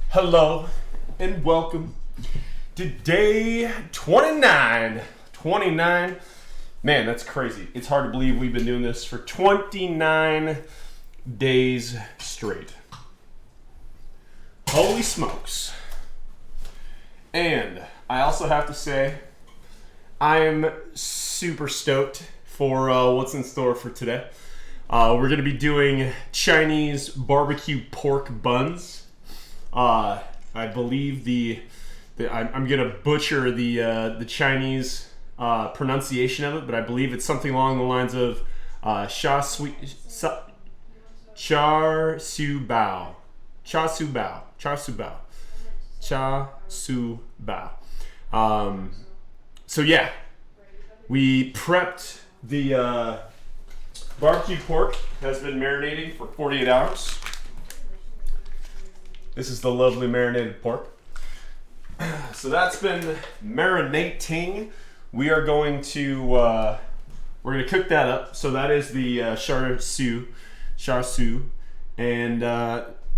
Hello and welcome to day 29. 29. Man, that's crazy. It's hard to believe we've been doing this for 29 days straight. Holy smokes. And I also have to say, I'm super stoked for what's in store for today. We're going to be doing Chinese barbecue pork buns. I believe I'm going to butcher the Chinese pronunciation of it, but I believe it's something along the lines of Char Siu Bao. Char Siu Bao. Char Siu Bao. Char Siu Bao. So yeah, we prepped the barbecue pork. Has been marinating for 48 hours. This is the lovely marinated pork. So that's been marinating. We are going to we're going to cook that up. So that is the char siu, and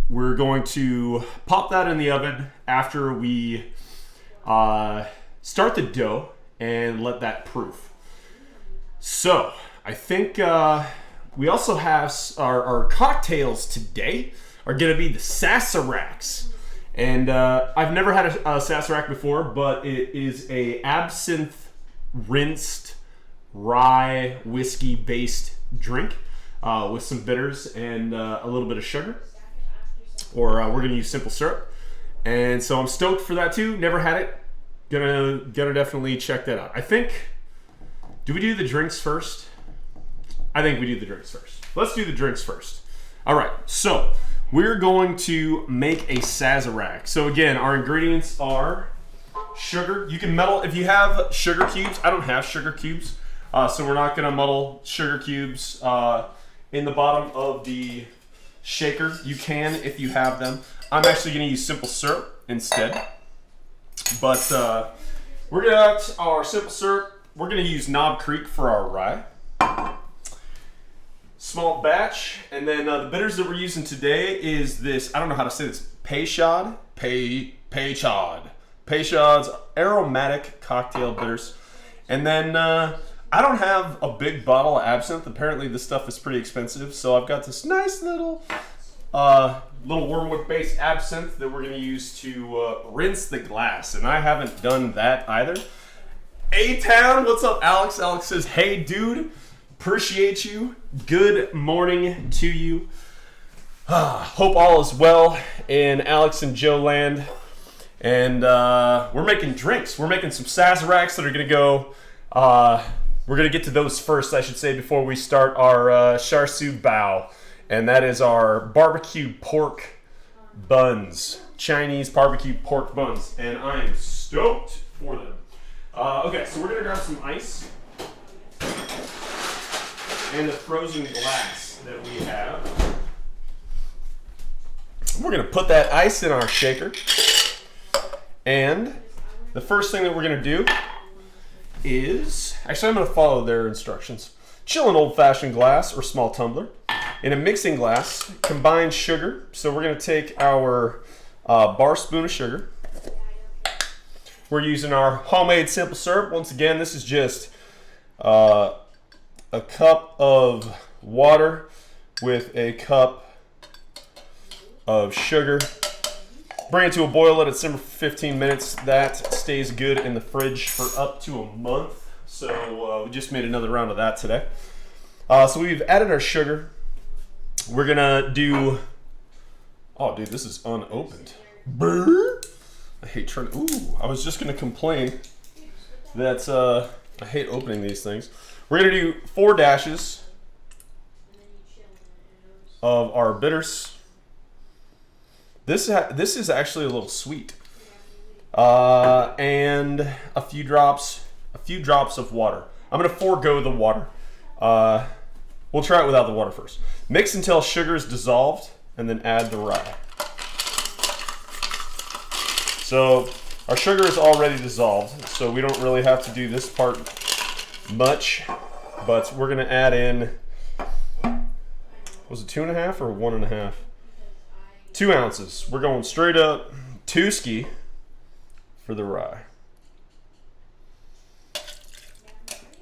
we're going to pop that in the oven after we start the dough and let that proof. So I think we also have our cocktails today are going to be the Sazeracs. And I've never had a Sazerac before, but it is a absinthe rinsed rye whiskey based drink with some bitters and a little bit of sugar. Or we're going to use simple syrup. And so I'm stoked for that too. Never had it. Gonna definitely check that out. I think, do we do the drinks first? I think we do the drinks first. Let's do the drinks first. All right, so we're going to make a Sazerac. So again, our ingredients are sugar. You can muddle, if you have sugar cubes. I don't have sugar cubes, so we're not gonna muddle sugar cubes in the bottom of the shaker. You can if you have them. I'm actually gonna use simple syrup instead. But we're gonna have our simple syrup. We're gonna use Knob Creek for our rye. Small batch, and then the bitters that we're using today is this, I don't know how to say this, Peychaud. Peychaud's aromatic cocktail bitters. And then I don't have a big bottle of absinthe. Apparently this stuff is pretty expensive, so I've got this nice little wormwood based absinthe that we're going to use to rinse the glass, and I haven't done that either. A-Town, what's up, Alex? Alex says, hey dude, appreciate you. Good morning to you. Hope all is well in Alex and Joe land. And we're making drinks. We're making some Sazeracs that are going to go, we're going to get to those first, I should say, before we start our Char Siu Bao. And that is our barbecue pork buns. Chinese barbecue pork buns. And I am stoked for them. Okay, so we're going to grab some ice. And the frozen glass that we have. We're going to put that ice in our shaker. And the first thing that we're going to do is, actually I'm going to follow their instructions. Chill an old-fashioned glass or small tumbler. In a mixing glass, combine sugar. So we're going to take our bar spoon of sugar. We're using our homemade simple syrup. Once again, this is just a cup of water with a cup of sugar. Bring it to a boil, let it simmer for 15 minutes. That stays good in the fridge for up to a month. So we just made another round of that today. So we've added our sugar. We're gonna do, oh dude, this is unopened. Brr. I hate trying to, ooh, I was just gonna complain that I hate opening these things. We're gonna do 4 dashes of our bitters. This is actually a little sweet, and a few drops of water. I'm gonna forego the water. We'll try it without the water first. Mix until sugar is dissolved, and then add the rye. So our sugar is already dissolved, so we don't really have to do this part much, but we're gonna add in Was it 2.5 or 1.5? 2 ounces. We're going straight up 2 for the rye.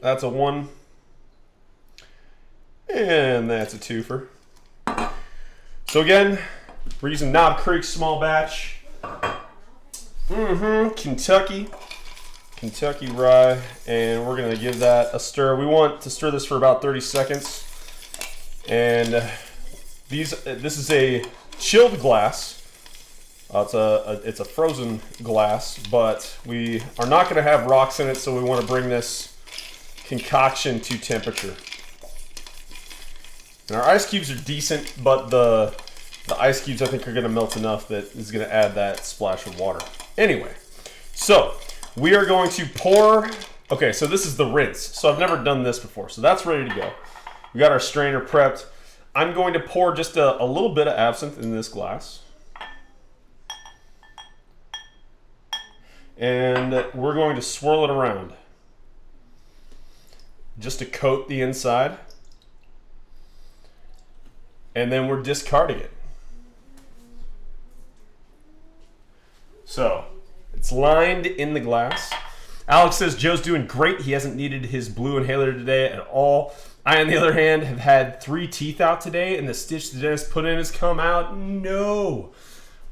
That's a 1. And that's a 2-fer. So again, we're using Knob Creek small batch. Kentucky rye, and we're gonna give that a stir. We want to stir this for about 30 seconds. And this is a chilled glass. It's a frozen glass, but we are not gonna have rocks in it, so we want to bring this concoction to temperature. And our ice cubes are decent, but the ice cubes I think are gonna melt enough that is gonna add that splash of water. Anyway, so we are going to pour, okay, so this is the rinse. So I've never done this before, so that's ready to go. We got our strainer prepped. I'm going to pour just a little bit of absinthe in this glass. And we're going to swirl it around just to coat the inside. And then we're discarding it. So, it's lined in the glass. Alex says Joe's doing great. He hasn't needed his blue inhaler today at all. I, on the other hand, have had 3 teeth out today, and the stitch the dentist put in has come out. No.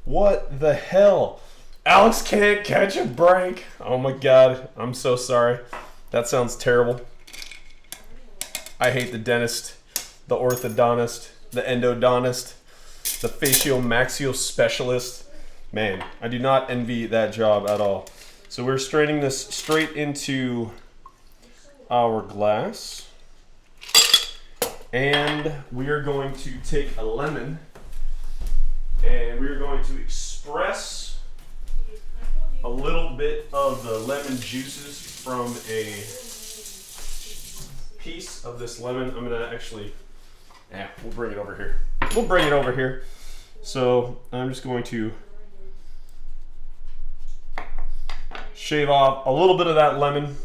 What the hell? Alex can't catch a break. Oh my God. I'm so sorry. That sounds terrible. I hate the dentist, the orthodontist, the endodontist, the facial-maxio specialist. Man, I do not envy that job at all. So we're straining this straight into our glass. And we are going to take a lemon and we are going to express a little bit of the lemon juices from a piece of this lemon. I'm gonna actually, we'll bring it over here. We'll bring it over here. So I'm just going to shave off a little bit of that lemon,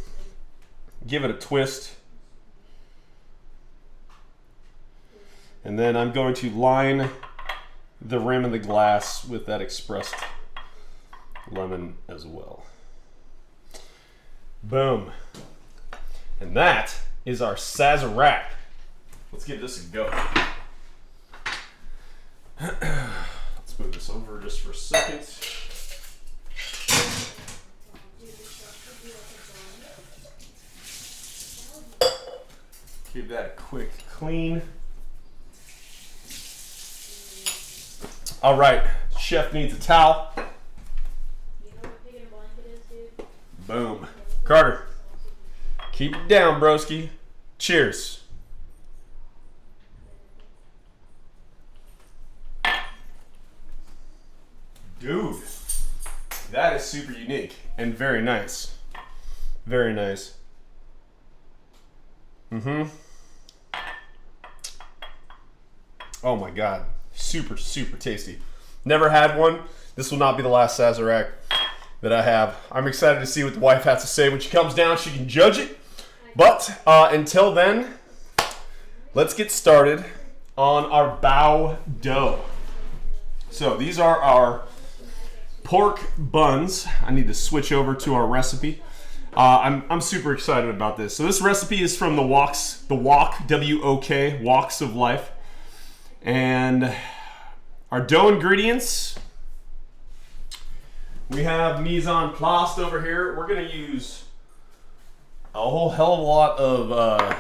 give it a twist, and then I'm going to line the rim of the glass with that expressed lemon as well. Boom. And that is our Sazerac. Let's give this a go. Let's move this over just for a second. Give that a quick clean. All right, chef needs a towel. Boom. Carter, keep it down, broski. Cheers. Dude, that is super unique and very nice. Very nice. Oh my God, super, super tasty. Never had one. This will not be the last Sazerac that I have. I'm excited to see what the wife has to say. When she comes down, she can judge it. But until then, let's get started on our bao dough. So these are our pork buns. I need to switch over to our recipe. I'm super excited about this. So this recipe is from the Wok, W-O-K, Woks of Life. And our dough ingredients, we have mise en place over here. We're going to use a whole hell of a lot of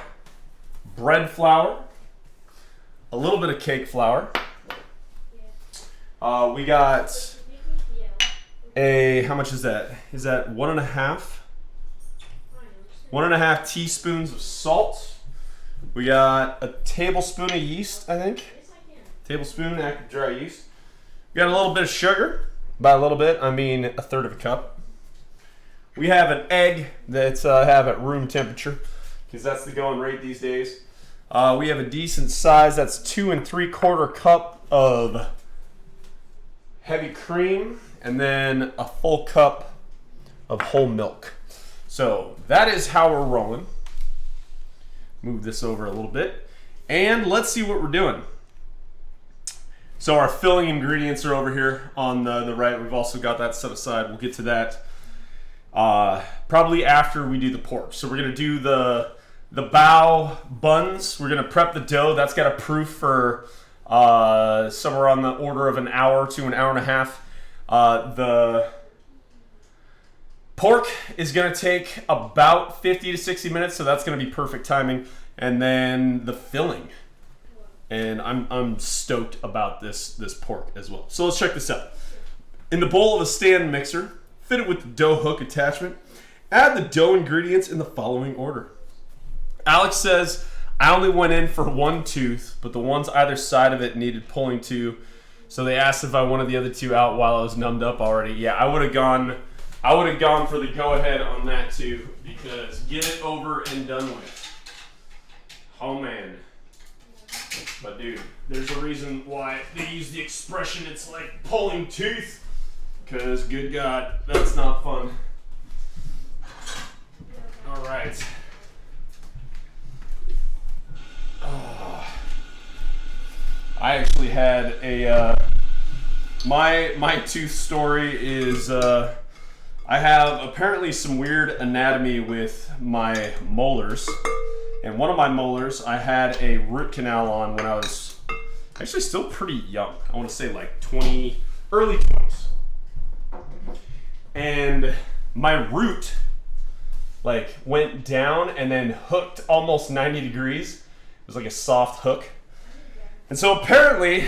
bread flour, a little bit of cake flour. We got how much is that? Is that 1.5 teaspoons of salt. We got a tablespoon of yeast, I think. Tablespoon active dry yeast. We got a little bit of sugar. By a little bit, I mean 1/3 of a cup. We have an egg that's have at room temperature, because that's the going rate these days. We have a decent size. That's 2 3/4 cup of heavy cream, and then a full cup of whole milk. So that is how we're rolling. Move this over a little bit, and let's see what we're doing. So our filling ingredients are over here on the right. We've also got that set aside. We'll get to that probably after we do the pork. So we're gonna do the bao buns. We're gonna prep the dough. That's got to proof for somewhere on the order of an hour to an hour and a half. The pork is gonna take about 50 to 60 minutes, so that's gonna be perfect timing. And then the filling. And I'm stoked about this pork as well. So let's check this out. In the bowl of a stand mixer, fit it with the dough hook attachment. Add the dough ingredients in the following order. Alex says, I only went in for one tooth, but the ones either side of it needed pulling too. So they asked if I wanted the other two out while I was numbed up already. Yeah, I would have gone for the go ahead on that too, because get it over and done with. Oh man. But dude, there's a reason why they use the expression it's like pulling tooth. Because good God, that's not fun. Alright. Oh. I actually had a my tooth story is I have apparently some weird anatomy with my molars. And one of my molars, I had a root canal on when I was actually still pretty young. I want to say like early 20s. And my root like went down and then hooked almost 90 degrees. It was like a soft hook. And so apparently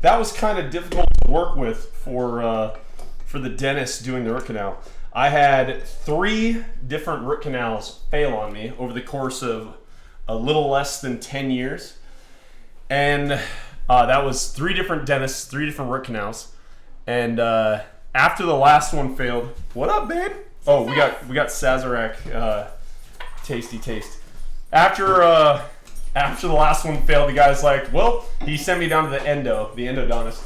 that was kind of difficult to work with for the dentist doing the root canal. I had 3 different root canals fail on me over the course of a little less than 10 years. And that was 3 different dentists, 3 different root canals. And after the last one failed, what up, babe? Oh, we got Sazerac tasty taste. After the last one failed, the guy's like, well, he sent me down to the endodontist.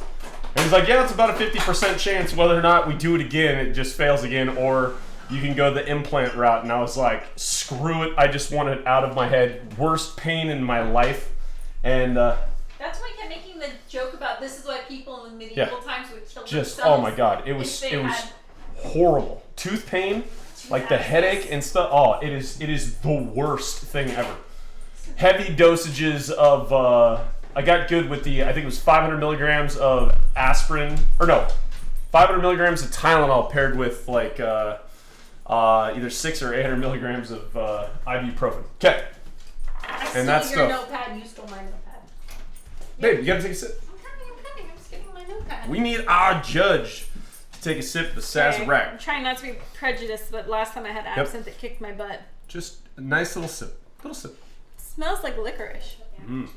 And he's like, yeah, it's about a 50% chance whether or not we do it again, it just fails again, or you can go the implant route. And I was like, screw it. I just want it out of my head. Worst pain in my life. And that's why I kept making the joke about this is why people in medieval times would kill themselves. Oh my God. It was horrible. Tooth pain, like the headache and stuff. Oh, it is the worst thing ever. Heavy dosages of I got good with I think it was 500 milligrams of aspirin, 500 milligrams of Tylenol paired with like either 600 or 800 milligrams of ibuprofen. Okay. I stole your notepad, you stole my notepad. Babe, you gotta take a sip. I'm coming. I'm just getting my notepad. We need our judge to take a sip of the Sazerac. I'm trying not to be prejudiced, but last time I had absinthe, it kicked my butt. Just a nice little sip. Little sip. It smells like licorice. Mm.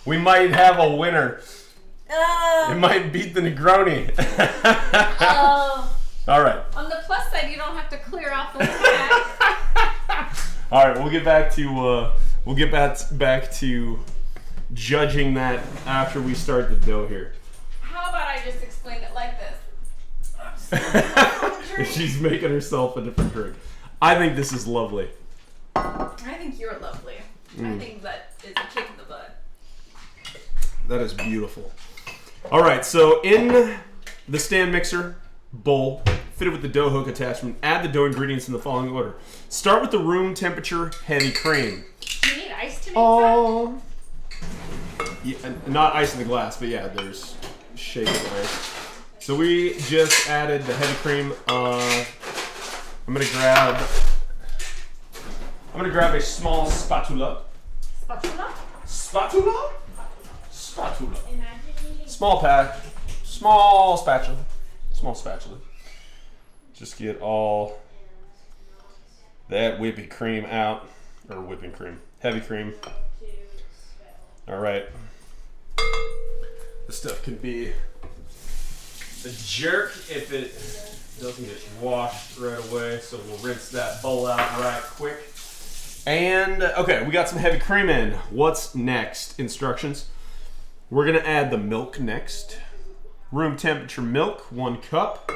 We might have a winner. It might beat the Negroni. All right. On the plus side, you don't have to clear off the pack. All right, we'll get back to judging that after we start the dough here. How about I just explain it like this? She's making herself a different drink. I think this is lovely. I think you're lovely. I think that is a kick in the butt. That is beautiful. All right, so in the stand mixer bowl, fit it with the dough hook attachment. Add the dough ingredients in the following order. Start with the room temperature heavy cream. Do you need ice to make that? Yeah, not ice in the glass, but yeah, there's shaken ice. So we just added the heavy cream. I'm gonna grab a small spatula. Spatula? Spatula? Spatula. Small pack. Small spatula. Small spatula. Just get all that whipping cream out. Or whipping cream. Heavy cream. Alright. This stuff can be a jerk if it doesn't get washed right away. So we'll rinse that bowl out right quick. And, okay, we got some heavy cream in. What's next? Instructions. We're going to add the milk next. Room temperature milk, 1 cup.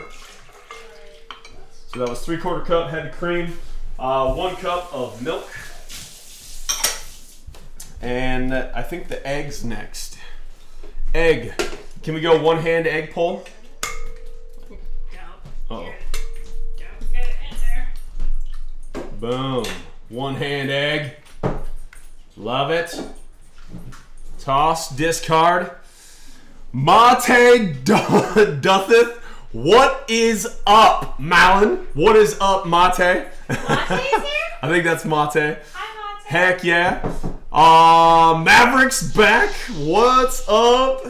So that was 3/4 cup heavy cream. 1 cup of milk. And I think the egg's next. Egg. Can we go one-hand egg pull? Uh-oh. Don't get it in there. Boom. One-hand egg. Love it. Toss, discard. Mate dotheth. What is up, Mallen? What is up, Mate? Mate's here? I think that's Mate. Hi, Mate. Heck yeah. Maverick's back. What's up?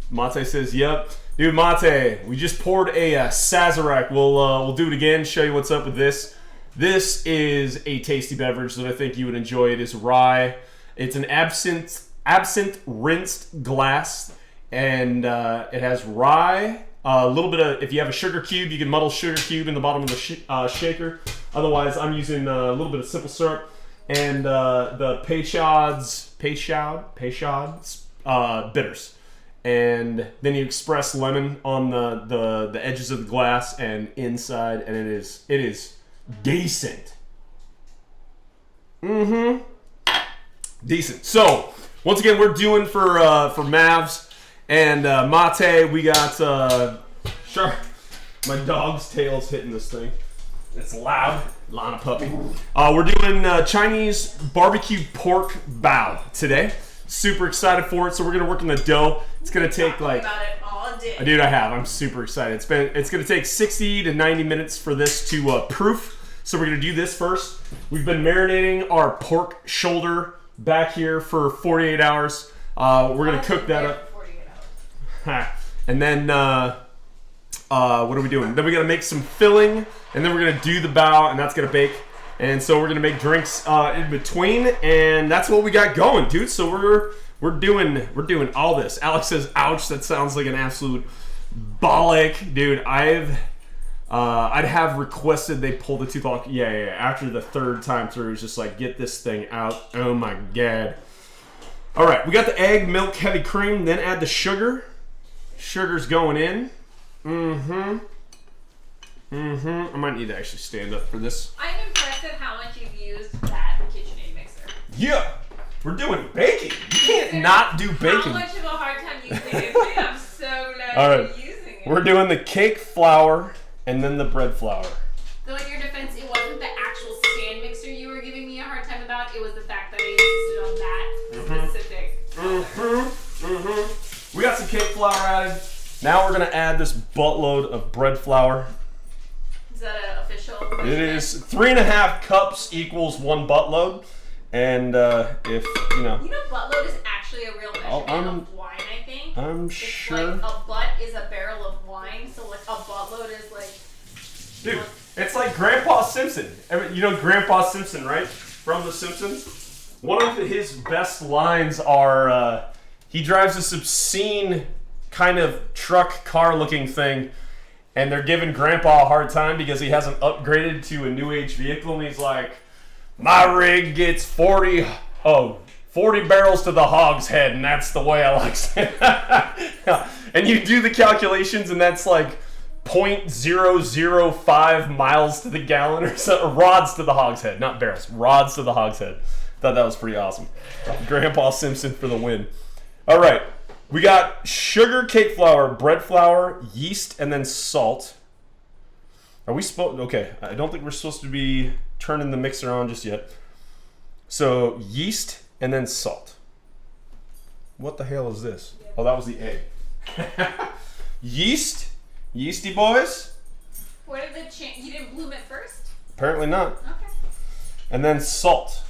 Mate says, yep. Dude, Mate, we just poured a Sazerac. We'll do it again, show you what's up with this. This is a tasty beverage that I think you would enjoy. It is rye. It's an absinthe rinsed glass, and it has rye. A little bit of, if you have a sugar cube, you can muddle sugar cube in the bottom of the shaker. Otherwise, I'm using a little bit of simple syrup and the Peychaud's bitters. And then you express lemon on the edges of the glass and inside, and it is decent. Decent. So once again, we're doing for Mavs and Mate. We got Char. My dog's tail's hitting this thing. It's loud. Lana puppy. We're doing Chinese barbecue pork bao today. Super excited for it. So we're gonna work on the dough. It's gonna take like. About it all day. Dude, I have. I'm super excited. It's gonna take 60 to 90 minutes for this to proof. So we're gonna do this first. We've been marinating our pork shoulder back here for 48 hours. We're gonna cook that up. 48 hours. And then what are we doing? Then we gotta make some filling, and then we're gonna do the bao, and that's gonna bake. And so we're gonna make drinks in between, and that's what we got going, dude. So we're doing all this. Alex says, "Ouch, that sounds like an absolute bollock, dude." I'd have requested they pull the tooth off. Yeah. After the third time through, it's just like, get this thing out. Oh my god. All right, we got the egg, milk, heavy cream. Then add the sugar. Sugar's going in. I might need to actually stand up for this. I'm impressed at how much you've used that KitchenAid mixer. Yeah, we're doing baking. You can't not do baking. How much of a hard time you gave me? I'm so glad All you're right, using it. we're doing the cake flour and then the bread flour. Though in your defense, it wasn't the actual stand mixer you were giving me a hard time about. It was the fact that I insisted on that specific. We got some cake flour added. Now we're gonna add this buttload of bread flour. Is that an official? It is 3.5 cups equals 1 buttload. And if you know. You know, buttload is actually a real measurement of wine. I think. I'm it's sure. Like a butt is a barrel of wine, so like a buttload is like. Dude, it's like Grandpa Simpson. You know Grandpa Simpson, right? From The Simpsons. One of his best lines are, he drives this obscene kind of truck car looking thing, and they're giving Grandpa a hard time because he hasn't upgraded to a new age vehicle, and he's like, my rig gets 40 barrels to the hogshead, and that's the way I like it. And you do the calculations, and that's like 0.005 miles to the gallon or so, rods to the hogshead, not barrels, rods to the hogshead. Thought that was pretty awesome. Grandpa Simpson for the win. All right, we got sugar, cake flour, bread flour, yeast, and then salt. Are we supposed? Okay, I don't think we're supposed to be turning the mixer on just yet. So yeast and then salt. What the hell is this? Oh, that was the egg. Yeasty boys. What are the you didn't bloom it first? Apparently not. Okay. And then salt.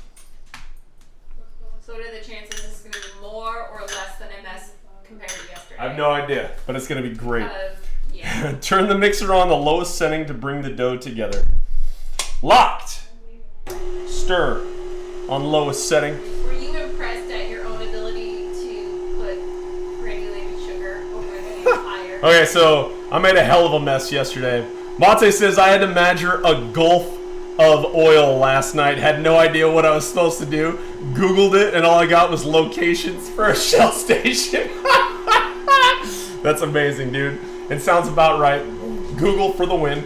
So what are the chances this is going to be more or less than a mess compared to yesterday? I have no idea, but it's going to be great. Yeah. Turn the mixer on the lowest setting to bring the dough together. Locked. Stir on lowest setting. Were you impressed at your own ability to put granulated sugar over the entire? Okay, so I made a hell of a mess yesterday. Mate says I had to measure a gulf of oil last night. Had no idea what I was supposed to do. Googled it, and all I got was locations for a Shell station. That's amazing, dude. It sounds about right. Google for the win.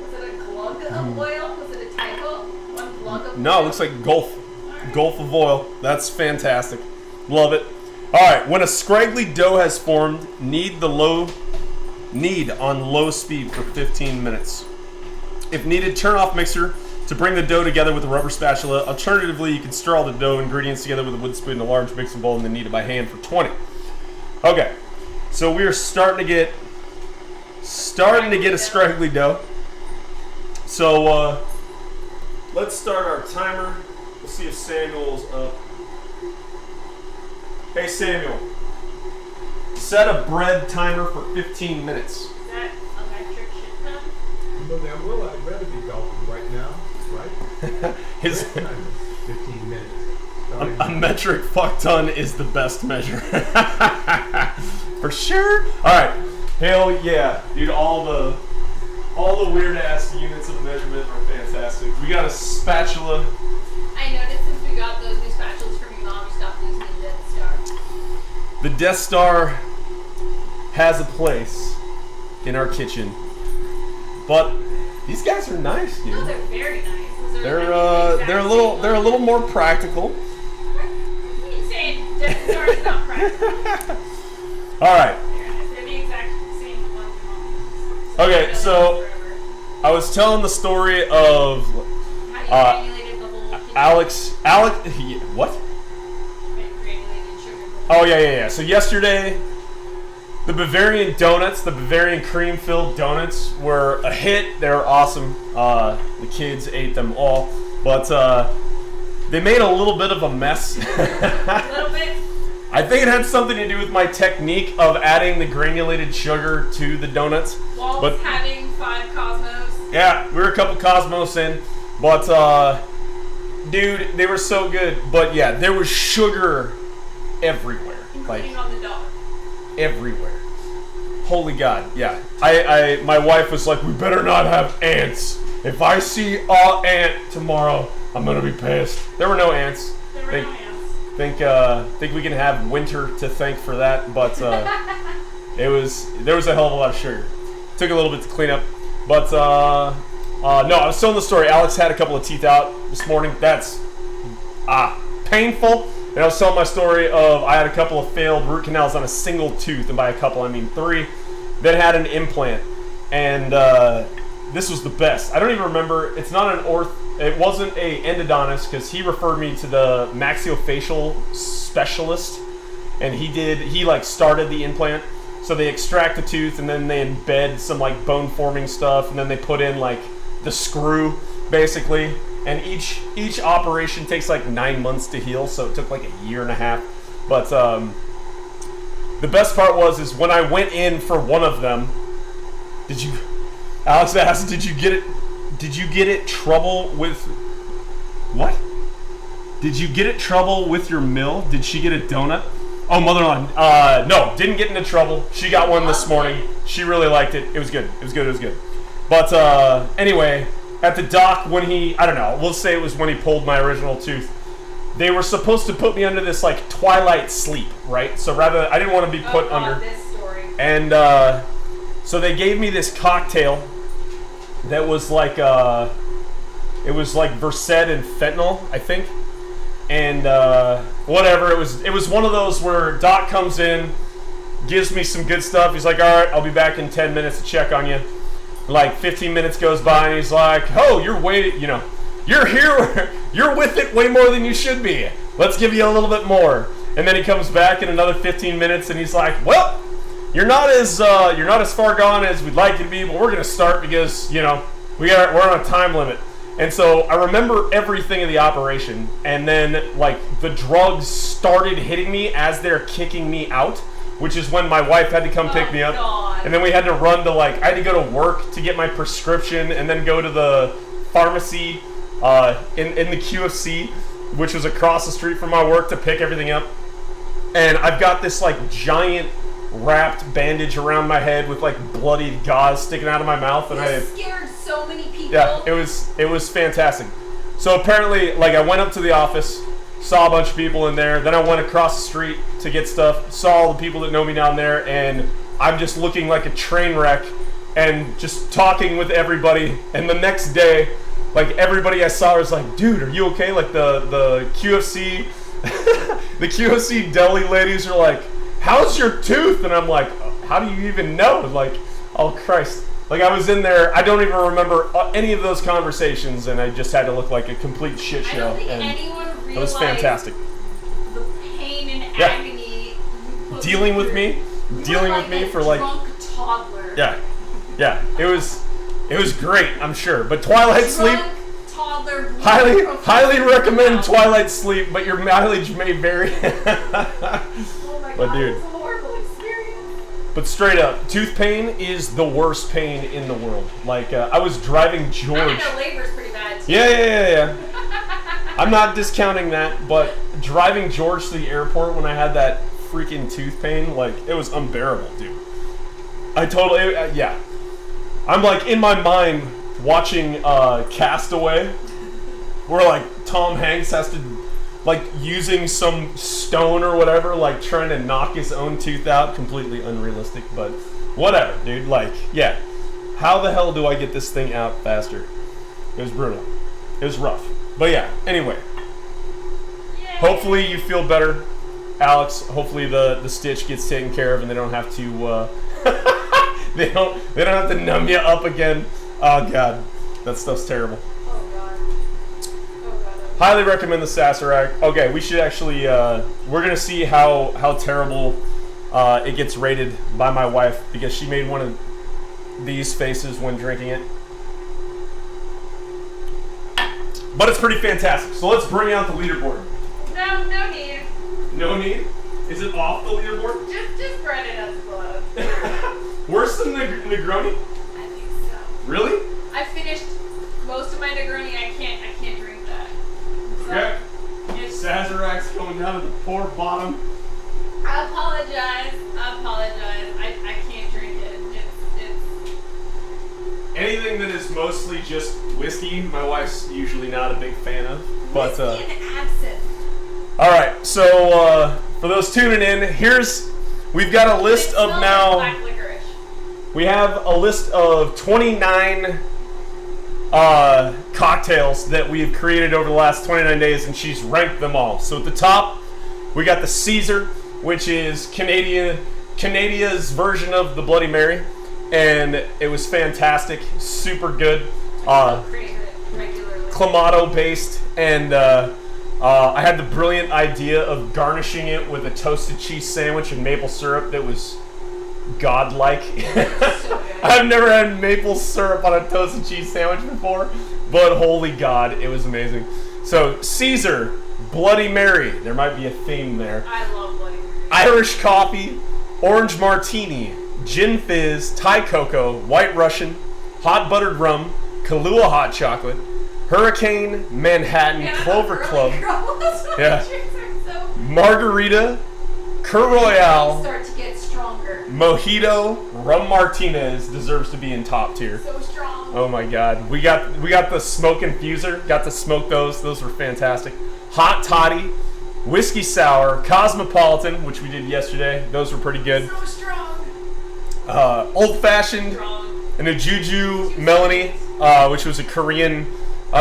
Was it a glug of oil? Was it a typo? One glug of oil? No, it looks like Gulf. Alright. Gulf of oil. That's fantastic. Love it. All right. When a scraggly dough has formed, knead on low speed for 15 minutes. If needed, turn off mixer to bring the dough together with a rubber spatula. Alternatively, you can stir all the dough ingredients together with a wooden spoon in a large mixing bowl and then knead it by hand for 20. Okay. So we are starting to get a scraggly dough. So let's start our timer. We'll see if Samuel's up. Hey Samuel, set a bread timer for 15 minutes. Is that electric shit though? Well, I'd rather be golfing right now, right? His Bread timer, 15 minutes. a metric fuck ton is the best measure. For sure. All right. Hell yeah, dude. All the weird ass units of measurement are fantastic. We got a spatula. I noticed since we got those new spatulas from your mom, we stopped using the Death Star. The Death Star has a place in our kitchen, but these guys are nice, dude. No, they're very nice. They're a little more practical. You say Death Star is not practical. All right. They're the exact same one. Okay, so I was telling the story of How you granulated the whole kitchen? What? Granulated sugar. Oh yeah. So yesterday, the Bavarian donuts, the Bavarian cream-filled donuts, were a hit. They were awesome. The kids ate them all, but they made a little bit of a mess. A little bit. I think it had something to do with my technique of adding the granulated sugar to the donuts. Walt's having 5 Cosmos. Yeah, we were a couple Cosmos in, but dude, they were so good. But yeah, there was sugar everywhere, Including on the dog. everywhere. Holy God, yeah. My wife was like, we better not have ants. If I see an ant tomorrow, I'm gonna be pissed. There were no ants. There were no ants. Think we can have winter to thank for that, but there was a hell of a lot of sugar. Took a little bit to clean up, but no, I was telling the story. Alex had a couple of teeth out this morning. That's painful. And I was telling my story of I had a couple of failed root canals on a single tooth, and by a couple I mean 3. Then had an implant, and this was the best. I don't even remember. It's not an It wasn't a endodontist because he referred me to the maxillofacial specialist, and he like started the implant. So they extract the tooth and then they embed some like bone forming stuff, and then they put in like the screw basically. And each operation takes like 9 months to heal, so it took like a year and a half. But the best part is when I went in for one of them. Alex asked, did you get it trouble with what? Did you get it trouble with your mill? Did she get a donut? Oh, mother-in-law. No, didn't get into trouble. She got one this morning. She really liked it. It was good. But anyway, at the doc when we'll say it was when he pulled my original tooth. They were supposed to put me under this like twilight sleep, right? So I didn't want to be put under. This story. And so they gave me this cocktail that was like it was like Versed and fentanyl, I think. And whatever, it was one of those where Doc comes in, gives me some good stuff. He's like, all right, I'll be back in 10 minutes to check on you. Like 15 minutes goes by and he's like, oh, you're here, you're with it way more than you should be. Let's give you a little bit more. And then he comes back in another 15 minutes and he's like, well, you're not as far gone as we'd like you to be, but we're gonna start because we're on a time limit. And so I remember everything of the operation, and then like the drugs started hitting me as they're kicking me out, which is when my wife had to come pick me up. God. And then we had to run to I had to go to work to get my prescription, and then go to the pharmacy in the QFC, which was across the street from my work, to pick everything up. And I've got this like giant wrapped bandage around my head with like bloodied gauze sticking out of my mouth, and I scared so many people. Yeah, it was fantastic. So apparently, like, I went up to the office, saw a bunch of people in there, then I went across the street to get stuff, saw all the people that know me down there, and I'm just looking like a train wreck and just talking with everybody. And the next day, like everybody I saw was like, dude, are you okay? Like the QFC, the QFC deli ladies are like, how's your tooth? And I'm like, how do you even know? Like, oh Christ. Like I was in there, I don't even remember any of those conversations, and I just had to look like a complete shit show. I don't think and anyone realized it was fantastic. the pain and agony you put Dealing with through. me, You dealing were with me a for like, drunk toddler. yeah, it was great, I'm sure. But Twilight Sleep, Drunk toddler. highly recommend Twilight Sleep, but your mileage may vary. Oh my But god, dude. it's a horrible experience. But straight up, tooth pain is the worst pain in the world. Like I was driving George. I know labor's pretty bad too. Yeah. I'm not discounting that, but driving George to the airport when I had that freaking tooth pain, like, it was unbearable, dude. I totally, yeah. I'm like, in my mind, watching Castaway, where, like, Tom Hanks has to, like, using some stone or whatever, like, trying to knock his own tooth out. Completely unrealistic, but whatever, dude. Like, yeah. How the hell do I get this thing out faster? It was brutal. It was rough. But yeah, anyway. Yay. Hopefully you feel better, Alex. Hopefully the stitch gets taken care of and they don't have to they don't have to numb you up again. Oh god, that stuff's terrible. Oh god. Highly recommend the Sazerac. Okay, we should actually we're gonna see how terrible it gets rated by my wife, because she made one of these faces when drinking it. But it's pretty fantastic. So let's bring out the leaderboard. No need. No need? Is it off the leaderboard? Just spread it as blood. Worse than the Negroni? I think so. Really? I finished most of my Negroni. I can't drink that. So Okay. it's, Sazeracs going down to the poor bottom. I apologize. I can't drink it. It's Anything that is mostly just whiskey, my wife's usually not a big fan of. But whiskey and absinthe. all right, so for those tuning in, we've got a list It of smells now. like black licorice. We have a list of 29 cocktails that we've created over the last 29 days, and she's ranked them all. So at the top, we got the Caesar, which is Canadia's version of the Bloody Mary, and it was fantastic, super good. Create it regularly. Clamato based, and I had the brilliant idea of garnishing it with a toasted cheese sandwich and maple syrup that was godlike. So good. I've never had maple syrup on a toasted cheese sandwich before, but holy god, it was amazing. So Caesar, Bloody Mary, there might be a theme there. I love Bloody Mary. Irish coffee, orange martini, gin fizz, Thai cocoa, white Russian, hot buttered rum, Kahlua hot chocolate, Hurricane, Manhattan, Yeah, Clover early Club, girls. Yeah. Drinks are so Margarita, Cur They Royale, start to get stronger. Mojito, Rum Martinez deserves to be in top tier. So strong. Oh my god. We got the smoke infuser, got to smoke those. Those were fantastic. Hot toddy, whiskey sour, cosmopolitan, which we did yesterday. Those were pretty good. So strong. Old fashioned Strong. and a Juju Melanie, which was a Korean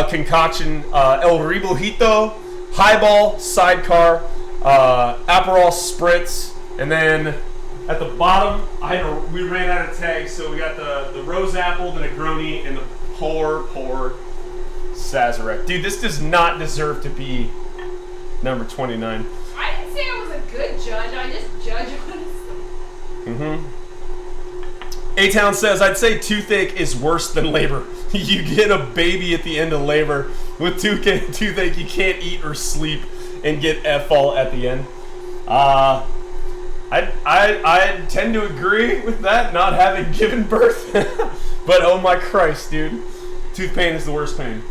concoction. El Ribojito, highball, sidecar, Aperol spritz, and then at the bottom, we ran out of tags, so we got the rose apple, the Negroni, and the poor Sazerac. Dude, this does not deserve to be number 29. I didn't say I was a good judge. I just judge honestly. A-Town says, I'd say toothache is worse than labor. You get a baby at the end of labor. With toothache, you can't eat or sleep and get F-all at the end. I tend to agree with that, not having given birth. But oh my Christ, dude. Tooth pain is the worst pain.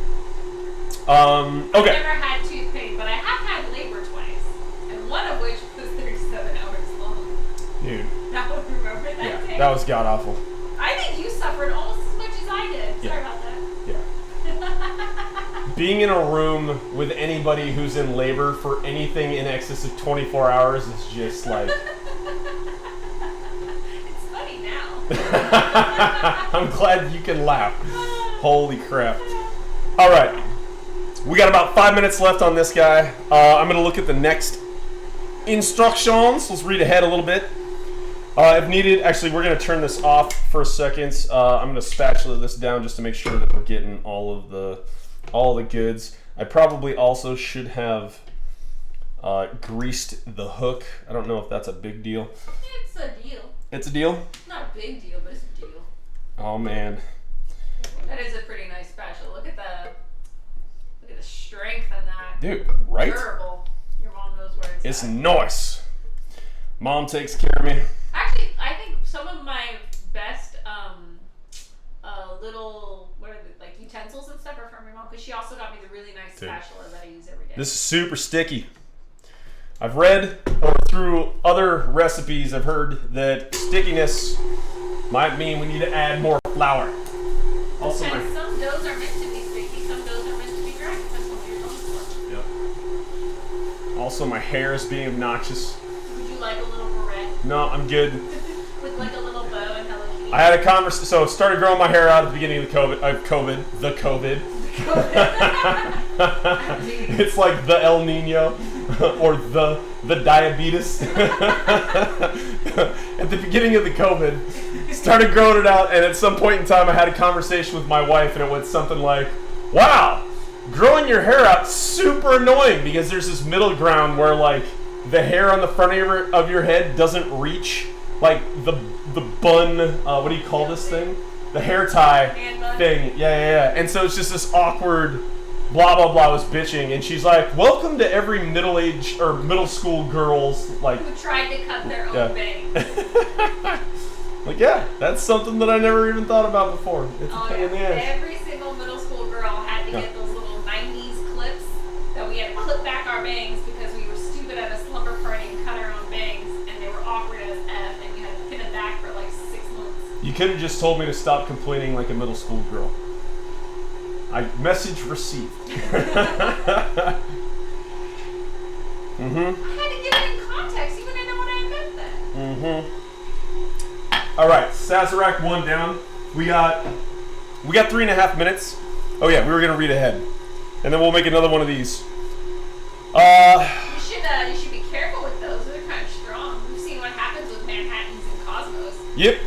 I've Okay. never had tooth pain, but I have had labor twice, and one of which was 37 hours long. Dude, I would remember that yeah, day. that was god-awful. I think you suffered almost as much as I did. Sorry about that. Yeah. Being in a room with anybody who's in labor for anything in excess of 24 hours is just like... It's funny now. I'm glad you can laugh. Holy crap. All right. We got about 5 minutes left on this guy. I'm going to look at the next instructions. Let's read ahead a little bit. If needed, actually, we're going to turn this off for a second. I'm going to spatula this down just to make sure that we're getting all the goods. I probably also should have greased the hook. I don't know if that's a big deal. It's a deal. It's a deal? Not a big deal, but it's a deal. Oh, man. That is a pretty nice spatula. Look at the strength in that. Dude, right? Durable. Your mom knows where It's at. nice. Mom takes care of me. Actually, I think some of my best little utensils and stuff are from your mom, because she also got me the really nice spatula that I use every day. This is super sticky. I've read, or through other recipes, I've heard that stickiness might mean we need to add more flour. Also, and some doughs are meant to be sticky, some doughs are meant to be dry. Depends on what you're going for. Yep. Also, my hair is being obnoxious. Would you like a little barrette? No, I'm good. With like a little bow and Hello Kitty? I had a conversation, so started growing my hair out at the beginning of the COVID. It's like the El Nino or the diabetes. At the beginning of the COVID, started growing it out, and at some point in time I had a conversation with my wife, and it went something like, wow, growing your hair out super annoying, because there's this middle ground where like the hair on the front of your head doesn't reach like the bun, what do you call this thing? The hair tie thing. Yeah. And so it's just this awkward blah blah blah. I was bitching, and she's like, welcome to every middle-aged or middle school girls like who tried to cut their own bangs. Like, yeah, that's something that I never even thought about before. It's a pain in the ass. Every single middle school girl had to get those little 90s clips that we had to clip back our bangs because we were stupid at a slumber party and cut our own bangs, and they were awkward as F, and we had to pin it back for like 6 months. You could have just told me to stop complaining like a middle school girl. Message received. I had to give it in context. You wouldn't know what I meant then. All right, Sazerac 1 down. We got 3.5 minutes. Oh yeah, we were gonna read ahead, and then we'll make another one of these. You should be careful with those. They're kind of strong. We've seen what happens with Manhattans and Cosmos. Yep.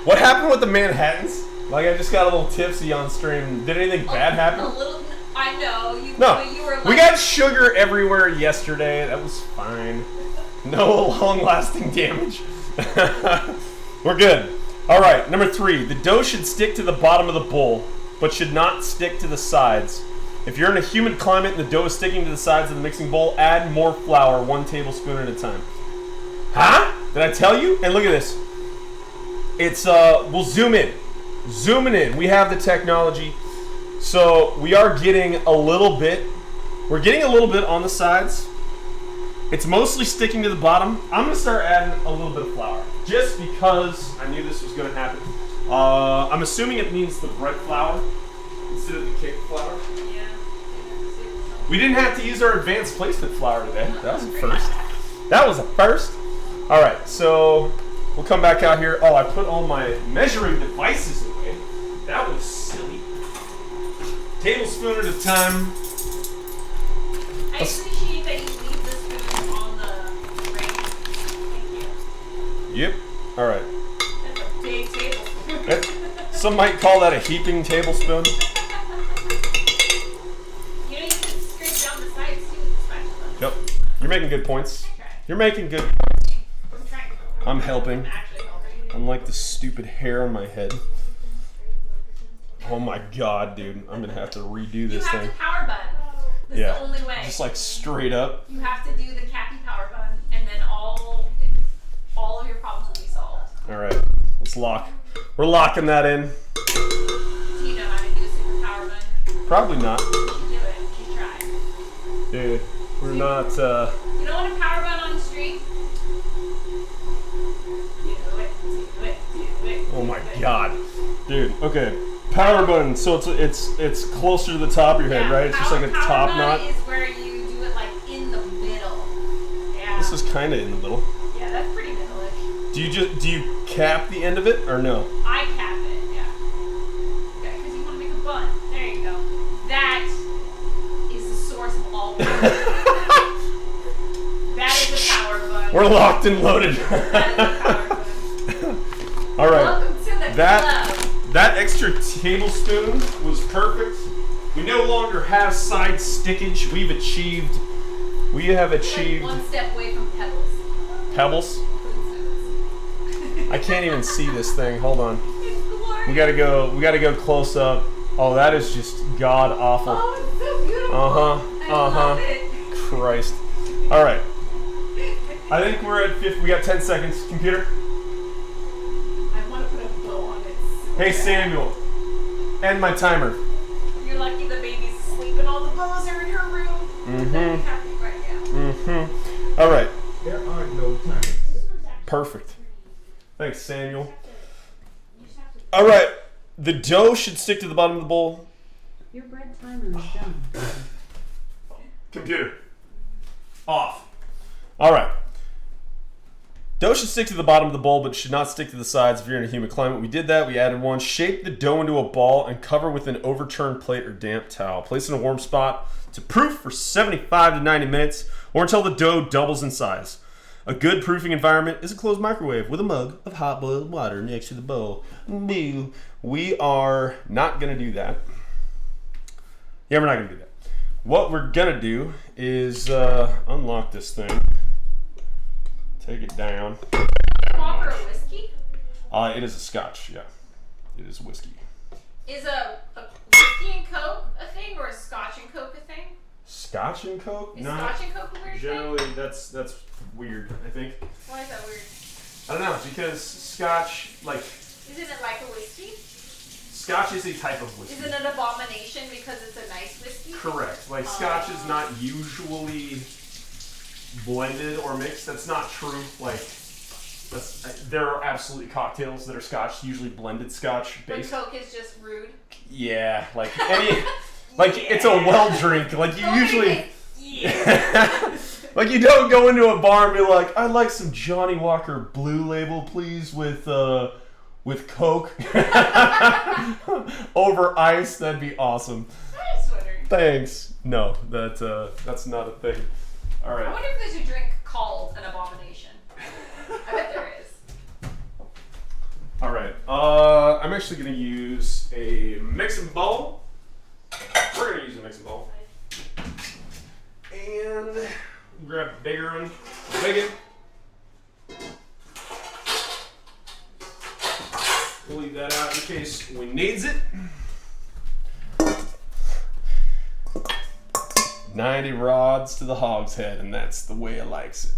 What happened with the Manhattans? Like, I just got a little tipsy on stream. Did anything bad happen? A little. I know. No. You were like, we got sugar everywhere yesterday. That was fine. No long-lasting damage. We're good. All right, number 3. The dough should stick to the bottom of the bowl, but should not stick to the sides. If you're in a humid climate and the dough is sticking to the sides of the mixing bowl, add more flour, 1 tablespoon at a time. Huh? Did I tell you? And look at this. It's, we'll zoom in. Zooming in. We have the technology. So we are getting a little bit. We're getting a little bit on the sides. It's mostly sticking to the bottom. I'm going to start adding a little bit of flour. Just because I knew this was going to happen. I'm assuming it means the bread flour instead of the cake flour. Yeah. We didn't have to use our advanced placement flour today. That was a first. That was a first. All right, so we'll come back out here. Oh, I put all my measuring devices away. That was silly. Tablespoon at a time. I appreciate that you leave this spoon on the ring. Thank you. Yep. All right. That's a big tablespoon. Some might call that a heaping tablespoon. You know, you can scrape down the sides too with the spatula. Yep. You're making good points. You're making good points. I'm trying. I'm helping. I'm actually helping. Unlike the stupid hair on my head. Oh my god, dude. I'm gonna have to redo this You have thing. to power bun. This is the only way. Just like straight up. You have to do the Cappy power bun, and then all of your problems will be solved. Alright. Let's lock. We're locking that in. Do you know how to do a super power bun? Probably not. You should do it. You should try. Dude, we're not, You don't want a power bun on the street? Do it. oh my god. Dude, okay. Power button, so it's closer to the top of your head, right? It's just like a top knot. Power bun is where you do it like in the middle. Yeah. This is kind of in the middle. Yeah, that's pretty middle-ish. Do you cap the end of it or no? I cap it, yeah. Okay, because you want to make a We're locked and loaded. All right. Welcome to the club. That extra tablespoon was perfect. We no longer have side stickage. We have achieved Like one step away from pebbles. pebbles. I can't even see this thing. Hold on. It's glorious. We gotta go close up. Oh, that is just god awful. Oh, it's so beautiful. I love it. Christ. All right. I think we're at 50. We got 10 seconds. Computer. I want to put a bow on it. So Hey bad. Samuel. End my timer. You're lucky the baby's asleep and all the bows are in her room. Mhm. Happy right now. All right. There are no timers. Perfect. Thanks, Samuel. All right. The dough should stick to the bottom of the bowl. Your bread timer is done. Computer. Off. All right. Dough should stick to the bottom of the bowl, but it should not stick to the sides if you're in a humid climate. We did that. We added one. Shape the dough into a ball and cover with an overturned plate or damp towel. Place in a warm spot to proof for 75 to 90 minutes or until the dough doubles in size. A good proofing environment is a closed microwave with a mug of hot boiled water next to the bowl. No, we are not going to do that. Yeah, we're not going to do that. What we're going to do is unlock this thing. Take it down. Walker a whiskey? It is a scotch, yeah. It is whiskey. Is a whiskey and coke a thing or a scotch and coke a thing? Scotch and Coke? Is No. scotch and coke a weird Generally, thing? that's weird, I think. Why is that weird? I don't know, because scotch, like, Isn't it like a whiskey? scotch is a type of whiskey. Isn't it an abomination because it's a nice whiskey? Correct. Like, scotch is not usually blended or mixed. That's not true. Like, there are absolutely cocktails that are scotch, usually blended scotch But based. coke is just rude. Yeah, like any, like it's a well drink. Like you usually, Yeah. like you don't go into a bar and be like, I'd like some Johnny Walker Blue Label, please, with Coke over ice. That'd be awesome. I'm just wondering. Thanks. No, that's not a thing. All I right. wonder if there's a drink called an abomination. I bet there is. All right. I'm actually gonna use a mixing bowl. We're gonna use a mixing bowl. And grab a bigger one. Big it. We'll leave that out in case we needs it. 90 rods to the hogshead, and that's the way I likes it.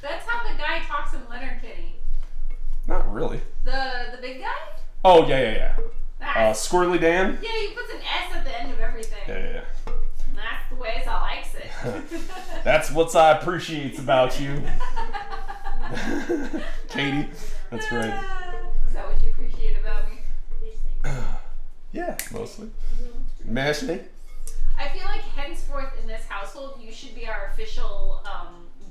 That's how the guy talks in Letterkenny. Not really. The big guy? Oh, yeah. That's, Squirrely Dan? yeah, he puts an S at the end of everything. Yeah. And that's the way I likes it. That's what I appreciates about you. Katie, that's right. Is that what you appreciate about me? Yeah, mostly. Mashed. I feel like henceforth in this household, you should be our official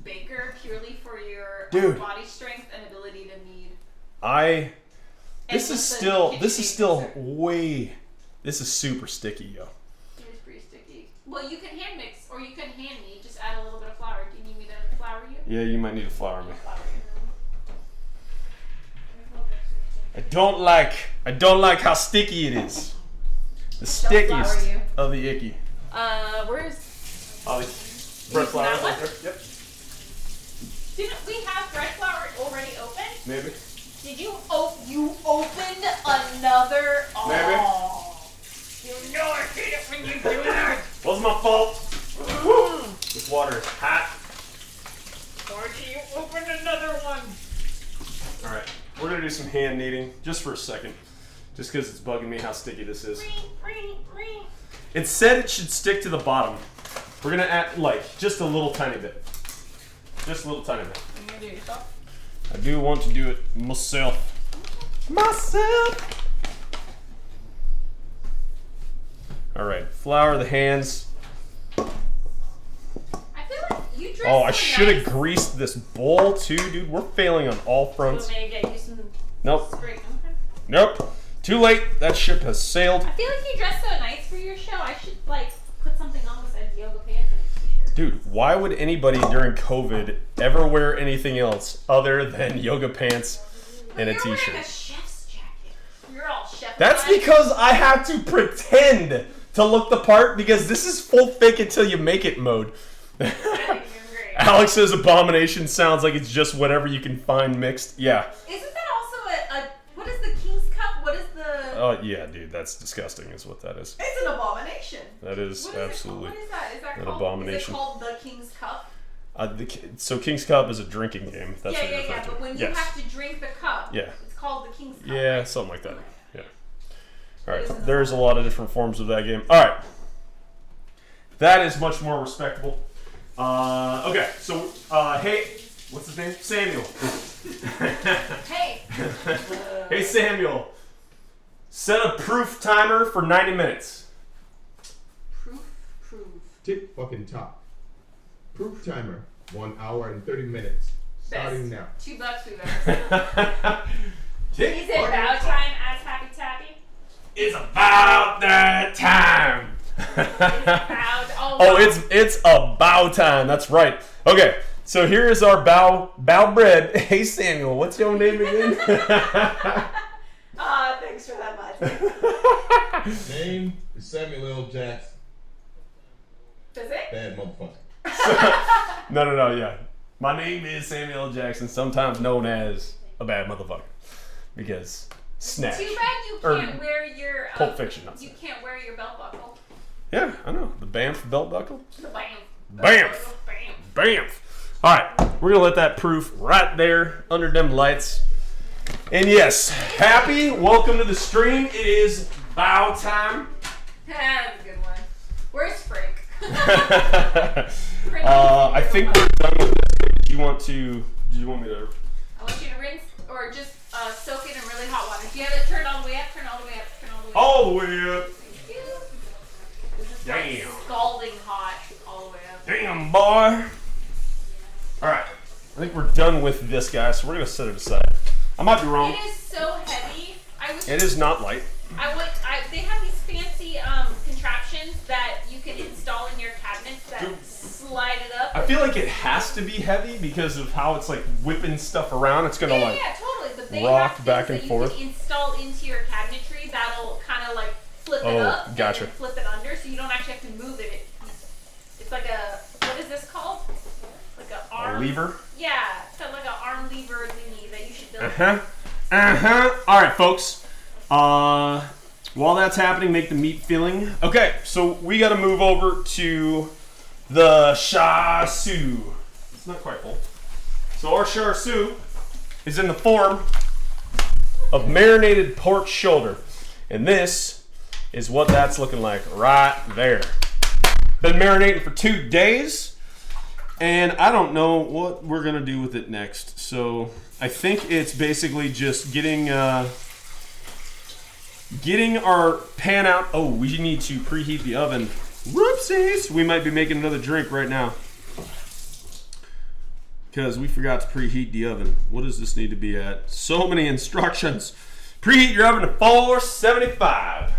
baker purely for your Dude. body strength and ability to knead. This is super sticky, yo. It is pretty sticky. Well, you can hand mix or you can hand knead. Just add a little bit of flour. Do you need me to flour you? Yeah, you might need to flour me. Flour you. I don't like how sticky it is. The flour stickiest you. of the icky. Where's Oh, the bread flour. that one? Right there. Yep. Didn't we have bread flour already open? Maybe. Did you you opened another? Maybe. Oh. You know I hate it when you do that. Wasn't my fault. This water is hot. Or do you open another one? All right, we're gonna do some hand kneading just for a second, just because it's bugging me how sticky this is. It said it should stick to the bottom. We're gonna add like just a little tiny bit. Just a little tiny bit. You gonna do it yourself? I do want to do it myself. All right, flour the hands. I feel like you dress Oh, I so should have nice. greased this bowl too, dude. We're failing on all fronts. You want me to get you some Nope. spray? Okay. Nope. Too late. That ship has sailed. I feel like you dress so nice for your show. I should like put something on besides yoga pants and a t-shirt. Dude, why would anybody during COVID ever wear anything else other than yoga pants and a You're wearing t-shirt? a chef's jacket. You're all chef. That's because I have to pretend to look the part because this is full fake until you make it mode. I think you're great. Alex says abomination sounds like it's just whatever you can find mixed. Yeah. Isn't that also a what is the King's Cup? What is the... Oh, yeah, dude, that's disgusting is what that is. It's an abomination. That is What absolutely What is that? Is that an called, abomination. Is it called the King's Cup? So King's Cup is a drinking game. That's what you're Yeah. referring to. But when you have to drink the cup, it's called the King's Cup. Yeah, right? something like that. Yeah. All right, there's a lot of different forms of that game. All right. That is much more respectable. Okay, so, hey, what's his name? Samuel. Hey. Hey, Samuel. Set a proof timer for 90 minutes. Proof. Tick fucking top. Proof timer. 1 hour and 30 minutes. Starting now. $2 we've ever seen. Is it about time as Happy Tappy? It's about that time. It's about time. That's right. Okay, so here is our bow bread. Hey Samuel, what's your name again? Thanks for that much. Name is Samuel L. Jackson. Does it? Bad motherfucker. No, yeah. My name is Samuel L. Jackson, sometimes known as a bad motherfucker. Because snatch. Too bad you can't wear your Pulp Fiction. You can't wear your belt buckle. Yeah, I know. The Banff belt buckle. The Banff. Banff. Banff. All right, we're gonna let that proof right there under them lights. And yes, Happy, welcome to the stream. It is bow time. That's a good one. Where's Frank? I think we're done with this. Do you want me to? I want you to rinse or just soak it in really hot water. If you have it turned all the way up, turn all the way up, turn all the way up. All the way up. Thank you. This is Damn. like scalding hot all the way up. Damn, boy. All right, I think we're done with this guy, so we're gonna set it aside. I might be wrong. It is so heavy. It is not light. They have these fancy contraptions that you can install in your cabinets that slide it up. I feel like it has to be heavy because of how it's like whipping stuff around. It's gonna Yeah, totally. But they rock have back things and that forth. You can install into your cabinetry that'll kind of like flip it up gotcha. and flip it under, so you don't actually have to move it. It's like what is this called? Like an arm. A lever? Yeah, it's got like an arm lever thingy that you should build. All right, folks. While that's happening, make the meat filling. Okay, so we got to move over to the char siu. It's not quite full. So our char siu is in the form of marinated pork shoulder, and this is what that's looking like right there. Been marinating for 2 days, and I don't know what we're gonna do with it next. So I think it's basically just getting our pan out. Oh, we need to preheat the oven. Whoopsies! We might be making another drink right now because we forgot to preheat the oven. What does this need to be at? So many instructions. Preheat your oven to 475.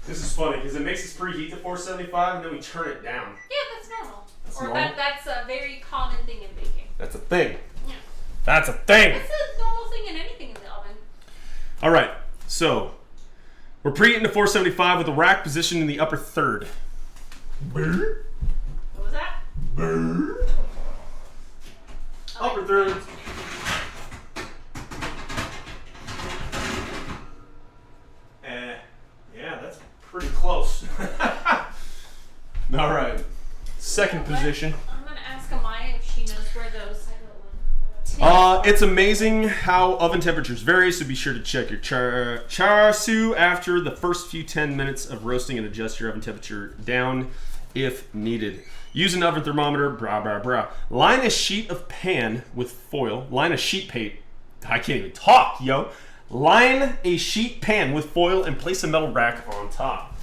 This is funny because it makes us preheat to 475 and then we turn it down. Yeah, that's normal. Normal? That's a very common thing in baking. That's a thing. Yeah. That's a thing. It's a normal thing in anything in the oven. All right, so we're preheating to 475 with the rack positioned in the upper third. Brr. What was that? Brr. Upper third. Yeah, that's pretty close. All right, second position. I'm gonna ask Amaya if she knows where those. It's amazing how oven temperatures vary, so be sure to check your char siu after the first few 10 minutes of roasting and adjust your oven temperature down if needed. Use an oven thermometer, Line a sheet of pan with foil. Line a sheet pan. I can't even talk, yo. Line a sheet pan with foil and place a metal rack on top.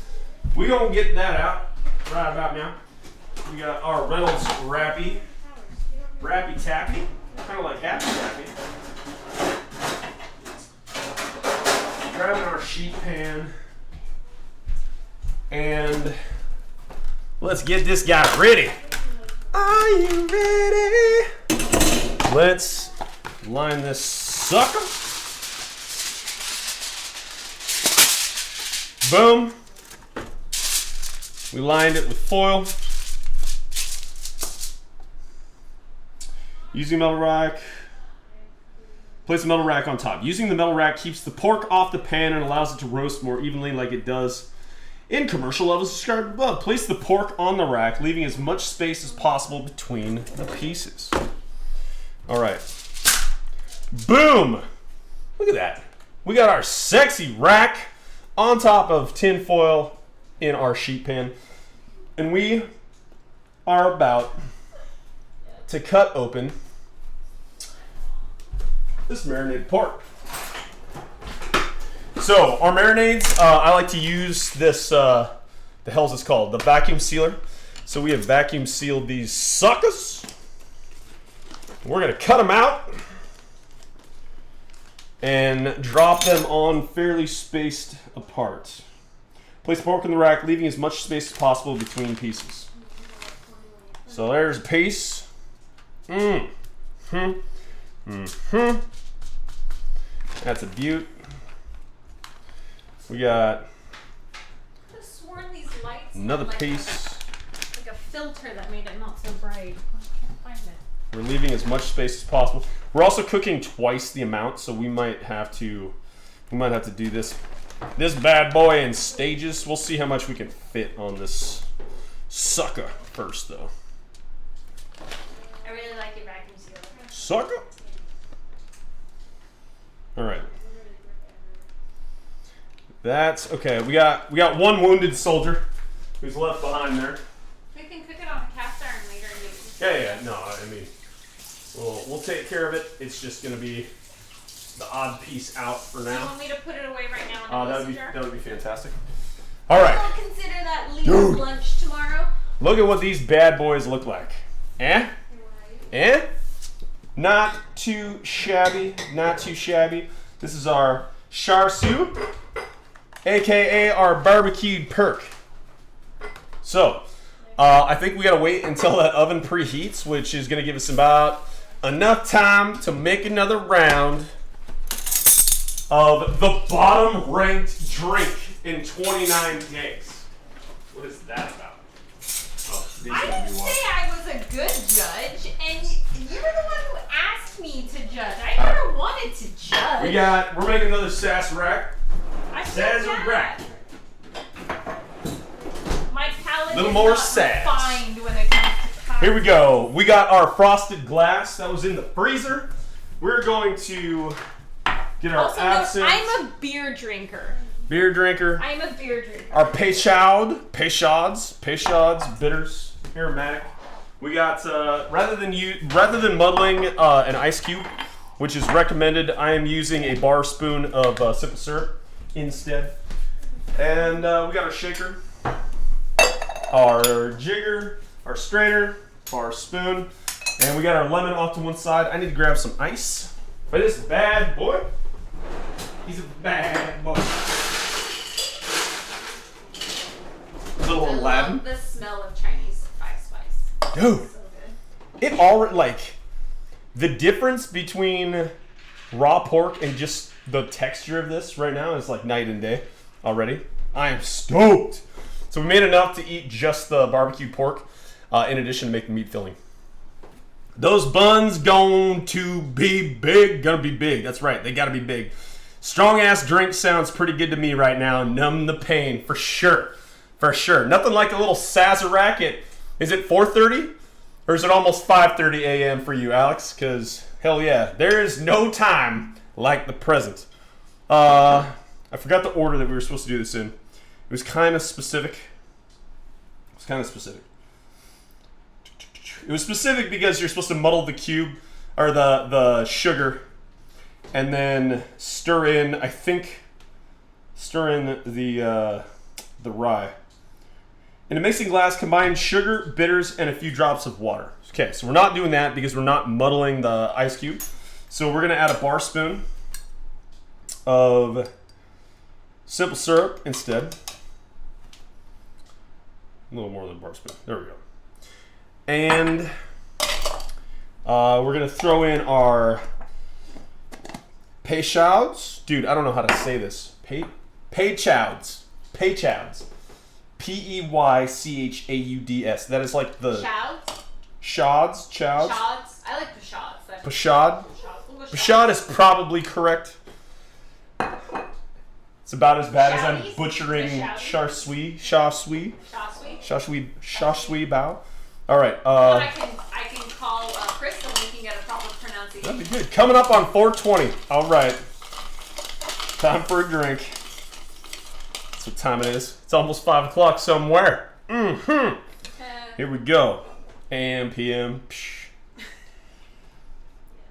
We're gonna get that out right about now. We got our Reynolds Rappy Tappy. Kind of like Happy Tappy. Grabbing our sheet pan and Let's get this guy ready. Are you ready? Let's line this sucker. Boom. We lined it with foil. Using metal rack. Place a metal rack on top. Using the metal rack keeps the pork off the pan and allows it to roast more evenly like it does in commercial levels described above. Place the pork on the rack, leaving as much space as possible between the pieces. All right. Boom! Look at that. We got our sexy rack on top of tin foil in our sheet pan. And we are about to cut open this marinated pork. So our marinades, I like to use this, the hell's this called? The vacuum sealer. So we have vacuum sealed these suckers. We're gonna cut them out and drop them on fairly spaced apart. Place the pork in the rack, leaving as much space as possible between pieces. So there's a piece. That's a beaut. We got I could have sworn these lights another had piece. like a filter that made it not so bright. I can't find it. We're leaving as much space as possible. We're also cooking twice the amount, so we might have to do this bad boy in stages. We'll see how much we can fit on this sucker first, though. I really like your vacuum sealer. Sucker. All right. That's okay. We got one wounded soldier who's left behind there. We can cook it on a cast iron later and maybe. Yeah. No, I mean, we'll take care of it. It's just gonna be the odd piece out for Do you now. want me to put it away right now in the mason jar? That would be fantastic. All right. I'll consider that Leah's lunch tomorrow. Look at what these bad boys look like. Eh? Not too shabby. Not too shabby. This is our Char soup, aka our barbecued perk. So, I think we gotta wait until that oven preheats, which is gonna give us about enough time to make another round of the bottom ranked drink in 29 days. What is that about? Oh, these I are didn't gonna be say one. I was a good judge, and you're the one who asked me to judge. I never wanted to judge. We're making another Sazerac. I said Sazerac. that. My palate Little is more not Saz. refined when it comes to pie. Here we go. We got our frosted glass that was in the freezer. We're going to get our Also, absinthe. I'm a beer drinker. Beer drinker. I'm a beer drinker. Our Peychaud's bitters, aromatic. We got rather than muddling an ice cube, which is recommended, I am using a bar spoon of simple syrup instead. And we got our shaker, our jigger, our strainer, our spoon, and we got our lemon off to one side. I need to grab some ice for this bad boy. He's a bad boy. Little I Aladdin. love the smell of Chinese spice. Dude, So good. it already, like, the difference between raw pork and just the texture of this right now is like night and day already. I am stoked. So we made enough to eat just the barbecue pork, in addition to making meat filling. Those buns going to be big. Gonna be big. That's right. They gotta be big. Strong ass drink sounds pretty good to me right now. Numb the pain for sure. For sure. Nothing like a little Sazerac at, is it 4:30? Or is it almost 5:30 a.m. for you, Alex? Because, hell yeah, there is no time like the present. I forgot the order that we were supposed to do this in. It was kind of specific. It was specific because you're supposed to muddle the cube, or the sugar, and then stir in the rye. In a mixing glass, combine sugar, bitters, and a few drops of water. Okay, so we're not doing that because we're not muddling the ice cube. So we're gonna add a bar spoon of simple syrup instead. A little more than a bar spoon. There we go. And we're going to throw in our peychauds. Dude, I don't know how to say this. Peychauds. Peychauds. Peychauds. That is like the... Chouds? Chauds. I like pashauds. Pashad. Pashad is probably correct. It's about as bad as I'm butchering char siu bao. All right. I can call Chris and we can get a proper pronunciation. That'd be good. Coming up on 4:20. All right. Time for a drink. That's what time it is. It's almost 5 o'clock somewhere. Here we go. AM, PM. Psh.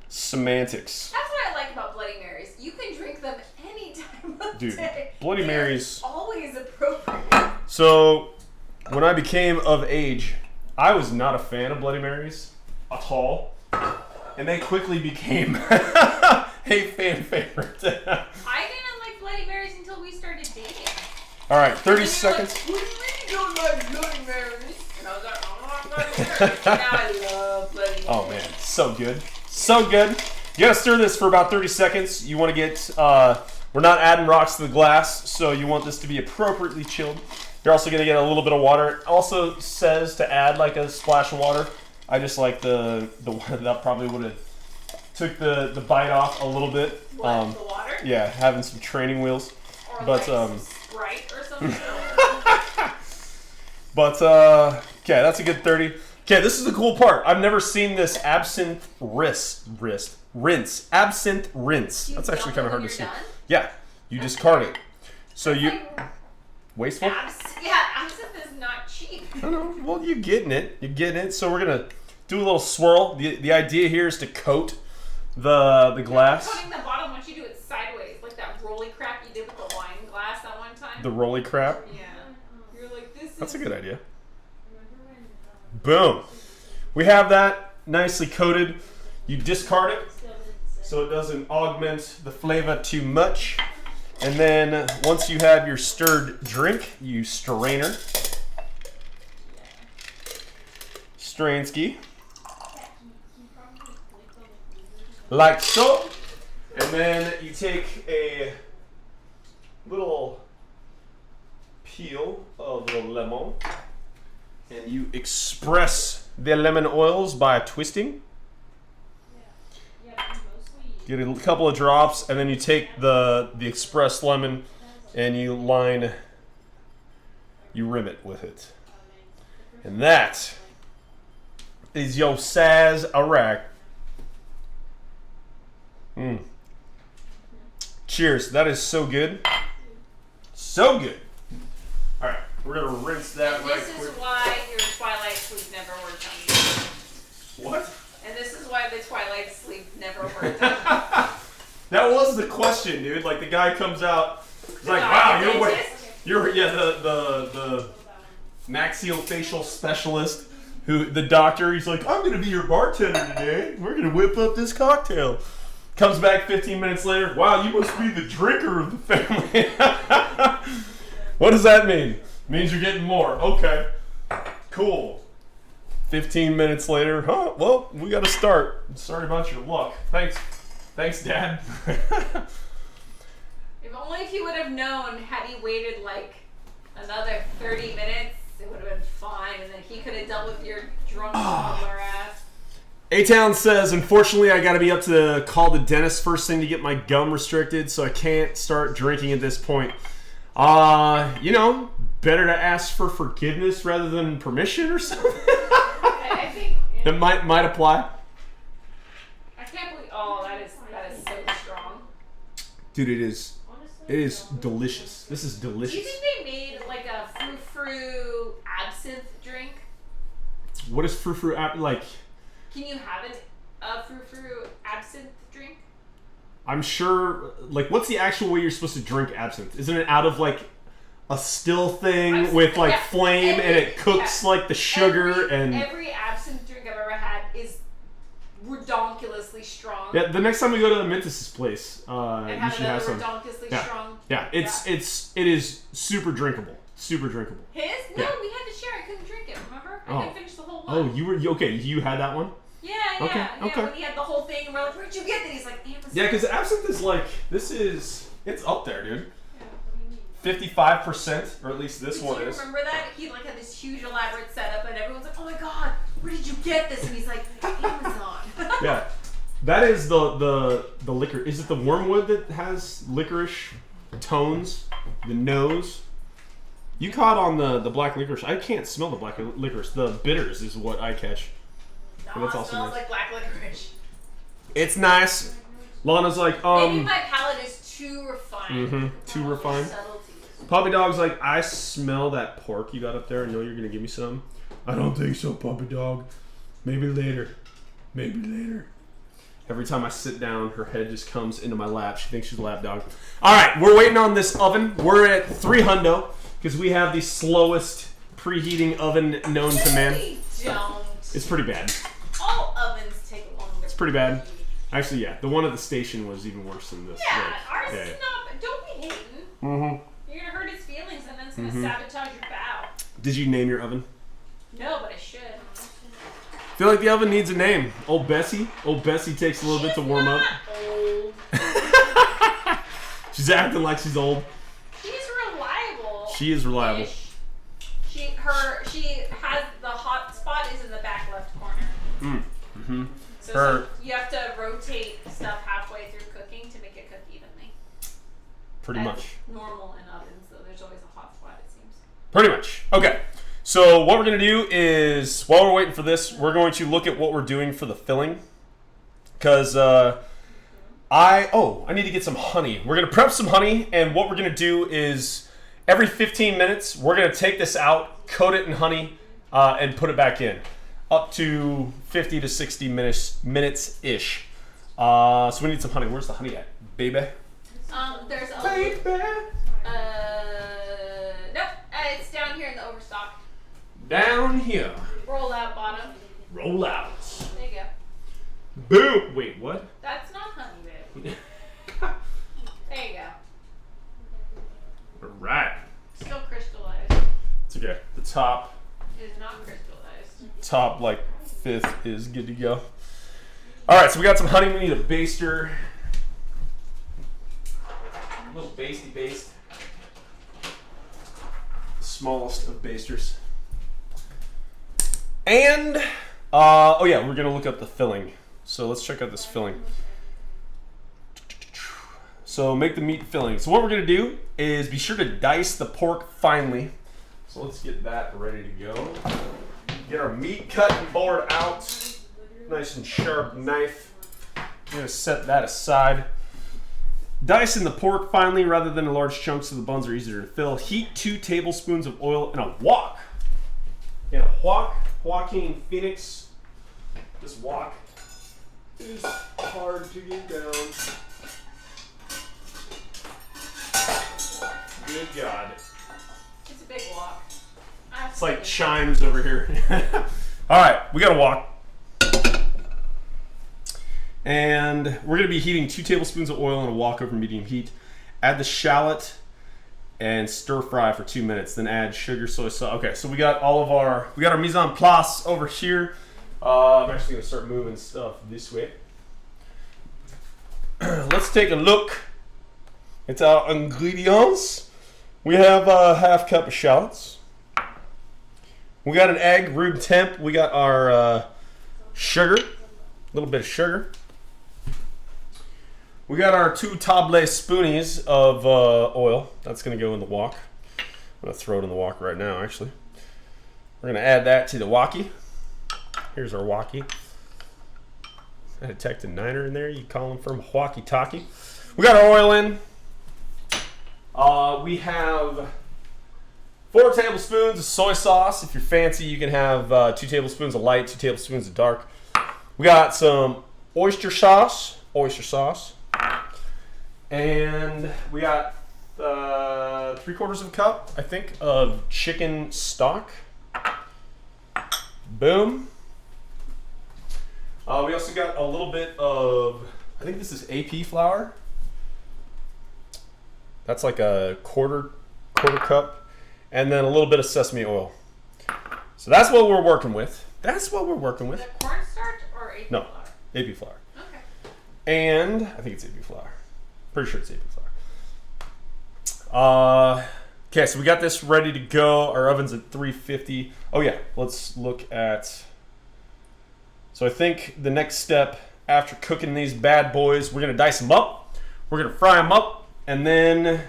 Semantics. That's what I like about Bloody Marys. You can drink them any time of day. Bloody Marys. Always appropriate. So, when I became of age, I was not a fan of Bloody Marys at all. And they quickly became a fan favorite. I didn't like Bloody Marys until we started dating. All right, 30 seconds. Like, what do you mean you don't like Bloody Marys? And I was like, I don't like Bloody Marys. Now I love Bloody Marys. Oh man, so good. So good. You gotta stir this for about 30 seconds. You wanna get, we're not adding rocks to the glass, so you want this to be appropriately chilled. You're also gonna get a little bit of water. It also says to add like a splash of water. I just like the that probably would have took the bite off a little bit. What, the water? Yeah, having some training wheels. Or But like some Sprite or something? But okay, that's a good 30. Okay, this is the cool part. I've never seen this absinthe rinse. Absinthe rinse. That's actually kind of hard to see. Done? Yeah, you discard it. So you wasteful? Absinthe is not cheap. I know. Well, you're getting it. You're getting it. So we're gonna do a little swirl. The idea here is to coat the glass. Coating the bottom once you do it sideways, like that rolly crap you did with the wine glass that one time. The rolly crap. Yeah. You're like, this is... That's a good idea. Boom. We have that nicely coated. You discard it so it doesn't augment the flavor too much. And then once you have your stirred drink, you strainer. Strainski. Like so. And then you take a little peel of the lemon. And you express the lemon oils by twisting. Get a couple of drops, and then you take the expressed lemon and you rim it with it. And that is your Sazerac. Cheers. That is so good. So good. All right. We're going to rinse that right quick. This is why your Twilight sleep never worked on you. What? And this is why the Twilight sleep never worked on you. That was the question, dude. Like, the guy comes out, he's like, wow, you're the maxillofacial specialist, the doctor, he's like, I'm going to be your bartender today. We're going to whip up this cocktail. Comes back 15 minutes later, wow, you must be the drinker of the family. What does that mean? Means you're getting more. Okay. Cool. 15 minutes later, well, we got to start. Sorry about your luck. Thanks, Dad. If only if he would have known, had he waited like another 30 minutes, it would have been fine, and then he could have dealt with your drunk toddler ass. A-Town says, unfortunately, I got to be up to call the dentist first thing to get my gum restricted, so I can't start drinking at this point. Better to ask for forgiveness rather than permission or something. I think that might apply. I can't believe. Oh, that is so strong. Dude, it is delicious. This is delicious. Do you think they made like a frou-frou absinthe drink? What is frou-frou like? Can you have a frou-frou absinthe drink? I'm sure. Like, what's the actual way you're supposed to drink absinthe? Isn't it out of like a still thing with like flame and it cooks like the sugar and every absinthe drink I've ever had is redonkulously strong. Yeah, the next time we go to the Mintus's place, and you should have some. Redonkulously strong. Yeah, it is super drinkable. Super drinkable. His? No, we had to share. I couldn't I didn't finish the whole one. Oh, you had that one? Yeah. Okay. When he had the whole thing, and we're like, where'd you get it? He's like, Amazon. Yeah, because absinthe is like, it's up there, dude. Yeah, what do you mean? 55%, or at least this one Do you is. remember that? He like had this huge elaborate setup, and everyone's like, "Oh my god, where did you get this?" And he's like, "Amazon." Yeah, that is the liquor. Is it the wormwood that has licorice tones? The nose. You caught on the black licorice. I can't smell the black licorice. The bitters is what I catch. No, it smells like black licorice. It's nice. Lana's like, maybe my palate is too refined. Too refined. Subtleties. Puppy Dog's like, I smell that pork you got up there. I know you're gonna give me some. I don't think so, Puppy Dog. Maybe later. Maybe later. Every time I sit down, her head just comes into my lap. She thinks she's a lap dog. All right, we're waiting on this oven. We're at 300 because we have the slowest preheating oven known to man. We don't. It's pretty bad. All ovens take longer. It's pretty bad. Actually, yeah, the one at the station was even worse than this. Yeah, Like, ours yeah. is not. Don't be hating. Mm-hmm. You're gonna hurt his feelings, and then it's gonna sabotage your bow. Did you name your oven? No, but I should. I feel like the oven needs a name. Old Bessie. Old Bessie takes a little bit to warm up. Old. She's acting like she's old. She's reliable. She is reliable. She has the hot spot is in the back left corner. So you have to rotate stuff halfway through cooking to make it cook evenly. Pretty much. Normal in ovens, though. There's always a hot spot, it seems. Pretty much. Okay. So what we're going to do is, while we're waiting for this, we're going to look at what we're doing for the filling. Because I need to get some honey. We're going to prep some honey, and what we're going to do is every 15 minutes, we're going to take this out, coat it in honey, and put it back in. Up to 50 to 60 minutes-ish. So we need some honey. Where's the honey at, baby? There's a Baby. nope. It's down here in the overstock. Down here. Roll out bottom. Roll out. There you go. Boom. Wait, what? That's not honey, babe. There you go. All right. Still crystallized. It's okay. The top It is not crystallized. like fifth is good to go. All right, so we got some honey. We need a baster. A little basty baste. The smallest of basters. And we're gonna look up the filling. So let's check out this filling. So make the meat filling. So what we're gonna do is be sure to dice the pork finely. So let's get that ready to go. Get our meat cut and board out. Nice and sharp knife. I'm gonna set that aside. Dicing the pork finely rather than in large chunks so the buns are easier to fill. Heat 2 tablespoons of oil in a wok. In a wok, Joaquin Phoenix. This wok is hard to get down. Good God. It's a big walk. It's like chimes over here. All right, we got a wok. And we're going to be heating 2 tablespoons of oil in a wok over medium heat. Add the shallot and stir fry for 2 minutes. Then add sugar, soy sauce. Okay, so we got our mise en place over here. I'm actually going to start moving stuff this way. Let's take a look at our ingredients. We have a half cup of shallots. We got an egg, room temp. We got our sugar, a little bit of sugar. We got our 2 table spoonies of oil. That's going to go in the wok. I'm going to throw it in the wok right now, actually. We're going to add that to the wokie. Here's our wokie. I detect a niner in there. You call him from Walkie Talkie. We got our oil in. We have 4 tablespoons of soy sauce. If you're fancy, you can have 2 tablespoons of light, 2 tablespoons of dark. We got some oyster sauce. And we got 3/4 of a cup, I think, of chicken stock. Boom. We also got a little bit of, I think this is AP flour. That's like a quarter cup. And then a little bit of sesame oil. So that's what we're working with. That's what we're working with. Is it cornstarch or AP No, flour? AP flour. Okay. And I think it's AP flour. Pretty sure it's AP flour. Okay, so we got this ready to go. Our oven's at 350. Oh yeah, let's look at. So I think the next step after cooking these bad boys, we're gonna dice them up. We're gonna fry them up, and then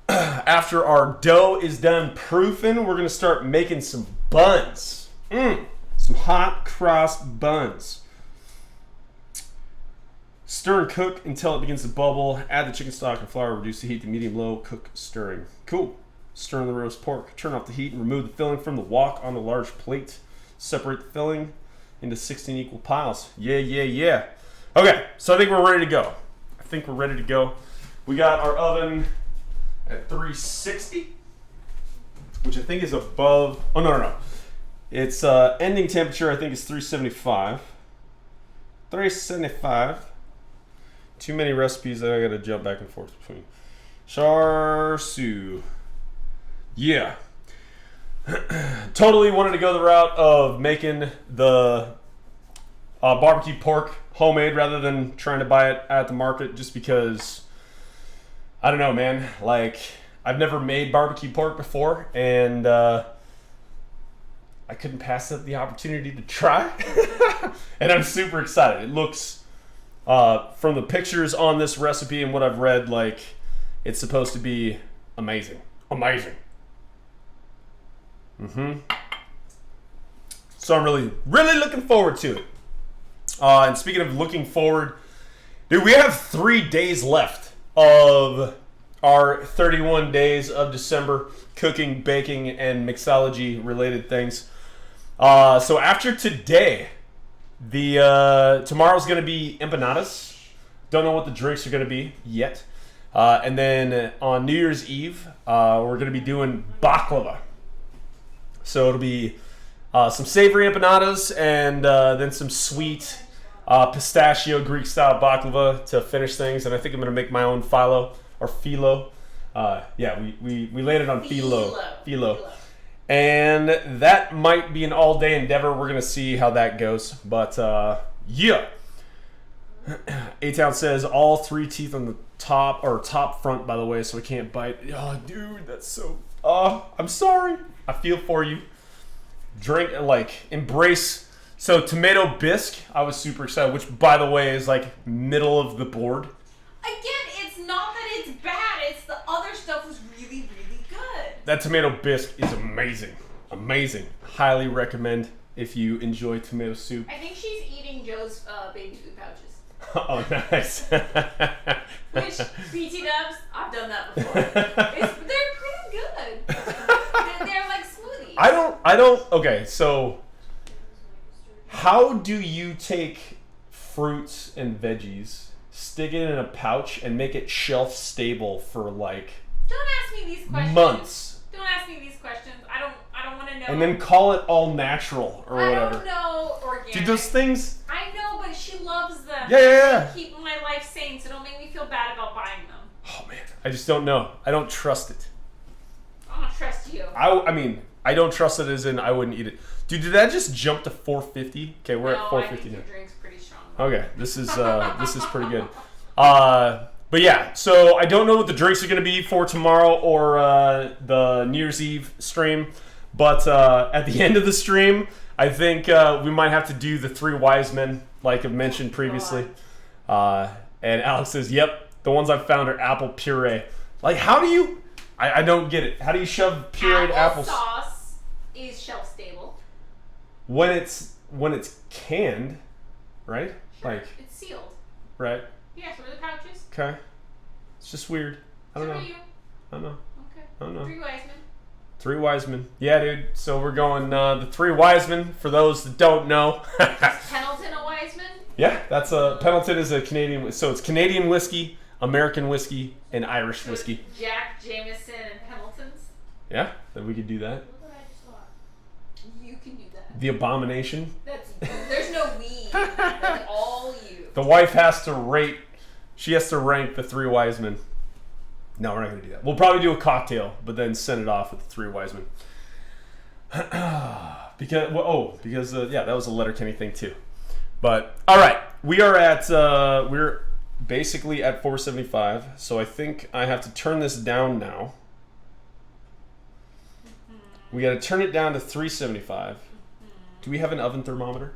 after our dough is done proofing, we're gonna start making some buns. Some hot cross buns. Stir and cook until it begins to bubble. Add the chicken stock and flour. Reduce the heat to medium-low. Cook stirring. Cool. Stir in the roast pork. Turn off the heat and remove the filling from the wok on the large plate. Separate the filling into 16 equal piles. Yeah. Okay, so I think we're ready to go. We got our oven at 360, which I think is above. Oh, no. It's ending temperature, I think, is 375. 375. Too many recipes that I gotta jump back and forth between. Char siu. Yeah. Totally wanted to go the route of making the barbecue pork homemade rather than trying to buy it at the market, just because I don't know, man. Like, I've never made barbecue pork before, and I couldn't pass up the opportunity to try. And I'm super excited. It looks, from the pictures on this recipe and what I've read, like it's supposed to be amazing. So I'm really looking forward to it. And speaking of looking forward, dude, we have 3 days left of our 31 days of December cooking, baking, and mixology related things. So after today, tomorrow's going to be empanadas. Don't know what the drinks are going to be yet. And then on New Year's Eve, we're going to be doing baklava. So it'll be some savory empanadas and then some sweet pistachio Greek-style baklava to finish things. And I think I'm going to make my own phyllo. Yeah, we landed on phyllo. And that might be an all-day endeavor. We're going to see how that goes. But, yeah. A-Town says all 3 teeth on the top, or top front, by the way, so I can't bite. Oh, dude, that's so... I'm sorry. I feel for you. Drink, embrace... So, tomato bisque, I was super excited, which, by the way, is, middle of the board. Again, it's not that it's bad. It's the other stuff was really, really good. That tomato bisque is amazing. Highly recommend if you enjoy tomato soup. I think she's eating Joe's baby food pouches. Oh, nice. Which, BT dubs, I've done that before. They're pretty good. They're like smoothies. Okay, so how do you take fruits and veggies, stick it in a pouch, and make it shelf stable for Don't ask me these questions. months? Don't ask me these questions. I don't want to know. And then call it all natural or whatever. I don't know organic. Dude, those things... I know, but she loves them. Yeah. They keep my life sane, so don't make me feel bad about buying them. Oh, man. I just don't know. I don't trust it. I don't trust you. I mean, I don't trust it as in I wouldn't eat it. Dude, did that just jump to 450? Okay, we're at 450 I think now. your drink's pretty strong. Okay, this is pretty good. But yeah, so I don't know what the drinks are going to be for tomorrow or the New Year's Eve stream. But at the end of the stream, I think we might have to do the 3 wise men, like I've mentioned previously. And Alex says, yep, the ones I've found are apple puree. Like, how do you... I don't get it. How do you shove pureed apples? Sauce is shelf stable. When it's canned, right? Sure, it's sealed. Right. Yeah, so are the pouches. Okay. It's just weird. I don't know. You. I don't know. Okay. I don't know. 3 wise men. 3 wise men. Yeah, dude. So we're going the 3 wise men. For those that don't know. Is Pendleton a wise man? Yeah, that's Pendleton is a Canadian. So it's Canadian whiskey, American whiskey, and Irish whiskey. Jack, Jameson, and Pendleton's. Yeah, then we could do that. Look what I just thought. You can do that. The abomination. There's no we. That's all you. The wife has to rate. She has to rank the 3 wise men. No, we're not going to do that. We'll probably do a cocktail, but then send it off with the 3 wise men. Because yeah, that was a Letterkenny thing too. But all right, we are at we're basically at 475. So I think I have to turn this down now. We got to turn it down to 375. Do we have an oven thermometer?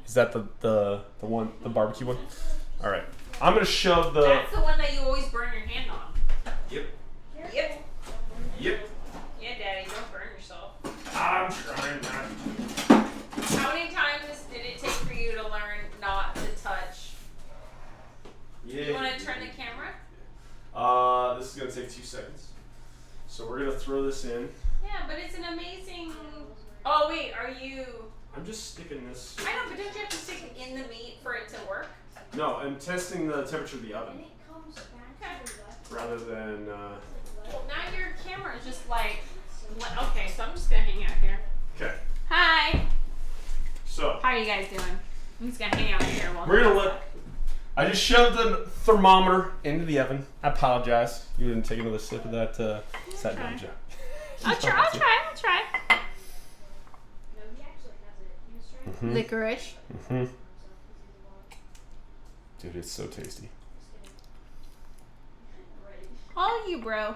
Is that the one, the barbecue one? All right. I'm gonna shove the. That's the one that you always burn your hand on. Yep. Yep. Yep. Yeah, Daddy, don't burn yourself. I'm trying not to. How many times did it take for you to learn not to touch? Yeah. You want to turn the camera? This is gonna take 2 seconds. So we're gonna throw this in. Yeah, but it's an amazing. Oh wait, are you? I'm just sticking this. I know, but don't you have to stick it in the meat for it to work? No, I'm testing the temperature of the oven Okay. rather than. Well, now your camera is just like. Okay, so I'm just gonna hang out here. Okay. Hi. So How are you guys doing? I'm just gonna hang out here while. we're gonna let. I just shoved the thermometer into the oven. I apologize. You didn't take another sip of that. Sat down, Joe. I'll try. Mm-hmm. Licorice. Mm-hmm. Dude, it's so tasty. All you, bro.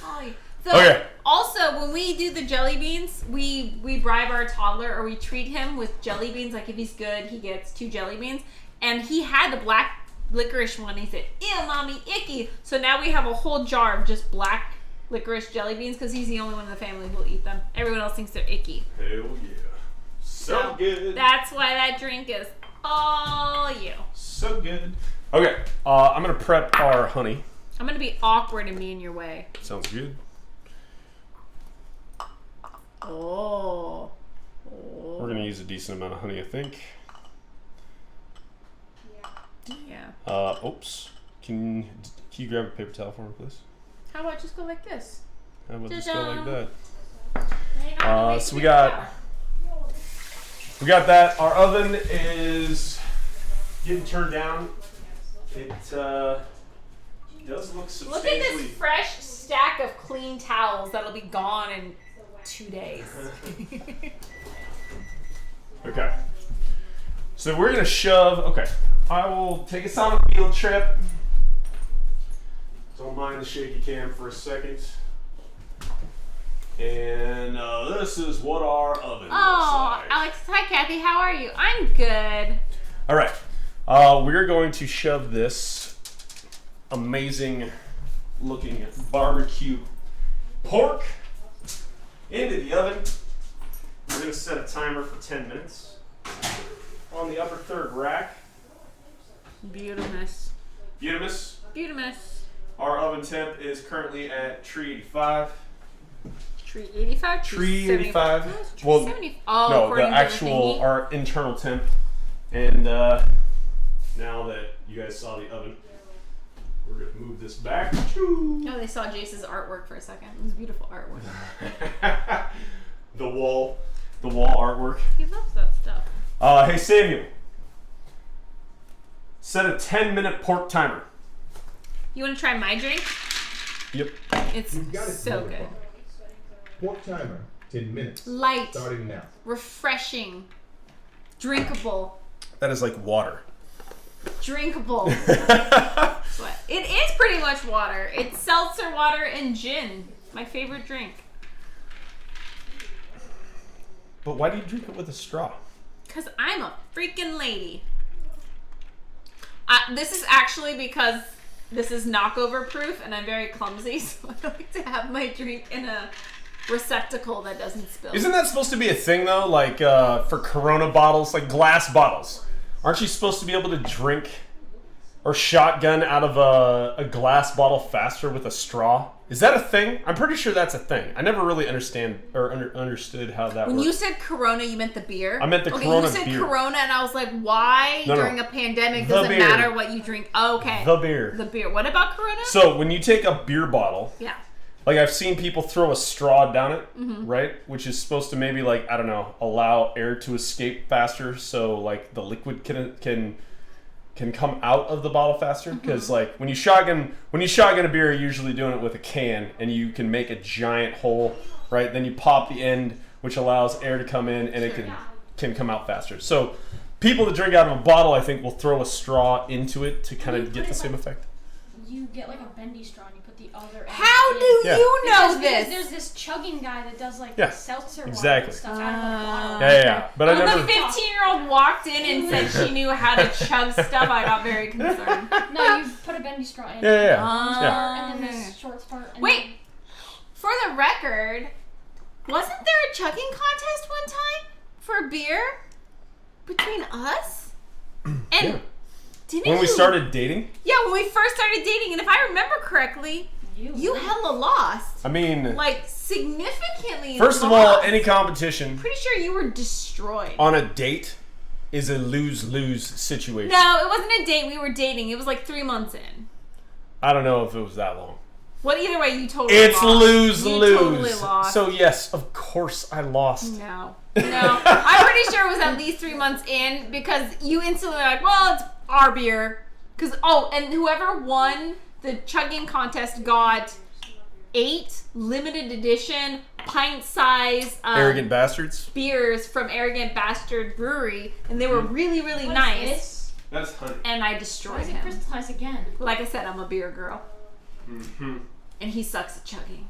All you. So, Okay. Also, when we do the jelly beans, we bribe our toddler or we treat him with jelly beans. Like if he's good, he gets 2 jelly beans. And he had the black licorice one. He said, "Ew, mommy, icky." So now we have a whole jar of just black licorice jelly beans because he's the only one in the family who will eat them. Everyone else thinks they're icky. Hell yeah. So good. That's why that drink is all you. So good. Okay, I'm gonna prep our honey. I'm gonna be awkward and be in your way. Sounds good. Oh. We're gonna use a decent amount of honey, I think. Yeah. Oops. Can you grab a paper towel for me, please? How about just go like this? How about just go like that? So we got that. Our oven is getting turned down. It does look substantially. Look at this fresh stack of clean towels that'll be gone in 2 days. Okay. So we're gonna shove. Okay. I will take us on a field trip. Don't mind the shaky cam for a second. And this is what our oven looks Oh, like. Alex, hi Kathy, how are you? I'm good. All right. We're going to shove this amazing looking barbecue pork into the oven. We're going to set a timer for 10 minutes on the upper third rack. Beautimous. Beautimous. Our oven temp is currently at 385. 385? 385. 375? Well, 70. Oh, no, the according to actual, thingy. our internal temp. And now that you guys saw the oven, we're going to move this back. Oh, they saw Jace's artwork for a second. It was beautiful artwork. the wall artwork. He loves that stuff. Hey, Samuel. Set a 10-minute pork timer. You want to try my drink? Yep. It's You've got it, so good. Pork timer, 10 minutes. Light, Starting now. refreshing, drinkable. That is like water. Drinkable. What? It is pretty much water. It's seltzer water and gin. My favorite drink. But why do you drink it with a straw? Because I'm a freaking lady. This is actually because this is knockover proof and I'm very clumsy, so I like to have my drink in a receptacle that doesn't spill. Isn't that supposed to be a thing though? Like for Corona bottles, like glass bottles. Aren't you supposed to be able to drink or shotgun out of a glass bottle faster with a straw? Is that a thing? I'm pretty sure that's a thing. I never really understood how that When works. you said Corona, you meant the beer? I meant the okay, Corona you said beer. Corona, and I was like, why No, during a pandemic The does it beer. matter what you drink? Oh, okay. The beer. The beer. What about Corona? So when you take a beer bottle, Yeah. like I've seen people throw a straw down it, Mm-hmm. right? Which is supposed to maybe like, I don't know, allow air to escape faster so like the liquid can come out of the bottle faster. Because Mm-hmm. like when you shotgun a beer, you're usually doing it with a can and you can make a giant hole right? Then you pop the end, which allows air to come in, and it can come out faster. So people that drink out of a bottle, I think, will throw a straw into it to kind of get the same effect. You get like a bendy straw and you put the other end. How do Yeah. you know Because this? there's this chugging guy that does like Yeah, seltzer water exactly. and stuff out of a bottle. Yeah. But I When never. the 15-year-old walked in and said she knew how to chug stuff, I got very concerned. No, you put a bendy straw in. Yeah. And then this short part. And Wait, for the record, wasn't there a chugging contest one time for beer between us? And Yeah. didn't When we you- started dating, Yeah, when we first started dating, and if I remember correctly, you hella lost. I mean, Like, significantly first of all, lost. any competition Pretty sure you were destroyed. on a date is a lose-lose situation. No, it wasn't a date. We were dating. It was like 3 months in. I don't know if it was that long. Well, either way, you totally It's lost. lose-lose. You totally lost. So yes, of course I lost. No. I'm pretty sure it was at least 3 months in because you instantly were like, well, it's our beer. And whoever won the chugging contest got 8 limited edition pint size Arrogant bastards. beers from Arrogant Bastard Brewery, and they were really, really What's nice. this? That's honey. And I Why destroyed is it him. crystallized again? Like I said, I'm a beer girl, Mm-hmm. and he sucks at chugging.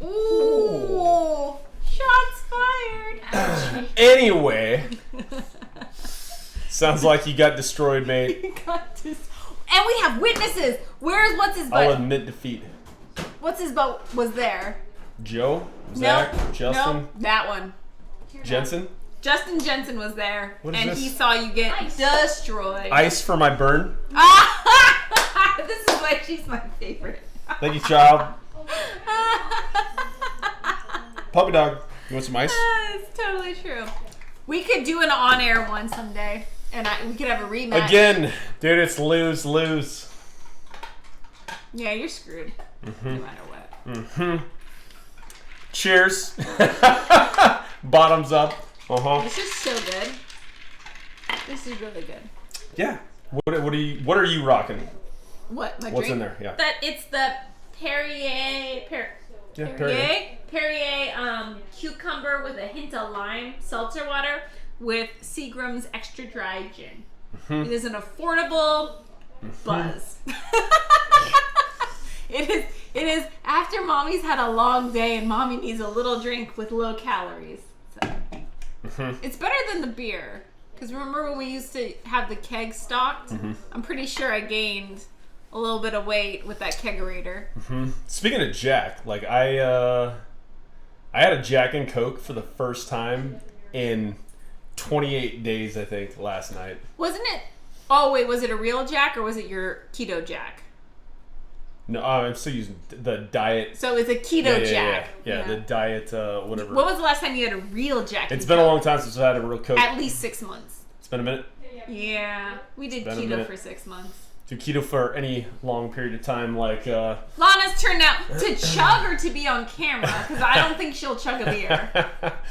Ooh, shots fired. Anyway, sounds like you got destroyed, mate. He got this. And we have witnesses. Where's what's his I'll butt? admit defeat. What's his butt was there? Joe, Zach, Nope. Justin, Nope. That one. Jensen. Justin Jensen was there, What is and this? he saw you get Ice. destroyed. Ice for my burn. This is why she's my favorite. Thank you, child. Puppy dog. You want some ice? It's totally true. We could do an on-air one someday, and we could have a rematch. Again, dude, it's lose-lose. Yeah, you're screwed. No matter what. Cheers. Bottoms up. This is so good. This is really good. Yeah. What are you rocking? What? My What's drink? in there? Yeah. It's the Perrier. Yeah, Perrier. Perrier cucumber with a hint of lime seltzer water with Seagram's extra dry gin. It is an affordable buzz. It is after mommy's had a long day and mommy needs a little drink with low calories. So. It's better than the beer. Because remember when we used to have the keg stocked? I'm pretty sure I gained a little bit of weight with that kegerator. Speaking of Jack, like I had a Jack and Coke for the first time in 28 days, I think, last night. Wasn't it? Oh wait, was it a real Jack or was it your keto Jack? No, I'm still using the diet. So it's a keto Jack. Yeah, the diet, whatever. When was the last time you had a real Jack? It's and been a Coke? long time since I had a real Coke. At least 6 months. It's been a minute. Yeah, we did been a keto minute. for 6 months. Do keto for any long period of time, like Lana's turned out to chug or to be on camera because I don't think she'll chug a beer.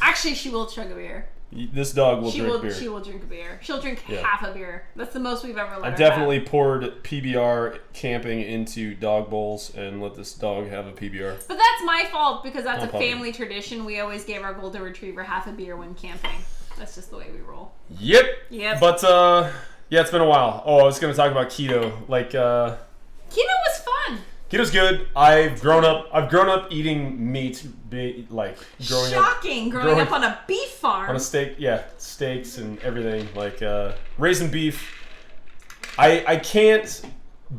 Actually, she will chug a beer. this dog will She drink will. beer. She will drink a beer. She'll drink Yeah. half a beer. That's the most we've ever let I her definitely have. poured PBR camping into dog bowls and let this dog have a PBR. But that's my fault because that's No a problem. family tradition. We always gave our golden retriever half a beer when camping. That's just the way we roll. Yep. Yep. But yeah, it's been a while. Oh, I was gonna talk about keto. Like Keto was fun. keto's good. I've grown up eating meat, like growing up Shocking. Growing up on a beef farm. on a steak. Yeah, steaks and everything. Like raising beef. I can't.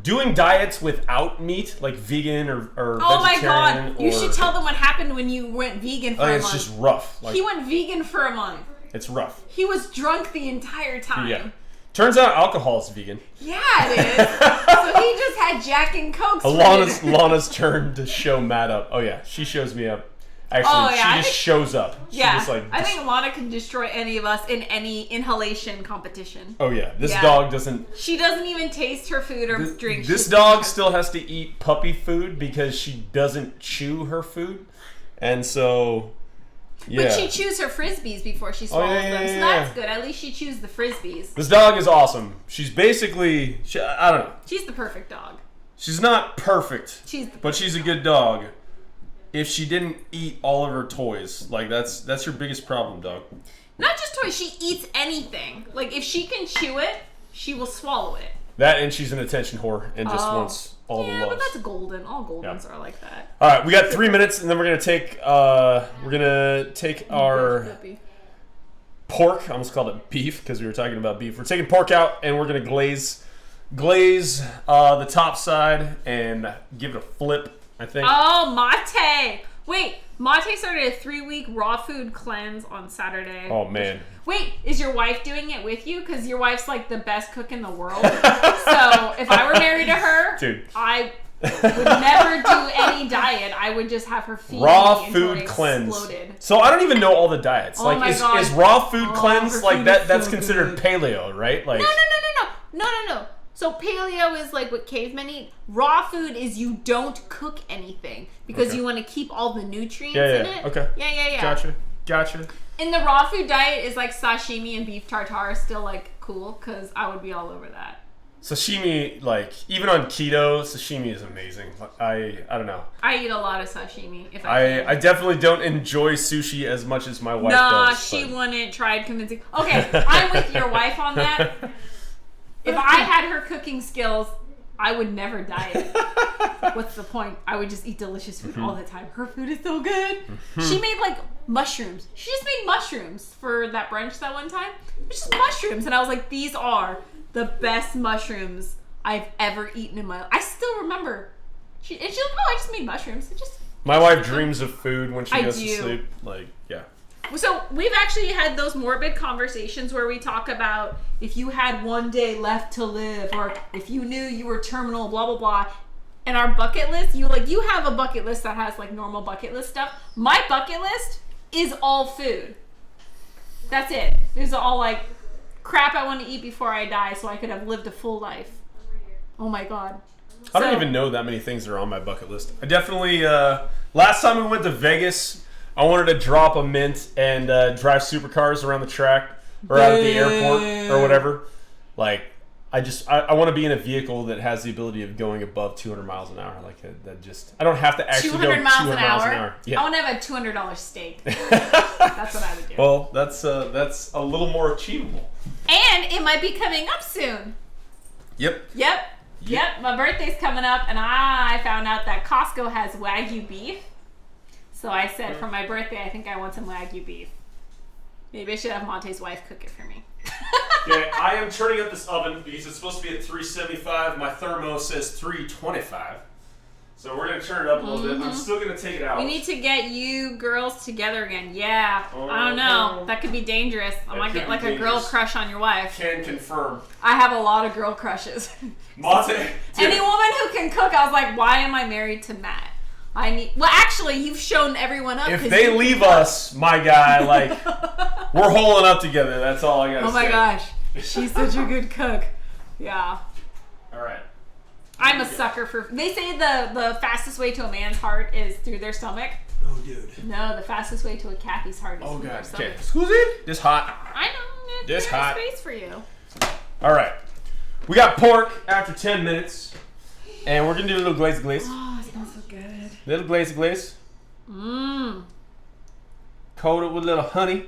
Doing diets without meat, like vegan or Oh my vegetarian. god. You should tell them what happened when you went vegan for a It's month. just rough. Like He went vegan for a month. it's rough. He was drunk the entire time. Yeah. Turns out alcohol's vegan. Yeah, it is. So he just had Jack and Cokes. Lana's turn to show Matt up. Oh yeah, she shows me up. Actually, Oh, yeah, I she just think- shows up. She Yeah, just, like, I think Lana can destroy any of us in any inhalation competition. Oh yeah, this Yeah. dog doesn't. She doesn't even taste her food or drink. This She's- dog still has to eat puppy food because she doesn't chew her food, and so yeah. But she chews her frisbees before she swallows yeah, them, so yeah. that's good. At least she chews the frisbees. This dog is awesome. She's basically, I don't know. She's the perfect dog. She's not perfect, She's the but she's a good dog. if she didn't eat all of her toys. Like, that's your biggest problem, dog. Not just toys. She eats anything. Like, if she can chew it, she will swallow it. That, and she's an attention whore and just wants all the love. Yeah, but that's golden. All Goldens are like that. All right, we got 3 minutes, and then we're gonna take our pork. I almost called it beef because we were talking about beef. We're taking pork out, and we're gonna glaze the top side and give it a flip, I think. Oh, Mate. Wait, Mate started a 3-week raw food cleanse on Saturday. Oh, man. Wait, is your wife doing it with you? Because your wife's like the best cook in the world. So if I were married to her, dude, I would never do any diet. I would just have her feed raw me until food I cleanse. exploded. So I don't even know all the diets. Oh like, my God. is raw food cleanse her like food that? is That's so considered good. paleo, right? Like, No. So paleo is like what cavemen eat. Raw food is you don't cook anything because you want to keep all the nutrients in it. Okay. Yeah. Gotcha. And the raw food diet is like sashimi and beef tartare is still like cool because I would be all over that. Sashimi, like, even on keto, sashimi is amazing. I don't know. I eat a lot of sashimi if I can. I definitely don't enjoy sushi as much as my wife Nah, does. she but- wouldn't. Tried convincing. Okay, I'm with your wife on that. If I had her cooking skills, I would never diet. What's the point? I would just eat delicious food all the time. Her food is so good. She made like mushrooms. She just made mushrooms for that brunch that one time. It's just mushrooms. And I was like, these are the best mushrooms I've ever eaten in my life. I still remember. She's like, oh, I just made mushrooms. It just. My wife dreams of food when she I goes do. to sleep. Like, yeah. So we've actually had those morbid conversations where we talk about if you had one day left to live or if you knew you were terminal, blah, blah, blah. And our bucket list, you have a bucket list that has like normal bucket list stuff. My bucket list is all food. That's it. There's all like crap I want to eat before I die so I could have lived a full life. Oh my God. I don't even know that many things that are on my bucket list. I definitely, last time we went to Vegas, I wanted to drop a mint and drive supercars around the track or out at the airport or whatever. Like, I want to be in a vehicle that has the ability of going above 200 miles an hour. Like, I don't have to actually go 200 miles an hour. Yeah. I want to have a $200 steak. That's what I would do. Well, that's a little more achievable. And it might be coming up soon. Yep. Yep, my birthday's coming up, and I found out that Costco has Wagyu beef. So I said for my birthday, I think I want some Wagyu beef. Maybe I should have Monte's wife cook it for me. Okay, I am turning up this oven because it's supposed to be at 375. My thermo says 325. So we're going to turn it up a little bit. I'm still going to take it out. We need to get you girls together again. Yeah, I don't know. That could be dangerous. I might get like a girl crush on your wife. Can confirm. I have a lot of girl crushes. Monte. Any woman who can cook, I was like, why am I married to Matt? Well, actually, you've shown everyone up. If they leave us, my guy, like, we're holding up together. That's all I got to say. Oh my gosh. She's such a good cook. Yeah. All right. I'm a sucker for. They say the fastest way to a man's heart is through their stomach. Oh, dude. No, the fastest way to a Kathy's heart is through their stomach. Okay. Excuse me? This hot. I know. This hot. Space for you. All right. We got pork after 10 minutes, and we're gonna do a little glaze. Oh, it smells so good. Little glaze. Coat it with a little honey.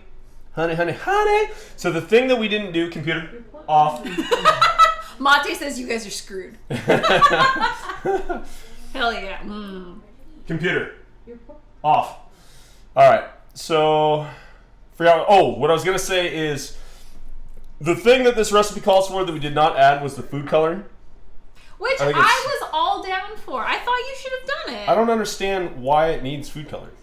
Honey. So the thing that we didn't do, computer, off. Mate says you guys are screwed. Hell yeah. Computer, off. All right. So, forgot. Oh, what I was gonna say is the thing that this recipe calls for that we did not add was the food coloring. Which I was all down for. I thought you should have done it. I don't understand why it needs food coloring.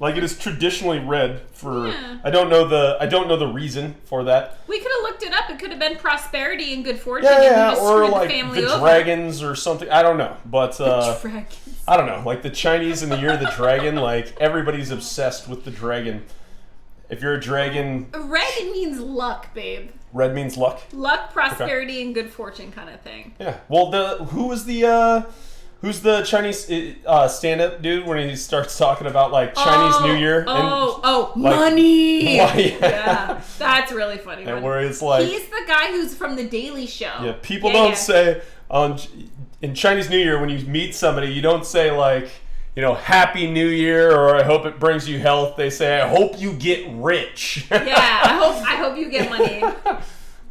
Like, it is traditionally red for. Yeah. I don't know the reason for that. We could have looked it up. It could have been prosperity and good fortune. Yeah, and we just or screwed like the family the over. dragons or something. I don't know, but Dragons. I don't know. Like the Chinese in the year of the dragon. Like everybody's obsessed with the dragon. If you're a dragon, Red means luck, babe. red means luck. Luck, prosperity, and good fortune kind of thing. Yeah. Well, who's the Chinese stand-up dude when he starts talking about like Chinese New Year? Like, Money. money. Yeah, that's really funny. And where it's like he's the guy who's from the Daily Show. Yeah, people don't say in Chinese New Year when you meet somebody, you don't say like, Happy New Year, or I hope it brings you health. They say, I hope you get rich. Yeah, I hope you get money.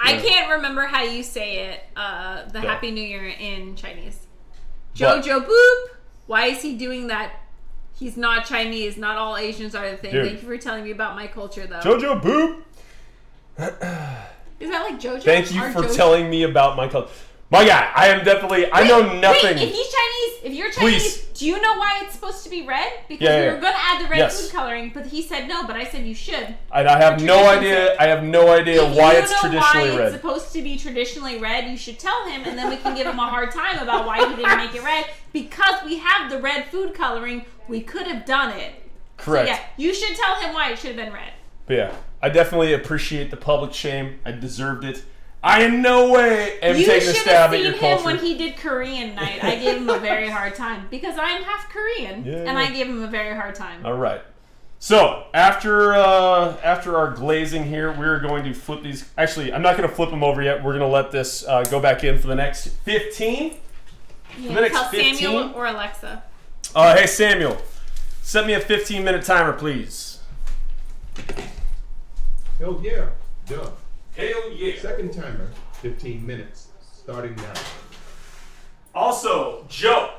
I can't remember how you say it, the Happy New Year in Chinese. Jojo Boop. Why is he doing that? He's not Chinese. Not all Asians are the thing. Dude. Thank you for telling me about my culture, though. Jojo Boop. Is that like Jojo? Thank you or for Jojo? telling me about my culture. My guy, I know nothing. Wait, if you're Chinese, do you know why it's supposed to be red? Because we were going to add the red food coloring, but he said no, but I said you should. And I have no idea. I have no idea why it's traditionally red. It's supposed to be traditionally red, you should tell him, and then we can give him a hard time about why he didn't make it red. Because we have the red food coloring, we could have done it. Correct. So yeah, you should tell him why it should have been red. But yeah, I definitely appreciate the public shame. I deserved it. I in no way am taking a stab at your culture. You should have seen him when he did Korean night. I gave him a very hard time because I'm half Korean, and I gave him a very hard time. All right. So after our glazing here, we're going to flip these. Actually, I'm not going to flip them over yet. We're going to let this go back in for the next 15. Tell Samuel or Alexa. Hey Samuel, set me a 15-minute timer, please. Hell yeah. Done. Hell yeah. Second timer, 15 minutes. Starting now. Also, Joe,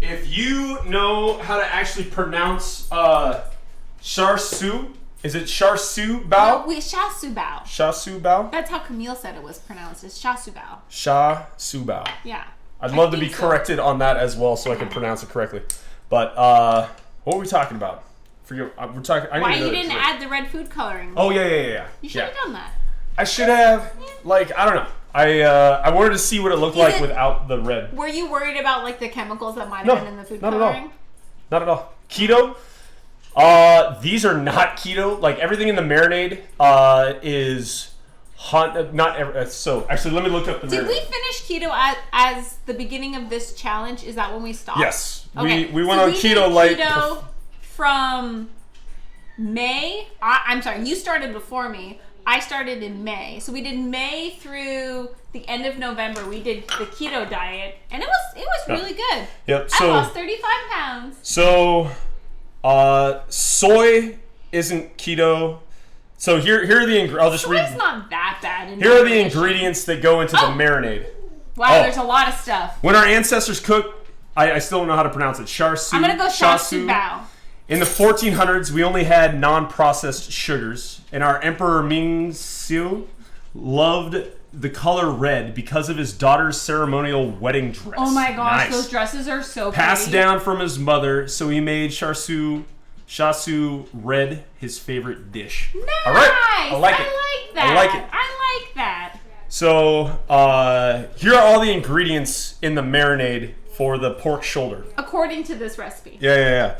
if you know how to actually pronounce Char Siu, is it Char Siu Bao? No, Sha Su Bao. Sha Su Bao? That's how Camille said it was pronounced. It's Sha Su Bao. Sha Su Bao. Yeah. I'd love to be corrected on that as well so I can pronounce it correctly. But what were we talking about? We're talking. Why you didn't add the red food coloring? Oh yeah. You should have done that. I should have. I don't know. I wanted to see what it looked like without the red. Were you worried about like the chemicals that might have been in the food coloring? Not at all. Keto. These are not keto. Like everything in the marinade is so actually let me look up the marinade. Did we finish keto as the beginning of this challenge? Is that when we stopped? Yes. Okay. We went on keto like keto from May. I'm sorry, you started before me. I started in May. So we did May through the end of November. We did the keto diet, and it was really good. Yep. So I lost 35 pounds. So soy isn't keto. So here are the I'll just read. Soy's not that bad. Here are the ingredients that go into the marinade. Wow, there's a lot of stuff. When our ancestors cooked, I still don't know how to pronounce it. Char Siu. I'm gonna go Sha Su Bao. In the 1400s, we only had non-processed sugars, and our Emperor Ming-Xiu loved the color red because of his daughter's ceremonial wedding dress. Oh my gosh, nice. Those dresses are so Passed pretty. down from his mother, so he made Sha Su red his favorite dish. Nice! All right, I like it. I like it. I like that. So here are all the ingredients in the marinade for the pork shoulder. According to this recipe. Yeah.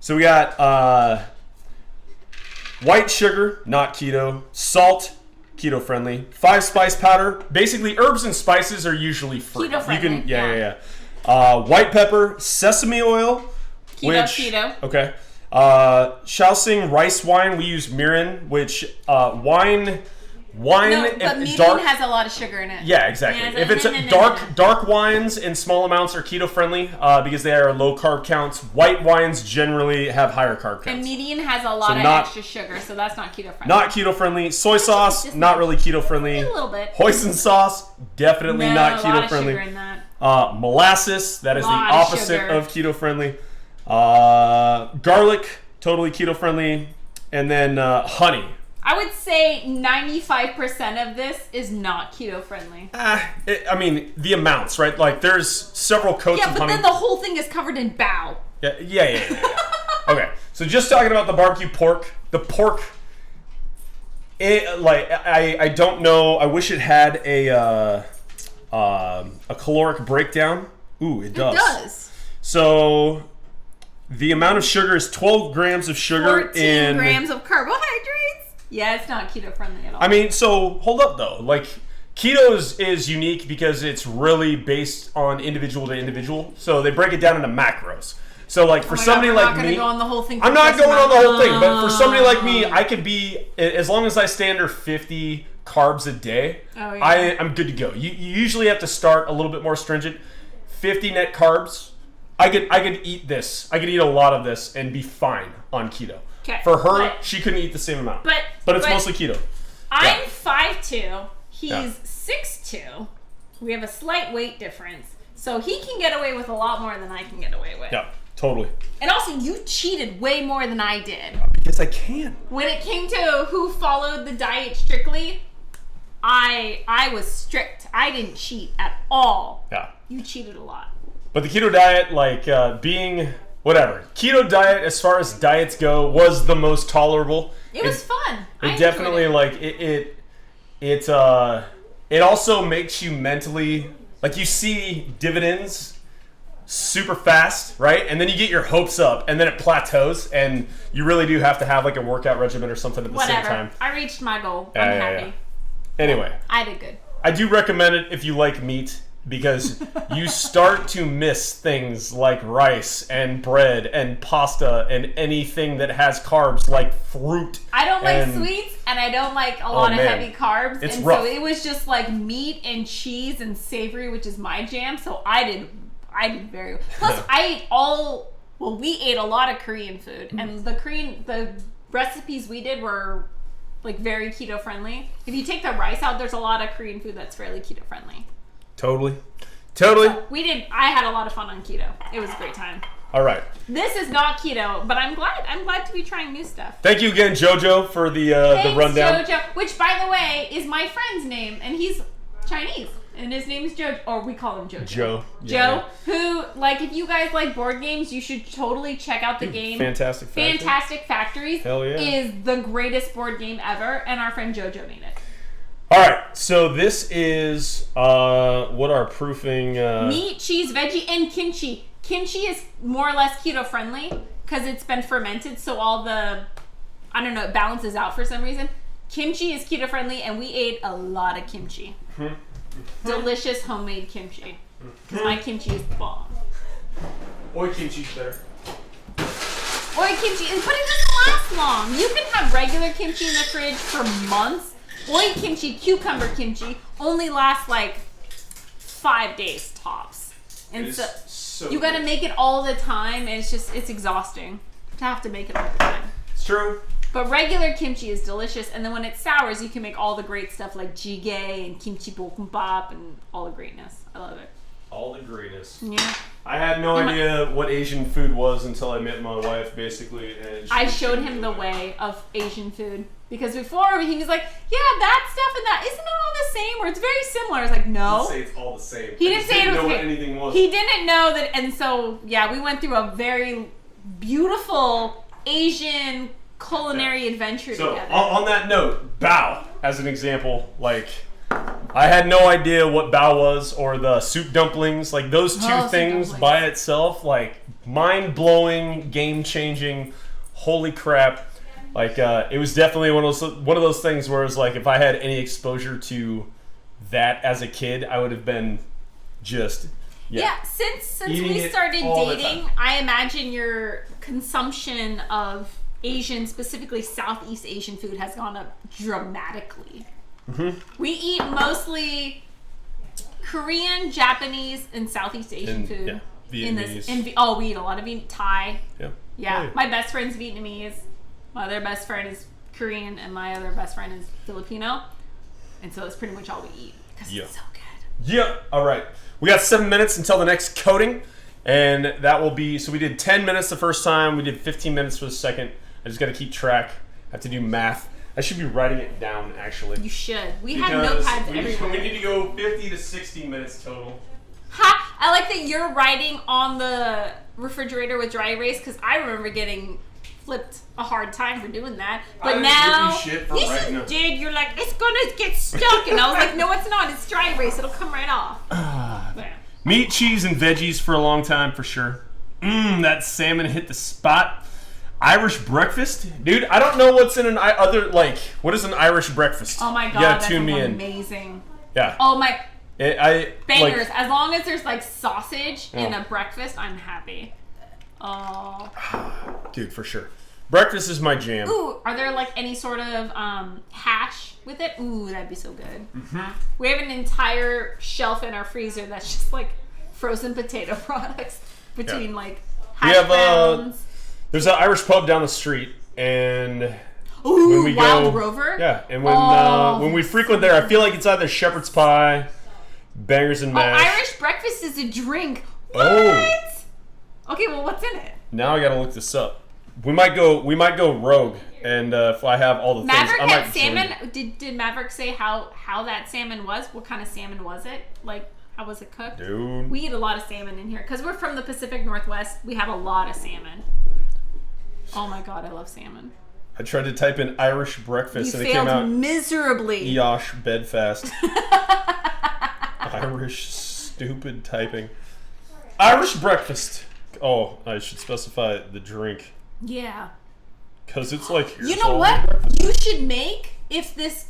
So we got white sugar, not keto, salt, keto friendly, 5 spice powder. Basically, herbs and spices are usually free. Keto friendly. Yeah. White pepper, sesame oil, keto. Okay. Shaoxing rice wine. We use mirin, which wine. No, but medium has a lot of sugar in it. Yeah, exactly. If it's dark wines in small amounts are keto friendly because they are low carb counts. White wines generally have higher carb counts. And median has a lot of extra sugar, so that's not keto friendly. Not keto friendly. Soy sauce, not really keto friendly. A little bit. Hoisin sauce, definitely not keto friendly. A lot of sugar in that. Molasses, that is the opposite of keto friendly. Garlic, totally keto friendly. And then honey. I would say 95% of this is not keto friendly. I mean, the amounts, right? Like, there's several coats of honey. Yeah, but then the whole thing is covered in bao. Yeah. Okay, so just talking about the barbecue pork. The pork, I don't know. I wish it had a caloric breakdown. Ooh, it does. It does. So the amount of sugar is 12 grams of sugar 14 grams of carbohydrates. Yeah, it's not keto friendly at all. I mean, so hold up though. Like, keto is unique because it's really based on individual to individual. So they break it down into macros. So like for somebody like me, go on the whole thing. I'm not going on the whole thing, but for somebody like me, I could be, as long as I stay under 50 carbs a day, I'm good to go. You usually have to start a little bit more stringent. 50 net carbs. I could eat this. I could eat a lot of this and be fine on keto. Okay. For her, she couldn't eat the same amount. But it's mostly keto. I'm 5'2". He's Yeah. 6'2". We have a slight weight difference. So he can get away with a lot more than I can get away with. Yeah, totally. And also, you cheated way more than I did. Because I can. When it came to who followed the diet strictly, I was strict. I didn't cheat at all. Yeah. You cheated a lot. But the keto diet, like being whatever, keto diet as far as diets go was the most tolerable. It was fun. It definitely like it also makes you mentally like you see dividends super fast, right? And then you get your hopes up and then it plateaus and you really do have to have like a workout regimen or something at the same time. I reached my goal. Yeah, I'm yeah, happy. yeah. Anyway, I did good. I do recommend it if you like meat because you start to miss things like rice and bread and pasta and anything that has carbs like fruit. I don't like and- sweets and I don't like a lot of man. heavy carbs. It's and rough. so it was just like meat and cheese and savory, which is my jam. So I did very well. Plus we ate a lot of Korean food and the recipes we did were like very keto friendly. If you take the rice out, there's a lot of Korean food that's fairly keto friendly. Totally. I had a lot of fun on keto. It was a great time. All right. This is not keto, but I'm glad to be trying new stuff. Thank you again, JoJo, for the Thanks, rundown. Jojo, which by the way is my friend's name, and he's Chinese, and his name is Jojo, or we call him Jojo. Joe. Joe, who, like, if you guys like board games, you should totally check out the game. Fantastic Factory. Fantastic Factories Hell yeah. is the greatest board game ever, and our friend Jojo made it. All right, so this is what our proofing. Meat, cheese, veggie, and kimchi. Kimchi is more or less keto friendly because it's been fermented, so all the, I don't know, it balances out for some reason. Kimchi is keto friendly, and we ate a lot of kimchi. Delicious homemade kimchi. Because my kimchi is bomb. Oi, kimchi's better. Oi kimchi, but it doesn't last long. You can have regular kimchi in the fridge for months. Oi kimchi, cucumber kimchi, only lasts like 5 days tops. And so you gotta make it all the time, and it's exhausting to have to make it all the time. It's true. But regular kimchi is delicious, and then when it sours, you can make all the great stuff like jjigae and kimchi bokkeumbap and all the greatness. I love it. All the greatness. Yeah. I had no idea what Asian food was until I met my wife, basically. And I showed him the way of Asian food. Because before, he was like, yeah, that stuff and that, isn't it all the same? Or it's very similar. I was like, no. He didn't say it's all the same. He didn't say it was know okay. what anything was. He didn't know that, and so, yeah, we went through a very beautiful Asian culinary adventure So, together. on that note, bao, as an example, like, I had no idea what bao was or the soup dumplings. Like, those two soup things dumplings. by itself, like, mind-blowing, game-changing, holy crap. Like, it was definitely one of those things where it's like, if I had any exposure to that as a kid, I would have been just, yeah, since Eating we it started all the dating, time. I imagine your consumption of Asian, specifically Southeast Asian food, has gone up dramatically. Mm-hmm. We eat mostly Korean, Japanese, and Southeast Asian food. Yeah, Vietnamese. We eat a lot of Thai. Yeah. Yeah, Oh, yeah. my best friend's Vietnamese. My other best friend is Korean, and my other best friend is Filipino. And so that's pretty much all we eat because Yeah. it's so good. Yep. All right. We got 7 minutes until the next coating, and that will be. So we did 10 minutes the first time. We did 15 minutes for the second. I just got to keep track. I have to do math. I should be writing it down actually. You should. We have Because notepads we everywhere. need to go 50 to 60 minutes total. Ha! I like that you're writing on the refrigerator with dry erase because I remember getting flipped a hard time for doing that. But I now, didn't give you shit for yes, writing you it. did. You're like, it's gonna get stuck, and I was like, no, it's not. It's dry erase. It'll come right off. But, Meat, cheese, and veggies for a long time for sure. That salmon hit the spot. Irish breakfast, dude. I don't know what's in an what is an Irish breakfast? oh my god, You gotta that's tune me in. amazing. Yeah. Oh my I bangers! like, As long as there's like sausage in Oh. a breakfast, I'm happy. Oh. dude, for sure. Breakfast is my jam. Ooh, are there like any sort of hash with it? Ooh, that'd be so good. Mm-hmm. We have an entire shelf in our freezer that's just like frozen potato products. between like We hash have browns. there's an Irish pub down the street, and Ooh, when we Wild go, Rover. yeah, and Oh, when we frequent there, I feel like it's either shepherd's pie, bangers and mash. Irish breakfast is a drink. What? Oh. Okay, well, what's in it? Now I gotta look this up. We might go rogue, and if I have all the Maverick things, I might had join salmon. Did Maverick say how that salmon was? What kind of salmon was it? Like, how was it cooked? Dude. We eat a lot of salmon in here because we're from the Pacific Northwest. We have a lot of salmon. Oh my god, I love salmon. I tried to type in Irish breakfast, You and it came failed out miserably. Eosh bedfast. Irish stupid typing. Irish breakfast. Oh, I should specify the drink. Yeah. Because it's like, here's You know all what? the breakfast. You should make, if this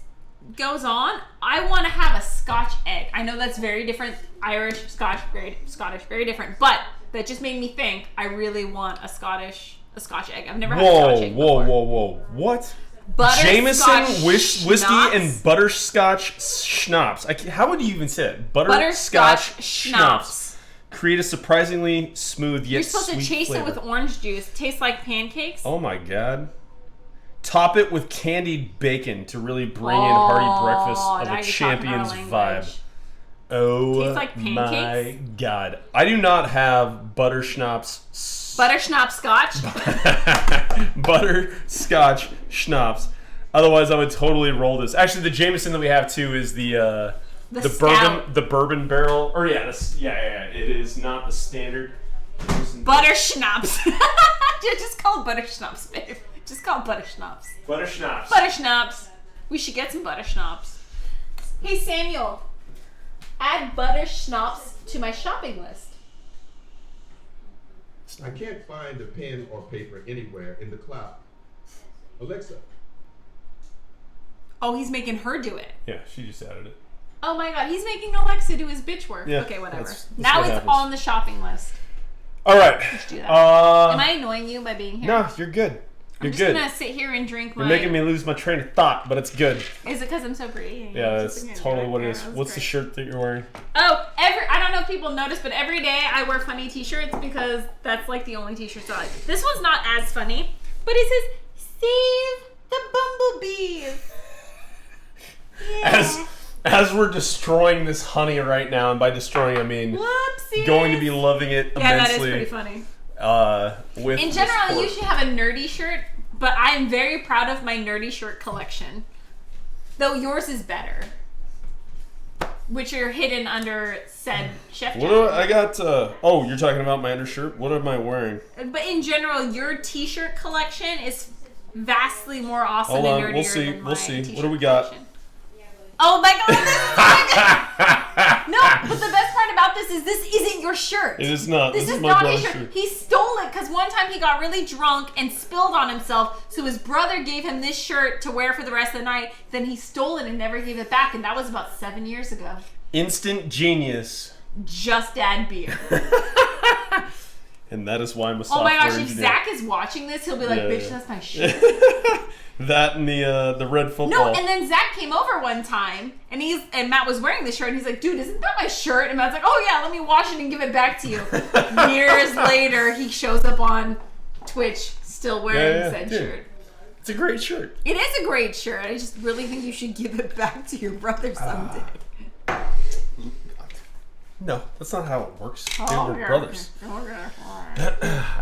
goes on, I want to have a Scotch egg. I know that's very different. Irish, Scotch, Scottish, very different. But that just made me think I really want a Scotch egg. I've never had a Scotch egg before. Whoa. What? Butterscotch Jameson, whiskey, schnapps? and butterscotch schnapps. How would you even say it? Butterscotch schnapps. Create a surprisingly smooth yet You're supposed to sweet chase flavor. it with orange juice. Tastes like pancakes. Oh my god. Top it with candied bacon to really bring in hearty breakfast now of a you're champion's talking our vibe. language. Oh Tastes like my pancakes? god. I do not have butter schnapps. Butter schnapps scotch. Butterscotch schnapps. Otherwise I would totally roll this. Actually the Jameson that we have too is the bourbon barrel. Or yeah, it is not the standard. Butter schnapps. Just call it butter schnapps, babe. Just call it butter schnapps. Butter schnapps. Butter schnapps. We should get some butter schnapps. Hey Samuel, add butter schnapps to my shopping list. I can't find a pen or paper anywhere in the cloud. Alexa. Oh, he's making her do it. Yeah, she just added it. Oh my god, he's making Alexa do his bitch work. Yeah, Okay, whatever. that's Now what it's happens. on the shopping list. All right. Do that. Am I annoying you by being here? No, you're good. You're I'm just good. gonna sit here and drink my. You're making me lose my train of thought, but it's good. Is it because I'm so pretty? Yeah, I'm that's just gonna totally do what it Yeah, is. that's What's the great. shirt that you're wearing? Oh, I don't know if people notice, but every day I wear funny t-shirts because that's like the only t-shirts I like. This one's not as funny, but it says, "Save the bumblebees." Yeah. As we're destroying this honey right now, and by destroying I mean Whoopsies. going to be loving it Yeah, that is immensely. pretty funny. With In this general, I pork. usually have a nerdy shirt, but I am very proud of my nerdy shirt collection. Though yours is better. Which are hidden under said chef What do jacket. I got? Oh, you're talking about my undershirt. What am I wearing? But in general, your t-shirt collection is vastly more awesome Hold and on, nerdier we'll see, than my we'll see. t-shirt What do we got? collection. Oh my god, this is so good. No, but the best part about this isn't your shirt. It is not. This is my not his brother's shirt. He stole it because one time he got really drunk and spilled on himself, so his brother gave him this shirt to wear for the rest of the night. Then he stole it and never gave it back, and that was about 7 years ago. Instant genius. Just add beer. And that is why I'm a Oh software my gosh, if engineer. Zach is watching this, he'll be like, Yeah, bitch, yeah. that's my shirt. That and the red football. No, and then Zach came over one time, and Matt was wearing the shirt, and he's like, dude, isn't that my shirt? And Matt's like, oh yeah, let me wash it and give it back to you. Years later, he shows up on Twitch, still wearing said dude. shirt. It's a great shirt. It is a great shirt. I just really think you should give it back to your brother someday. No, that's not how it works. Oh, They were yeah. brothers.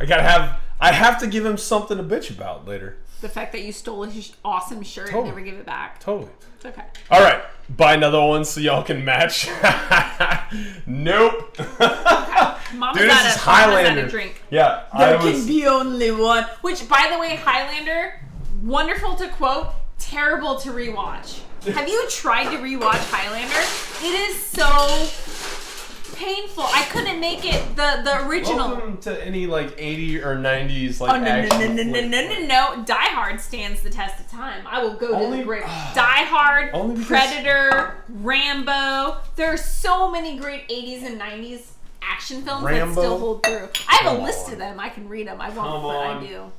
Okay. I have to give him something to bitch about later. The fact that you stole his awesome shirt Totally. and never give it back. Totally. It's okay. All right, buy another one so y'all can match. Nope. Mama's Dude, this is out Highlander. of drink. Yeah, There can be only one. Which, by the way, Highlander, wonderful to quote, terrible to rewatch. Have you tried to rewatch Highlander? It is so painful. I couldn't make it the original. Welcome to any like 80 or 90s like Oh, no, action no, flick. no. Die Hard stands the test of time. I will go to Only- the grave. Die Hard, Only because- Predator, Rambo. There are so many great 80s and 90s action films that Rambo? still hold through. I have Come a list on. of them. I can read them. I won't, Come but I on. do.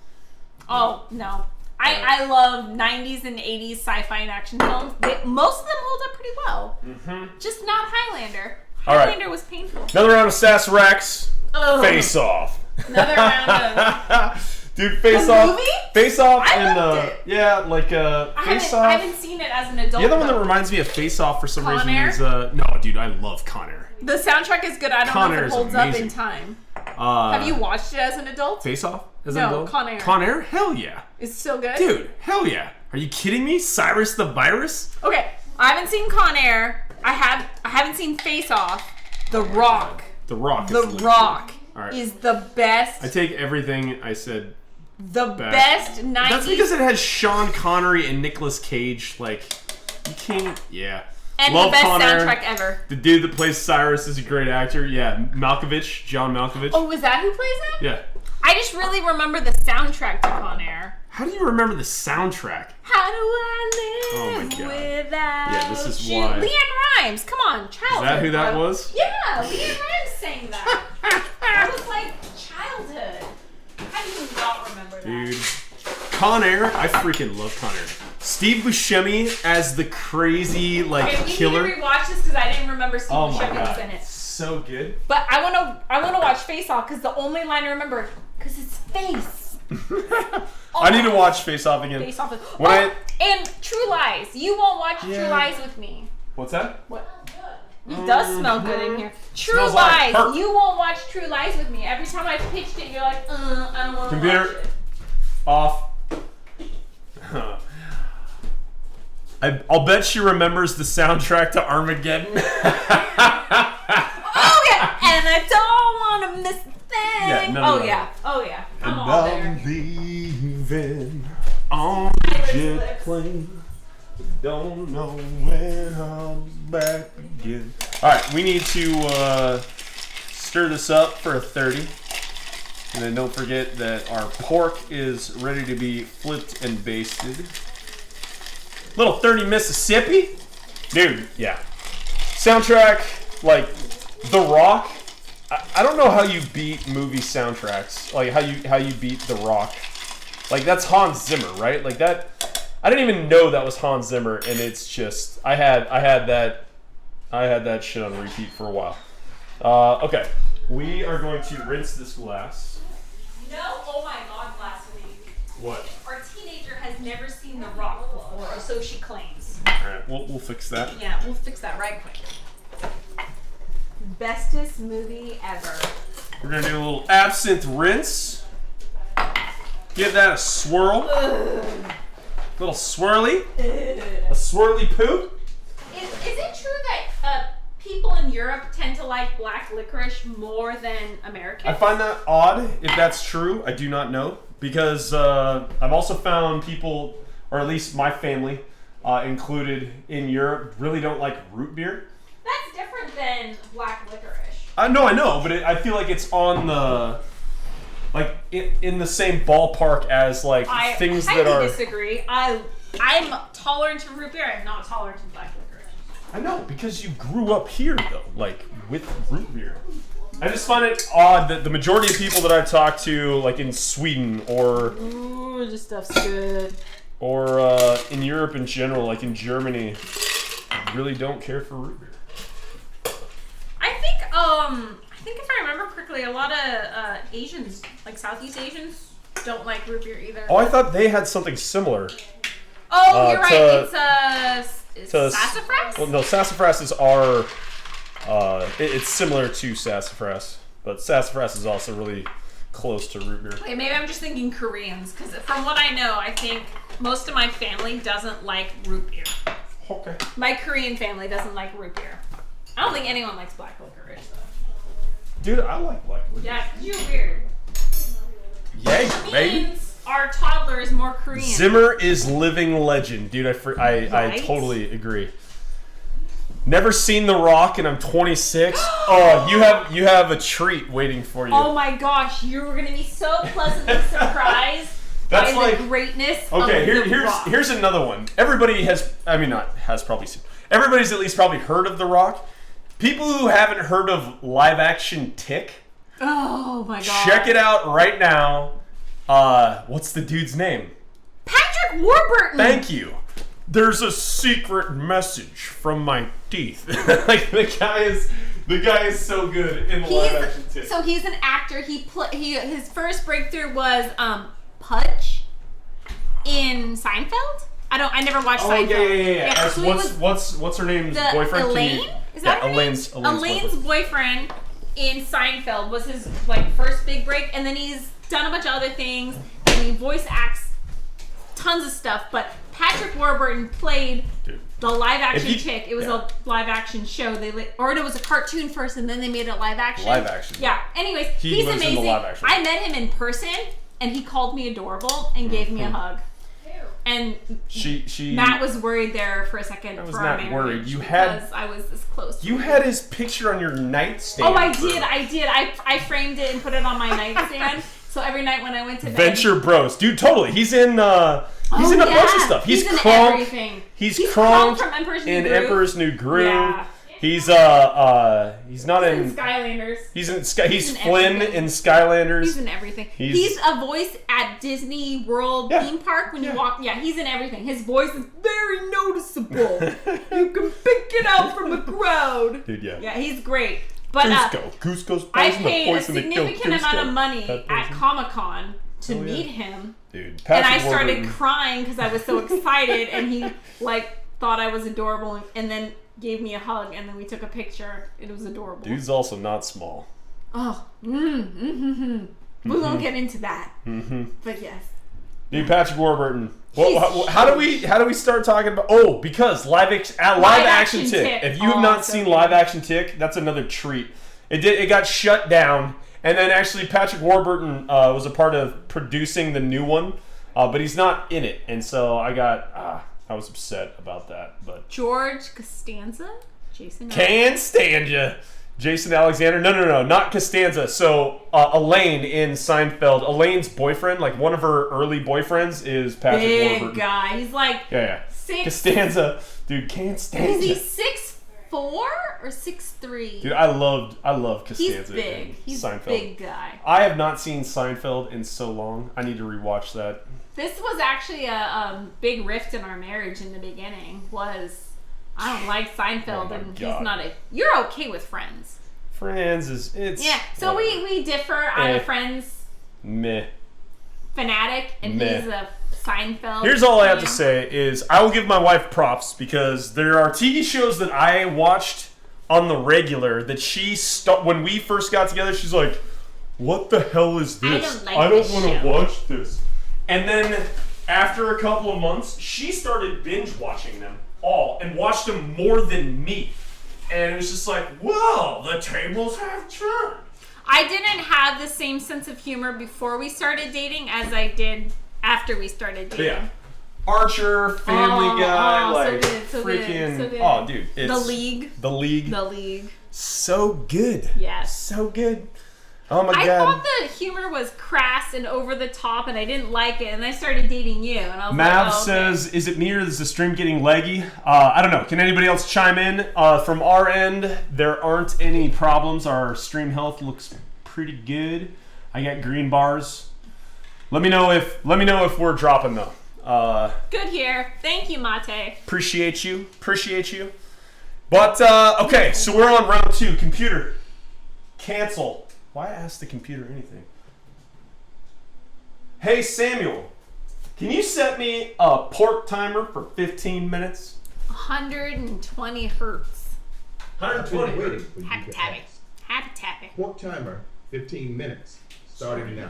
Oh, no. I love 90s and 80s sci-fi and action films. Most of them hold up pretty well. Mm-hmm. Just not Highlander. All right. Highlander was painful. Another round of Sazeracs. Oh. Face Off. Another round of. Dude, Face The Off. movie? Face Off I and loved it. yeah, like Face Off. I haven't seen it as an adult. The other one that though. reminds me of Face Off for some Con reason Air? is no, dude, I love Con Air. The soundtrack is good. I don't Con know Air if is it holds up amazing. in time. Have you watched it as an adult? Face Off? As No, an adult? Con Air. Con Air? Hell yeah. It's still good? Dude, hell yeah. Are you kidding me? Cyrus the Virus? Okay, I haven't seen Con Air. I haven't seen Face Off. The Rock. The Rock. The is Rock All right. is the best. I take everything I said. The best 90s. That's because it has Sean Connery and Nicolas Cage. Like, you can't. Yeah. and Love the best Con Air. soundtrack ever. The dude that plays Cyrus is a great actor. Yeah, Malkovich, John Malkovich. Oh, was that who plays him? Yeah. I just really remember the soundtrack to Con Air. How do you remember the soundtrack? How do I live Oh my God. without Yeah, this is you? why. Leanne Rimes, come on, childhood. Is that who that bro. was? Yeah, Leanne Rimes sang that. That was like childhood. How do you not remember that? Dude. Con Air, I freaking love Con Air. Steve Buscemi as the crazy, like, Okay, we killer. need to rewatch this because I didn't remember Steve Oh my Buscemi was god. in it. So good. But I wanna watch Face Off because the only line I remember, because it's face. I need to watch Face Off again. Face Off. When and True Lies. You won't watch Yeah. True Lies with me. What's that? What? It does smell good in here. True Smells like Lies. hurt. You won't watch True Lies with me. Every time I pitched it, you're like, I don't want to watch Computer. it. Off. I'll bet she remembers the soundtrack to Armageddon. Oh yeah, and I don't want to miss a thing. Yeah, none of oh that. yeah, oh yeah. I'm And all there. I'm leaving on the Iris jet lips. plane. Don't know when I'll be back again. All right, we need to stir this up for a 30. And then don't forget that our pork is ready to be flipped and basted. Little 30 Mississippi. Dude, yeah. Soundtrack, like, The Rock. I don't know how you beat movie soundtracks. Like, how you beat The Rock. Like, that's Hans Zimmer, right? Like, that... I didn't even know that was Hans Zimmer, and it's just... I had that shit on repeat for a while. Okay. We are going to rinse this glass. You know, oh my god, last week. What? Our teenager has never seen The Rock before, or so she claims. Alright, we'll fix that. Yeah, we'll fix that right quick. Bestest movie ever. We're gonna do a little absinthe rinse. Give that a swirl. Little swirly. A swirly poo. Is it true that people in Europe tend to like black licorice more than Americans? I find that odd, if that's true. I do not know. Because I've also found people, or at least my family, included in Europe, really don't like root beer. That's different than black licorice. No, I know, but I feel like it's on the, like, in the same ballpark as, like, things that are... I disagree. I'm tolerant to root beer. I'm not tolerant to black licorice. I know, because you grew up here, though, like, with root beer. I just find it odd that the majority of people that I talk to, like, in Sweden or... Ooh, this stuff's good. Or in Europe in general, like in Germany, really don't care for root beer. I think if I remember correctly, a lot of Asians, like Southeast Asians, don't like root beer either. Oh, I thought they had something similar. Oh, you're right. It's to sassafras? Well, no, sassafras is our. It's similar to sassafras, but sassafras is also really close to root beer. Okay, maybe I'm just thinking Koreans, because from what I know, I think most of my family doesn't like root beer. Okay. My Korean family doesn't like root beer. I don't think anyone likes black licorice, though. Dude, I like black liquor. Yeah, 'cause you're weird. Yay, Which baby. means our toddler is more Korean. Zimmer is living legend, dude. I Right? totally agree. Never seen The Rock, and I'm 26. Oh, you have a treat waiting for you. Oh my gosh, you're gonna be so pleasantly surprised That's by like the greatness okay. of The Rock. Here's another one. Everybody has. I mean, not has probably seen. Everybody's at least probably heard of The Rock. People who haven't heard of live action Tick, Oh my god. check it out right now. What's the dude's name? Patrick Warburton! Thank you. There's a secret message from my teeth. Like the The guy is so good in the live action Tick. So he's an actor. His first breakthrough was Pudge in Seinfeld. I never watched Seinfeld. Yeah. So What's her name's the boyfriend? Elaine? Is that her name? Elaine's boyfriend in Seinfeld was his like first big break, and then he's done a bunch of other things, and he voice acts tons of stuff. But Patrick Warburton played the live action Tick. It was a live action show. It was a cartoon first, and then they made it live action. Live action. Yeah. Anyways, He he's lives in amazing. the live action. I met him in person, and he called me adorable and gave me a hug. And Matt was worried there for a second. I was for not our worried. marriage You had because I was this close. You had his picture on your nightstand. Oh, I did. I framed it and put it on my nightstand. So every night when I went to bed. Venture Bros, dude. Totally. He's in a bunch of stuff. He's in Kronk. everything. He's Kronk Kronk from Emperor's New in Groove. Emperor's New Groove. Yeah. He's not in Skylanders. He's Flynn everything. in Skylanders. He's in everything. He's a voice at Disney World theme park when you walk. Yeah, he's in everything. His voice is very noticeable. You can pick it out from the crowd. Dude, yeah. Yeah, he's great. But Goose goes I poison, paid a the poison that killed significant amount of Cusco. money at Comic-Con to meet him. Dude, And I Patrick started Warburton. crying because I was so excited, and he thought I was adorable, and then gave me a hug, and then we took a picture. It was adorable. Dude's also not small. Oh, we won't get into that. But yes. Dude, Patrick Warburton. How do we start talking about? Oh, because live action Tick. If you have not seen live action Tick, that's another treat. It got shut down, and then actually Patrick Warburton was a part of producing the new one, but he's not in it, and so I was upset about that. But George Costanza, Jason. Can't stand ya. Jason Alexander. No, not Costanza. So Elaine in Seinfeld. Elaine's boyfriend, like one of her early boyfriends, is Patrick Big Warburton. guy. He's like 6. Costanza, dude, can't stand Is he ya. 6'4" or 6'3"? Dude, I love Costanza. He's big. in He's Seinfeld. a big guy. I have not seen Seinfeld in so long. I need to rewatch that. This was actually a big rift in our marriage in the beginning. I don't like Seinfeld, and God. he's not You're okay with Friends. Friends it's So we differ. I'm a Friends meh. fanatic, and Meh. he's a Seinfeld. Here's all I have to fan. say is I will give my wife props because there are TV shows that I watched on the regular that when we first got together, she's like, "What the hell is this? I don't want to watch this." And then after a couple of months, she started binge watching them all and watched them more than me. And it was just like, whoa, the tables have turned. I didn't have the same sense of humor before we started dating as I did after we started dating. Yeah. Archer, Family Guy, so freaking. good. Oh, dude. It's The League. The League. The League. So good. Yes. So good. Oh my I god. thought the humor was crass and over the top, and I didn't like it. And I started dating you, and I was Mav like, says, is it me or is the stream getting leggy? I don't know. Can anybody else chime in? From our end, there aren't any problems. Our stream health looks pretty good. I got green bars. Let me know if we're dropping though. Good here. Thank you, Mate. Appreciate you. But okay, so we're on round 2. Computer, cancel. Why ask the computer anything? Hey Samuel, can you set me a pork timer for 15 minutes? 120 hertz. 120 Waiting hertz. for you Happy to tappy. ask. Happy tappy. Pork timer, 15 minutes, starting now.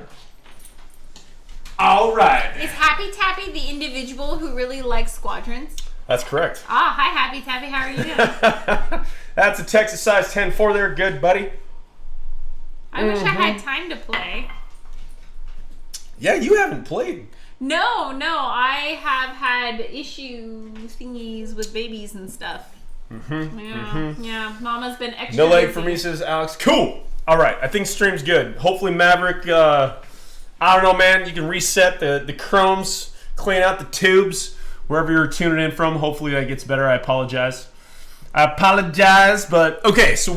All right. Is Happy Tappy the individual who really likes squadrons? That's correct. Ah, hi Happy Tappy. How are you doing? That's a Texas size 10-4 there. Good, buddy. I wish I had time to play. Yeah, you haven't played. No, I have had thingies with babies and stuff. Yeah, Mama's been extra No leg busy. for me, says Alex. Cool. All right, I think stream's good. Hopefully Maverick, I don't know, man. You can reset the chromes, clean out the tubes, wherever you're tuning in from. Hopefully that gets better. I apologize, but okay, so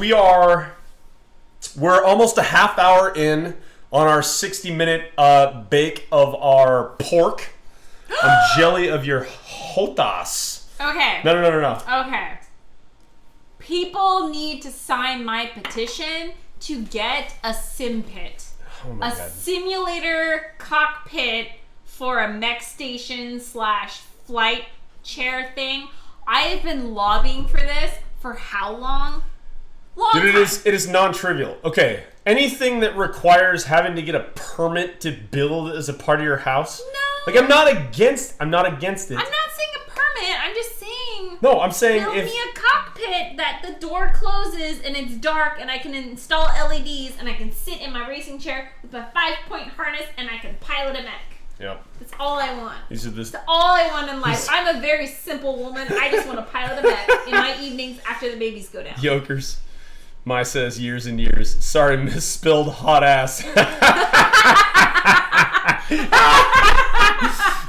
we're almost a half hour in on our 60-minute bake of our pork on jelly of your jotas. Okay. No. Okay. People need to sign my petition to get a sim pit. Oh my A God. simulator cockpit for a mech station / flight chair thing. I have been lobbying for this for how long? Long Dude, time. it is non-trivial. Okay, anything that requires having to get a permit to build as a part of your house. No. Like I'm not against it. I'm not saying a permit. I'm just saying. No, I'm saying Build if me a cockpit that the door closes and it's dark and I can install LEDs and I can sit in my racing chair with my 5-point harness and I can pilot a mech. Yep. That's all I want. These are That's all I want in life. I'm a very simple woman. I just want to pilot a mech in my evenings after the babies go down. Yokers. My says years and years. Sorry, misspelled hot ass.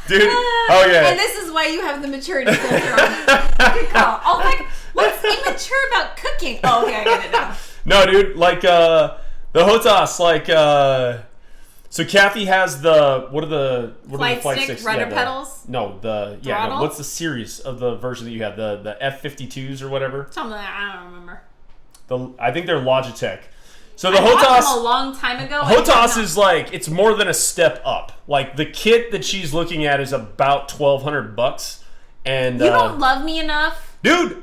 Dude, okay. And this is why you have the maturity filter on. Good call. I was like, what's immature about cooking? Oh, okay, I get it now. No, dude, like the HOTAS, like so Kathy has the what are the Flight flight stick, sticks? rudder Yeah, pedals? Throttle? what's the series of the version that you have? The F-52s or whatever? Something like that. I don't remember. I think they're Logitech. So the I bought them a HOTAS long time ago. I did HOTAS not- is like it's more than a step up. Like the kit that she's looking at is about $1,200, and You don't love me enough. dude,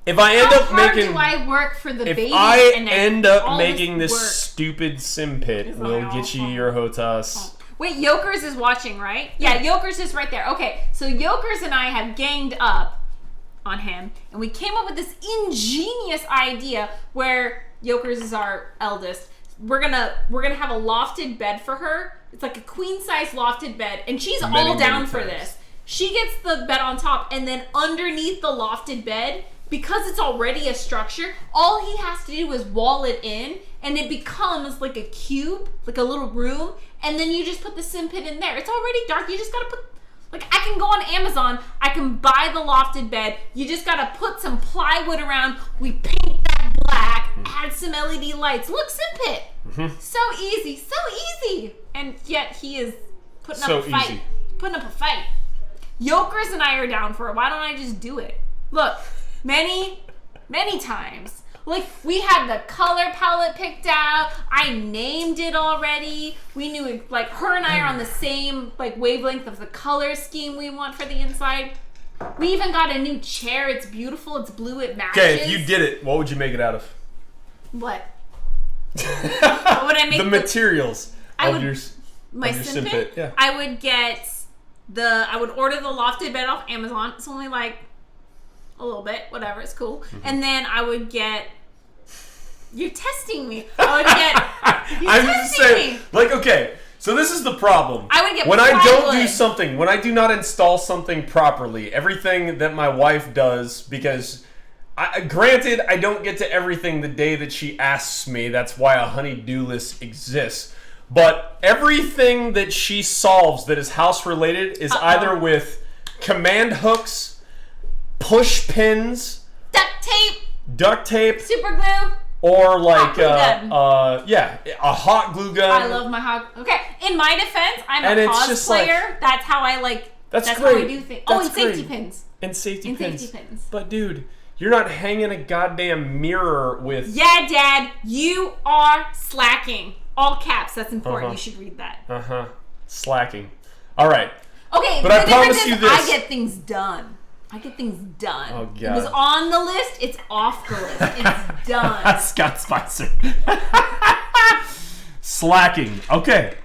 if I end How up hard making do I work for the if babies? I and end all up making this work? stupid sim pit, It's we'll like, get you oh. your HOTAS. Wait, Yokers is watching, right? Yeah, Yokers is right there. Okay, so Yokers and I have ganged up on him, and we came up with this ingenious idea where Yokers is our eldest. We're gonna have a lofted bed for her. It's like a queen size lofted bed, and she's all down for times. this. She gets the bed on top, and then underneath the lofted bed, because it's already a structure, all he has to do is wall it in, and it becomes like a cube, like a little room, and then you just put the sim pit in there. It's already dark. You just gotta put, like, I can go on Amazon, I can buy the lofted bed, you just gotta put some plywood around, we paint that black, add some LED lights. Look, sim pit. So easy, and yet he is putting So up a fight. easy. Putting up a fight. Yokers and I are down for it. Why don't I just do it? Look, many times. Like, we had the color palette picked out. I named it already. We knew, like, her and I are on the same, like, wavelength of the color scheme we want for the inside. We even got a new chair. It's beautiful. It's blue. It matches. Okay, if you did it, what would you make it out of? What? What would I make? The materials I of would- your My of your sim sim pit? pit, yeah. I would order the lofted bed off Amazon. It's only like a little bit, whatever, it's cool. And then I would get, you're testing me. You're I'm just testing saying, me. like, okay, so this is the problem. I would get when I don't do plywood. something, when I do not install something properly, everything that my wife does, because granted, I don't get to everything the day that she asks me. That's why a honey-do list exists. But everything that she solves that is house-related is either with command hooks, push pins, Duct tape, super glue. or like glue gun. a hot glue gun. I love my hot. Okay, in my defense, I'm And a it's just like- cosplayer. That's how I like. That's how great. I do things. Oh, and That's safety great. pins. And safety And pins. safety pins. But dude, you're not hanging a goddamn mirror with. Yeah, Dad, you are slacking. All caps. That's important. Uh-huh. You should read that. Slacking. All right. Okay, But the I difference promise you is this. I get things done. Oh, God. It was on the list. It's off the list. It's done. Scott Spicer. Slacking. Okay.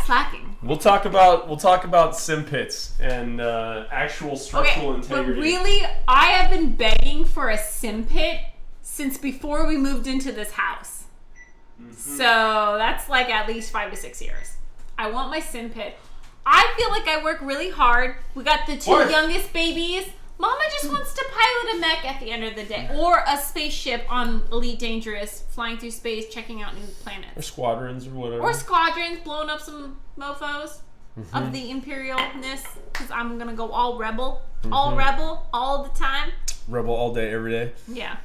Slacking. We'll talk about sim pits and actual structural Okay, integrity. but really, I have been begging for a sim pit since before we moved into this house. So that's like at least 5 to 6 years. I want my sim pit. I feel like I work really hard. We got the two What? youngest babies. Mama just wants to pilot a mech at the end of the day. Or a spaceship on Elite Dangerous, flying through space, checking out new or planets. squadrons or whatever. Or squadrons, blowing up some mofos of the Imperialness. Because I'm going to go all rebel. All rebel, all the time. Rebel all day, every day. Yeah.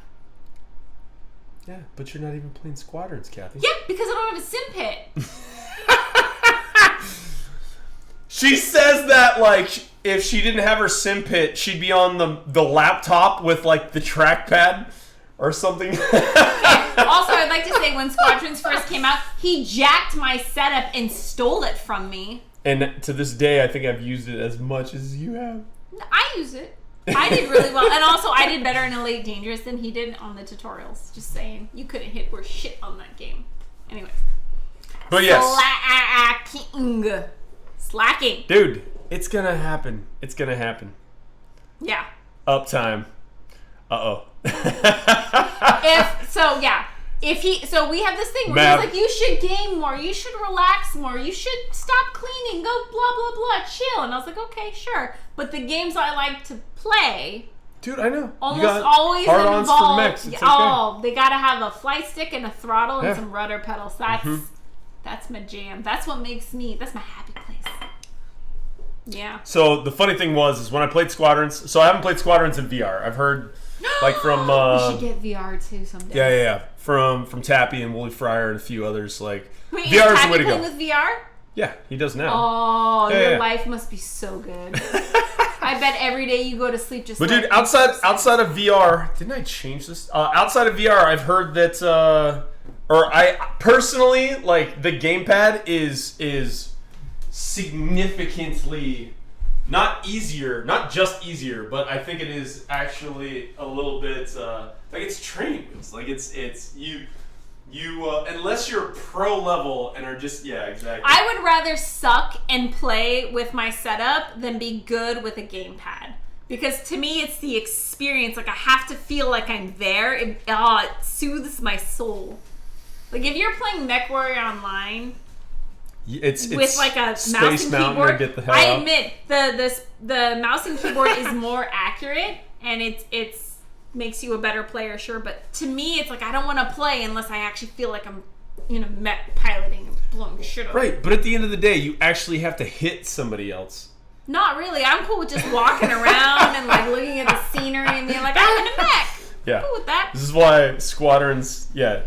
Yeah, but you're not even playing squadrons, Kathy. Yeah, because I don't have a sim pit. She says that like if she didn't have her sim pit, she'd be on the laptop with like the trackpad or something. Also, I'd like to say when Squadrons first came out, he jacked my setup and stole it from me. And to this day, I think I've used it as much as you have. I use it. I did really well. And also, I did better in Elite Dangerous than he did on the tutorials. Just saying. You couldn't hit worse shit on that game. Anyways. But yes. Slacking. Dude, it's gonna happen. It's gonna happen. Yeah. Uptime. Uh-oh. So we have this thing where Mav. he's like, you should game more, you should relax more, you should stop cleaning, go blah blah blah, chill. And I was like, okay, sure. But the games I like to play, dude, I know. almost always hard-ons for involve. mechs. It's Oh, they gotta have a flight stick and a throttle and Yeah. some rudder pedals. That's my jam. That's what makes me. That's my happy place. Yeah. So the funny thing is when I played Squadrons. So I haven't played Squadrons in VR. I've heard, like from. We should get VR too someday. Yeah. From Tappy and Wooly Fryer and a few others. Like Wait, VR is is the way Tappy to go. playing with VR? Yeah, he does now. Oh, Yeah, your yeah. life must be so good. I bet every day you go to sleep just. But like dude, outside of VR, didn't I change this? Outside of VR, I've heard that, or I personally like the gamepad is significantly not just easier, but I think it is actually a little bit like it's training wheels. Like it's you unless you're pro level and are just exactly. I would rather suck and play with my setup than be good with a gamepad. Because to me, it's the experience. Like, I have to feel like I'm there. It soothes my soul. Like, if you're playing MechWarrior Online It's with like a mouse Space and Mountain keyboard, or get the hell I out. admit the mouse and keyboard is more accurate and it's makes you a better player, sure. But to me, it's like I don't want to play unless I actually feel like I'm, mech piloting and blowing shit up. Right, but at the end of the day, you actually have to hit somebody else. Not really. I'm cool with just walking around and like looking at the scenery and being like, I'm in a mech. Yeah. I'm cool with that. This is why Squadrons, This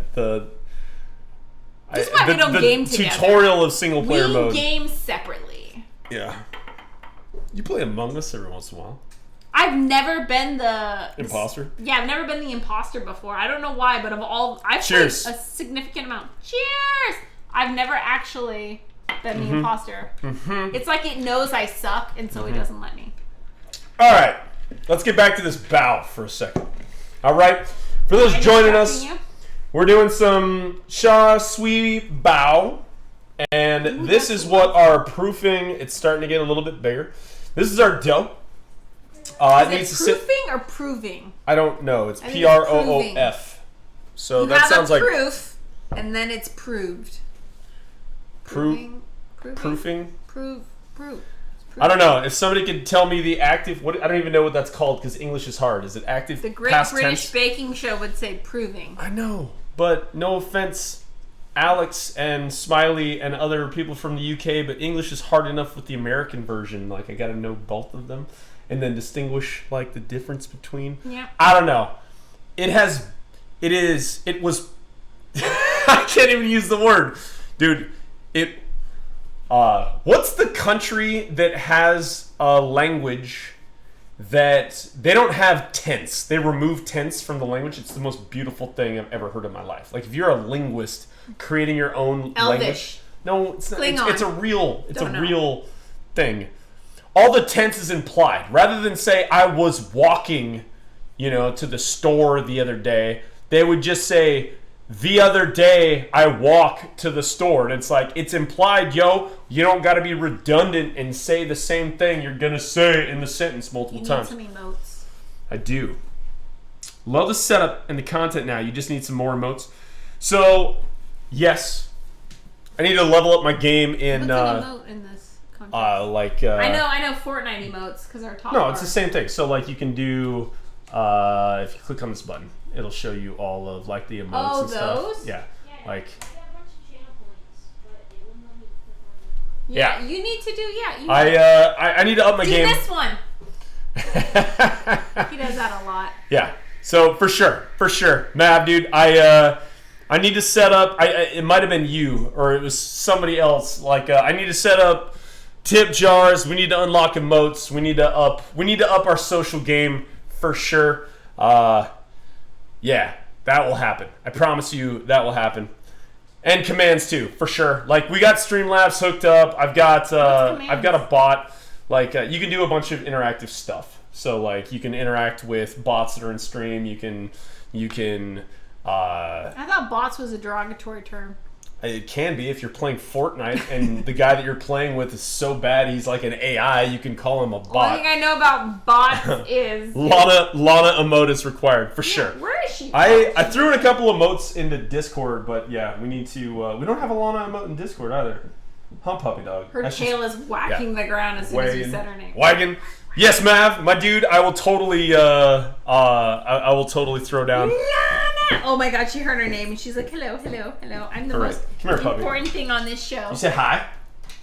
is why we don't the game together. tutorial of single player We mode. game separately. Yeah. You play Among Us every once in a while. I've never been the Imposter? Yeah, I've never been the imposter before. I don't know why, but I've Cheers. played a significant amount. Cheers! I've never actually been the imposter. Mm-hmm. It's like it knows I suck, and so it doesn't let me. All right. Let's get back to this bow for a second. All right. For those joining us, we're doing some Char Sui Bao. And this is what our proofing, it's starting to get a little bit bigger. This is our dough. It needs to sit. Proofing or proving? I don't know. It's I think it's PROOF. So You that have sounds a like proof, and then it's proved. proofing. Prove. I don't know. If somebody could tell me the active, I don't even know what that's called because English is hard. Is it active The Great past British tense? Baking Show would say proving. I know, but no offense, Alex and Smiley and other people from the UK, but English is hard enough with the American version. Like I got to know both of them and then distinguish like the difference between. Yeah. I don't know. It was. I can't even use the word, dude. What's the country that has a language that they don't have tense? They remove tense from the language. It's the most beautiful thing I've ever heard in my life. Like if you're a linguist creating your own language. No, it's not. It's a real. It's Don't a know. real thing. All the tense is implied. Rather than say I was walking, to the store the other day, they would just say the other day I walk to the store. And it's like it's implied, yo. You don't got to be redundant and say the same thing you're gonna say in the sentence multiple times. You need some emotes. I do. Love the setup and the content now. You just need some more emotes. So, yes, I need to level up my game in. What's an emote in this context? I I know Fortnite emotes because our top. No, it's the same thing. So, like, you can do if you click on this button, it'll show you all of like the emotes and stuff. Those? Yeah, like. Yeah, Yeah. you need to do. I need to up my do game. this one. He does that a lot. Yeah. So for sure, Mav, dude, I need to set up. It might have been you or it was somebody else. Like I need to set up tip jars. We need to unlock emotes. We need to up our social game for sure. Yeah, that will happen. I promise you that will happen. And commands too, for sure. Like we got Streamlabs hooked up. I've got a bot. Like you can do a bunch of interactive stuff. So like you can interact with bots that are in stream. You can. I thought bots was a derogatory term. It can be if you're playing Fortnite and the guy that you're playing with is so bad he's like an AI. You can call him a bot. Only thing I know about bots is Lana emote is required for sure. Where is she? I threw in a couple of emotes into Discord, but yeah, we need to. We don't have a Lana emote in Discord either. Huh, puppy dog. Her tail is whacking the ground as soon as you said her name. Wagon. Yes, Mav, my dude. I will totally. I will totally throw down. Lana! Oh my God, she heard her name and she's like, "Hello, hello, hello. I'm the most important thing on this show." You say hi.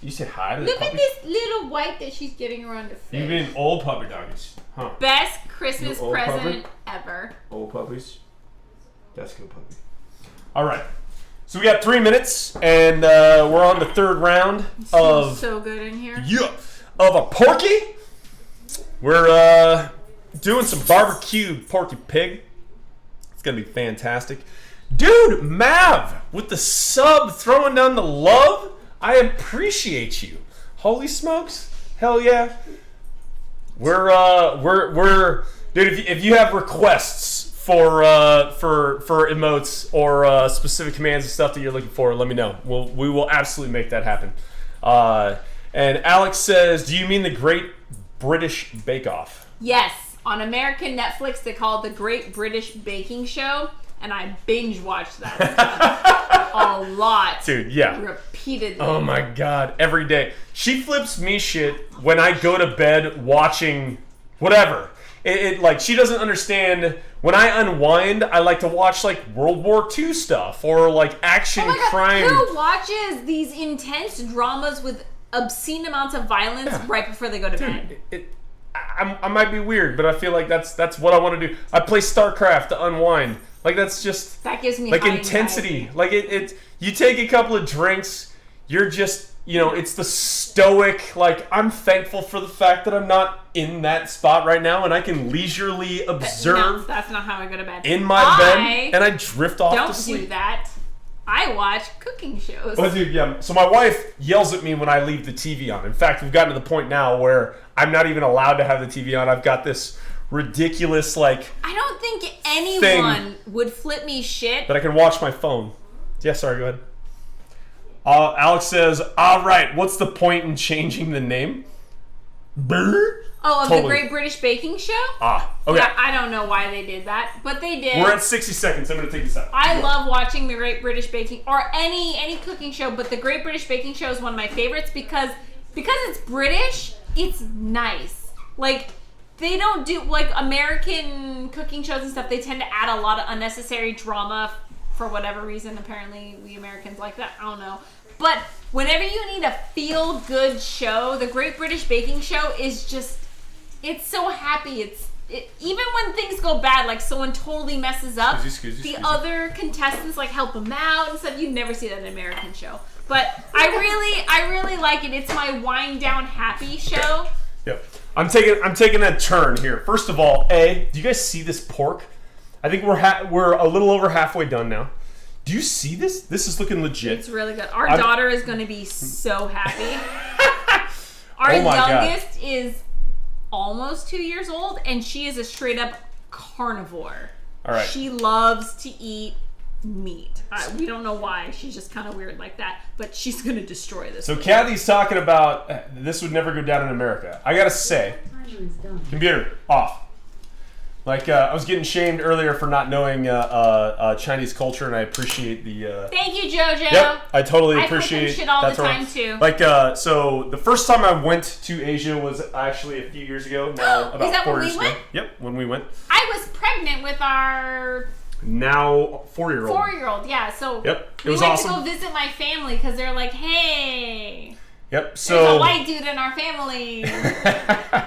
You say hi to the Look at this little white that she's getting around the face. You've been old puppy doggies, huh? Best Christmas present ever. Old puppies. That's good puppy. All right. So we got 3 minutes, and we're on the third round of so good in here. Yeah, of a porky. We're doing some barbecued porky pig. It's gonna be fantastic, dude. Mav with the sub, throwing down the love. I appreciate you. Holy smokes, hell yeah. We're dude. If you have requests for emotes or specific commands and stuff that you're looking for, let me know. We will absolutely make that happen. And Alex says, do you mean the Great British Bake Off? Yes. On American Netflix, they call it the Great British Baking Show, and I binge watched that stuff a lot. Dude, yeah. Repeatedly. Oh my God, every day. She flips me shit when I go to bed watching whatever. It like, she doesn't understand. When I unwind, I like to watch like World War II stuff or like action crime. Who watches these intense dramas with obscene amounts of violence right before they go to bed? I might be weird, but I feel like that's what I want to do. I play StarCraft to unwind. Like that's just that gives me like high intensity. anxiety. Like it. You take a couple of drinks, you're just it's the stoic. Like I'm thankful for the fact that I'm not in that spot right now, and I can leisurely observe. No, that's not how I go to bed. In my bed, and I drift off to sleep. Don't do that. I watch cooking shows. Oh, dude, yeah. So my wife yells at me when I leave the TV on. In fact, we've gotten to the point now where I'm not even allowed to have the TV on. I've got this ridiculous, like... I don't think anyone would flip me shit. That I can watch my phone. Yeah, sorry, go ahead. Alex says, all right, what's the point in changing the name? Brr? Oh, of the Great British Baking Show? Okay. Yeah, I don't know why they did that, but they did. We're at 60 seconds. I'm going to take this out. I love watching the Great British Baking, or any cooking show, but the Great British Baking Show is one of my favorites because it's British, it's nice. Like, they don't do, like, American cooking shows and stuff, they tend to add a lot of unnecessary drama for whatever reason. Apparently, we Americans like that. I don't know. But whenever you need a feel-good show, the Great British Baking Show is just... It's so happy. Even when things go bad, like someone totally messes up, the other contestants like help them out and stuff. You never see that in an American show. But I really like it. It's my wind down happy show. Yep. I'm taking a turn here. First of all, do you guys see this pork? I think we're a little over halfway done now. Do you see this? This is looking legit. It's really good. Our daughter is going to be so happy. Our youngest is almost 2 years old, and she is a straight up carnivore. All right. She loves to eat meat. We don't know why. She's just kind of weird like that, but she's going to destroy this. So Kathy's talking about this would never go down in America. I got to say, computer off. Like, I was getting shamed earlier for not knowing Chinese culture, and I appreciate the... Thank you, JoJo. Yep, I totally appreciate... I put shit all the time, too. Like, so the first time I went to Asia was actually a few years ago. Now, about Is that 4 when years we ago. went? Yep, when we went. I was pregnant with our... Now 4-year-old. 4-year-old, yeah. So yep, we went to go visit my family because they're like, hey... Yep, so... There's a white dude in our family.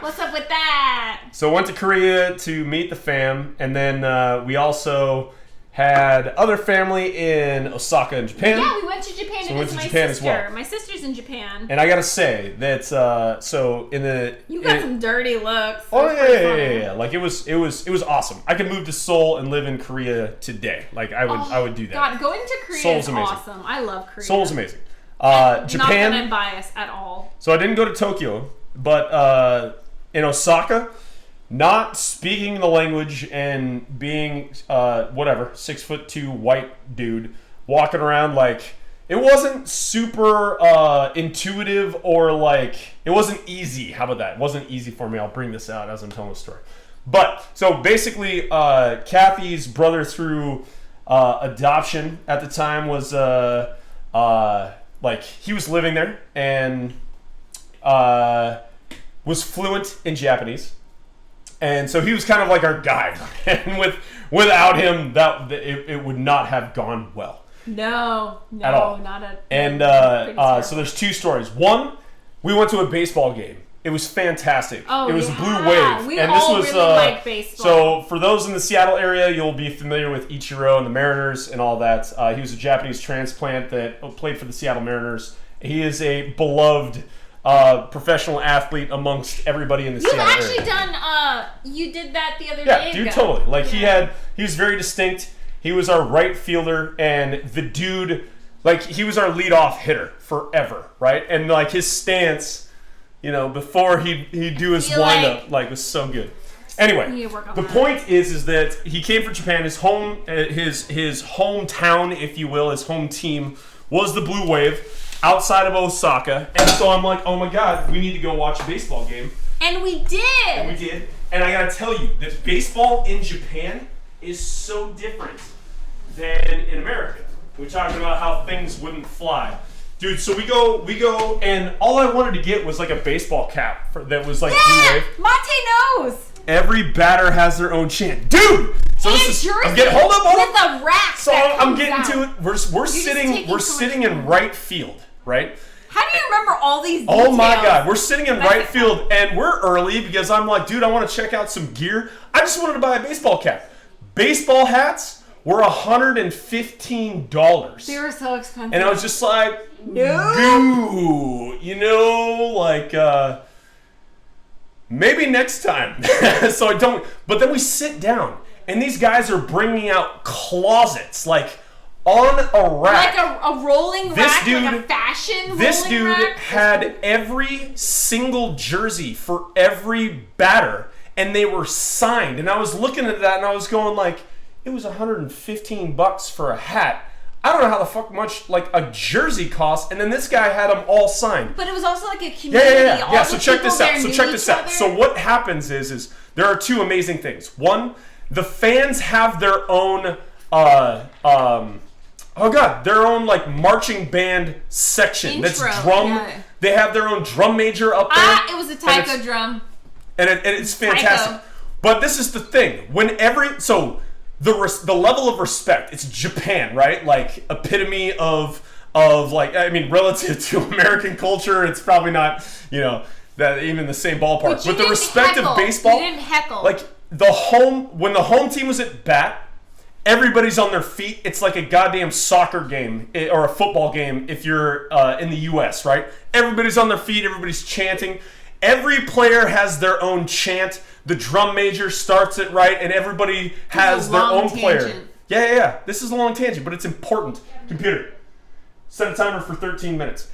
What's up with that? So I went to Korea to meet the fam, and then we also had other family in Osaka in Japan. Yeah, we went to Japan to we went visit to my Japan as sister. well. My sister's in Japan. And I gotta say that so in the You got some dirty looks. Oh That was pretty funny. yeah. Like it was awesome. I could move to Seoul and live in Korea today. Like I would do that. God, going to Korea Seoul's is amazing. awesome. I love Korea. Seoul's amazing. Not Japan. that I'm biased at all. So I didn't go to Tokyo, but in Osaka, not speaking the language and being 6'2" white dude walking around, like it wasn't super intuitive or like it wasn't easy. How about that? It wasn't easy for me. I'll bring this out as I'm telling the story. But so basically, Kathy's brother through adoption at the time was like he was living there and was fluent in Japanese. And so he was kind of like our guide, and without him, it would not have gone well. No, At all. not at. And so there's two stories. One, we went to a baseball game. It was fantastic. Oh, it was yeah. Blue Wave, We and all this was really like baseball. So for those in the Seattle area, you'll be familiar with Ichiro and the Mariners and all that. He was a Japanese transplant that played for the Seattle Mariners. He is a beloved professional athlete amongst everybody in the You've Seattle actually area. done. You did that the other Yeah, day. dude, ago. totally. Like he was very distinct. He was our right fielder, and the dude, like he was our leadoff hitter forever, right? And like his stance, before he'd do his windup, like was so good. Anyway, You need to work on the that. point is that he came from Japan. His his hometown, if you will, his home team was the Blue Wave outside of Osaka, and so I'm like, oh my god, we need to go watch a baseball game. And we did. And we did. And I gotta tell you that baseball in Japan is so different than in America. We're talking about how things wouldn't fly. Dude, so we go, and all I wanted to get was like a baseball cap that was like Blue Wave. Monte knows. Every batter has their own chant. Dude! So And this is, jersey I'm getting, hold up. with a rack. So that I'm comes getting out. to it. We're taking so sitting much in time. right field, right? How do you remember all these details? Oh my god, we're sitting in That's right it. field and we're early because I'm like, dude, I want to check out some gear. I just wanted to buy a baseball cap. Baseball hats were $115. They were so expensive. And I was just like, No. goo, maybe next time. So I don't, but then we sit down and these guys are bringing out closets, like on a rack. Like a rolling This rack, dude- like a fashion This rolling dude rack. had every single jersey for every batter, and they were signed. And I was looking at that, and I was going like, it was $115 for a hat. I don't know how the fuck much like a jersey costs. And then this guy had them all signed. But it was also like a community. Yeah. All So the check people this out. there So knew check this each out. other. So what happens is there are two amazing things. One, the fans have their own their own like marching band section. That's Intro, drum. yeah. They have their own drum major up there. It was a and taiko it's- drum. and it's fantastic. Taiko. But this is the thing: the level of respect. It's Japan, right? Like epitome of like, I mean, relative to American culture, it's probably not that even the same ballpark. But the respect of baseball, You didn't heckle. like when the home team was at bat, everybody's on their feet. It's like a goddamn soccer game or a football game if you're in the U.S., right? Everybody's on their feet. Everybody's chanting. Every player has their own chant. The drum major starts it right, and everybody has their long own player. tangent. Yeah. This is a long tangent, but it's important. Computer, set a timer for 13 minutes.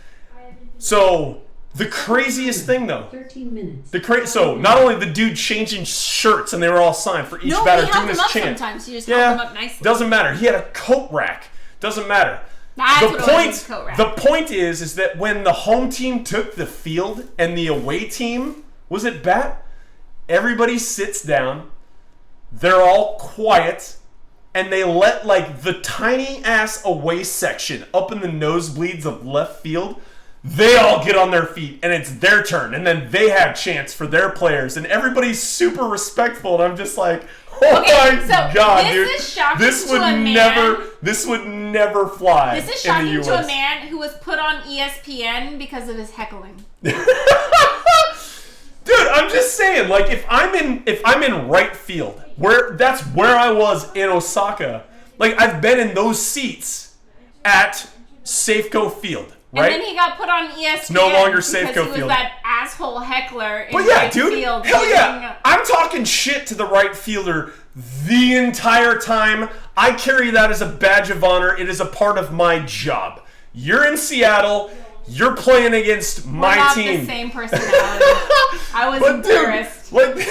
So the craziest thing, though, 13 minutes. so not only the dude changing shirts, and they were all signed for each No, batter he doing held them his up chant. sometimes. He just held them up nicely. Doesn't matter. He had a coat rack. Doesn't matter. That's what it was, coat rack. The point is that when the home team took the field and the away team was at bat, everybody sits down. They're all quiet, and they let like the tiny ass away section up in the nosebleeds of left field. They all get on their feet, and it's their turn, and then they have chants for their players, and everybody's super respectful. And I'm just like, oh Okay, my so god, this dude! is shocking This to would a man. this would never fly. This is in the shocking US. to a man who was put on ESPN because of his heckling. Dude, I'm just saying, like if I'm in right field, that's where I was in Osaka, Like, I've been in those seats at Safeco Field, right? And then he got put on ESPN. It's no longer because Safeco he was Field. that asshole heckler in But yeah, right dude, field. hell yeah. giving- I'm talking shit to the right fielder the entire time. I carry that as a badge of honor. It is a part of my job. You're in Seattle. You're playing against my We're not team. the same personality. I was But embarrassed. dude, like,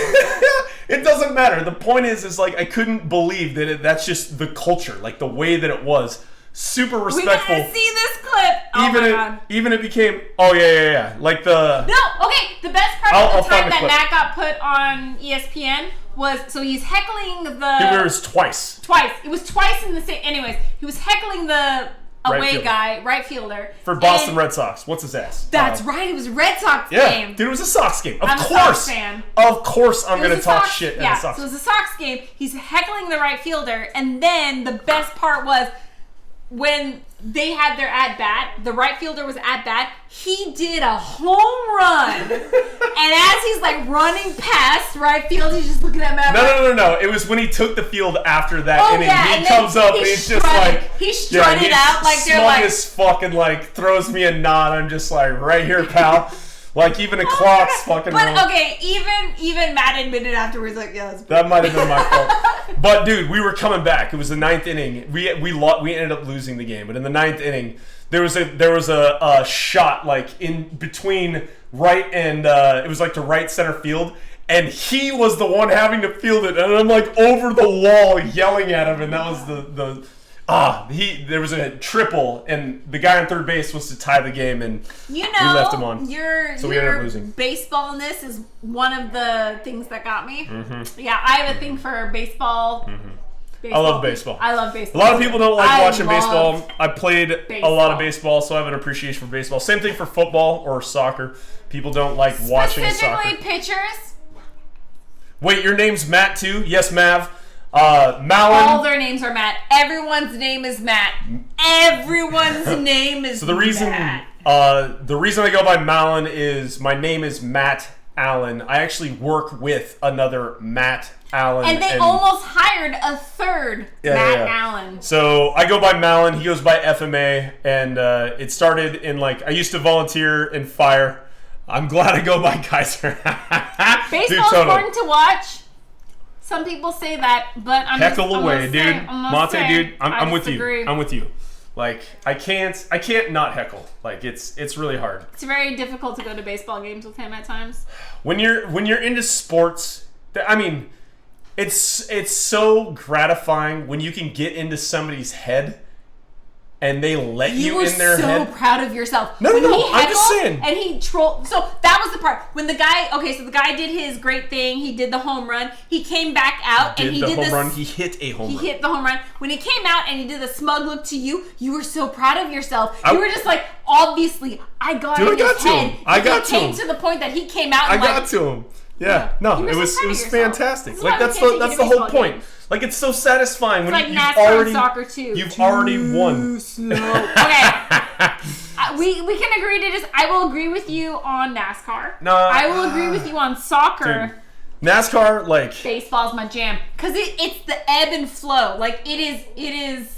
it doesn't matter. The point is like, I couldn't believe that that's just the culture, like the way that it was. Super We respectful. gotta see this clip. Oh even my it, god. even it became. Oh yeah. Like the. No, okay. The best part I'll of the find time the that clip. Matt got put on ESPN was so he's heckling It was twice. twice. It was twice in the same. Anyways, he was heckling the away fielder. guy, right fielder For Boston and Red Sox. What's his ass? That's right. It was a Red Sox Yeah, game. dude, it was a Sox game. Of I'm a course. Sox fan. Of course I'm It going was to a talk Sox- shit yeah, at the Sox. so it was a Sox game. He's heckling the right fielder, and then the best part was when they had their at bat, the right fielder was at bat, he did a home run. And as he's like running past right field, he's just looking at Matt. No. It was when he took the field after that Oh, inning. yeah, He and then comes up he and he's just strutted. like. He strutted out like they're smug like. as fucking like throws me a nod. I'm just like, right here, pal. Like even the clock's fucking But wrong. okay, even Matt admitted afterwards, like, yeah, that's That might have been my fault. But dude, we were coming back. It was the ninth inning. We ended up losing the game. But in the ninth inning, there was a shot like in between right and it was like to right center field, and he was the one having to field it, and I'm like over the wall yelling at him, and that was there was a triple, and the guy on third base was to tie the game, and You know, we left him on. So we ended up your losing. baseballness is one of the things that got me. Mm-hmm. Yeah, I have a thing for baseball. I love baseball. I love A baseball. lot of people don't like I watching love baseball. I played a lot baseball. of baseball, so I have an appreciation for baseball. Same thing for football or soccer. People don't like watching Specifically soccer. pitchers. Wait, your name's Matt too? Yes, Mav. All Mallen. their names are Matt. Everyone's name is Matt. Everyone's name is So the reason Matt. I go by Mallen is my name is Matt Allen. I actually work with another Matt Allen. And they almost hired a third Matt Allen. So I go by Mallen. He goes by FMA, and it started in like I used to volunteer in fire. I'm glad I go by Kaiser. Baseball's important to watch. Some people say that, but I'm Heckle just, away, I'm dude. Say, I'm Monte, say, dude. I'm I with disagree. you. I'm with you. Like I can't not heckle. Like it's really hard. It's very difficult to go to baseball games with him at times. When you're into sports, I mean, it's so gratifying when you can get into somebody's head and they let you were in their so head. proud of yourself. No, When no, he I'm just heckled saying. And he trolled. So that was the part when the guy. Okay, so the guy did his great thing. He did the home run. He came back out and he did home this. run. He hit a home He run. hit the home run. When he came out and he did the smug look to you, you were so proud of yourself. I- You were just like, obviously, I got Dude, in I got his to head. him. I got It to came him. to the point that he came out I and got like, to him. Yeah, no, You were it so was proud of yourself. fantastic. This is Like why we that's can't the take that's you the to whole baseball point. games. Like it's so satisfying when like you've NASCAR already and soccer too. you've already won. Okay. We can agree to just. I will agree with you on NASCAR. No, I will agree with you on soccer. Dude, NASCAR, like Baseball's my jam because it's the ebb and flow. Like it is.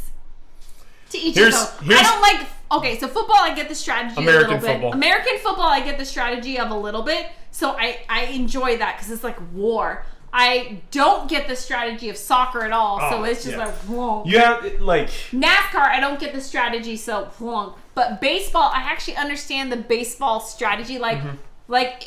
To each his own. I don't like. Okay, so football, I get the strategy American a little football. bit. American football, I get the strategy of a little bit. So I enjoy that because it's like war. I don't get the strategy of soccer at all. So it's just like, whoa. you have like NASCAR, I don't get the strategy, so wrong. But baseball, I actually understand the baseball strategy. Like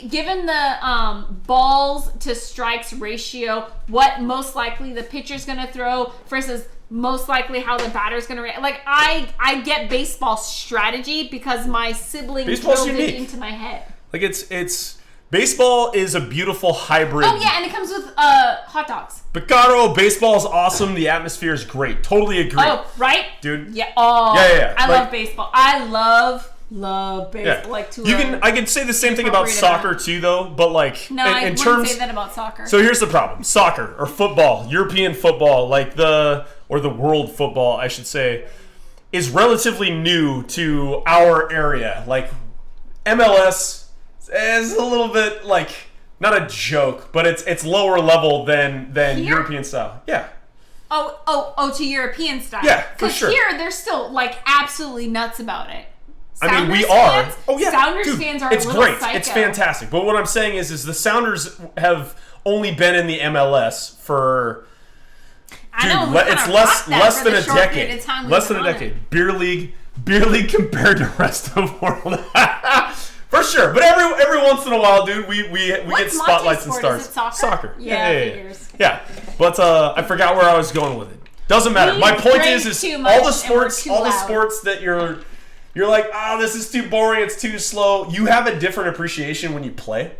given the balls to strikes ratio, what most likely the pitcher's gonna throw versus most likely how the batter's gonna react. Like I get baseball strategy because my sibling Baseball's drilled it unique. into my head. like it's baseball is a beautiful hybrid. Oh yeah, and it comes with hot dogs. Picaro, baseball is awesome. The atmosphere is great. Totally agree. Oh, right? Dude. Yeah. Oh, Yeah. I Like- love baseball. I love baseball. Yeah. Like to I can say the same thing about appropriate soccer amount. too, though. But like No, in I wouldn't terms, say that about soccer. so here's the problem: soccer or football, European football, like the world football, I should say, is relatively new to our area. Like MLS is a little bit like not a joke, but it's lower level than Here? European style. Yeah. To European style. Yeah, for sure. Because here, they're still, like, absolutely nuts about it. I mean, we Sounders are. fans- Oh yeah, Sounders dude, fans are it's a little great. psycho. It's fantastic. But what I'm saying is the Sounders have only been in the MLS for. I Dude, know, we it's kinda less rocked that less for than the a short period decade. of time we Less were than a on it. decade. Beer league compared to the rest of the world. For sure. But every once in a while, dude, we get What's spotlights and multi-sport? stars. Is it soccer? Soccer. Yeah, figures. Yeah. But I forgot where I was going with it. Doesn't matter. We My point drink is too all much the and we're sports too all the loud. sports that you're like, this is too boring, it's too slow. You have a different appreciation when you play.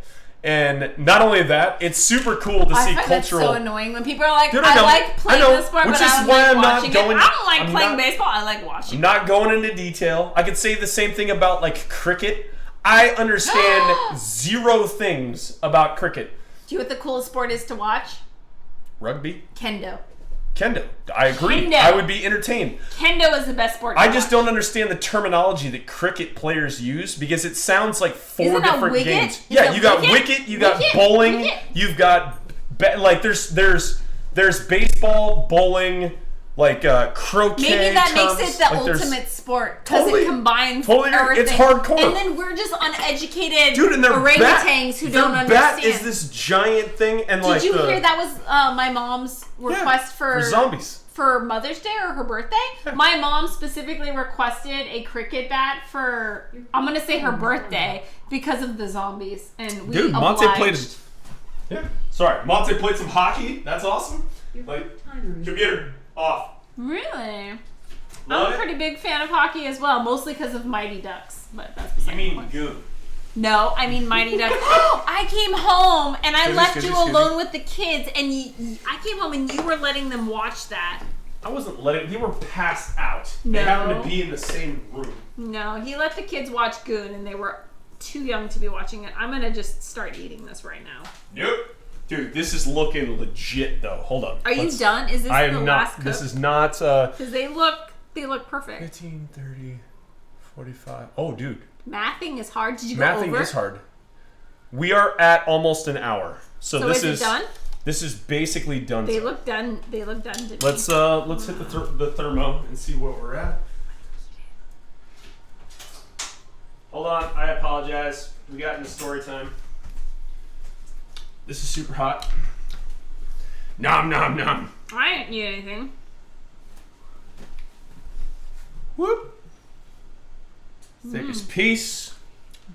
And not only that, it's super cool to see I find that cultural. so annoying when people are like, Dude, I I know. like playing I know. this sport, Which but is I don't why like I'm not watching going- it. I don't like I'm playing not- baseball. I like watching I'm it. not going into detail. I could say the same thing about like cricket. I understand zero things about cricket. Do you know what the coolest sport is to watch? Rugby, Kendo. kendo. I agree. Kendo. I would be entertained. Kendo is the best sport to I just watch. don't understand the terminology that cricket players use because it sounds like four Isn't that different wicket? games. Is Yeah, that you got wicket? wicket, you got Wicket? bowling, Wicket? you've got there's baseball, bowling, like croquet. Maybe that terms. makes it the Like, there's- ultimate sport because Totally- it combines totally agree. everything. It's hardcore. And then we're just uneducated Dude, and their orangutans who don't their understand. bat is this giant thing, and like Did you the, hear that was my mom's request for zombies. for Mother's Day or her birthday? My mom specifically requested a cricket bat for, I'm going to say her birthday, because of the zombies. And we Dude, Monte obliged. played. Yeah, sorry, Monte played some hockey. That's awesome. Your Like timer is computer off. Really? Love I'm a it. pretty big fan of hockey as well, mostly because of Mighty Ducks. But that's You beside the mean point. goon? No, I mean Mighty Ducks. I came home and I Excuse me, left excuse you me, excuse alone with the kids, and I came home and you were letting them watch that. I wasn't letting. They were passed out. No. They happened to be in the same room. No, he let the kids watch Goon, and they were too young to be watching it. I'm gonna just start eating this right now. Nope. Dude, this is looking legit though. Hold on. Are you done? Is this I the am last not. cook? This is not. Because they look perfect. 15, 30, 45. Oh, dude. Mathing is hard. Did you go Mathing over? is hard. We are at almost an hour. So So this is it done? This is basically done. They look done. They look done to me. Let's hit the thermo and see where we're at. Hold on, I apologize. We got into story time. This is super hot. Nom nom nom. I didn't eat anything. Whoop. Thick as piece.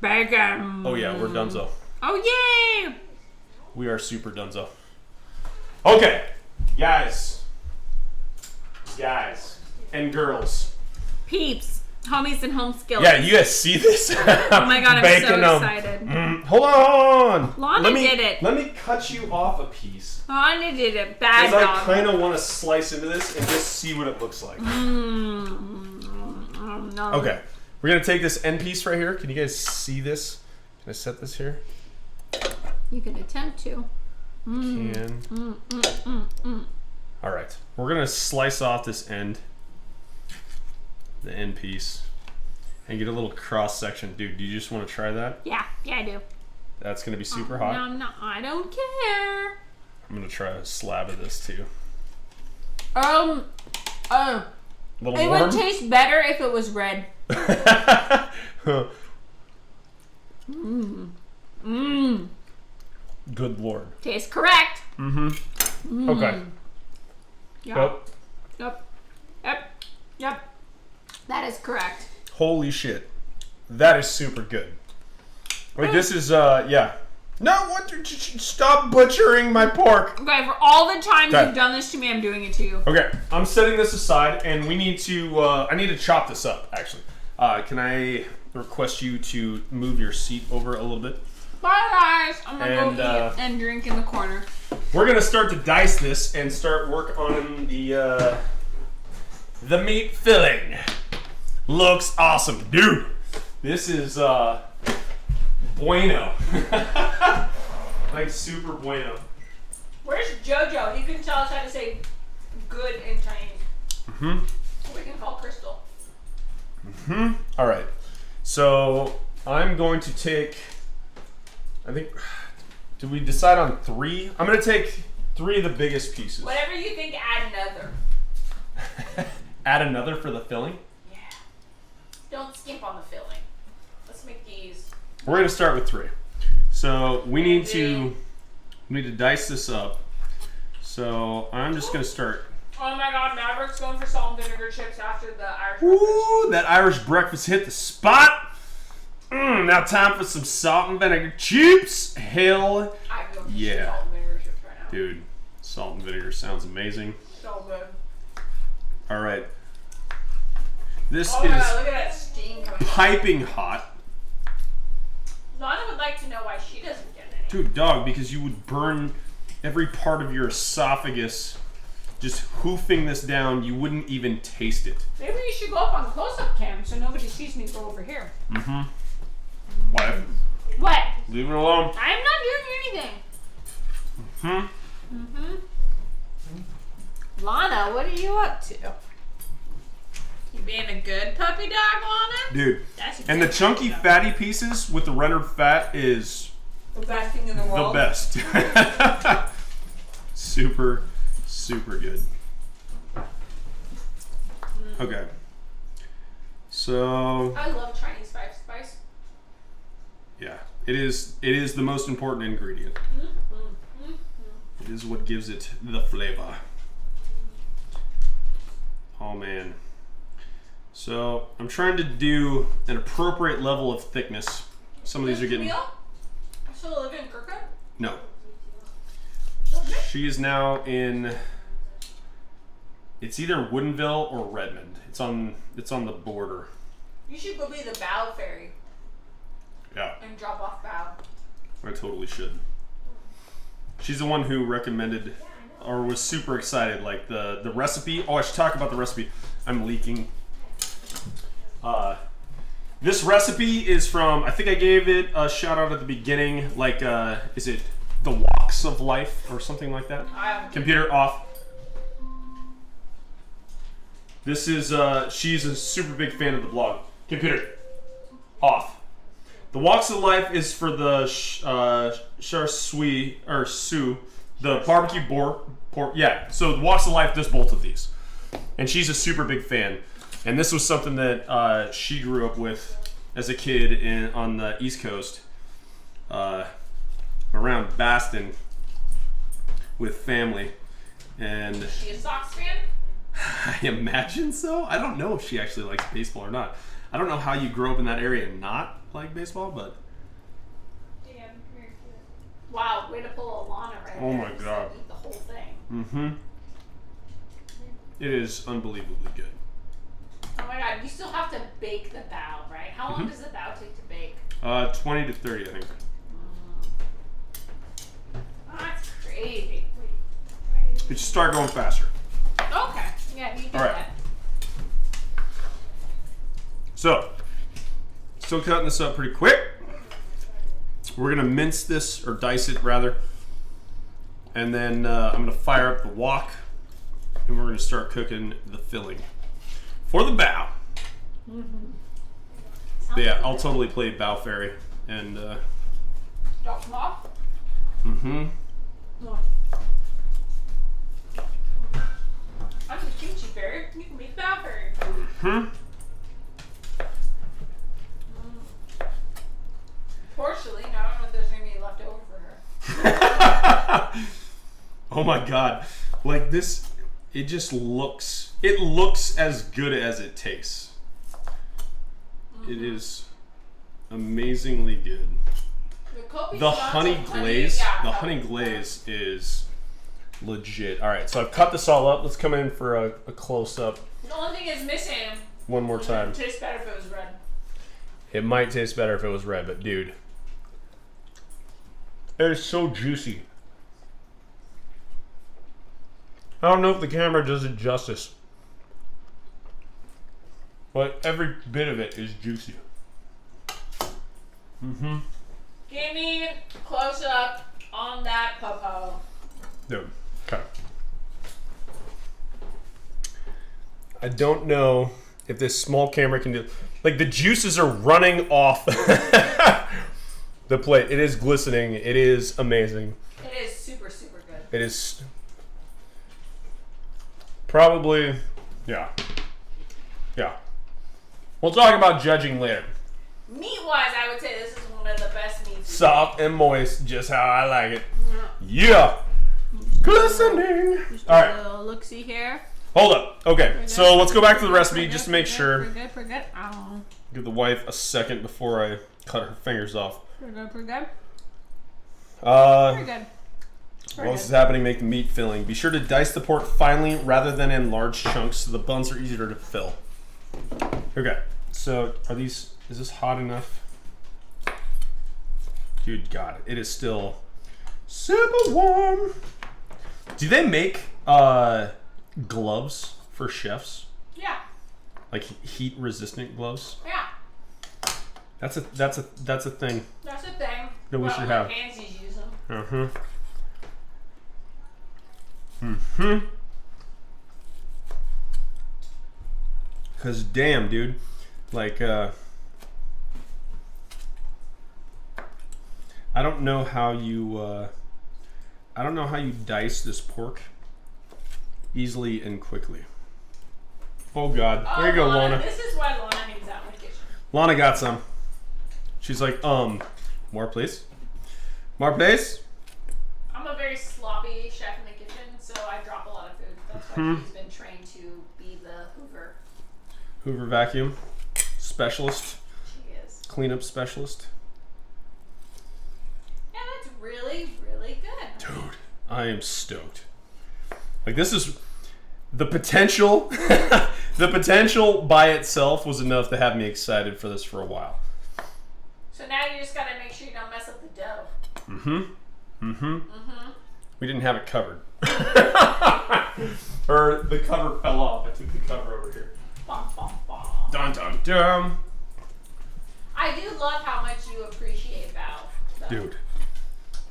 Bacon. Oh yeah, we're donezo. Oh yay! We are super donezo. Okay, guys and girls. Peeps, homies, and home skills. Yeah, you guys see this? Oh my god, I'm Bacon, so excited. Hold on. Lonnie did it. Let me cut you off a piece. Lonnie did it. Bad Because I dog. kind of want to slice into this and just see what it looks like. No. Okay, we're gonna take this end piece right here. Can you guys see this? Can I set this here? You can attempt to. All right, we're gonna slice off this end, the end piece, and get a little cross section. Dude, do you just want to try that? Yeah, I do. That's gonna be super hot. No, I don't care. I'm gonna try a slab of this too. Oh, A little it warm. would taste better if it was red. Good lord. Tastes correct. Okay. Yep. Yep. That is correct. Holy shit. That is super good. Like this is yeah. No, what? Stop butchering my pork. Okay, for all the times Okay. you've done this to me, I'm doing it to you. Okay, I'm setting this aside, and we need to. I need to chop this up. Actually, can I request you to move your seat over a little bit? Bye guys. I'm gonna And, go eat and drink in the corner. We're gonna start to dice this and start work on the meat filling. Looks awesome, dude. This is bueno. Like super bueno. Where's Jojo? He can tell us how to say good in Chinese. We can call Crystal. All right. So I'm going to take. I think. Did we decide on 3? I'm gonna take 3 of the biggest pieces. Whatever you think, add another. Add another for the filling. Yeah. Don't skimp on the filling. Let's make these. We're gonna start with 3. So we need to dice this up. So I'm just gonna start. Oh my God, Maverick's going for salt and vinegar chips after the Irish breakfast. Ooh, that Irish breakfast hit the spot. Now time for some salt and vinegar chips. Hell I go for yeah. salt and vinegar chips right now. dude, salt and vinegar sounds amazing. So good. All right. This Oh my God, is look at that steam coming out. piping hot. Lana would like to know why she doesn't get any. Dude, dog, because you would burn every part of your esophagus just hoofing this down. You wouldn't even taste it. Maybe you should go up on close-up cam so nobody sees me go over here. Mm-hmm. What? What? Leave it alone. I'm not doing anything. Lana, what are you up to? You being a good puppy dog, Lana? Dude, That's a and the good chunky puppy dog. fatty pieces with the rendered fat is The best thing in the the world. best. Super, super good. Okay. So, I love Chinese spice. yeah, it is the most important ingredient. It is what gives it the flavor. Oh man. So I'm trying to do an appropriate level of thickness. Some of these are getting I still live in Kirkwood? no. She is now in. It's either Woodinville or Redmond. It's on the border. You should go be the Bow Ferry Yeah, and drop off Bow. I totally should. She's the one who recommended or was super excited, like the recipe. Oh, I should talk about the recipe. I'm leaking. This recipe is from, I think I gave it a shout out at the beginning, like, is it The Walks of Life or something like that? Computer off. This is, she's a super big fan of the blog. Computer off. The Walks of Life is for the Char Sue, the barbecue pork. Yeah, so The Walks of Life does both of these. And she's a super big fan. And this was something that she grew up with as a kid on the East Coast, around Boston with family. And Is she a Sox fan? I imagine so. I don't know if she actually likes baseball or not. I don't know how you grow up in that area and not like baseball, but Damn, very good. Wow, way to pull a Lana right Oh there. my Just God. Eat the whole thing. it is unbelievably good. Oh my God, you still have to bake the Bow, right? How long does the Bow take to bake? 20 to 30, I think. That's crazy. It should start going faster. Okay, yeah, you do All right. that. So, still cutting this up pretty quick. We're gonna mince this, or dice it rather, and then I'm gonna fire up the wok, and we're gonna start cooking the filling for the Bow. But yeah, I'll totally play Bow Fairy, and Drop them off. I'm the kimchi fairy. You can be the Bow Fairy. Fortunately, now I don't know if there's gonna be left over for her. Oh my god, like this, it just looks as good as it tastes. It is amazingly good. The honey glaze, is legit. All right, so I've cut this all up. Let's come in for a close up The only thing is missing. one more time. It tastes better if it was red. It might taste better if it was red, but dude, it is so juicy. I don't know if the camera does it justice, but every bit of it is juicy. Give me close up on that popo. Dude, okay. I don't know if this small camera can do. Like the juices are running off the plate. It is glistening. It is amazing. It is super, super good. It is probably, yeah. We'll talk about judging later. Meat-wise, I would say this is one of the best meats. Soft and moist, just how I like it. Yeah. Glistening. All right. A little look-see here. Hold up. Okay, so let's go back to the recipe just to make sure. Pretty good. Oh. Give the wife a second before I cut her fingers off. Pretty good. Pretty good. While this is happening, make the meat filling. Be sure to dice the pork finely rather than in large chunks so the buns are easier to fill. Okay, so is this hot enough? Dude, God, it is still super warm. Do they make gloves for chefs? Yeah. Like heat resistant gloves? Yeah. That's a thing. That's a thing. That we should have. Pansies use them. Cause damn, dude, like I don't know how you dice this pork easily and quickly. Oh God, there you go, Lana. This is why Lana hangs out in the kitchen. Lana got some. She's like, more please, more please. I'm a very sloppy chef in the kitchen, so I drop a lot of food. That's why she's been trained to be the Hoover vacuum specialist. She is. Cleanup specialist. Yeah, that's really, really good. Dude, I am stoked. Like this is the potential. The potential by itself was enough to have me excited for this for a while. So now you just gotta make sure you don't mess up the dough. We didn't have it covered. Or the cover fell off. I took the cover over here. Bum, bum, bum. Dun dun dun. I do love how much you appreciate Bao. though. Dude,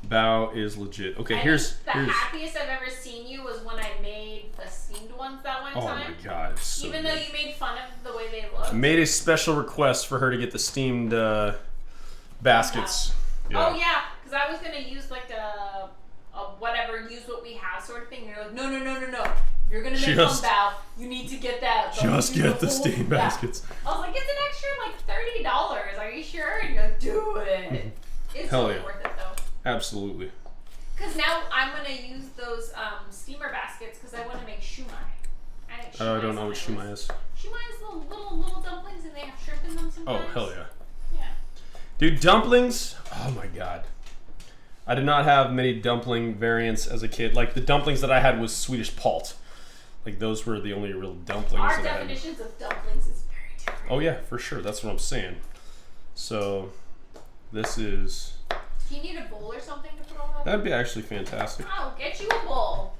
Bao is legit. Okay, I here's think the happiest I've ever seen you was when I made the steamed ones that one oh time. my God, it's so Even good. though you made fun of the way they looked. I made a special request for her to get the steamed baskets. Oh yeah, because I was gonna use like a whatever, use what we have sort of thing. And you're like, no. If you're gonna make one Bao, you need to get that. Just get the steamed baskets. I was like, it's an extra like $30. Are you sure? And you're like, do it. It's Hell totally yeah. worth it though. Absolutely. Because now I'm gonna use those steamer baskets because I want to make shumai. I don't know what shumai is. Shumai is the little dumplings and they have shrimp in them Oh, sometimes. hell yeah. Yeah. Dude, dumplings. Oh my God. I did not have many dumpling variants as a kid. Like the dumplings that I had was Swedish palt. Like those were the only real dumplings Our that I had. definitions of dumplings is very different. Oh yeah, for sure. That's what I'm saying. So this is. Do you need a bowl or something to put all that? That'd be actually fantastic. I'll get you a bowl.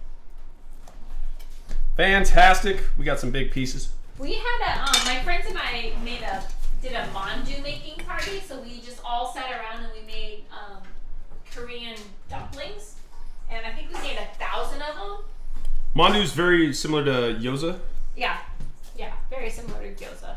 Fantastic. We got some big pieces. We had my friends and I did a mandu making party, so we just all sat around and we made Korean dumplings, and I think we made 1,000 of them. Mandu's very similar to gyoza. Yeah, very similar to gyoza,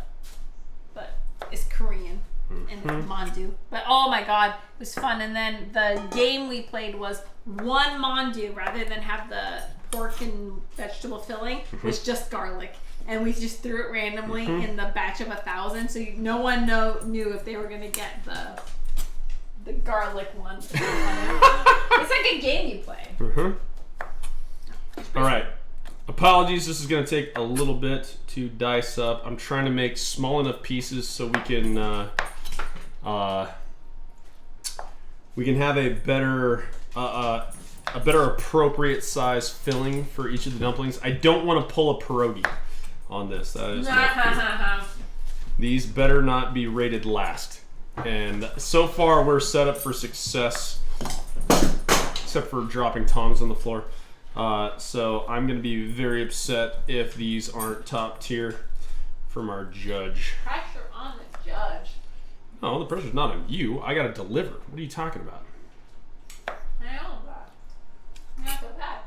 but it's Korean and mandu. But oh my God, it was fun. And then the game we played was one mandu rather than have the pork and vegetable filling. Was just garlic. And we just threw it randomly in the batch of 1,000, so no one knew if they were gonna get the garlic one. It's like a game you play. All right. Apologies. This is gonna take a little bit to dice up. I'm trying to make small enough pieces so we can have a better appropriate size filling for each of the dumplings. I don't want to pull a pierogi on this. That is my fear. These better not be rated last. And so far we're set up for success, except for dropping tongs on the floor. So I'm going to be very upset if these aren't top tier from our judge. Pressure on the judge. No, the pressure's not on you. I got to deliver. What are you talking about? I know that. Not so bad.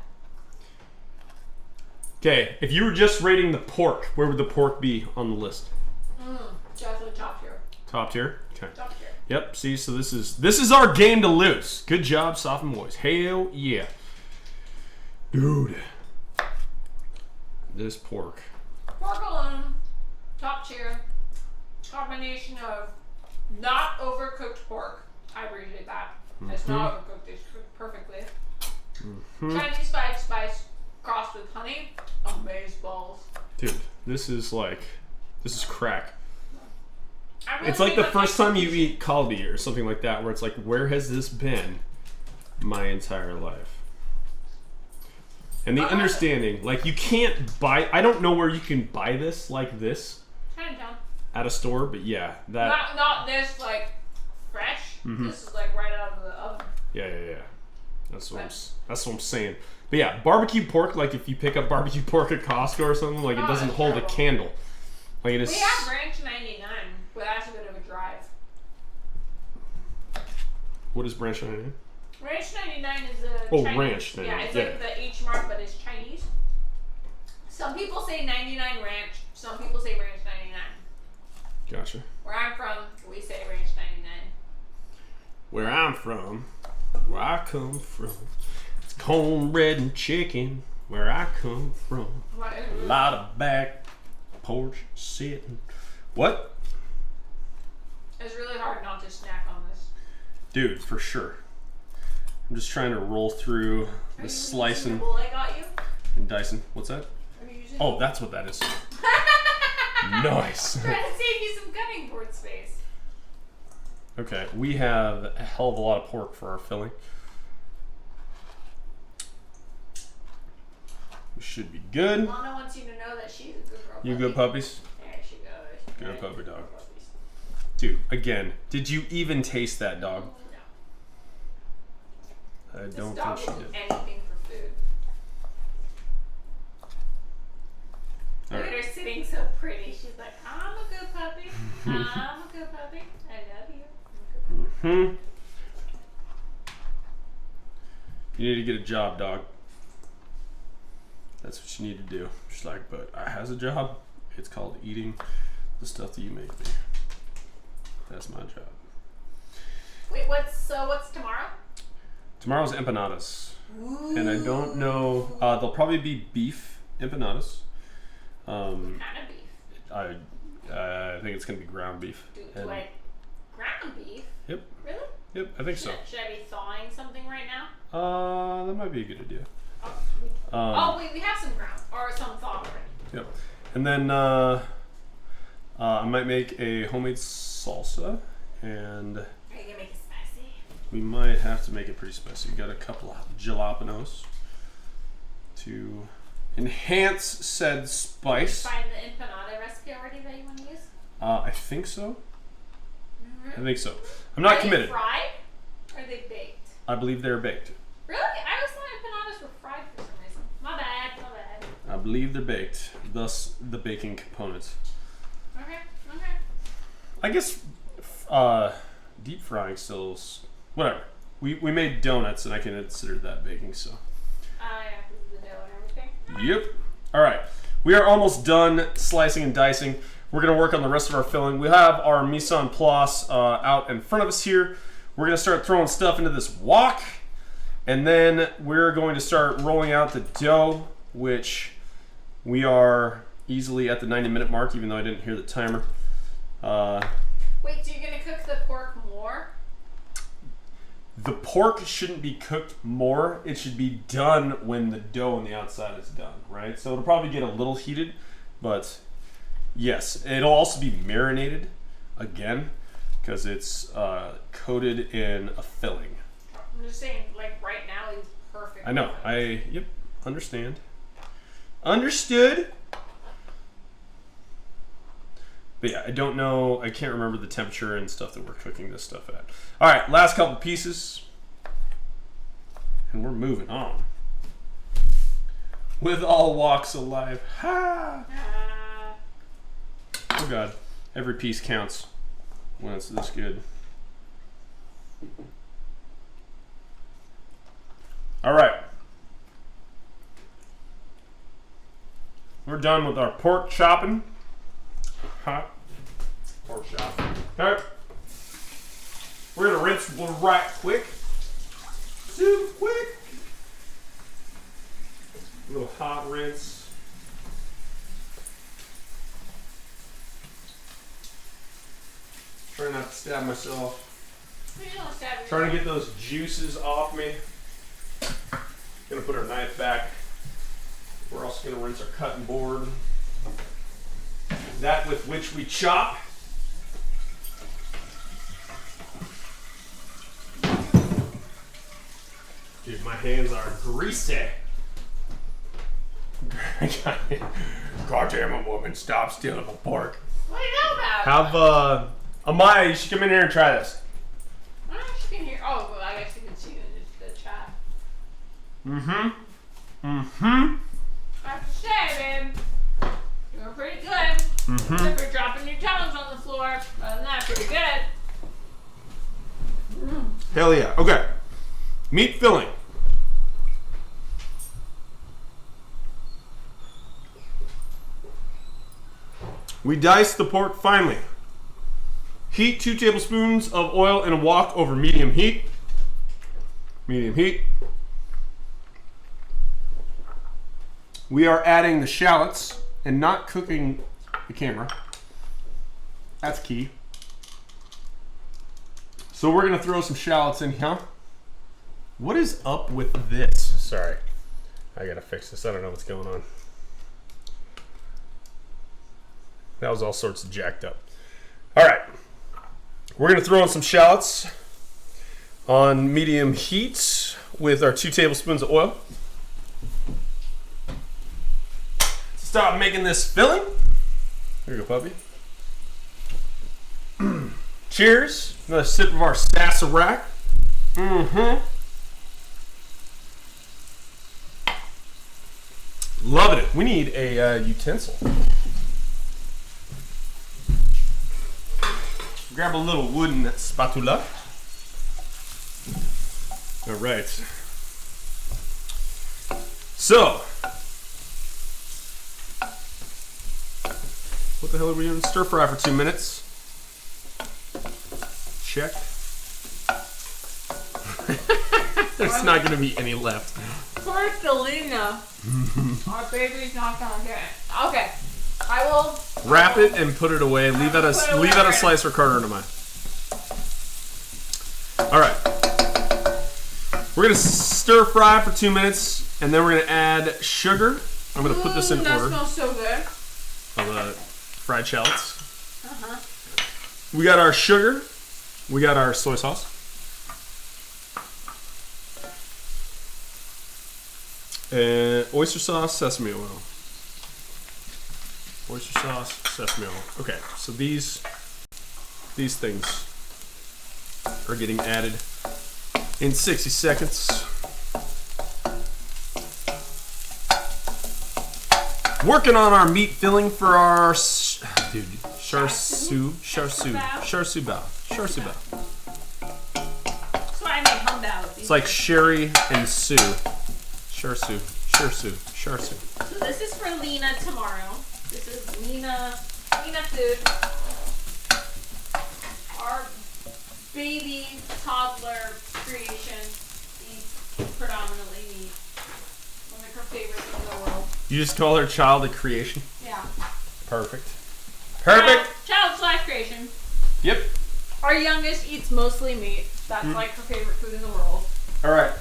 Okay, if you were just rating the pork, where would the pork be on the list? Definitely top tier. Top tier? Okay. Top tier. Yep, see, so this is our game to lose. Good job, Sophomore boys. Hell yeah. Dude. This pork. Pork alone, top tier. Combination of not overcooked pork. I appreciate that. It's not overcooked. It's cooked perfectly. Chinese fried spice crossed with honey. Amazeballs. Dude, this is crack. I really It's like think the first time you eat kalbi or something like that, where it's like, where has this been my entire life? And the understanding, like, you can't buy, I don't know where you can buy this like this Chinatown. at a store, but yeah, that. Not this like fresh. This is like right out of the oven. Yeah. That's what I'm saying. But yeah, barbecue pork, like if you pick up barbecue pork at Costco or something, like it doesn't it's hold terrible. a candle. Like it is. We have Ranch 99, but that's a bit of a drive. What is Branch 99? Ranch 99 is a Oh, Chinese. Ranch 99, Yeah, it's yeah. like the H mark, but it's Chinese. Some people say 99 Ranch. Some people say Ranch 99. Gotcha. Where I'm from, we say Ranch 99. Where I'm from, where I come from, it's cornbread and chicken. Where I come from, What is a it? lot of back porch sitting. What? It's really hard not to snack on this. Dude, for sure. I'm just trying to roll through Are the you slicing using the bowl I got you? and dicing. What's that? Are you using Oh, that's what that is. Nice. Trying to save you some cutting board space. Okay, we have a hell of a lot of pork for our filling. We should be good. Lana wants you to know that she's a good girl. You good puppies? There she goes. Good Right. puppy dog. Good puppies. Dude, again, did you even taste that dog? No. I This don't dog think she will do did. anything for food. All Look at right. her sitting so pretty. She's like, I'm a good puppy. I'm a good puppy. I love you. I'm a good puppy. You need to get a job, dog. That's what you need to do. She's like, but I has a job. It's called eating the stuff that you make me. That's my job. Wait, what's tomorrow? Tomorrow's empanadas. And I don't know, they'll probably be beef empanadas. Kind of beef. I think it's gonna be ground beef. Do And- I ground beef? Yep, Really? yep, I think so. Should I be thawing something right now? That might be a good idea. Oh, wait, we have some ground or some thaw already. Yep. And then I might make a homemade salsa, and Are you gonna make it spicy? we might have to make it pretty spicy. We got a couple of jalapenos to enhance said spice. Find the empanada recipe already that you want to use? I think so. I Mm-hmm. think so. I'm not Are committed. they fried? Or are they baked? I believe they're baked. Really? I always thought empanadas were fried for some reason. My bad. I believe they're baked. Thus, the baking component. Okay. I guess deep frying still, whatever. We made donuts, and I can consider that baking. So. Yeah, this is the dough and everything. Yep. All right. We are almost done slicing and dicing. We're going to work on the rest of our filling. We have our mise en place out in front of us here. We're going to start throwing stuff into this wok. And then we're going to start rolling out the dough, which we are easily at the 90-minute mark, even though I didn't hear the timer. Wait, so you're going to cook the pork more? The pork shouldn't be cooked more. It should be done when the dough on the outside is done, right? So it'll probably get a little heated, but yes, it'll also be marinated again because it's coated in a filling. I'm just saying, like right now is perfect. I know. Yep. Understand. Understood. But yeah, I don't know. I can't remember the temperature and stuff that we're cooking this stuff at. All right, last couple pieces. And we're moving on. With all walks of life. Ha! Oh God. Every piece counts when it's this good. All right. We're done with our pork chopping. Hot pork chopping. Okay. We're gonna rinse right quick. Super quick. A little hot rinse. Trying not to stab myself. Trying to get those juices off me. Gonna put our knife back. We're also gonna rinse our cutting board. That with which we chop. Dude, my hands are greasy. Goddamn it, woman, stop stealing my pork. What do you know about? Have, Amaya, you should come in here and try this. I don't know if you can hear. Oh, well, I guess you can see it in the chat. I have to say, babe, you were pretty good. Except for dropping your tongues on the floor. Other than that, pretty good. Hell yeah. Okay. Meat filling. We dice the pork finely. Heat 2 tablespoons of oil in a wok over medium heat. Medium heat. We are adding the shallots and not cooking the camera. That's key. So we're gonna throw some shallots in here. What is up with this? Sorry, I gotta fix this. I don't know what's going on. That was all sorts of jacked up. All right, we're gonna throw in some shallots on medium heat with our 2 tablespoons of oil. Stop making this filling. Here you go, puppy. Cheers. Another sip of our Sazerac. Loving it. We need a utensil. Grab a little wooden spatula. All right. So, what the hell are we doing? Stir fry for 2 minutes. Check. There's not going to be any left. First, Alina. Our baby's not gonna get it. Okay, I will Wrap it and put it away. Leave out a slice for Carter and mine. All right. We're gonna stir fry for 2 minutes, and then we're gonna add sugar. I'm gonna put this in that order. smells so good. Of the fried shallots. We got our sugar. We got our soy sauce. And oyster sauce, sesame oil. Oyster sauce, sesame oil. Okay, so these things are getting added in 60 seconds. Working on our meat filling for our char siu bao. That's why I make hum bao. It's like sherry and sue. Char siu. So this is for Lena tomorrow. This is Lena food. Our baby toddler creation eats predominantly meat. One of her favorites in the world. You just call her child a creation? Yeah. Perfect. Child / creation. Yep. Our youngest eats mostly meat. That's like her favorite food in the world. All right.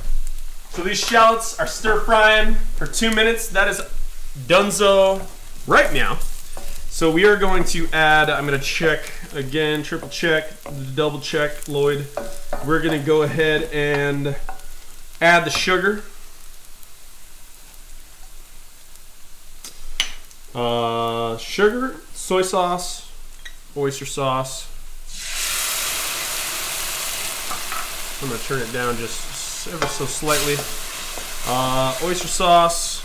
So these shallots are stir frying for 2 minutes. That is donezo right now. So we are going to add, I'm going to check again, triple check, double check, Lloyd. We're going to go ahead and add the sugar. Sugar, soy sauce, oyster sauce. I'm going to turn it down just ever so slightly. Oyster sauce.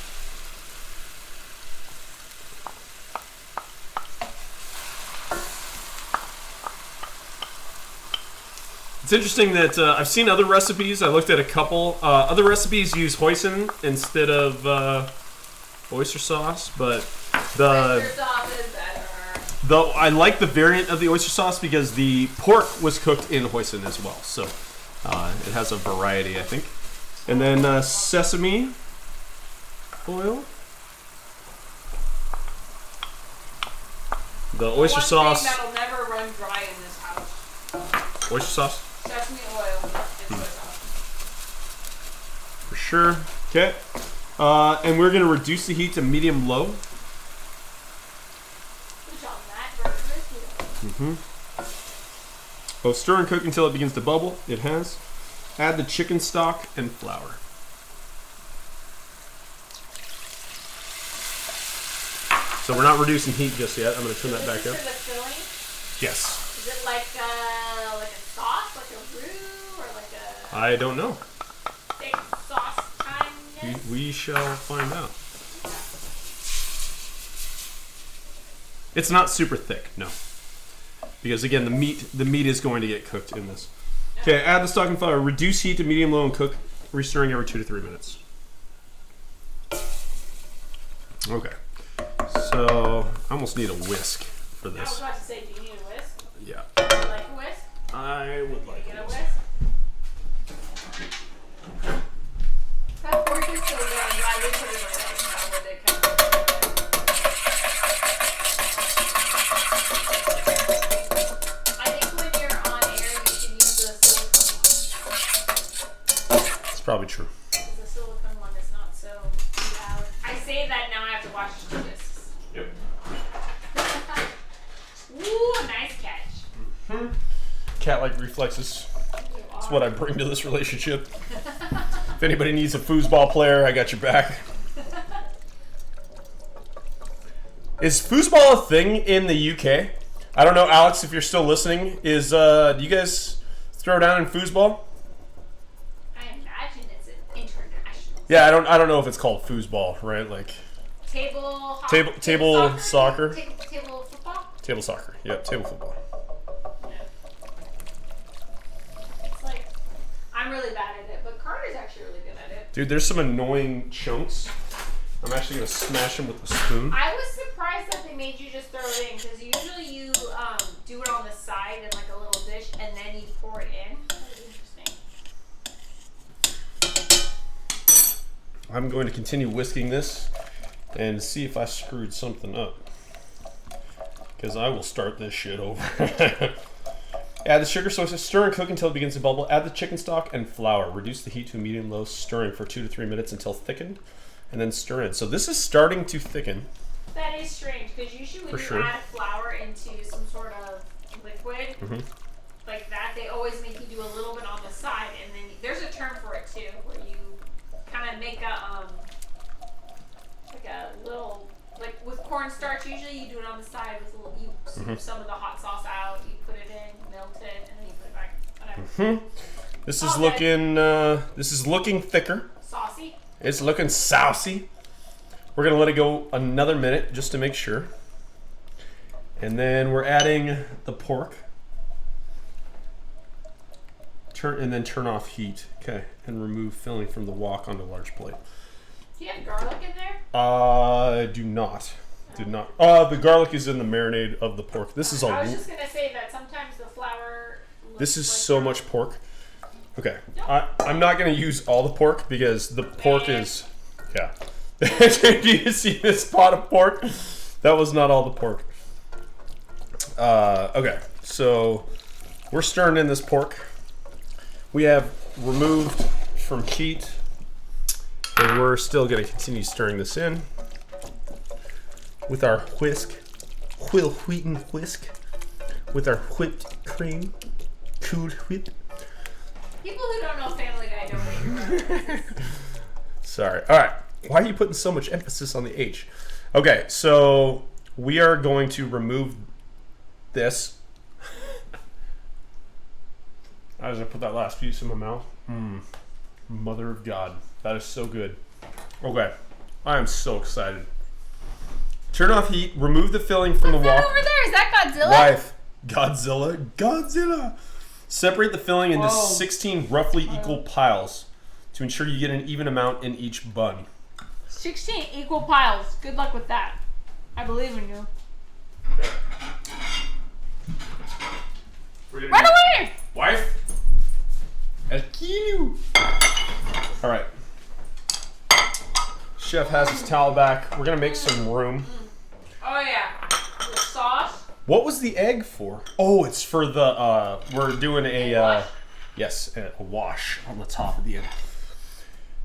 It's interesting that I've seen other recipes. I looked at a couple. Other recipes use hoisin instead of oyster sauce, but Oyster sauce is better. though I like the variant of the oyster sauce because the pork was cooked in hoisin as well, so it has a variety, I think. And then sesame oil. The oyster sauce. One thing that'll never run dry in this house. Oyster sauce. Sesame oil and soy sauce. For sure. Okay. And we're going to reduce the heat to medium-low. Good job, Matt. Mm-hmm. Oh, stir and cook until it begins to bubble. It has. Add the chicken stock and flour. So we're not reducing heat just yet. I'm going to turn that back Is up. this for the filling? Yes. Is it like a sauce, like a roux, or like a I don't know. thick sauce kind? We shall find out. It's not super thick, no. Because again, the meat is going to get cooked in this. Okay, add the stock and flour. Reduce heat to medium-low and cook, restirring every 2 to 3 minutes. Okay. So I almost need a whisk for I was this. about to say, do you need a whisk? Yeah. Would you like a whisk? I would like Get a it. whisk? That pork is so good. I did put it away. I would have kept it. I think when you're on air, you should use the silicone It's probably true. one. The silicone one is not so loud. I say that now I have to watch the discs. Yep. Ooh, nice catch. Cat-like reflexes. That's what I bring to this relationship. If anybody needs a foosball player, I got your back. Is foosball a thing in the UK? I don't know, Alex, if you're still listening. Do you guys throw down in foosball? I imagine it's an international Yeah, I don't know if it's called foosball, right? Like table table soccer. Table football. Table soccer. Yep, table football. It's like I'm really bad at it, but Carter's actually really good at it. Dude, there's some annoying chunks. I'm actually gonna smash them with a spoon. I was surprised that they made you just throw it in, because usually you do it on the side in like a little dish and then you pour it in. That was interesting. I'm going to continue whisking this and see if I screwed something up. Because I will start this shit over. Add the sugar, soy sauce, stir and cook until it begins to bubble. Add the chicken stock and flour. Reduce the heat to medium-low, stirring for 2 to 3 minutes until thickened, and then stir in. So this is starting to thicken. That is strange, because usually when For you sure. add flour into some sort of liquid like that, they always make you do a little bit on the side, and then there's a term for it too, where you kind of make a like a little, like with cornstarch, usually you do it on the side with a little, you scoop some of the hot sauce out, you put it in, melt it, and then you put it back, whatever. This is Okay. looking thicker. Saucy. It's looking saucy. We're gonna let it go another minute just to make sure. And then we're adding the pork. Turn off heat. Okay, and remove filling from the wok onto a large plate. Do you have garlic in there? I do not. Did not. The garlic is in the marinade of the pork. This is I was all. just gonna say that sometimes the flour looks This is like so much pork. Okay, I'm not gonna use all the pork because the pork is. Yeah. Do you see this pot of pork? That was not all the pork. Okay, so we're stirring in this pork. We have removed from heat, and we're still going to continue stirring this in with our whisk, wheaten whisk, with our whipped cream, Cool Whip. People who don't know Family Guy don't know what you're talking about. Sorry. All right. Why are you putting so much emphasis on the H? Okay, so we are going to remove this. As I put that last piece in my mouth. Mother of God. That is so good. Okay. I am so excited. Turn off heat. Remove the filling from the What's that wok. over there? Is that Godzilla? Wife. Godzilla. Separate the filling into 16 roughly equal piles to ensure you get an even amount in each bun. 16 equal piles. Good luck with that. I believe in you. Run away! Wife? I'll kill you. All right. Chef has his towel back. We're gonna make some room. Oh yeah. The sauce. What was the egg for? Oh, it's for the, we're doing a, yes, a wash on the top of the end.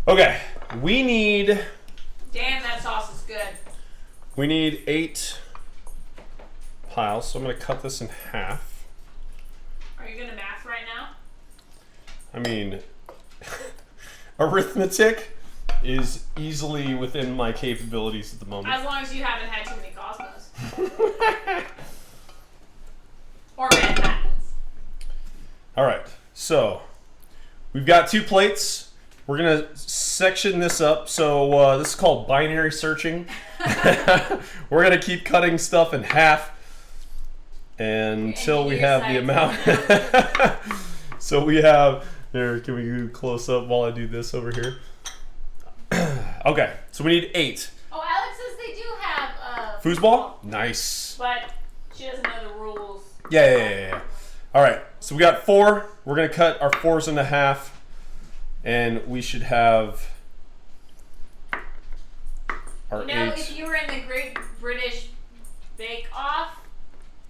Okay, we need Damn, that sauce is good. 8 piles, so I'm gonna cut this in half. Are you gonna math right now? I mean, arithmetic is easily within my capabilities at the moment. As long as you haven't had too many Cosmos. Or Manhattans. All right, so we've got 2 plates. We're gonna section this up. So this is called binary searching. We're gonna keep cutting stuff in half until we have the amount. So we have, here, can we do close up while I do this over here? Okay, so we need 8. Oh, Alex says they do have Foosball? Nice. but she doesn't know the rules. Yeah. All right, so we got 4. We're gonna cut our 4s into half, and we should have our 8. If you were in the Great British Bake Off,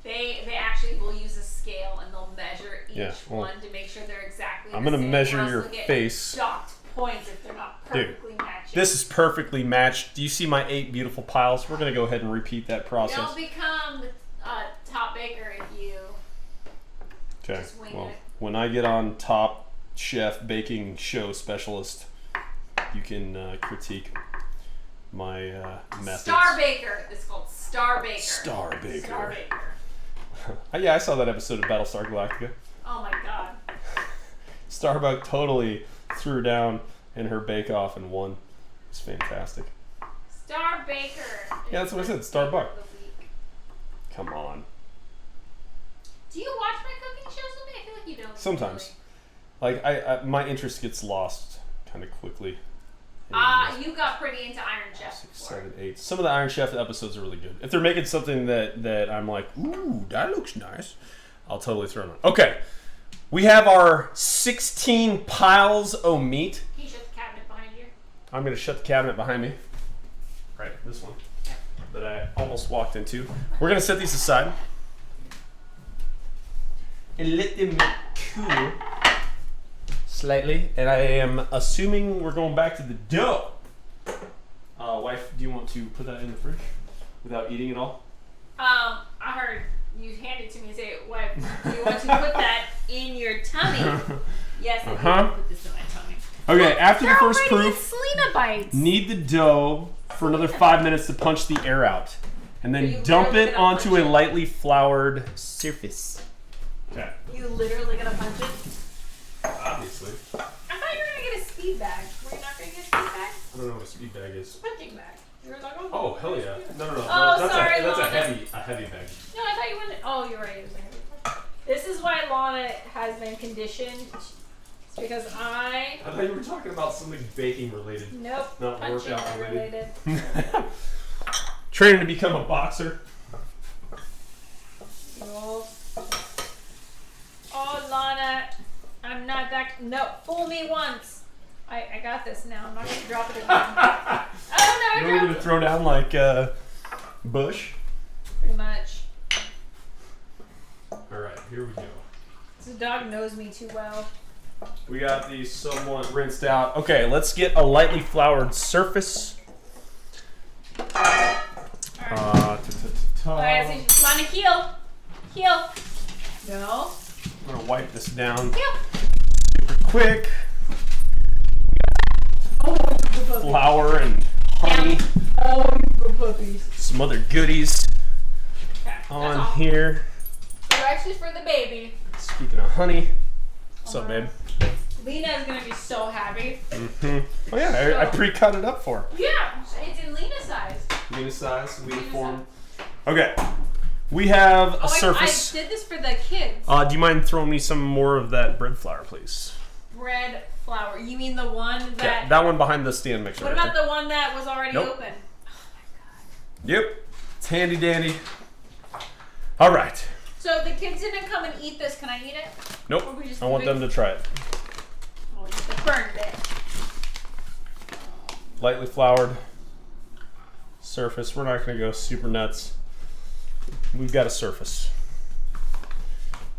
they actually will use a scale and they'll measure each one to make sure they're exactly the I'm gonna same, measure or else your they'll get face. docked points if they're not perfectly matching. This is perfectly matched. Do you see my 8 beautiful piles? We're gonna go ahead and repeat that process. You'll become the top baker if you Okay. just wing Well, it. when I get on Top Chef Baking Show Specialist, you can critique my methods. Star Baker. It's called Star Baker. Star Baker. Star Baker. Yeah, I saw that episode of Battlestar Galactica. Oh my god. Starbuck totally threw down in her bake-off and won. It's fantastic. Star Baker. Yeah, that's what I is said, the Starbuck. baker of the week. Come on. Do you watch my cooking shows with me? I feel like you don't. Sometimes. Like, I my interest gets lost kind of quickly. You got pretty into Iron Chef 6, before. 7, 8. Some of the Iron Chef episodes are really good. If they're making something that I'm like, ooh, that looks nice, I'll totally throw it on. Okay, we have our 16 piles of meat. Can you shut the cabinet behind you? I'm gonna shut the cabinet behind me. Right, this one that I almost walked into. We're gonna set these aside and let them cool slightly. And I am assuming we're going back to the dough. Wife, do you want to put that in the fridge without eating it all? I heard you hand it to me and say, "Wife, do you want to put that in your tummy?" Yes, I Uh-huh. do put this in my tummy. Okay, after the They're first already proof, Selena bites. knead the dough for another 5 minutes to punch the air out. And Are you then dump literally it gonna onto punch a it? lightly floured surface. Okay. You literally gonna punch it? Obviously. I thought you were gonna get a speed bag. Were you not gonna get a speed bag? I don't know what a speed bag is. Punching bag. You were like, Oh, hell yeah. No. Oh, that's sorry, that's a Lana. heavy bag. No, I thought you wanted. Oh, you're right. It was a heavy one. This is why Lana has been conditioned. It's because I thought you were talking about something baking related. Nope. Not punching workout related. Training to become a boxer. Oh, Lana, I'm not that. No, fool me once. I got this now. I'm not gonna drop it again. Oh no, You're I going dropped to it. throw down like Bush. Pretty much. Alright, here we go. This dog knows me too well. We got these somewhat rinsed out. Okay, let's get a lightly floured surface. Alright, so Lana, heel. Heel. No. I'm gonna wipe this down Heel. super quick. Flour and honey, Oh, good puppies. some other goodies Okay, on that's all. here. They're actually for the baby. Speaking of honey, what's up, babe? Lena is gonna be so happy. Oh yeah, I pre-cut it up for her. Yeah, it's in Lena's size. Lena size, Lena Lena form. Okay, we have a Oh, surface. I did this for the kids. Do you mind throwing me some more of that bread flour, please? Bread flour. You mean the one that? Yeah, that one behind the stand mixer. What right about there. the one that was already Nope. open? Yep, it's handy dandy. All right. So if the kids didn't come and eat this, can I eat it? Nope. Or we just I want them to try it. Oh, just the burned bit. Lightly floured. surface. We're not going to go super nuts. We've got a surface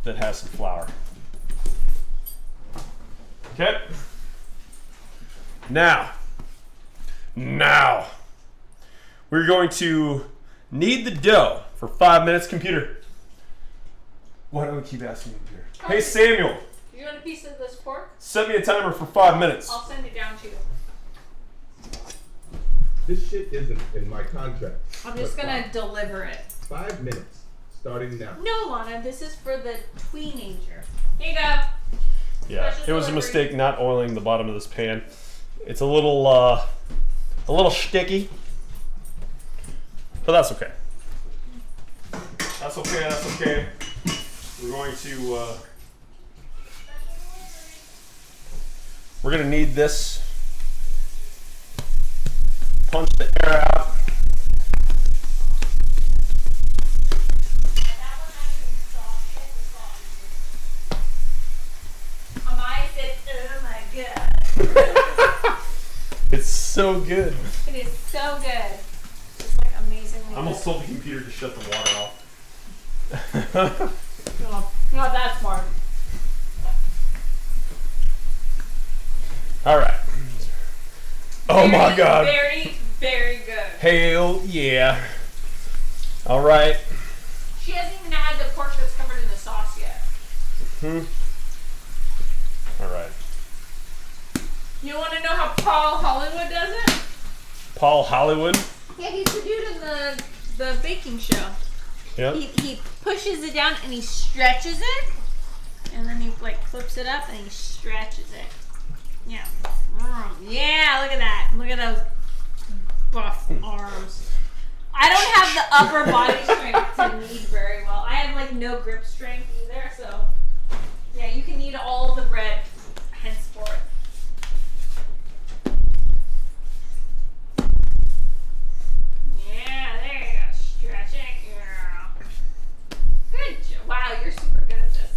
that has some flour. Okay. Now, we're going to knead the dough for 5 minutes. Computer, why don't we keep asking you here? Hey, Samuel. You want a piece of this pork? Set me a timer for 5 minutes. I'll send it down to you. This shit isn't in my contract. I'm just But gonna deliver it. 5 minutes, starting now. No, Lana, this is for the tweenager. Here you go. Yeah, Special it was a delivery. mistake not oiling the bottom of this pan. It's a little sticky, but that's okay. That's okay. That's okay. We're going to we're gonna need this. Punch the air out. Amaya said, oh my god. It's so good. It is so good. It's like amazingly I almost good. told the computer to shut the water off. Not that smart. All right. Oh my Very, God. Very, very good. Hell yeah. All right. She hasn't even had the pork that's covered in the sauce yet. All right. You want to know how Paul Hollywood does it? Paul Hollywood. Yeah, he's the dude in the baking show. Yep. He pushes it down and he stretches it, and then he like clips it up and he stretches it. Yeah. Yeah, look at that. Look at those buff arms. I don't have the upper body strength to knead very well. I have like no grip strength either, so yeah, you can knead all of the bread henceforth. Yeah, there you go. Stretching. Yeah. Good job. Wow, you're super good at this.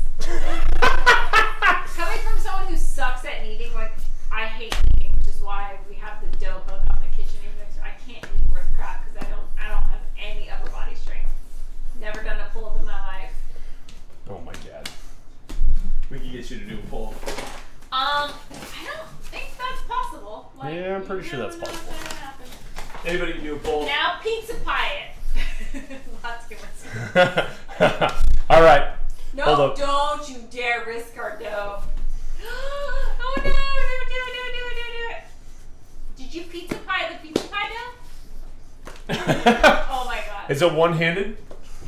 Coming from someone who sucks at kneading, like I hate kneading, which is why we have the dough hook on the kitchen mixer. I can't knead worth crap because I don't have any upper body strength. Never done a pull-up in my life. Oh my God. We can get you to do a pull. I don't think that's possible. Like, Yeah, I'm pretty you sure that's never know possible. what's gonna happen. Anybody can do a pull. Now pizza pie it. Lots of good All right. No, Hold up. don't you dare risk our dough. Oh no, do it. Did you pizza pie the pizza pie dough? Oh my god. Is it one-handed?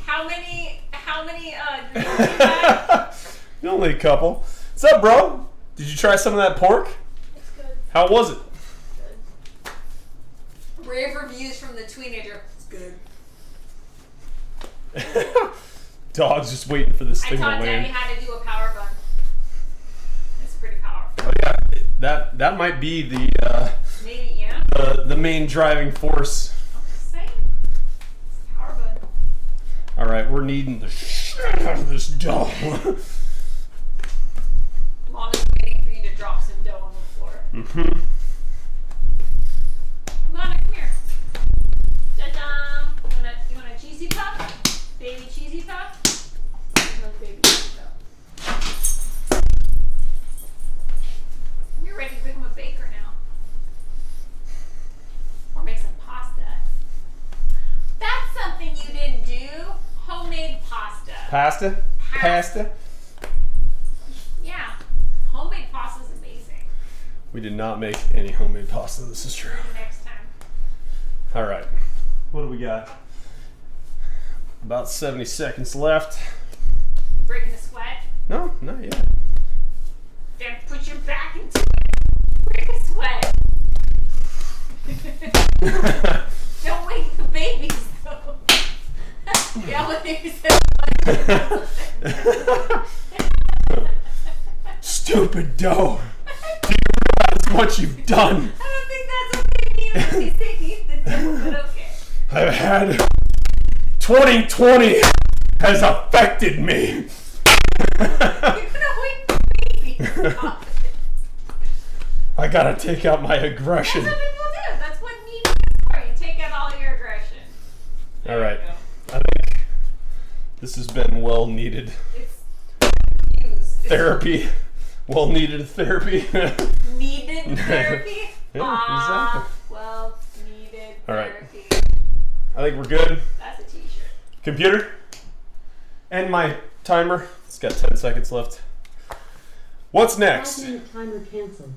How many ingredients do you have? Only a couple. What's up, bro? Did you try some of that pork? It's good. How was it? Rave reviews from the tweenager. It's good. Dog's just waiting for this I thing to taught Daddy land. how to do a power bun. It's pretty powerful. Oh yeah, that might be the Maybe, yeah. the main driving force. I'm just saying. It's a power bun. All right, we're needing the shit out of this dough. Mom is waiting for you to drop some dough on the floor. Mm-hmm. Mona, come here. Ta-da! You want a cheesy puff? Baby cheesy puff? There's no baby cheesy puff. You're ready to become a baker now. Or make some pasta. That's something you didn't do. Homemade pasta. Pasta? Yeah. Homemade pasta is amazing. We did not make any homemade pasta. This is true. Next time. All right. What do we got? About 70 seconds left. Breaking a sweat. No, not yet. Then put your back into it. Break a sweat. Don't wake the babies though. Yeah, what they said. Stupid dough. Do you realize what you've done? I don't think that's what they mean when they say eat the dough, but okay. I've had 2020 has affected me. You're gonna wake the babies. Stop it. I gotta take out my aggression. That's what people do. That's what kneading is for. You take out all your aggression. This has been well needed It's used. therapy. Well needed therapy. Needed therapy? Yeah, exactly. Well, needed All right. therapy. I think we're good. That's a t-shirt. Computer, end my timer. It's got 10 seconds left. What's next? 5-minute timer canceled.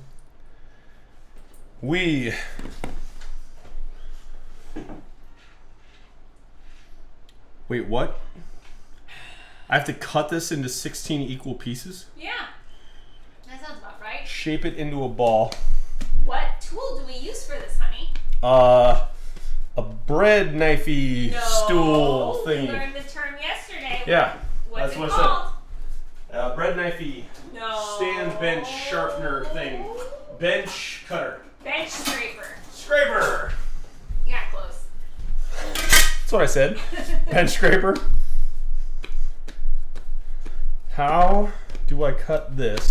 We wait, what? I have to cut this into 16 equal pieces? Yeah. That sounds about right. Shape it into a ball. What tool do we use for this, honey? A bread knifey stool We thingy. learned the term yesterday. Yeah, What's that's it what called? I said. Bread knifey No. stand bench sharpener thing. Bench cutter. Bench scraper. Scraper. You got close. That's what I said. Bench scraper. How do I cut this?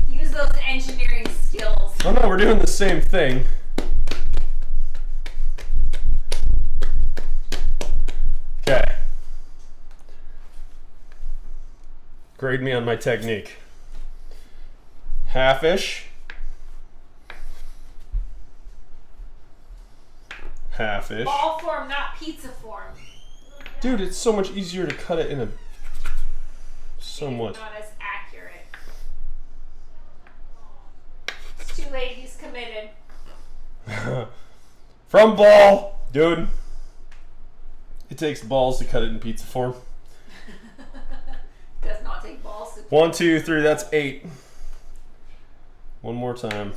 Use those engineering skills. Oh no, we're doing the same thing. Okay. Grade me on my technique. Half-ish. Half-ish. Ball form, not pizza form. Dude, it's so much easier to cut it in a... So much. Not as accurate. It's too late. He's committed. From ball, dude. It takes balls to cut it in pizza form. Does not take balls to. 1, 2, 3, that's 8. One more time.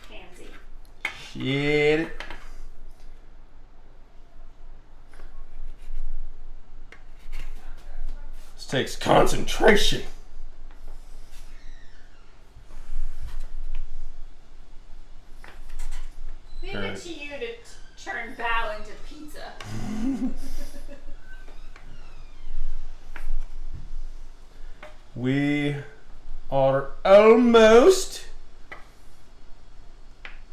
Pansy. Shit. This takes concentration. Leave Alright. it to you to turn bao into pizza. We are almost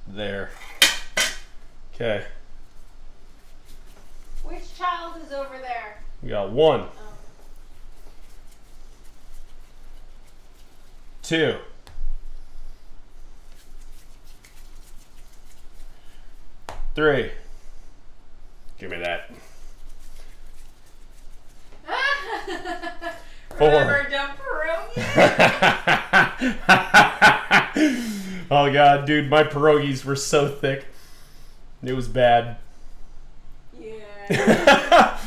there. Okay, Which child is over there? we got 1, 2, 3. Give me that. Remember dumb pierogi? Oh god, dude, my pierogies were so thick. It was bad. Yeah.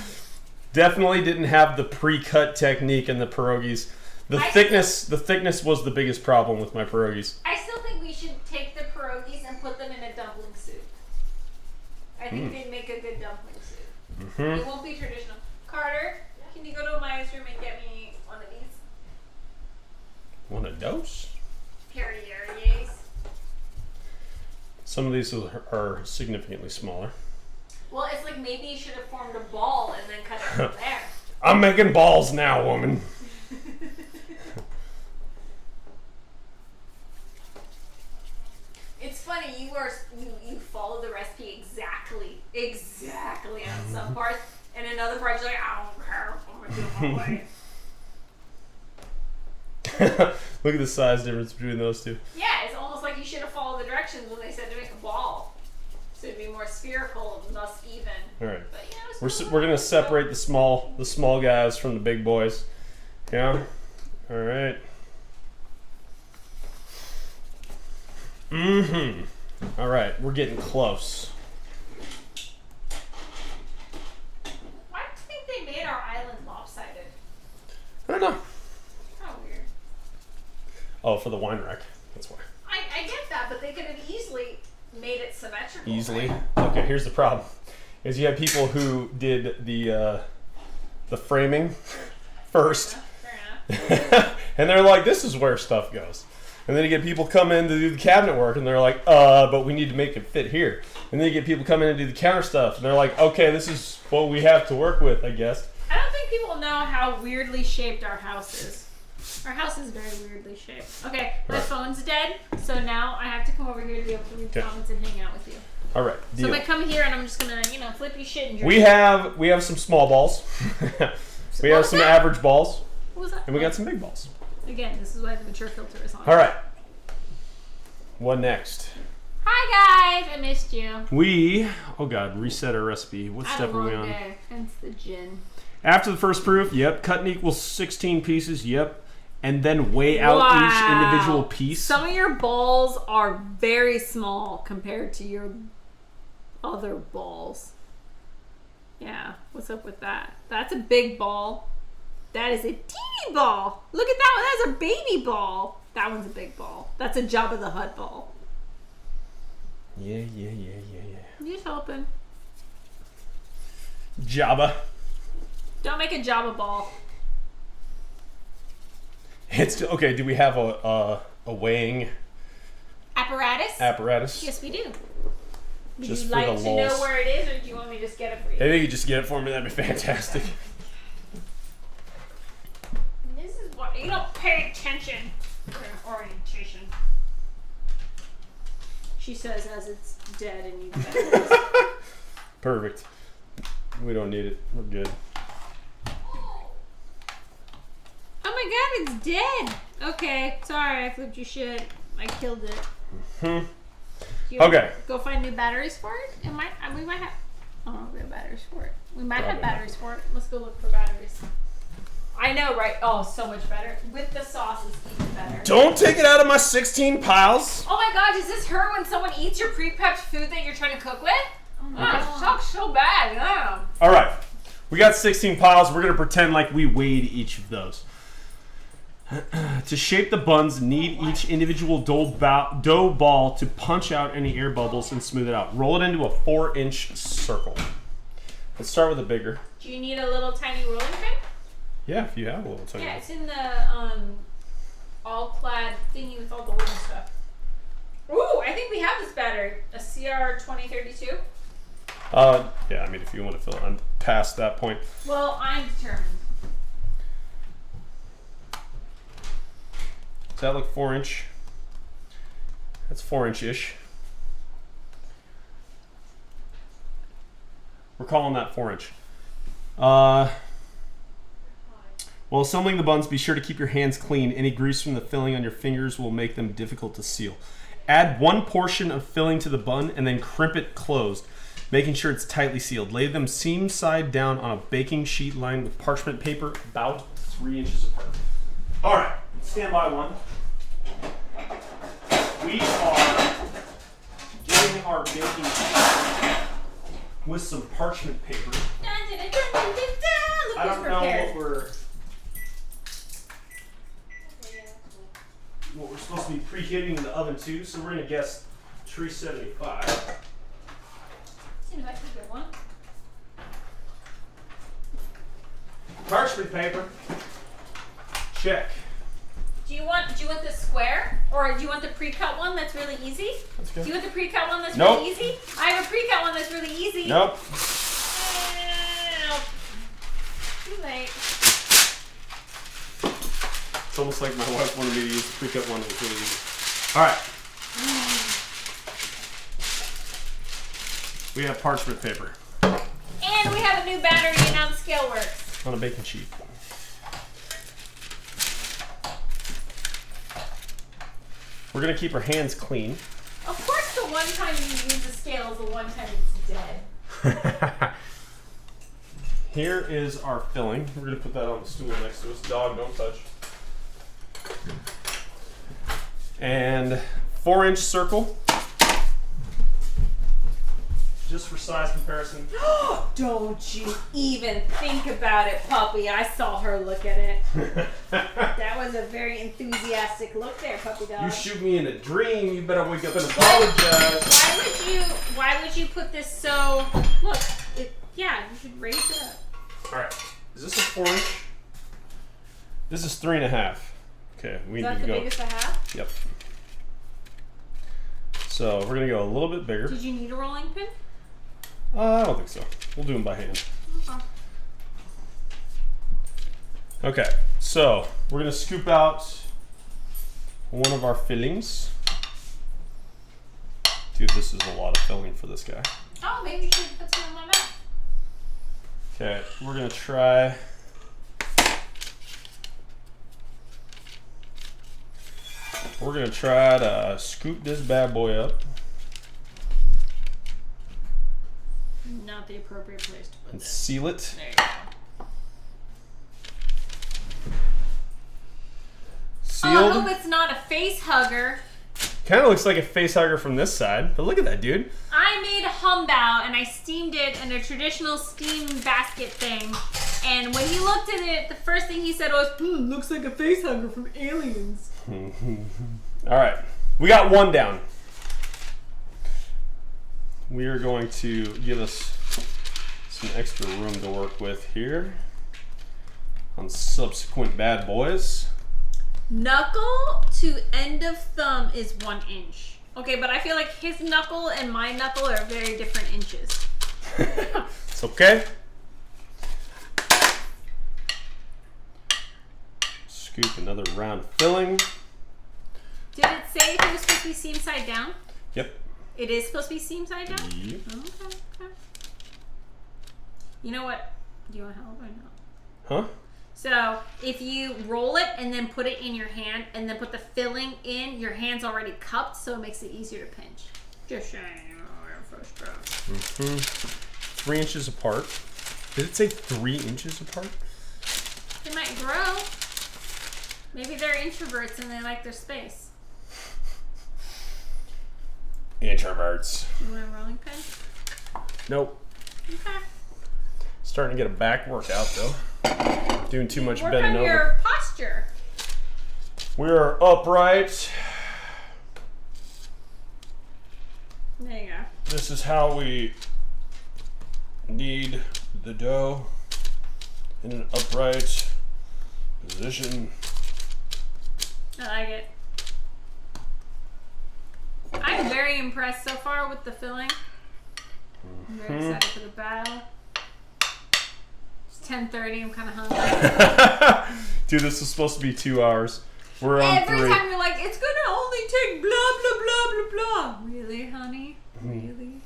Definitely didn't have the pre-cut technique in the pierogies. The thickness was the biggest problem with my pierogies. I still think we should take the pierogies and put them in a dumpling soup. I think they'd make a good dumpling soup. It won't be traditional. Carter, can you go to Maya's room and get me one of these? Want a dose? Perrieriers. Some of these are significantly smaller. Well, it's like maybe you should have formed a ball and then cut it from there. I'm making balls now, woman. It's funny, you follow the recipe exactly on some parts, and in other parts you're like, I don't care, I'm gonna do it my way. Look at the size difference between those two. Yeah, it's almost like you should have followed the directions when they said to make a ball. So it'd be more spherical and thus even. All right, But you know, we're gonna separate the small guys from the big boys. Yeah. All right. All right, we're getting close. Why do you think they made our island lopsided? I don't know. How weird. Oh, for the wine rack. That's why. I get that, but they could have easily made it symmetrical. Easily. Right? Okay, here's the problem. Is you have people who did the framing first, Fair enough. and they're like, "This is where stuff goes." And then you get people come in to do the cabinet work, and they're like, but we need to make it fit here." And then you get people come in and do the counter stuff, and they're like, "Okay, this is what we have to work with, I guess." I don't think people know how weirdly shaped our house is. Our house is very weirdly shaped. Okay, my Right. phone's dead, so now I have to come over here to be able to read Okay. comments and hang out with you. All right. So Deal. if I come here and I'm just gonna, flip your shit and drink. We have some small balls. We have was some that? average balls, What was that? and we got some big balls. Again, this is why the mature filter is on. All right. What next? Hi guys, I missed you. Reset our recipe. What I had step a are we long on? day. Hence the gin. After the first proof, yep. Cut in equals 16 pieces, yep. And then weigh out each individual piece. Some of your balls are very small compared to your other balls. Yeah, what's up with that? That's a big ball. That is a teeny ball. Look at that one. That's a baby ball. That one's a big ball. That's a Jabba the Hutt ball. Yeah. Just helping. Jabba. Don't make a Jabba ball. It's okay. Do we have a weighing Apparatus? Yes, we do. Would Just you for like the to know lulz. where it is, or do you want me to just get it for you? Maybe you could just get it for me. That'd be fantastic. This is what you don't pay attention during orientation. She says as it's dead and you bet. Perfect. We don't need it. We're good. Oh my god, it's dead. Okay, sorry, I flipped your shit. I killed it. Hmm. Do you want Okay. to go find new batteries for it? We might have. Oh, we have batteries for it. We might have Probably batteries for it. Let's go look for batteries. I know, right? Oh, so much better. With the sauce, it's even better. Don't take it out of my 16 piles. Oh my god, does this hurt when someone eats your pre-prepped food that you're trying to cook with? Oh, it sucks so bad. Yeah. All right. We got 16 piles. We're going to pretend like we weighed each of those. To shape the buns, knead each individual dough ball to punch out any air bubbles and smooth it out. Roll it into a 4-inch circle. Let's start with a bigger. Do you need a little tiny rolling pin? Yeah, if you have a little tiny. Yeah, it's in the all-clad thingy with all the wooden stuff. Ooh, I think we have this battery. A CR 2032. Yeah, I mean, if you want to fill it, I'm past that point. Well, I'm determined. Does that look 4-inch? That's 4-inch-ish. We're calling that 4-inch. While assembling the buns, be sure to keep your hands clean. Any grease from the filling on your fingers will make them difficult to seal. Add 1 portion of filling to the bun and then crimp it closed, making sure it's tightly sealed. Lay them seam side down on a baking sheet lined with parchment paper about 3 inches apart. All right, stand by one. We are getting our baking sheet with some parchment paper. I don't know what we're supposed to be preheating in the oven too, so we're gonna guess 375. Seems like a good one. Parchment paper. Check. Do you want the square, or do you want the pre-cut one that's really easy? That's good. Do you want the pre-cut one that's Nope. really easy? I have a pre-cut one that's really easy. Nope. Nope. Too late. It's almost like my wife wanted me to use the pre-cut one that was really easy. All right. We have parchment paper And we have a new battery and now the scale works. on a baking sheet. We're gonna keep our hands clean. Of course the one time you use the scale is the one time it's dead. Here is our filling. We're gonna put that on the stool next to us. Dog, don't touch. And 4-inch circle. Just for size comparison. Don't you even think about it, puppy. I saw her look at it. That was a very enthusiastic look there, puppy dog. You shoot me in a dream, you better wake up and apologize. Why would you put this so... Look, yeah, you should raise it up. Alright, is this a 4-inch? This is 3.5. Okay, we Is need that to the go. biggest I have? Yep. So we're gonna go a little bit bigger. Did you need a rolling pin? I don't think so. We'll do them by hand. Okay. Okay, So we're gonna scoop out one of our fillings. Dude, this is a lot of filling for this guy. Oh, maybe you should put some in my mouth. Okay, we're gonna try. We're gonna try to scoop this bad boy up Not the appropriate place to put and this. seal it. There you go. Sealed. Oh, I hope it's not a face hugger. Kind of looks like a face hugger from this side, but look at that, dude. I made a humbao and I steamed it in a traditional steam basket thing. And when he looked at it, the first thing he said was, looks like a face hugger from Aliens. All right, we got one down. We are going to give us some extra room to work with here on subsequent bad boys. Knuckle to end of thumb is 1 inch. Okay, but I feel like his knuckle and my knuckle are very different inches. It's okay. Scoop another round of filling. Did it say if it was supposed to be seam side down? Yep. It is supposed to be seam side down? Yep. Okay. You know what? Do you want help or no? Huh? So if you roll it and then put it in your hand and then put the filling in, your hand's already cupped, so it makes it easier to pinch. Just saying, first try. 3 inches apart. Did it say 3 inches apart? They might grow. Maybe they're introverts and they like their space. Introverts. You want a rolling pin? Nope. Okay. Starting to get a back workout though. Doing too much Work bending on over. your posture. We are upright. There you go. This is how we knead the dough in an upright position. I like it. I'm very impressed so far with the filling. I'm very excited for the battle. It's 10:30. I'm kind of hungry. Dude, this is supposed to be 2 hours. We're on Every 3. time you're like, it's gonna only take blah blah blah blah blah. Really, honey? Really?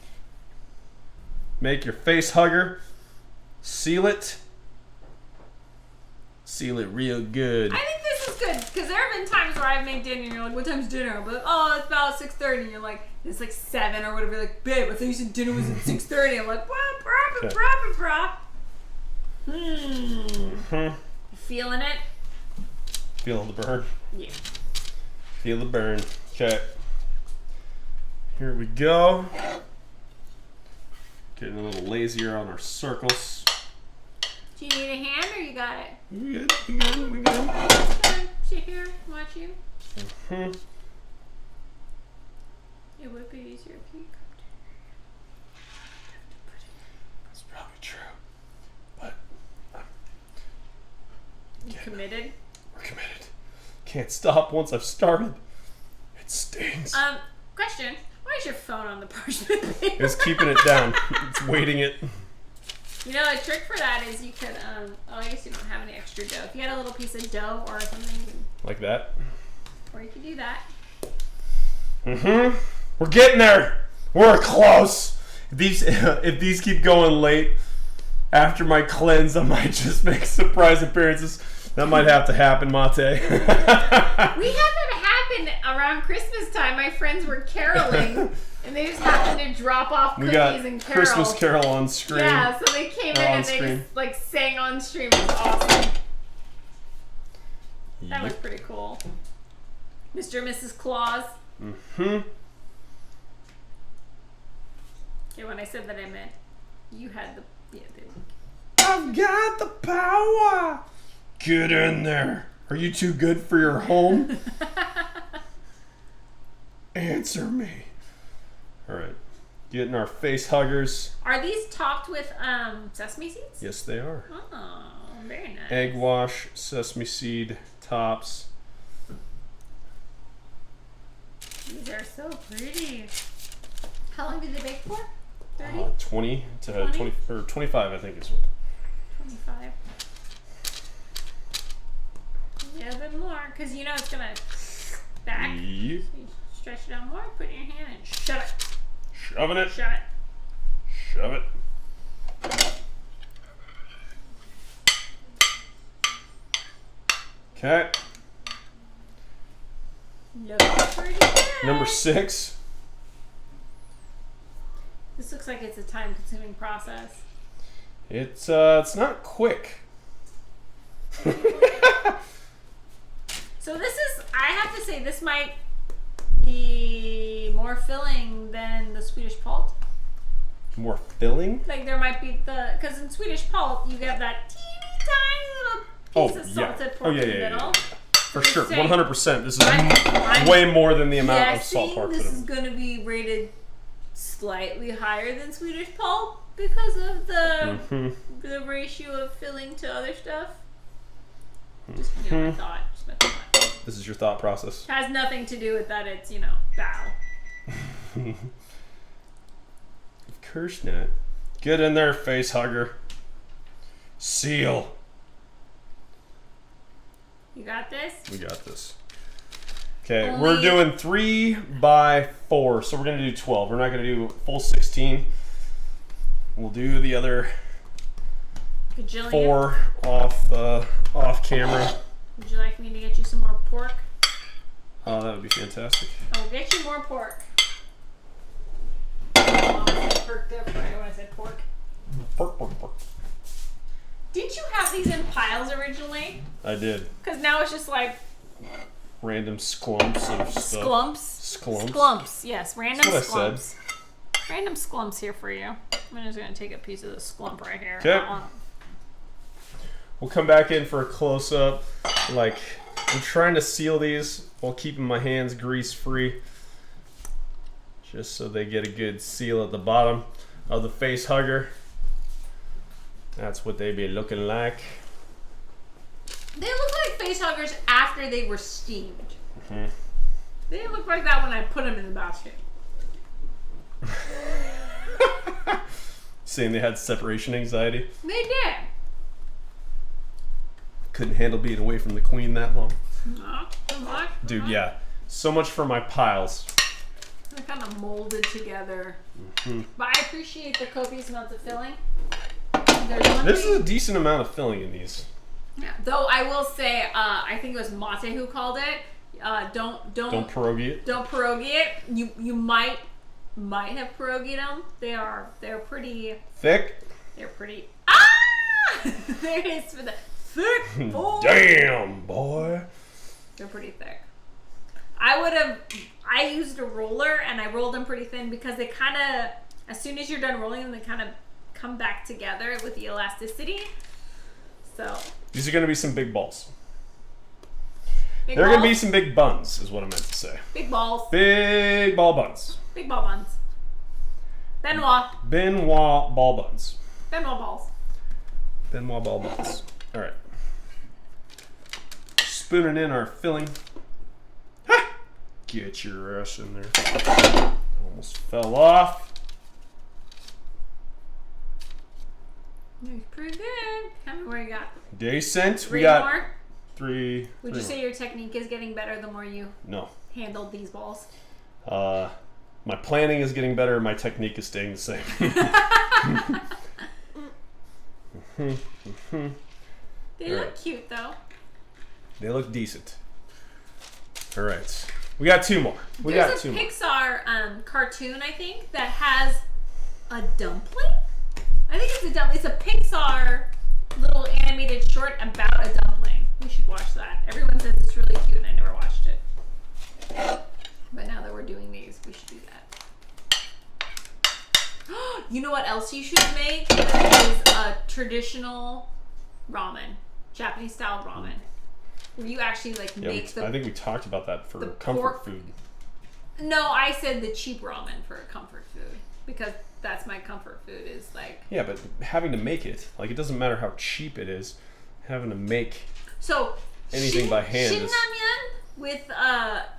Make your face hugger. Seal it. Seal it real good. I think this is good because there have been times where I've made dinner and you're like, what time's dinner? I'm like, oh, it's about 6:30. And you're like, it's like 7 or whatever. You're like, babe, I thought you said dinner was at 6:30. I'm like, brah. Feeling it? Feel the burn. Yeah. Feel the burn. Okay. Here we go. Getting a little lazier on our circles. Do you need a hand or you got it? We good. We good. We good. Fine. Sit here, watch you. It would be easier if you come to. That's probably true. But You committed? we're committed. Can't stop once I've started. It stings. Question. Why is your phone on the parchment paper? It's keeping it down. It's weighting it. You know, a trick for that is you could, I guess you don't have any extra dough. If you had a little piece of dough or something, you can, Like that. or you could do that. We're getting there. We're close. If these keep going late after my cleanse, I might just make surprise appearances. That might have to happen, Mate. We had that happen around Christmas time. My friends were caroling, and they just happened to drop off We cookies got and carol. Christmas Carol on screen. Yeah, so they came in on and they screen. just like sang on stream. It was awesome. That was Yep. pretty cool. Mr. and Mrs. Claus. Okay, when I said that, I meant you had the. Yeah, I've got the power. Get in there. Are you too good for your home? Answer me. All right. Getting our face huggers. Are these topped with sesame seeds? Yes, they are. Oh, very nice. Egg wash, sesame seed tops. These are so pretty. How long did they bake for? 30? 20 to 20? 20 or 25, I think is what. 25. Yeah, a bit more, because you know it's gonna back. Yep. You stretch it out more, put it in your hand and shove it. Shoving it. Shove it. Shove it. Okay. Looks pretty good. Number 6. This looks like it's a time-consuming process. It's not quick. So this is, I have to say, this might be more filling than the Swedish pult. More filling? Like there might be because in Swedish pult you get that teeny tiny little piece of salted pork in the middle. For sure, Saying, 100%. This is I'm way more than the amount of salt guessing parts. this is going to be rated slightly higher than Swedish pult because of the ratio of filling to other stuff. Just my thought. Just my thought. This is your thought process. Has nothing to do with that. It's bow. Of course not. Get in there, face hugger. Seal. You got this. We got this. Okay, Only- we're doing 3 by 4, so we're gonna do 12. We're not gonna do full 16. We'll do the other Gajillion. 4 off camera. Would you like me to get you some more pork? Oh, that would be fantastic. I'll get you more pork. Oh, I said pork there before I said pork. Pork, pork, pork. Didn't you have these in piles originally? I did. Because now it's just like Random sklumps of stuff. sklumps. Sklumps. Sklumps, yes. Random That's what I sklumps. Random sklumps here for you. I'm just going to take a piece of the sklump right here. Okay. We'll come back in for a close-up. Like, I'm trying to seal these while keeping my hands grease-free. Just so they get a good seal at the bottom of the face hugger. That's what they be looking like. They look like face huggers after they were steamed. Mm-hmm. They didn't look like that when I put them in the basket. Saying they had separation anxiety. They did. Couldn't handle being away from the queen that long. Not so much. Dude, yeah. So much for my piles. They're kind of molded together. But I appreciate the copious amounts of filling. There's one This thing- is a decent amount of filling in these. Yeah. Though I will say, I think it was Mate who called it. Don't pierogi it. Don't pierogi it. You might have pierogied them. They're pretty. Thick? They're pretty. Ah! There it is for the thick boy. Damn, boy. They're pretty thick. I used a roller and I rolled them pretty thin because they kind of, as soon as you're done rolling them, they kind of come back together with the elasticity. So. These are going to be some big balls. Big They're balls. going to be some big buns, is what I meant to say. Big balls. Big ball buns. Big ball buns. Benoit. Benoit ball buns. Benoit balls. Benoit ball buns. All right. Spooning in our filling. Ha! Get your ass in there. Almost fell off. That's pretty good. How many more you got? Decent. Three We got more? three. Would you say your technique is getting better the more you No. handled these balls? My planning is getting better. My technique is staying the same. They All look right. cute though. They look decent. All right. We got 2 more. We got There's 2 a more. Pixar cartoon, I think, that has a dumpling. I think it's a dumpling. It's a Pixar little animated short about a dumpling. We should watch that. Everyone says it's really cute, and I never watched it. But now that we're doing these, we should do that. You know what else you should make is a traditional ramen, Japanese style ramen, where you actually like Yeah, make the. I think we talked about that for the comfort pork- food. No, I said the cheap ramen for comfort food because that's my comfort food. Is like Yeah, but having to make it, like, it doesn't matter how cheap it is. Having to make so anything by hand is... Shin-namyeon with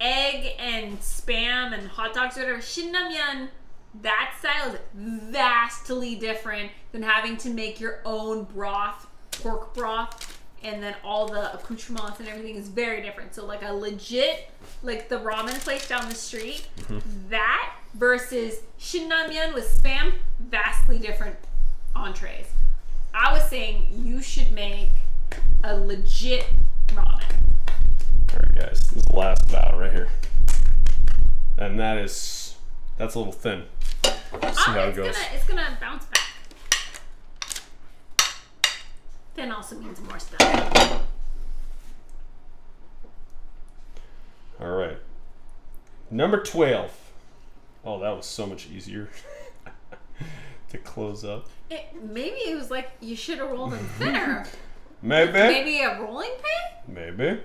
egg and spam and hot dogs or whatever. Shin-namyeon, that style is vastly different than having to make your own broth, pork broth, and then all the accoutrements and everything is very different. So like a legit, like the ramen place down the street, that versus shinramyeon with Spam, vastly different entrees. I was saying you should make a legit ramen. Alright guys, this is the last bow right here. And that's a little thin. Let's see how it goes. It's gonna bounce back. Thin also means more stuff. Alright. Number 12. Oh, that was so much easier to close up. Maybe it was like you should have rolled them thinner. Maybe. Maybe a rolling pin? Maybe.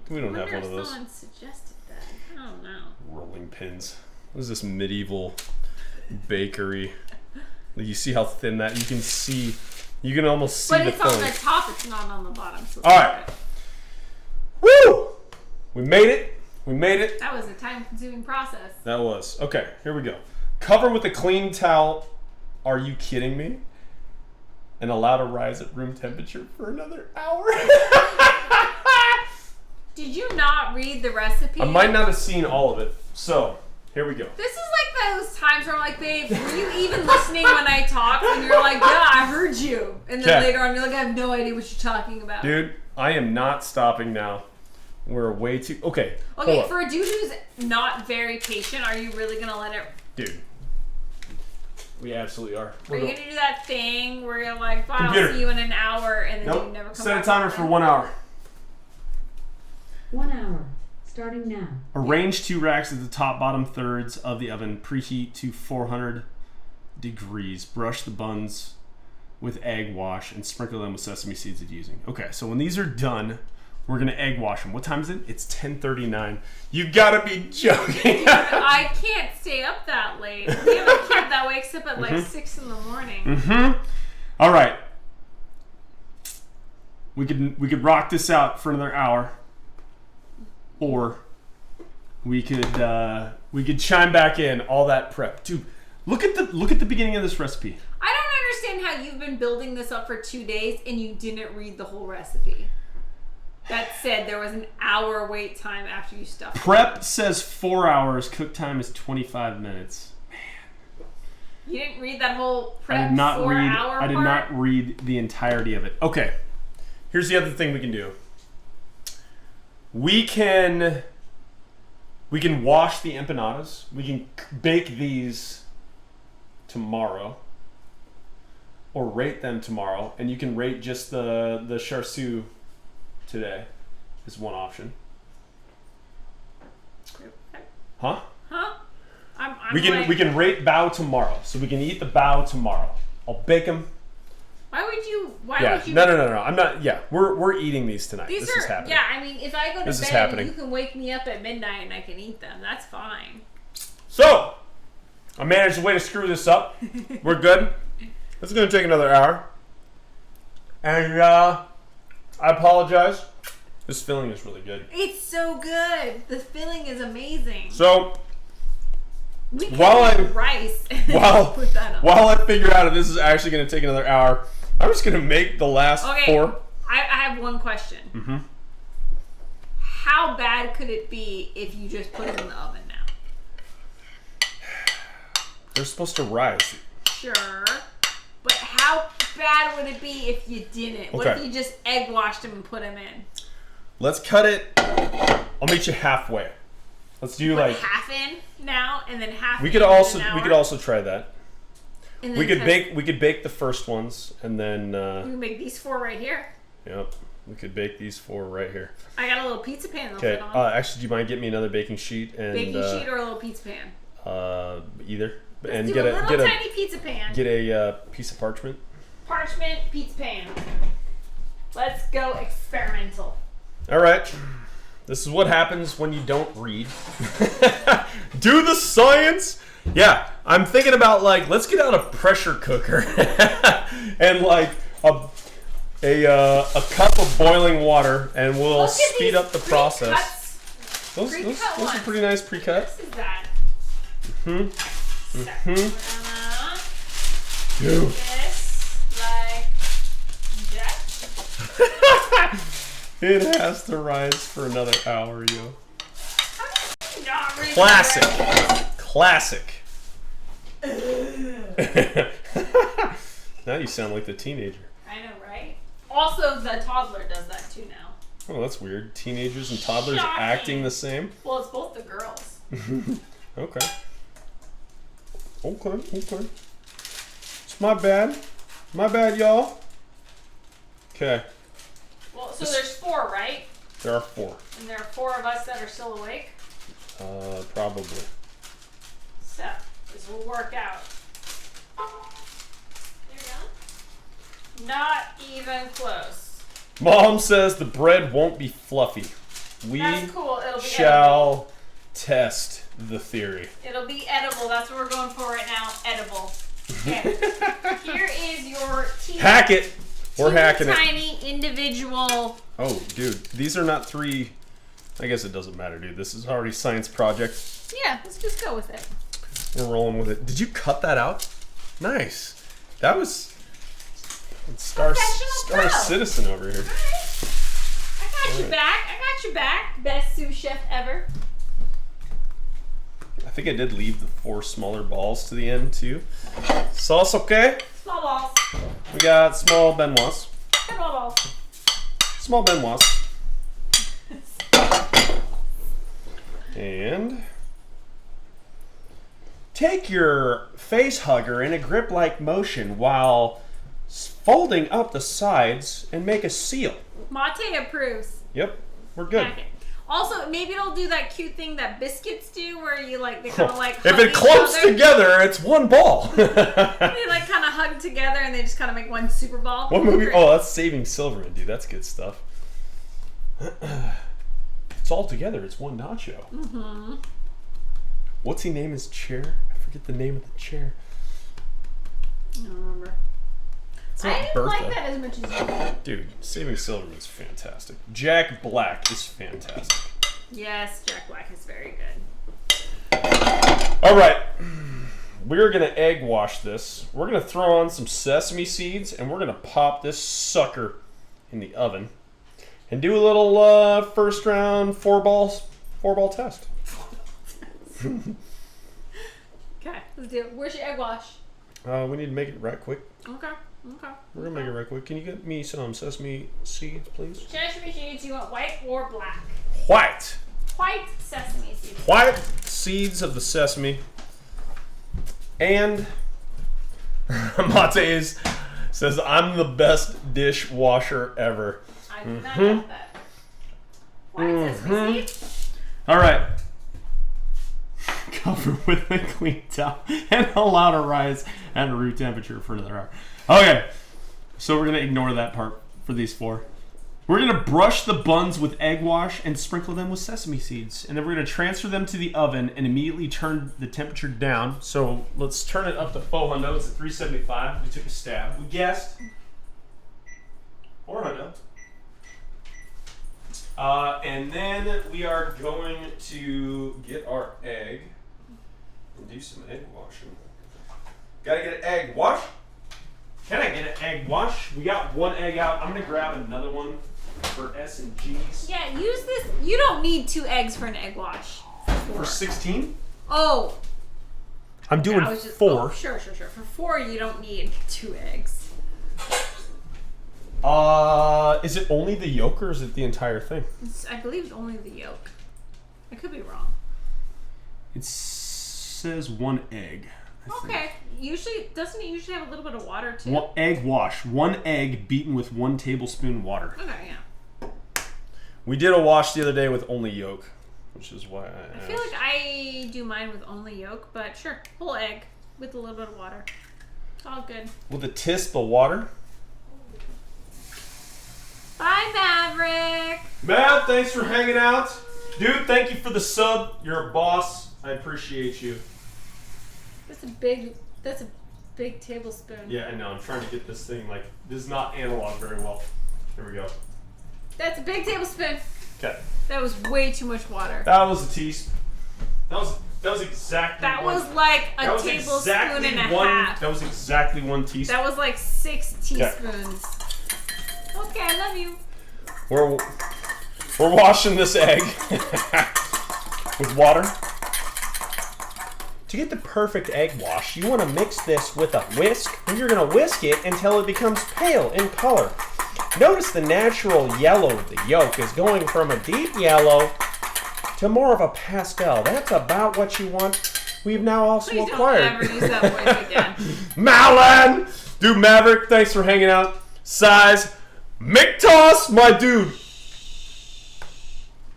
We don't have one of those. Someone suggested that. I don't know. Rolling pins. What is this medieval bakery? You see how thin that? You can see. You can almost see but the it's on filling. the top. It's not on the bottom. So All right. Woo! We made it. We made it. that was a time-consuming process. That was. Okay, here we go. Cover with a clean towel. Are you kidding me? And allow to rise at room temperature for another hour. Did you not read the recipe? I might not have seen all of it. So, here we go. This is like those times where I'm like, babe, were you even listening when I talked? And you're like, yeah, I heard you. And then Okay. later on, you're like, I have no idea what you're talking about. Dude, I am not stopping now. We're way too... Okay, Okay, hold up. for a dude who's not very patient, are you really going to let it... Dude. We absolutely are. Are you going to do that thing where you're like, fine, Computer. I'll see you in an hour, and then you Nope. never come Set a back timer again? for 1 hour. 1 hour. Starting now. Arrange 2 racks at the top bottom thirds of the oven. Preheat to 400 degrees. Brush the buns with egg wash and sprinkle them with sesame seeds if using. Okay, so when these are done, we're gonna egg wash them. What time is it? It's 10:39. You gotta be joking. I can't stay up that late. We have a kid that wakes up at like 6 in the morning. All right. We could rock this out for another hour, or we could chime back in all that prep. Dude, look at the beginning of this recipe. I don't understand how you've been building this up for 2 days and you didn't read the whole recipe. That said, there was an hour wait time after you stuffed it. Prep says 4 hours. Cook time is 25 minutes. You didn't read that whole prep I did not 4 read. hour I did part? not read the entirety of it. Okay. Here's the other thing we can do. We can wash the empanadas. We can bake these tomorrow, or rate them tomorrow, and you can rate just the char siu today. Is one option. Huh? Huh? I'm We can rate bao tomorrow, so we can eat the bao tomorrow. I'll bake them. Why would you? No. I'm not. Yeah, we're eating these tonight. This is happening. Yeah, I mean, if I go to This is bed, happening. you can wake me up at midnight and I can eat them. That's fine. So, I managed a way to screw this up. We're good. It's going to take another hour. And I apologize. This filling is really good. It's so good. The filling is amazing. So, We can while eat I- rice. while Put that on. while I figure out if this is actually going to take another hour, I'm just going to make the last Okay, 4. I have one question. Mm-hmm. How bad could it be if you just put it in the oven now? They're supposed to rise. Sure. But how bad would it be if you didn't? What if Okay. you just egg washed them and put them in? Let's cut it. I'll meet you halfway. Let's do Put like half in now and then half we in could in also an we hour, could also try that. and then We could cut- bake the first ones and then We can make these 4 right here. yep. We could bake these 4 right here. I got a little pizza pan they'll Okay. fit on. Actually, do you mind getting me another baking sheet and Baking sheet or a little pizza pan? either and Do get a a little get a tiny pizza pan. get a piece of parchment. Parchment pizza pan. Let's go experimental. All right. This is what happens when you don't read. Do the science. Yeah, I'm thinking about like let's get out a pressure cooker and like a cup of boiling water, and we'll Look at speed these up the process. pre-cuts. Those pre-cut are ones. pretty nice pre-cut. What is that? Dude. This like that. It has to rise for another hour, yo. Not really Classic. Now you sound like the teenager. I know, right? Also, the toddler does that too now. Oh, that's weird. Teenagers and toddlers Shocking. acting the same. Well, it's both the girls. Okay. It's my bad. My bad, y'all. Okay. Well, so there's 4, right? There are 4. And there are 4 of us that are still awake. Probably. So, this will work out. There you go. Not even close. Mom says the bread won't be fluffy. We That's cool. It'll be edible. shall test the theory. It'll be edible. That's what we're going for right now. Edible. Okay. Here is your Hack it. We're hacking it. tiny individual. Oh, dude, these are not 3. I guess it doesn't matter, dude. This is already science project. Yeah, let's just go with it. We're rolling with it. Did you cut that out? Nice. That was star pro. citizen over here. I got your back. I got your back. Best sous chef ever. I think I did leave the 4 smaller balls to the end too. Sauce okay? Small balls. We got small Benoits. Small balls. Small Benoits. And take your face hugger in a grip-like motion while folding up the sides and make a seal. Mate approves. Yep, we're good. Pack it. Also, maybe it'll do that cute thing that biscuits do, where you like they kind of like If hug it each clumps other. together, it's one ball. They like kind of hug together and they just kind of make one super ball. What movie? Great. Oh, that's Saving Silverman, dude. That's good stuff. It's all together. It's one nacho. Mm-hmm. What's he name his chair? I forget the name of the chair. I don't remember. It's I not didn't Bertha. like that as much as you did. Dude, Saving Silverman's fantastic. Jack Black is fantastic. Yes, Jack Black is very good. All right. We're going to egg wash this. We're going to throw on some sesame seeds, and we're going to pop this sucker in the oven and do a little first round 4-ball test. Okay, let's do it. Where's your egg wash? We need to make it right quick. Okay. We're going to make it right quick. Can you get me some sesame seeds, please? Sesame seeds, you want white or black? White. White sesame seeds. White seeds of the sesame. And Mate's says, I'm the best dishwasher ever. I did not get that. White sesame seeds? All right. Cover with a clean towel and allow to rise at room temperature for another hour. Okay. So we're going to ignore that part for these 4. We're going to brush the buns with egg wash and sprinkle them with sesame seeds. And then we're going to transfer them to the oven and immediately turn the temperature down. So let's turn it up to 400. It's at 375. We took a stab. We guessed 400. And then we are going to get our egg and do some egg washing. Gotta get an egg wash. Can I get an egg wash? We got 1 egg out. I'm gonna grab another one for S&Gs. Yeah, use this. You don't need 2 eggs for an egg wash. For 16? Oh. I'm doing I was just, 4. Oh, sure. For 4, you don't need 2 eggs. Is it only the yolk or is it the entire thing? I believe it's only the yolk. I could be wrong. It says 1 egg. I think. Okay. Doesn't it usually have a little bit of water too? 1 egg wash. 1 egg beaten with 1 tablespoon water. Okay, yeah. We did a wash the other day with only yolk, which is why I feel like I do mine with only yolk, but sure, whole egg with a little bit of water. It's all good. with a tisp of water. Bye, Maverick. Matt, thanks for hanging out. Dude, thank you for the sub. You're a boss. I appreciate you. That's a big tablespoon. Yeah, I know. I'm trying to get this thing, like, this is not analog very well. Here we go. That's a big tablespoon. Okay. That was way too much water. That was a teaspoon. That was exactly That one. was like a That was tablespoon exactly and a one. half. That was exactly 1 teaspoon. That was like 6 teaspoons. Okay, I love you. We're washing this egg with water. To get the perfect egg wash, you want to mix this with a whisk, and you're going to whisk it until it becomes pale in color. Notice the natural yellow of the yolk is going from a deep yellow to more of a pastel. That's about what you want. We've now also Please acquired. don't ever use that voice again. Mallen! Dude, Maverick, thanks for hanging out. Size, McToss, my dude.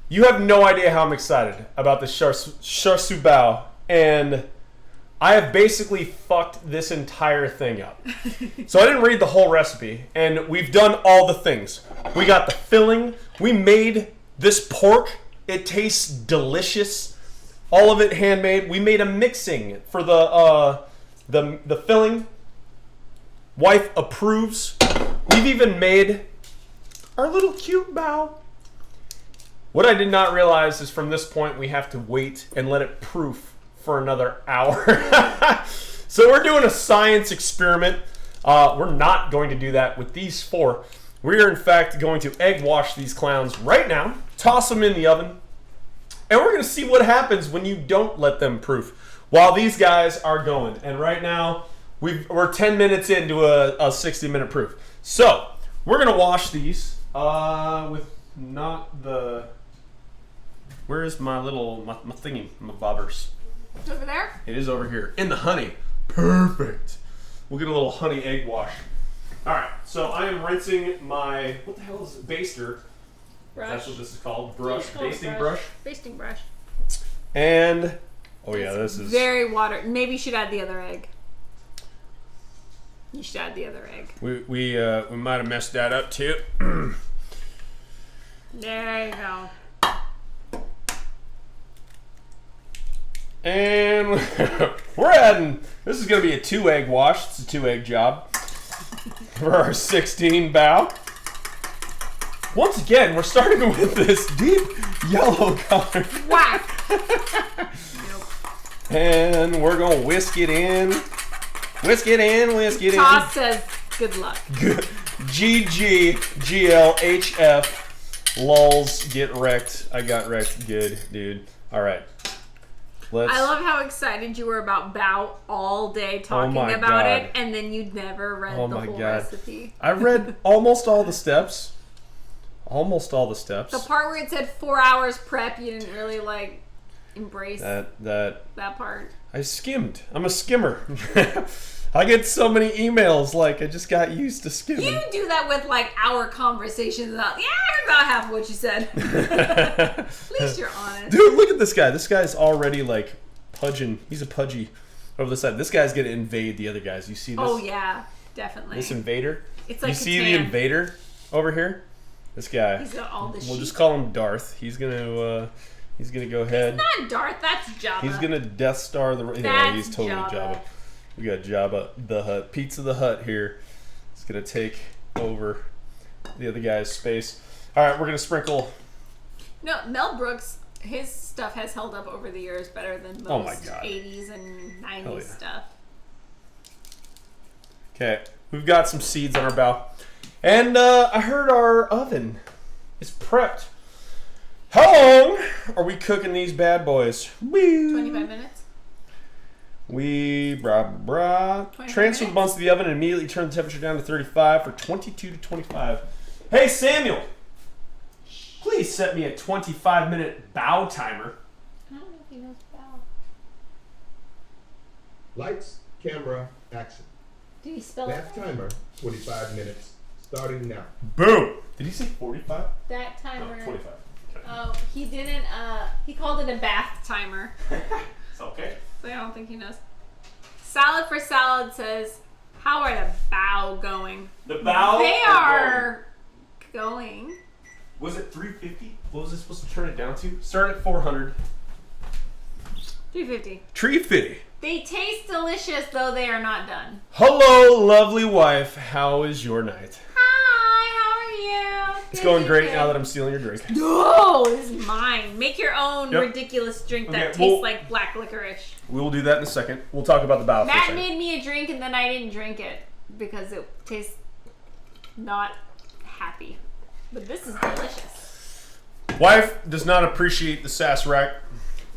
You have no idea how I'm excited about the Char Subao, and I have basically fucked this entire thing up. So I didn't read the whole recipe, and we've done all the things. We got the filling. We made this pork. It tastes delicious. All of it handmade. We made a mixing for the filling. Wife approves. We've even made our little cute bao. What I did not realize is from this point we have to wait and let it proof for another hour. So we're doing a science experiment. We're not going to do that with these four. We are in fact going to egg wash these clowns right now, toss them in the oven, and we're going to see what happens when you don't let them proof while these guys are going. And right now we're 10 minutes into a 60-minute proof. So we're going to wash these with not the... Where is my little, my thingy, my bobbers? Over there? It is over here. In the honey. Perfect. We'll get a little honey egg wash. Alright, so I am rinsing my, what the hell is it? Baster. Brush. That's what this is called. Brush. It's called Basting brush. Basting brush. And, oh yeah, this is... Very water. Maybe you should add the other egg. You should add the other egg. We might have messed that up too. There you go. And we're adding, this is going to be a 2-egg wash. It's a 2-egg job for our 16 bao. Once again, we're starting with this deep yellow color. Wow. And we're going to whisk it in. Whisk it in, whisk it Toss says good luck. GG, GLHF, lulz, get wrecked. I got wrecked. Good, dude. All right. I love how excited you were about bao all day talking about it, and then you never read the whole recipe. I read almost all the steps. Almost all the steps. The part where it said 4 hours prep, you didn't really like embrace that part. I skimmed. I'm a skimmer. I get so many emails, like I just got used to skimming. You do that with like our conversations about, yeah, I heard about half of what you said. At least you're honest. Dude, look at this guy. This guy's already like pudging. He's a pudgy over the side. This guy's gonna invade the other guys. You see this? Oh yeah, definitely. This invader. It's like you see the invader over here? This guy. He's got all the We'll just call him Darth. He's gonna go ahead. He's not Darth, that's Jabba. He's gonna Death Star the. Yeah, he's totally Jabba. We got Jabba the Hutt, Pizza the Hutt here. It's gonna take over the other guy's space. All right, we're gonna sprinkle. No, Mel Brooks, his stuff has held up over the years better than most 80s and 90s stuff. Okay, we've got some seeds on our bao, and I heard our oven is prepped. How long are we cooking these bad boys? 25 minutes. We transfer the buns to the oven and immediately turn the temperature down to 35 for 22 to 25. Hey Samuel, please set me a 25-minute bao timer. I don't know if he knows bao. Lights, camera, action. Did he spell Bath it? timer, 45 minutes. Starting now. Boom. Did he say 45? That timer. No, 25. Okay. Oh, he didn't. He called it a bath timer. It's okay. So I don't think he knows. Salad for Salad says, how are the bao going? The bao. They are going. Was it 350? What was it supposed to turn it down to? Start at 400. 350. 350. They taste delicious, though they are not done. Hello, lovely wife. How is your night? Hi, how are you? It's going great now that I'm stealing your drink. No, this is mine. Make your own Yep. ridiculous drink that Okay, tastes well- like black licorice. We will do that in a second. We'll talk about the bao for a Matt second. made me a drink and then I didn't drink it because it tastes not happy. But this is delicious. Wife does not appreciate the Sazerac.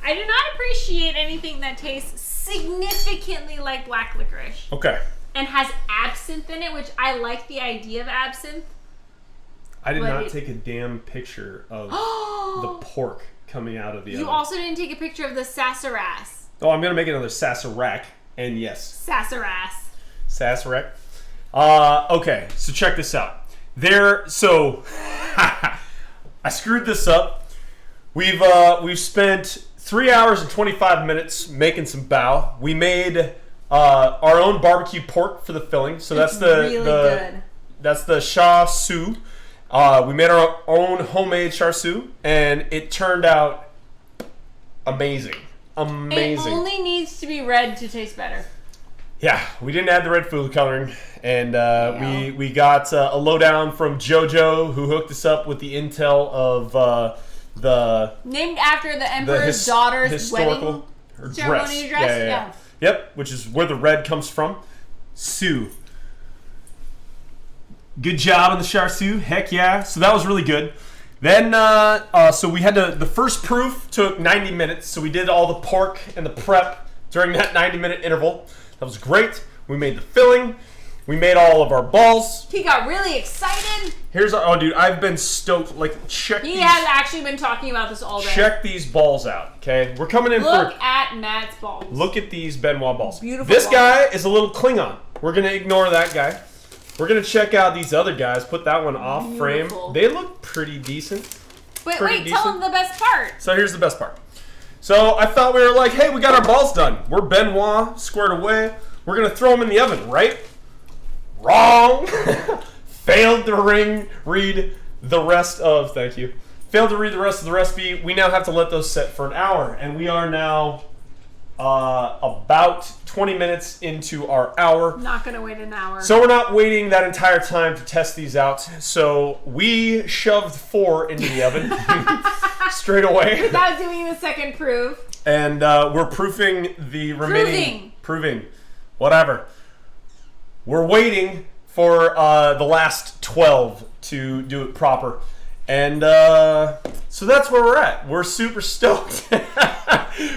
I do not appreciate anything that tastes significantly like black licorice. Okay. And has absinthe in it, which I like the idea of absinthe. I did But not it- take a damn picture of the pork coming out of the You oven. also didn't take a picture of the Sazeracs. Oh, I'm going to make another Sazerac. And yes, Sazeracs. Sazerac. Okay, so check this out. So I screwed this up. We've spent 3 hours and 25 minutes making some bao. We made our own barbecue pork for the filling. So that's Good. that's the char siu. We made our own homemade char siu, and it turned out amazing. Amazing. It only needs to be red to taste better. Yeah, we didn't add the red food coloring, and we got a lowdown from JoJo, who hooked us up with the intel of the Named after the emperor's daughter's historical wedding ceremony dress. Yeah. Yep, which is where the red comes from. Sue. Good job on the char siu. Heck yeah. So that was really good. Then, so we had the first proof took 90 minutes. So we did all the pork and the prep during that 90-minute interval. That was great. We made the filling. We made all of our balls. He got really excited. Here's our, oh dude, I've been stoked. Like, He has actually been talking about this all day. Check these balls out, okay? We're coming in Look for... at Matt's balls. Look at these Benoit balls. Beautiful This balls. guy is a little Klingon. We're going to ignore that guy. We're going to check out these other guys. Put that one off Beautiful. frame. They look pretty decent. But pretty wait, tell decent. him the best part. So here's the best part. So I thought we were like, hey, we got our balls done. We're Benoit squared away. We're going to throw them in the oven, right? Wrong. Failed to read the rest of, thank you. Failed to read the rest of the recipe. We now have to let those set for an hour. And we are now about 20 minutes into our hour. Not gonna wait an hour. So we're not waiting that entire time to test these out. So we shoved 4 into the oven straight away. Without doing the second proof. And we're proofing the remaining... Proving. Whatever. We're waiting for the last 12 to do it proper. And so that's where we're at. We're super stoked.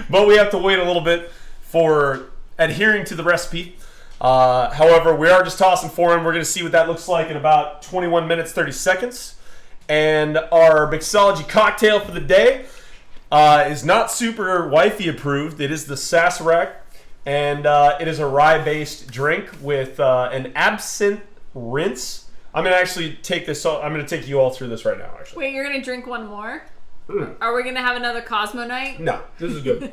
But we have to wait a little bit for adhering to the recipe. However, we are just tossing 4 in. We're going to see what that looks like in about 21 minutes, 30 seconds. And our mixology cocktail for the day is not super wifey approved. It is the Sazerac. And it is a rye-based drink with an absinthe rinse. I'm going to actually take this. I'm going to take you all through this right now, actually. Wait, you're gonna drink one more? Are we gonna have another Cosmo night? No, this is good.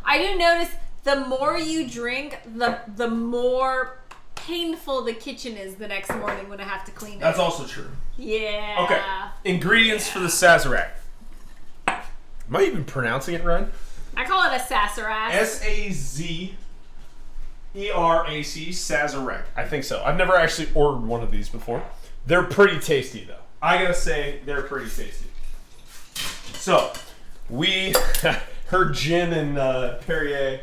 I did notice the more you drink, the more painful the kitchen is the next morning when I have to clean it. That's also true. Yeah. Okay. Ingredients for the Sazerac. Am I even pronouncing it right? I call it a Sazerac. Sazerac. Sazerac. I think so. I've never actually ordered one of these before. They're pretty tasty, though. I gotta say, they're pretty tasty. So, we heard gin and Perrier.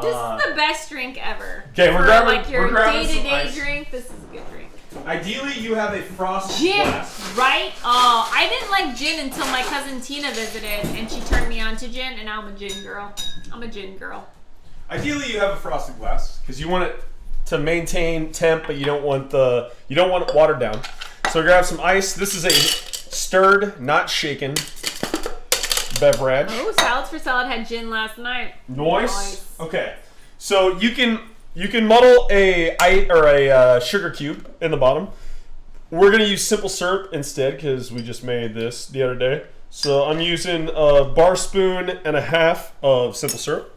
This is the best drink ever. Okay, we're For, grabbing- like your we're grabbing some day-to-day ice. drink. This is a good drink. Ideally, you have a frosted Gin, glass. right? Oh, I didn't like gin until my cousin Tina visited, and she turned me on to gin, and now I'm a gin girl. I'm a gin girl. Ideally, you have a frosted glass because you want it to maintain temp, but you don't want it watered down. So grab some ice. This is a stirred, not shaken beverage. Oh, Salads for Salad had gin last night. Nice. Okay, so you can muddle a sugar cube in the bottom. We're gonna use simple syrup instead because we just made this the other day. So I'm using a bar spoon and a half of simple syrup.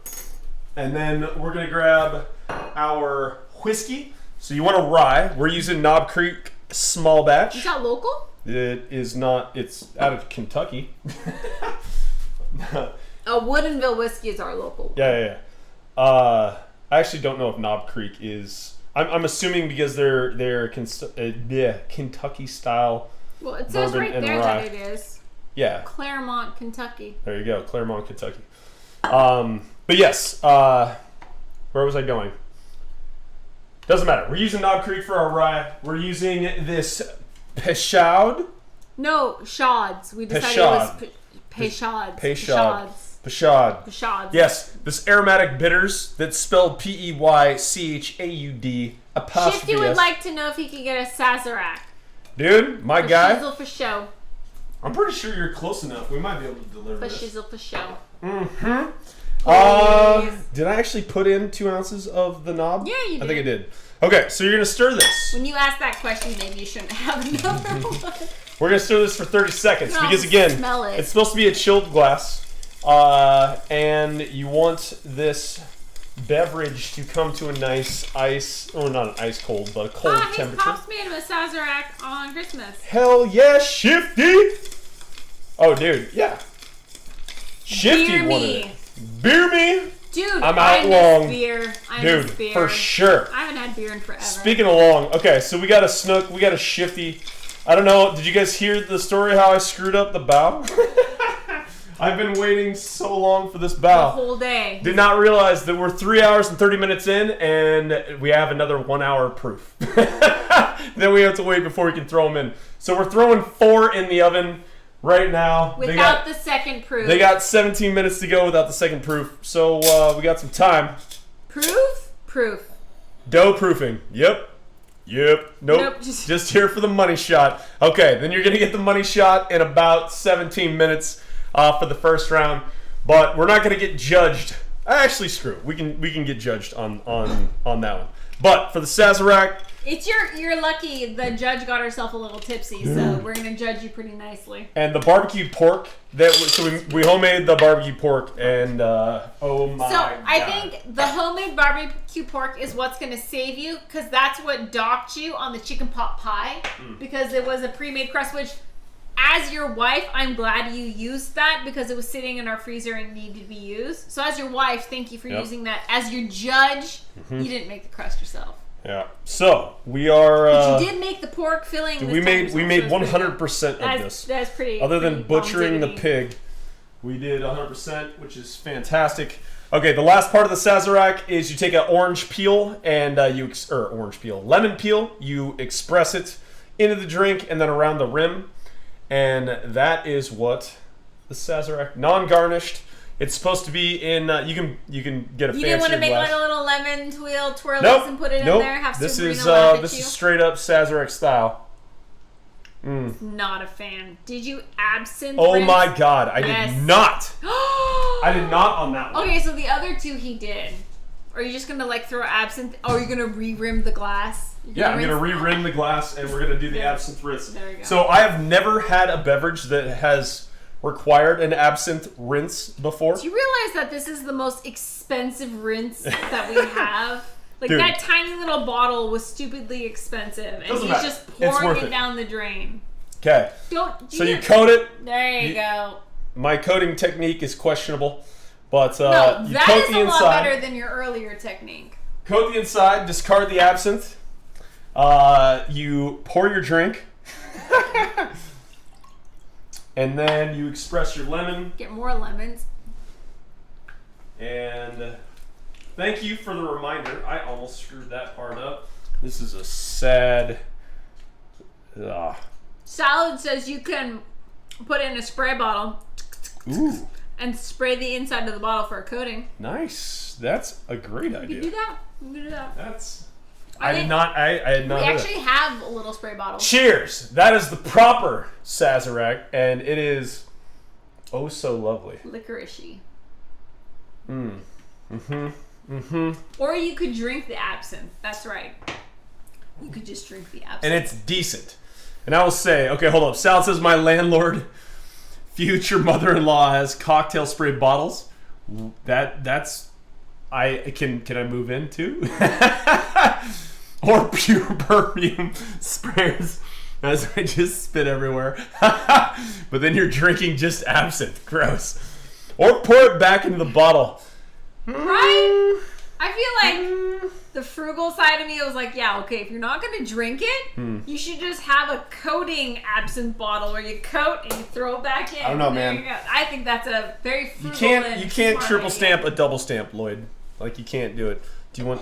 And then we're going to grab our whiskey. So you want a rye. We're using Knob Creek small batch. Is that local? It is not. It's out of Kentucky. Woodinville whiskey is our local. Yeah. I actually don't know if Knob Creek is. I'm assuming because they're Kentucky style. Well, it says bourbon right and there rye. that it is. Yeah. Claremont, Kentucky. There you go, Claremont, Kentucky. But yes, where was I going? Doesn't matter. We're using Knob Creek for our rye. We're using this Peshad. No, shods. We decided Peshad. it was Peshads. Peshad. Peshad. Peshads. Yes, this aromatic bitters that's spelled Peychaud apostrophe Shifty would S. like to know if he could get a Sazerac. Dude, my For guy. shizzle for show. I'm pretty sure you're close enough. We might be able to deliver For this. shizzle for show. Mm-hmm. Please. Did I actually put in 2 ounces of the knob? Yeah, you did. I think I did. Okay, so you're gonna stir this. When you ask that question, maybe you shouldn't have another one. We're gonna stir this for 30 seconds No, because again, smell it. it's supposed to be a chilled glass, and you want this beverage to come to a nice ice, or not an ice cold, but a cold His temperature. pops made him a Sazerac on Christmas. Hell yeah, Shifty! Oh, dude, yeah. Shifty Beer wanted me. it. Beer me? Dude, I'm I out miss long. beer. I Dude, miss beer. for sure. I haven't had beer in forever. Speaking of long, okay, so we got a Snook, we got a Shifty. I don't know, did you guys hear the story how I screwed up the bow? I've been waiting so long for this the bow. whole day. Did not realize that we're 3 hours and 30 minutes in, and we have another 1 hour proof. Then we have to wait before we can throw them in. So we're throwing 4 in the oven right now. Without the second proof. They got 17 minutes to go without the second proof. So we got some time. Proof? Proof. Dough proofing. Yep. Nope. Nope, Just here for the money shot. Okay, then you're going to get the money shot in about 17 minutes for the first round. But we're not going to get judged. Actually, screw it. We can get judged on that one. But for the Sazerac, It's you're lucky the judge got herself a little tipsy, so we're gonna judge you pretty nicely. and the barbecue pork, we homemade the barbecue pork, and oh my So god. I think the homemade barbecue pork is what's gonna save you, because that's what docked you on the chicken pot pie, because it was a pre-made crust. Which, as your wife, I'm glad you used that because it was sitting in our freezer and needed to be used. So as your wife, thank you for Yep. using that. As your judge, you didn't make the crust yourself. Yeah. So we are. But you did make the pork filling. Dude, this we time made yourself, so 100% of that's, this. That's pretty. Other than pretty butchering the longevity. pig, we did 100%, which is fantastic. Okay, the last part of the Sazerac is you take an orange peel and lemon peel. You express it into the drink and then around the rim, and that is what the Sazerac non-garnished. It's supposed to be in. You can get a You fancier didn't want to make glass. like a little lemon twirlies Nope. and put it Nope. in there. Have This Sabrina is laugh at this you. is straight up Sazerac style. Not a fan. Did you absinthe? Oh rinse? my god, I Yes. did not. I did not on that one. Okay, so the other two he did. Are you just gonna like throw absinthe? Oh, you're gonna re-rim the glass? Yeah, I'm gonna rinse- re-rim the glass and we're gonna do the absinthe rinse. There you go. So I have never had a beverage that has required an absinthe rinse before. Do you realize that this is the most expensive rinse that we have? Like Dude. that tiny little bottle was stupidly expensive, and Doesn't he's matter. just It's pouring worth it it. down the drain. Okay, Don't. so you coat it. There you you- go. My coating technique is questionable, but No, you that coat is the a lot inside. better than your earlier technique. Coat the inside. Discard the absinthe. You pour your drink, and then you express your lemon. Get more lemons. And thank you for the reminder. I almost screwed that part up. This is a sad. Salad says you can put it in a spray bottle Ooh, and spray the inside of the bottle for a coating. nice. That's a great You can do idea. that. You can do that. That's. I I did think- not. I had not. We heard that. actually have a little spray bottle. Cheers. That is the proper Sazerac, and it is oh so lovely. Licoricey. Mm-hmm. Or you could drink the absinthe. That's right. You could just drink the absinthe. And it's decent. And I will say, okay, hold up. Sal says my landlord, future mother-in-law, has cocktail spray bottles. That's can I move in too? Or pure perfume sprayers as I just spit everywhere. But then you're drinking just absinthe. Gross. Or pour it back into the bottle. Right? I feel like the frugal side of me was like, yeah, okay, if you're not going to drink it, you should just have a coating absinthe bottle where you coat and you throw it back in. I don't know, There man. you go. I think that's a very You frugal can't and you can't smart triple idea. stamp a double stamp, Lloyd. Like you can't do it. Do you want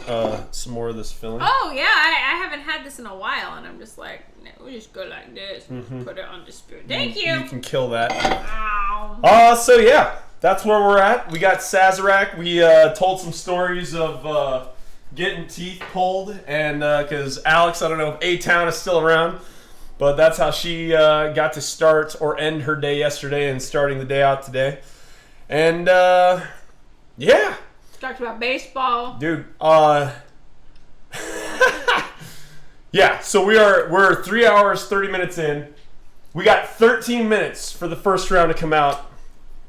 some more of this filling? Oh yeah, I haven't had this in a while, and I'm just like, no, we just go like this, put it on the spoon. Thank you. You can kill that. Ow. So yeah, that's where we're at. We got Sazerac. We told some stories of getting teeth pulled, and because Alex, I don't know if A-Town is still around, but that's how she got to start or end her day yesterday and starting the day out today. And yeah. Talked about baseball. Dude, yeah, so we're 3 hours, 30 minutes in. We got 13 minutes for the first round to come out.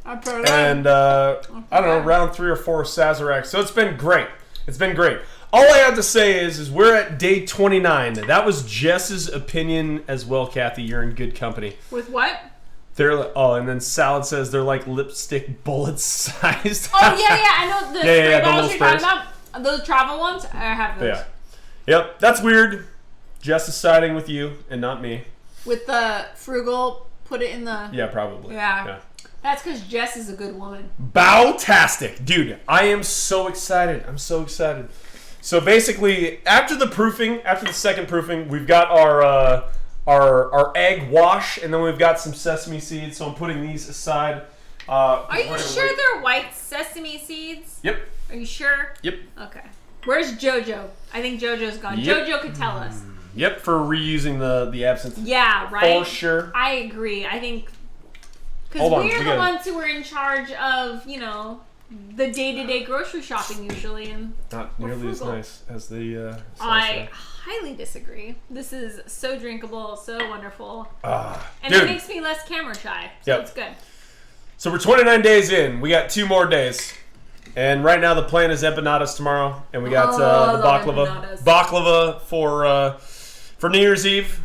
And, I don't know, round 3 or 4 of Sazerac. So it's been great. It's been great. All I have to say is we're at day 29. That was Jess's opinion as well, Kathy. You're in good company. With what? They're and then Salad says they're like lipstick bullets sized. Oh yeah, I know the spray the bottles little you're talking sprays. about. Those travel ones, I have those. Yeah. Yep, that's weird. Jess is siding with you and not me. With the frugal, put it in the. Yeah, probably. Yeah. That's because Jess is a good woman. Bowtastic. Dude, I am so excited. I'm so excited. So basically, after the second proofing, we've got our egg wash, and then we've got some sesame seeds, so I'm putting these aside. Are you sure they're white sesame seeds? Yep. Are you sure? Yep. Okay. Where's JoJo? I think JoJo's gone. Yep. JoJo could tell us. Yep, for reusing the absinthe. Yeah, right? For sure. I agree. I think... Hold Because on, we're we the gotta- ones who are in charge of, the day-to-day grocery shopping usually, and Not nearly as frugal. nice as the I salsa. highly disagree. This is so drinkable, so wonderful. And Dude. it makes me less camera shy, so Yep. it's good. So we're 29 days in. We got 2 more days. And right now the plan is empanadas tomorrow. And we got Oh, the I love baklava. empanadas. Baklava for New Year's Eve.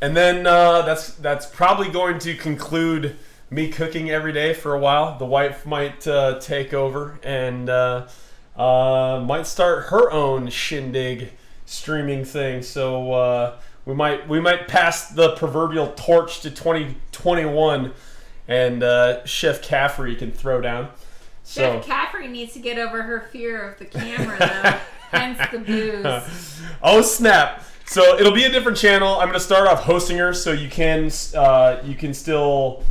And then that's probably going to conclude me cooking every day for a while. The wife might take over and might start her own shindig streaming thing. So we might pass the proverbial torch to 2021, and Chef Caffrey can throw down. Chef Caffrey needs to get over her fear of the camera, though. Hence the booze. Oh snap! So it'll be a different channel. I'm gonna start off hosting her, so you can still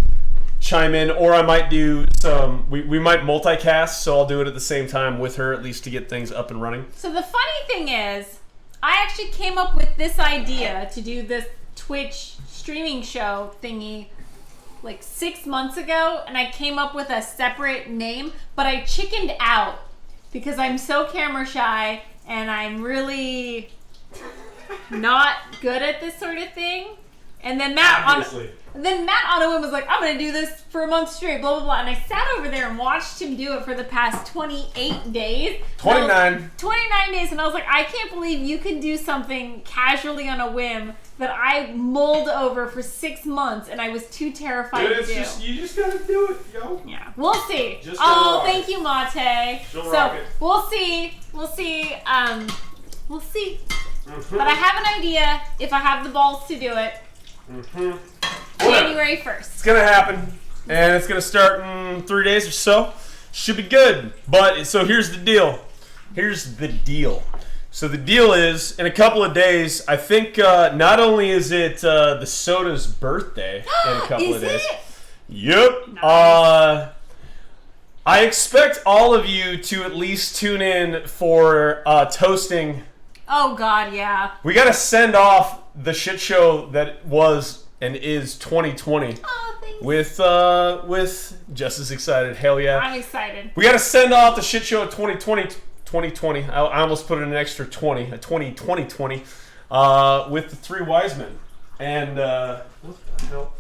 chime in, or I might do some. We might multicast, so I'll do it at the same time with her, at least to get things up and running. So the funny thing is, I actually came up with this idea to do this Twitch streaming show thingy like 6 months ago, and I came up with a separate name, but I chickened out because I'm so camera shy and I'm really not good at this sort of thing. And then Matt on a whim was like, I'm going to do this for a month straight, blah, blah, blah. And I sat over there and watched him do it for the past 28 days. 29. 29 days. And I was like, I can't believe you can do something casually on a whim that I mulled over for 6 months, and I was too terrified to do. You just gotta do it, yo. Yeah, we'll see. Just Oh, rock it. thank you, Mate. She'll So rock it. we'll see. We'll see. But I have an idea if I have the balls to do it. January 1st. It's gonna happen, and it's gonna start in 3 days or so. Should be good. But so here's the deal. So the deal is, in a couple of days, I think not only is it the soda's birthday in a couple of days. Is it? Yep. Nice. I expect all of you to at least tune in for toasting. Oh God, yeah. We got to send off the shit show that was and is 2020 Oh, thanks. with just as excited. Hell yeah. I'm excited. We got to send off the shit show of 2020. I almost put in an extra 20, a 2020, with the 3 wise men. And what the hell?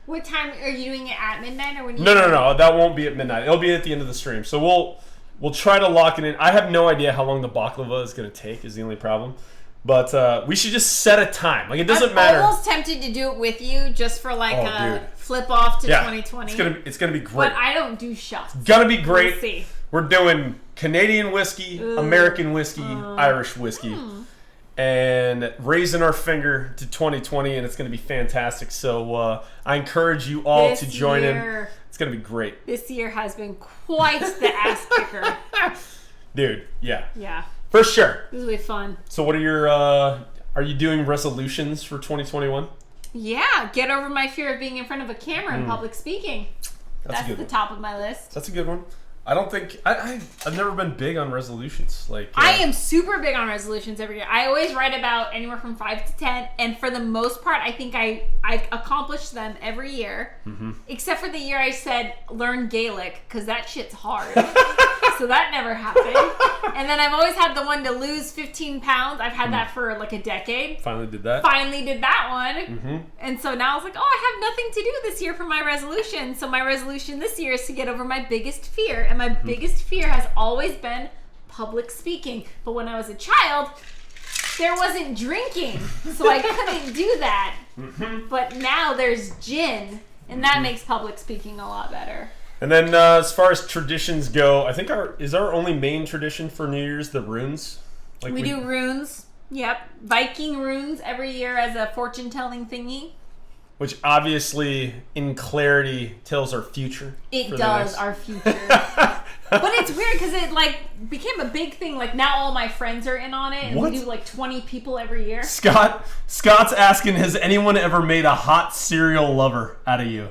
What time are you doing it at midnight or when? No. That won't be at midnight. It'll be at the end of the stream. So we'll try to lock it in. I have no idea how long the baklava is going to take. Is the only problem. But we should just set a time. Like, it doesn't matter. I'm almost tempted to do it with you just for like a dude. flip off to Yeah, 2020. it's gonna be great. But I don't do shots. Gonna be great. We'll see. We're doing Canadian whiskey, American whiskey, Irish whiskey, and raising our finger to 2020, and it's gonna be fantastic. So I encourage you all to join in. It's gonna be great. This year has been quite the ass kicker. Dude, yeah. Yeah. For sure. This will be fun. So what are your, are you doing resolutions for 2021? Yeah, get over my fear of being in front of a camera and public speaking. That's a That's good the one. top of my list. That's a good one. I don't think I've never been big on resolutions. Like I am super big on resolutions every year. I always write about anywhere from 5 to 10, and for the most part, I think I accomplish them every year, except for the year I said learn Gaelic because that shit's hard. So that never happened. And then I've always had the one to lose 15 pounds. I've had that for like a decade. finally did that. Finally did that one. And so now I was like, oh, I have nothing to do this year for my resolution. So my resolution this year is to get over my biggest fear. And my biggest fear has always been public speaking. But when I was a child, there wasn't drinking. So I couldn't do that. But now there's gin. And that makes public speaking a lot better. And then as far as traditions go, I think our only main tradition for New Year's the runes. Like We do runes. Yep. Viking runes every year as a fortune-telling thingy. which obviously in clarity tells our future. It does, our future. But it's weird because it like became a big thing. Like now all my friends are in on it, and What? we do like 20 people every year. Scott's asking, has anyone ever made a hot serial lover out of you?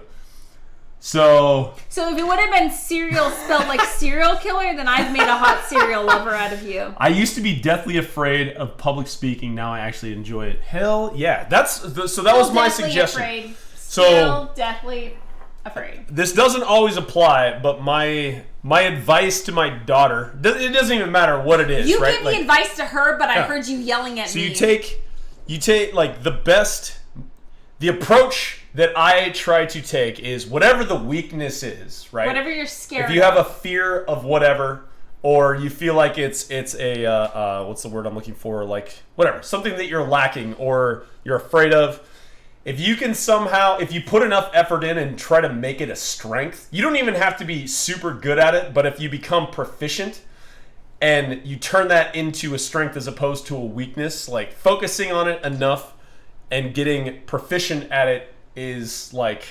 So if it would have been cereal spelled like serial killer, then I've made a hot serial lover out of you. I used to be deathly afraid of public speaking. Now I actually enjoy it. Hell yeah. That was my Deathly suggestion. Afraid. So Still deathly afraid. this doesn't always apply, but my advice to my daughter, it doesn't even matter what it is, You right? give the advice to her, but I heard you yelling at So me. you take like the approach that I try to take is whatever the weakness is, right? whatever you're scared If you have a of. fear of whatever, or you feel like it's a what's the word I'm looking for? Like whatever, something that you're lacking or you're afraid of. If you can somehow, if you put enough effort in and try to make it a strength, you don't even have to be super good at it, but if you become proficient and you turn that into a strength as opposed to a weakness, like focusing on it enough and getting proficient at it is like,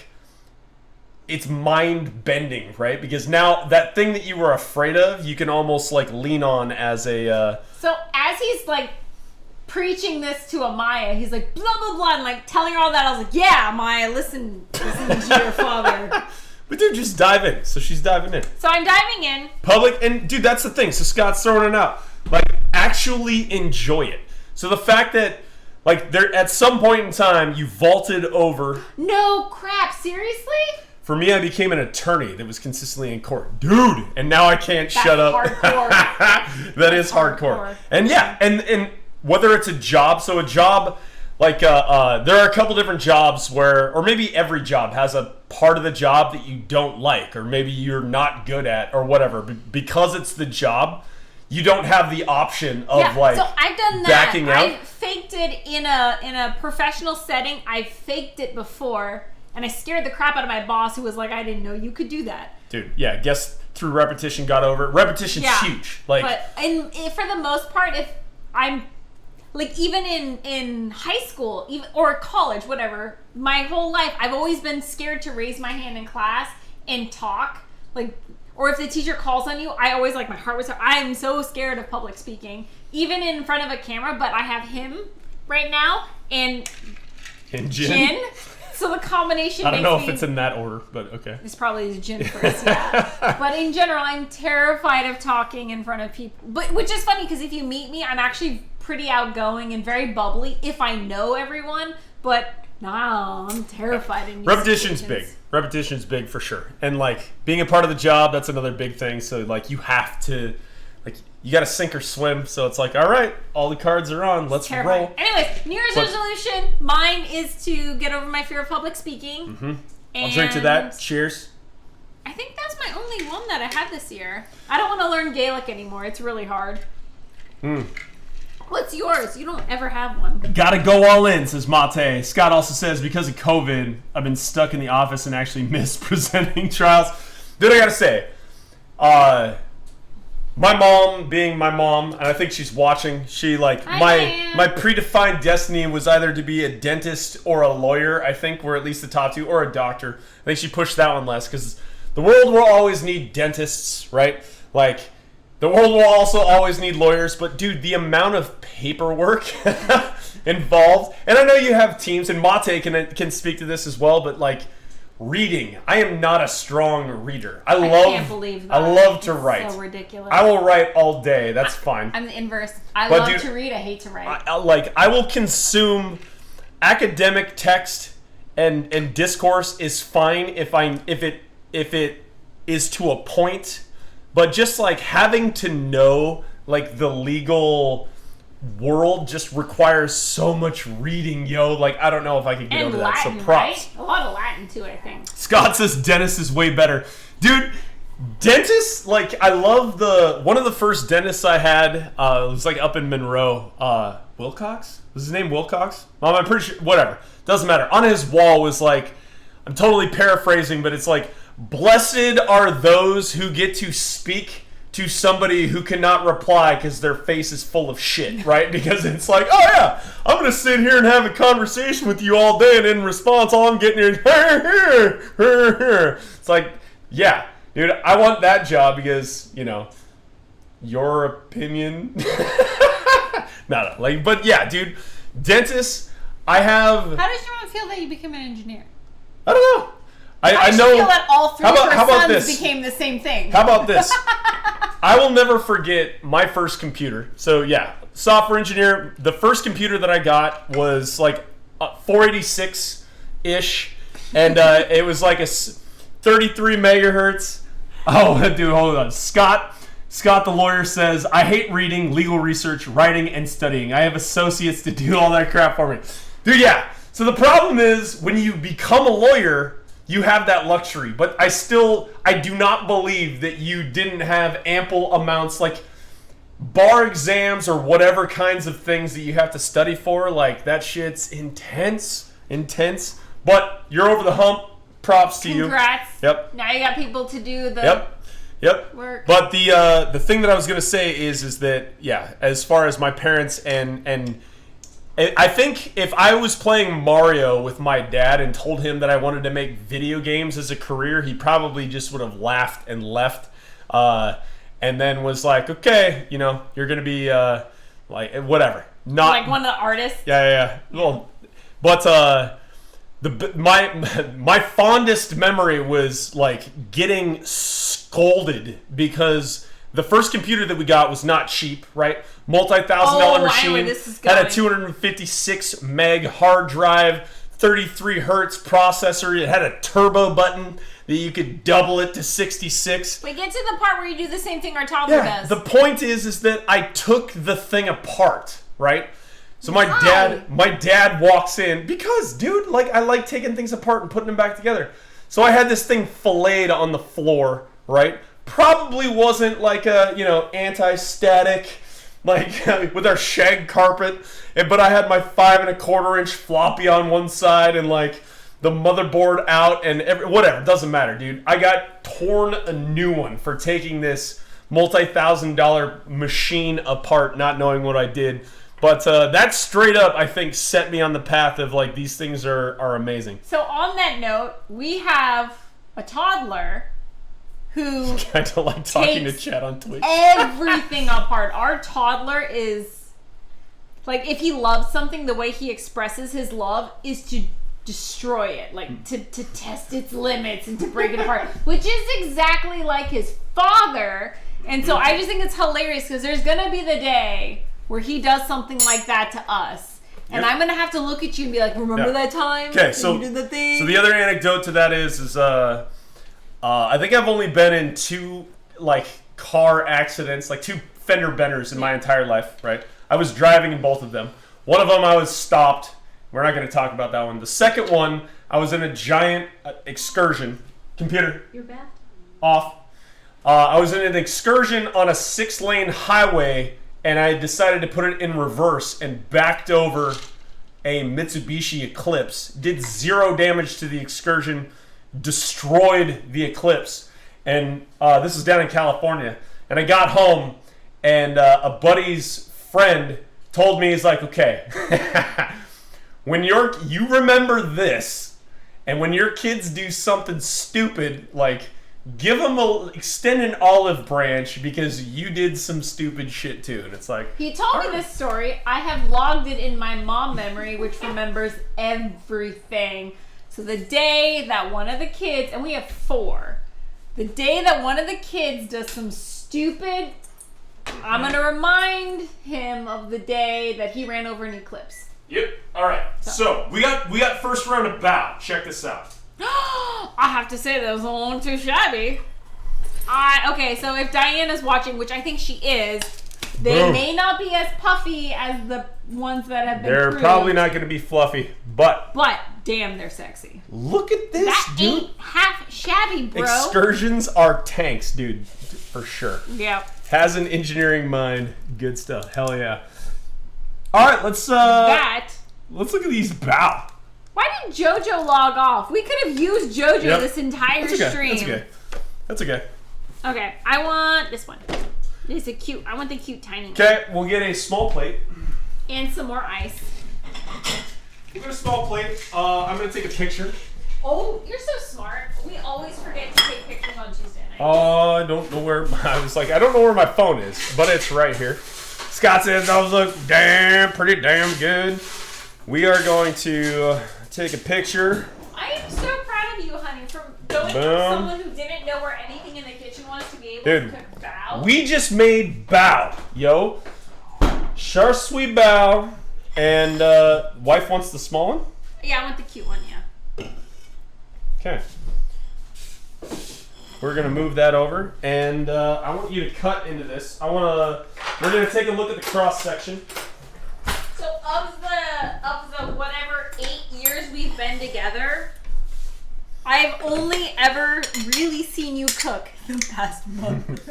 it's mind bending, right? Because now that thing that you were afraid of, you can almost like lean on as a So as he's like preaching this to Amaya, he's like blah blah blah and like telling her all that. I was like, yeah, Amaya, listen to your father. but dude, just dive in. So she's diving in. So I'm diving in. Public, and dude, that's the thing. So Scott's throwing it out. Like, actually enjoy it. So the fact that, like, there at some point in time you vaulted over. No crap, seriously? For me, I became an attorney that was consistently in court, dude, and now I can't shut up. Hardcore. That's hardcore. And yeah, and whether it's a job, so a job. Like, there are a couple different jobs where, or maybe every job has a part of the job that you don't like, or maybe you're not good at, or whatever. Because it's the job, you don't have the option of so I've done that. backing out. I've faked it in a professional setting. I've faked it before, and I scared the crap out of my boss, who was like, "I didn't know you could do that." Dude, yeah, guess through repetition got over it. Repetition's huge. Like, but for the most part, if I'm like even in high school, even or college, whatever, my whole life I've always been scared to raise my hand in class and talk. Like, or if the teacher calls on you, I always like my heart was. I'm so scared of public speaking, even in front of a camera. But I have him right now and Jin. So the combination. I don't know if me, it's in that order, but okay. it's probably Jin first, yeah. But in general, I'm terrified of talking in front of people. But which is funny because if you meet me, I'm actually pretty outgoing and very bubbly if I know everyone. But no, I'm terrified. In these Repetition's situations. big. Repetition's big for sure. And like being a part of the job, that's another big thing. So like you have to, like you got to sink or swim. So it's like, all right, all the cards are on. Let's Terrifying. roll. Anyways, New Year's resolution. Mine is to get over my fear of public speaking. Mm-hmm. I'll drink to that. Cheers. I think that's my only one that I had this year. I don't want to learn Gaelic anymore. It's really hard. What's yours? You don't ever have one. Gotta go all in, says Mate. Scott also says, because of COVID, I've been stuck in the office and actually missed presenting trials. Dude, I gotta say, my mom being my mom, and I think she's watching, she like, Hi, my predefined destiny was either to be a dentist or a lawyer, I think were at least the top two, or a doctor. I think she pushed that one less, because the world will always need dentists, right? Like, The world will also always need lawyers, but dude, the amount of paperwork involved, and I know you have teams, and Mate can speak to this as well, but like reading, I am not a strong reader. I can't believe that. I love to write. So ridiculous. I will write all day. That's fine. I'm the inverse. I But love dude, to read. I hate to write. I will consume academic text and discourse is fine if it is to a point, but just like having to know like the legal world just requires so much reading, yo. Like I don't know if I could get and over Latin, that. So props. right? A lot of Latin too, I think. Scott says dentist is way better. Dude, dentist, like I love one of the first dentists I had, it was like up in Monroe, Wilcox? Was his name Wilcox? I'm pretty sure, whatever. Doesn't matter. On his wall was like, I'm totally paraphrasing, but it's like, blessed are those who get to speak to somebody who cannot reply because their face is full of shit, right? Because it's like, oh yeah, I'm going to sit here and have a conversation with you all day, and in response, all I'm getting is, it's like, yeah, dude, I want that job because, you know, your opinion. No, like, but yeah, dude, dentist, I have. How does your mom feel that you became an engineer? I don't know. I How know. does she feel that all three of her how about sons this? became the same thing? How about this? I will never forget my first computer. So yeah, software engineer. The first computer that I got was like 486-ish, and it was like a 33 megahertz. Oh, dude, hold on. Scott, the lawyer, says, I hate reading, legal research, writing, and studying. I have associates to do all that crap for me. Dude, yeah. So the problem is, when you become a lawyer, you have that luxury. But I do not believe that you didn't have ample amounts, like bar exams or whatever kinds of things that you have to study for. Like, that shit's intense. But you're over the hump. Props to you. Congrats. Yep. Now you got people to do the Yep. work. But the thing that I was gonna say is that, yeah, as far as my parents and I think if I was playing Mario with my dad and told him that I wanted to make video games as a career, he probably just would have laughed and left, and then was like, okay, you know, you're gonna be like whatever, not like one of the artists. yeah. Well, but my fondest memory was like getting scolded because the first computer that we got was not cheap, right? Multi-$1,000 I machine, know where this is had a going. 256 meg hard drive, 33 hertz processor. It had a turbo button that you could double it to 66. We get to the part where you do the same thing our toddler does. The point is that I took the thing apart, right? So my dad walks in because, dude, like I like taking things apart and putting them back together. So I had this thing filleted on the floor, right? Probably wasn't like a, you know, anti-static, like with our shag carpet, but I had my 5 1/4 inch floppy on one side and like the motherboard out and whatever, doesn't matter, dude. I got torn a new one for taking this multi-$1,000 machine apart, not knowing what I did. But that straight up, I think, set me on the path of like these things are amazing. So on that note, we have a toddler who Kind of like talking to takes chat on Twitch. everything apart. Our toddler is like, if he loves something, the way he expresses his love is to destroy it, like to test its limits and to break it apart, which is exactly like his father. And so I just think it's hilarious because there's gonna be the day where he does something like that to us. And Yep. I'm going to have to look at you and be like, remember that time? Okay, so you did the thing? So the other anecdote to that is I think I've only been in 2 like car accidents, like 2 fender benders in my entire life, right? I was driving in both of them. One of them I was stopped. We're not going to talk about that one. The second one, I was in a giant excursion. Computer You're back. off. I was in an excursion on a 6-lane highway, and I decided to put it in reverse and backed over a Mitsubishi Eclipse. Did 0 damage to the excursion, destroyed the Eclipse. And this is down in California. And I got home, and a buddy's friend told me, he's like, okay, when you remember this, and when your kids do something stupid, like give him extend an olive branch because you did some stupid shit too. And it's like, He told me this story. I have logged it in my mom memory, which remembers everything. So the day that one of the kids, and we have 4, the day that one of the kids does some stupid, I'm going to remind him of the day that he ran over an eclipse. Yep. All right. So we got first round of bow. Check this out. I have to say that was a little too shabby. Okay, so if Diana's watching, which I think she is, they Boom. may not be as puffy as the ones that have been They're proved, probably not going to be fluffy, but damn, they're sexy. look at this, That dude. ain't half shabby, bro. Excursions are tanks, dude, for sure. Yeah. Has an engineering mind. Good stuff. Hell yeah. All right, let's look at these bow. Why did JoJo log off? We could have used JoJo Yep. this entire That's okay. stream. That's okay. Okay, I want this one. This is cute. I want the cute tiny one. Okay, we'll get a small plate. And some more ice. We'll get a small plate. I'm gonna take a picture. Oh, you're so smart. We always forget to take pictures on Tuesday night. I don't know where. I was like, I don't know where my phone is, but it's right here. Scott says those look pretty damn good. We are going to take a picture. I am so proud of you, honey, from going from Boom. someone who didn't know where anything in the kitchen was to be able Dude, to cook bao. we just made bao, yo. Char sweet bao, and wife wants the small one. Yeah, I want the cute one. Yeah. Okay. We're gonna move that over, and I want you to cut into this. We're gonna take a look at the cross section. So of the whatever 8 years we've been together, I've only ever really seen you cook the past month.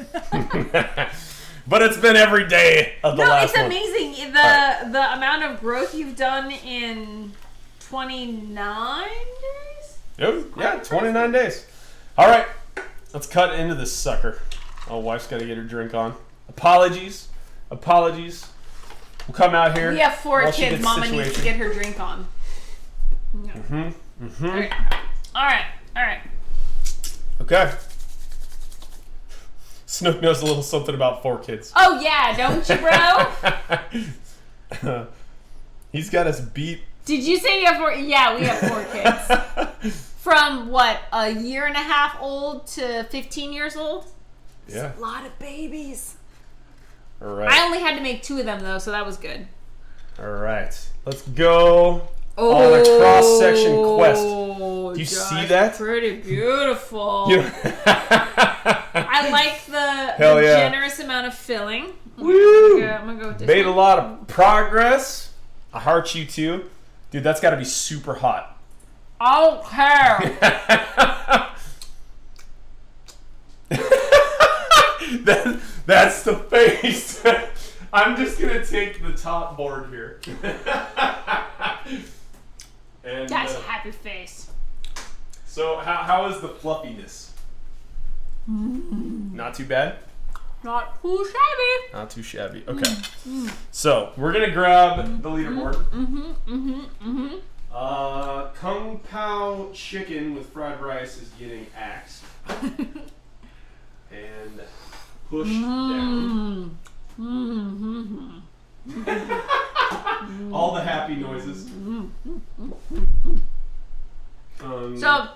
But it's been every day of the No, last it's month. amazing the amount of growth you've done in 29 days. Yep. Yeah, 29 days. All right, let's cut into this sucker. Oh, wife's got to get her drink on. Apologies. We'll come out here. We have 4 while she kids. gets Mama needs to situated. get her drink on. Mm-hmm. Okay. All right. Okay. Snook knows a little something about 4 kids. Oh yeah, don't you, bro? He's got us beat. Did you say you have 4? Yeah, we have 4 kids. From what, a year and a half old to 15 years old? Yeah. A lot of babies. All right. I only had to make 2 of them though, so that was good. All right. Let's go on a cross-section quest. Do you see that? Pretty beautiful. You- I like the Hell yeah. generous amount of filling. Woo! I'm gonna go with this Made a one. lot of progress. I heart you too. Dude, that's got to be super hot. I don't care. That's the face. I'm just going to take the top board here. And, That's a happy face. so how is the fluffiness? Not too bad? Not too shabby. Not too shabby. Okay. So we're going to grab the leaderboard. Kung Pao chicken with fried rice is getting axed. And pushed down. All the happy noises. So,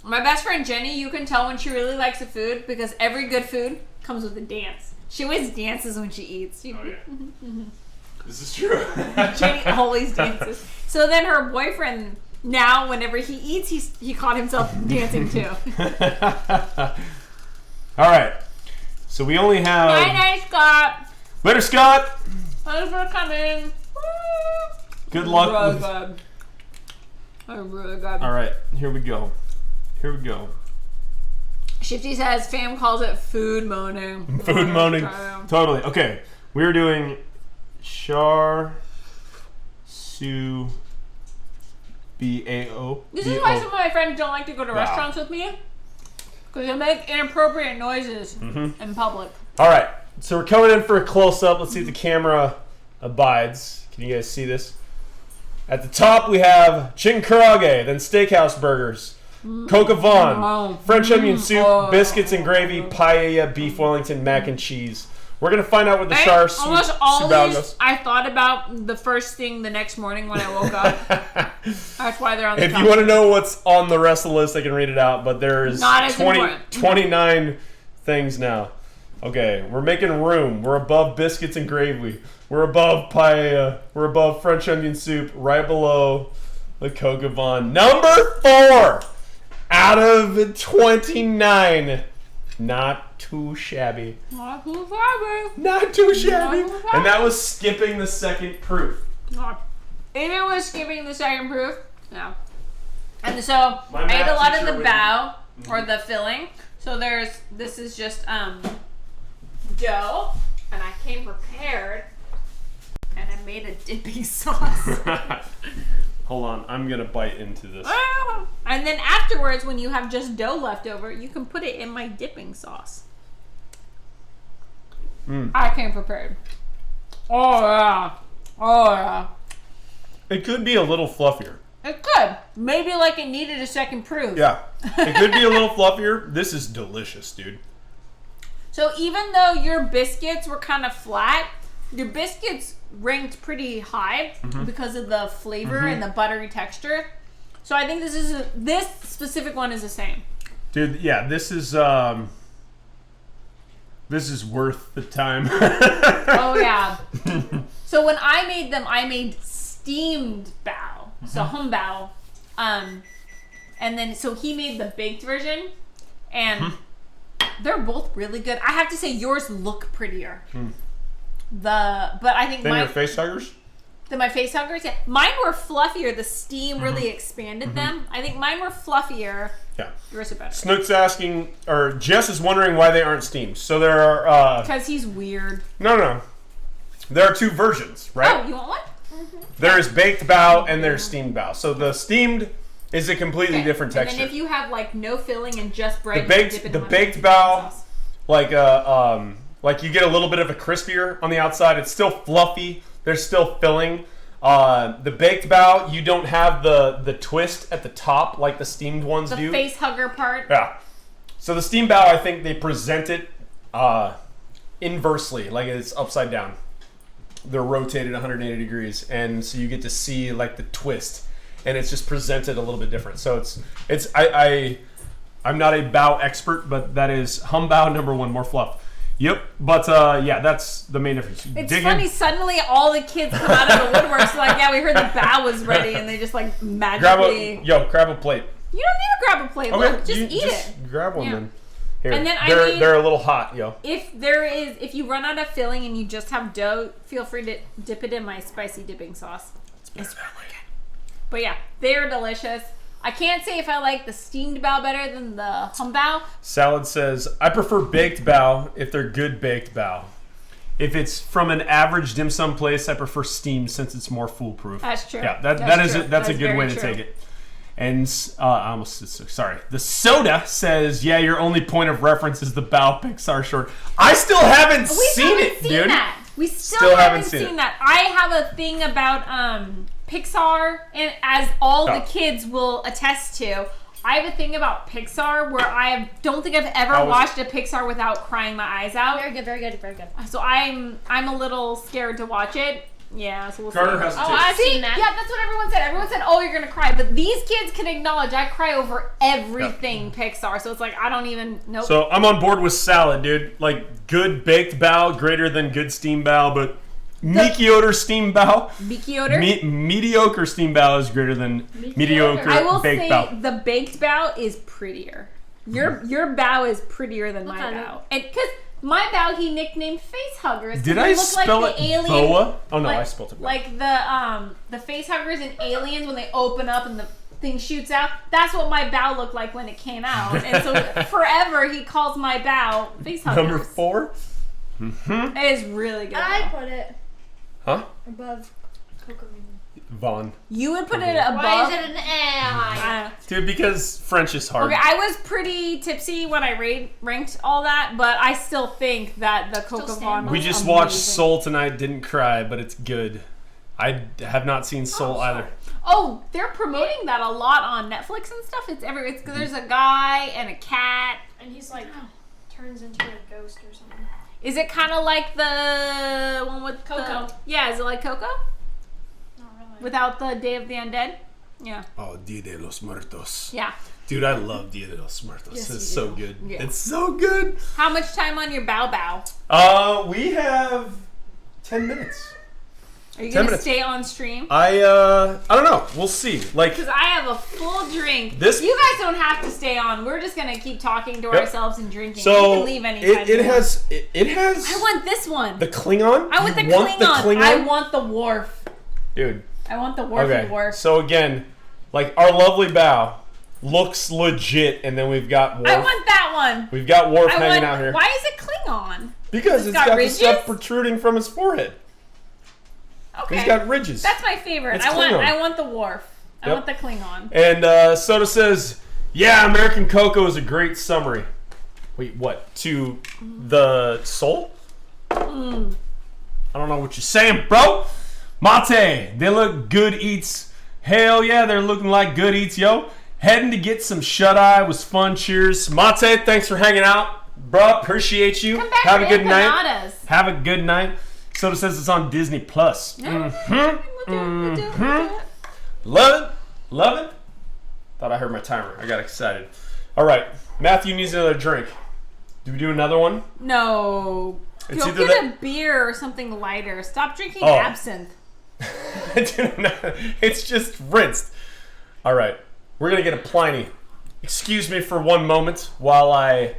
my best friend Jenny, you can tell when she really likes a food because every good food comes with a dance. She always dances when she eats. Oh, yeah. This is true. Jenny always dances. So then her boyfriend, now whenever he eats, he caught himself dancing too. All right. So we only have. Night, Scott. Later, Scott. Thanks for coming. Good luck. Really with- good. Really good. All right. Here we go. Shifty says fam calls it food moaning. Food moaning. Damn. Totally. Okay. We're doing Char Su B-A-O. This is why some of my friends don't like to go to restaurants with me. Because they make inappropriate noises in public. All right. So we're coming in for a close-up. Let's see if the camera abides. Can you guys see this? At the top, we have chicken karaage, then steakhouse burgers. Coq au vin, French onion soup, biscuits and gravy, paella, beef Wellington, mac and cheese. We're going to find out what the Char Almost all Subao these, goes. I thought about the first thing the next morning when I woke up. That's why they're on the If top. you want to know what's on the rest of the list, I can read it out, but there's Not as important. 29 things now. Okay, we're making room. We're above biscuits and gravy. We're above paella. We're above French onion soup. Right below the Coq au vin. Number 4 out of 29. Not too shabby. Not too far, babe. Not too shabby. Not too And that was skipping the second proof. Even with skipping the second proof, yeah. And so My I ate a math lot of teacher the would- bao or the filling. So this is just dough, and I came prepared, and I made a dipping sauce. Hold on, I'm gonna bite into this. And then afterwards, when you have just dough left over, you can put it in my dipping sauce. I came prepared. Oh yeah. Oh yeah. It could be a little fluffier. It could. Maybe like it needed a second proof. Yeah, it could be a little fluffier. This is delicious, dude. So even though your biscuits were kind of flat, your biscuits ranked pretty high because of the flavor and the buttery texture. So I think this specific one is the same. Dude, yeah, this is worth the time. Oh yeah. So when I made them, I made steamed bao, so hum bao, and then so he made the baked version, and they're both really good. I have to say yours look prettier. But I think Then your face huggers? my face huggers, yeah, mine were fluffier. The steam really expanded them. I think mine were fluffier. Yeah. Yours are better. Snook's asking, or Jess is wondering why they aren't steamed. So there are Because he's weird. no. There are two versions, right? Oh, you want one? There is baked bao and there's steamed bao. So the steamed is a completely Okay. different And texture. then if you have like no filling and just bread, The you can baked- dip it the in my baked dipping bao- sauce. like you get a little bit of a crispier on the outside. It's still fluffy. There's still filling. The baked bao, you don't have the twist at the top like the steamed ones The do. face hugger part. Yeah. So the steamed bao, I think they present it inversely, like it's upside down. They're rotated 180 degrees, and so you get to see like the twist, and it's just presented a little bit different. So I'm not a bao expert, but that is hum bao number 1, more fluff. Yep, but yeah, that's the main difference. It's funny, suddenly all the kids come out of the woodworks like, yeah, we heard the bao was ready, and they just like magically... grab a plate. You don't need to grab a plate. Okay, Look, just you eat it. Grab one Yeah. then. Here, And then they're a little hot, yo. If you run out of filling and you just have dough, feel free to dip it in my spicy dipping sauce. It's really good. But yeah, they're delicious. I can't say if I like the steamed bao better than the hum bao. Salad says, I prefer baked bao if they're good baked bao. If it's from an average dim sum place, I prefer steamed since it's more foolproof. That's true. Yeah, That's true. that's a good very way to true. take it. And sorry. The soda says, yeah, your only point of reference is the bao Pixar short. I still haven't seen it, dude. That. We still haven't seen that. I have a thing about Pixar, and as all the kids will attest to, I have a thing about Pixar where I don't think I've ever watched a Pixar without crying my eyes out. Very good, very good, very good. So I'm a little scared to watch it. Yeah, so we'll Carter see. has to Oh, take I've it. seen that. Yeah, that's what everyone said. Everyone said, "Oh, you're gonna cry," but these kids can acknowledge I cry over everything Pixar. So it's like I don't even know. So I'm on board with salad, dude. Like good baked bao, greater than good steamed bao, but mediocre steamed bao. Mediocre steamed bao is greater than mediocre I will baked say bao. the baked bao is prettier. Your bao is prettier than my on bao, and because my bao he nicknamed face huggers. Did They I look spell like it the alien, boa? Oh no, like, I spelled it wrong. like the face huggers in Aliens when they open up and the thing shoots out. That's what my bao looked like when it came out, and so forever he calls my bao face huggers. Number 4? It is really good. I put it Huh? above Cocoa Bean. Vaughn. You would put it above. Why is it an A? Dude, because French is hard. Okay, I was pretty tipsy when I ranked all that, but I still think that the Coq au vin stand was We just amazing. watched Soul tonight, didn't cry, but it's good. I have not seen Soul either. Oh, they're promoting that a lot on Netflix and stuff. It's everywhere. There's a guy and a cat. And he's like, turns into a ghost or something. Is it kind of like the one with Coco. Yeah, is it like Coco? Not really. Without the Day of the Undead? Yeah. Oh, Dia de los Muertos. Yeah. Dude, I love Dia de los Muertos. Yes, It's you so do. good. Yeah. It's so good. How much time on your bow? We have 10 minutes. Are you 10 gonna minutes. stay on stream? I don't know. We'll see. Like, Because I have a full drink. This- You guys don't have to stay on. We're just gonna keep talking to Yep. ourselves and drinking. so We can leave anytime. it we want. has it has I want this one. the Klingon. I want the You Klingon. I want the Worf. Dude. I want the Worfy Okay. Worf. So again, like our lovely bow looks legit, and then we've got Worf. I want that one. We've got Worf I hanging want. out here Why is it Klingon? because it's got got the ridges? stuff protruding from his forehead. Okay. He's got ridges. That's my favorite. It's I Klingon. want the Worf. I Yep. want the Klingon. And Soda says, "Yeah, American Cocoa is a great summary." Wait, what? To the soul? I don't know what you're saying, bro. Mate, they look good eats. Hell yeah, they're looking like good eats, yo. Heading to get some shut-eye was fun. Cheers. Mate, thanks for hanging out, bro. Appreciate you. Come back Have for a good night. empanadas. Have a good night. Soda says it's on Disney Plus. We'll do it. Love it. Love it. Thought I heard my timer. I got excited. All right. Matthew needs another drink. Do we do another one? No. It's Go either get that- a beer or something lighter. Stop drinking Oh. absinthe. It's just rinsed. All right. We're going to get a Pliny. Excuse me for one moment while I...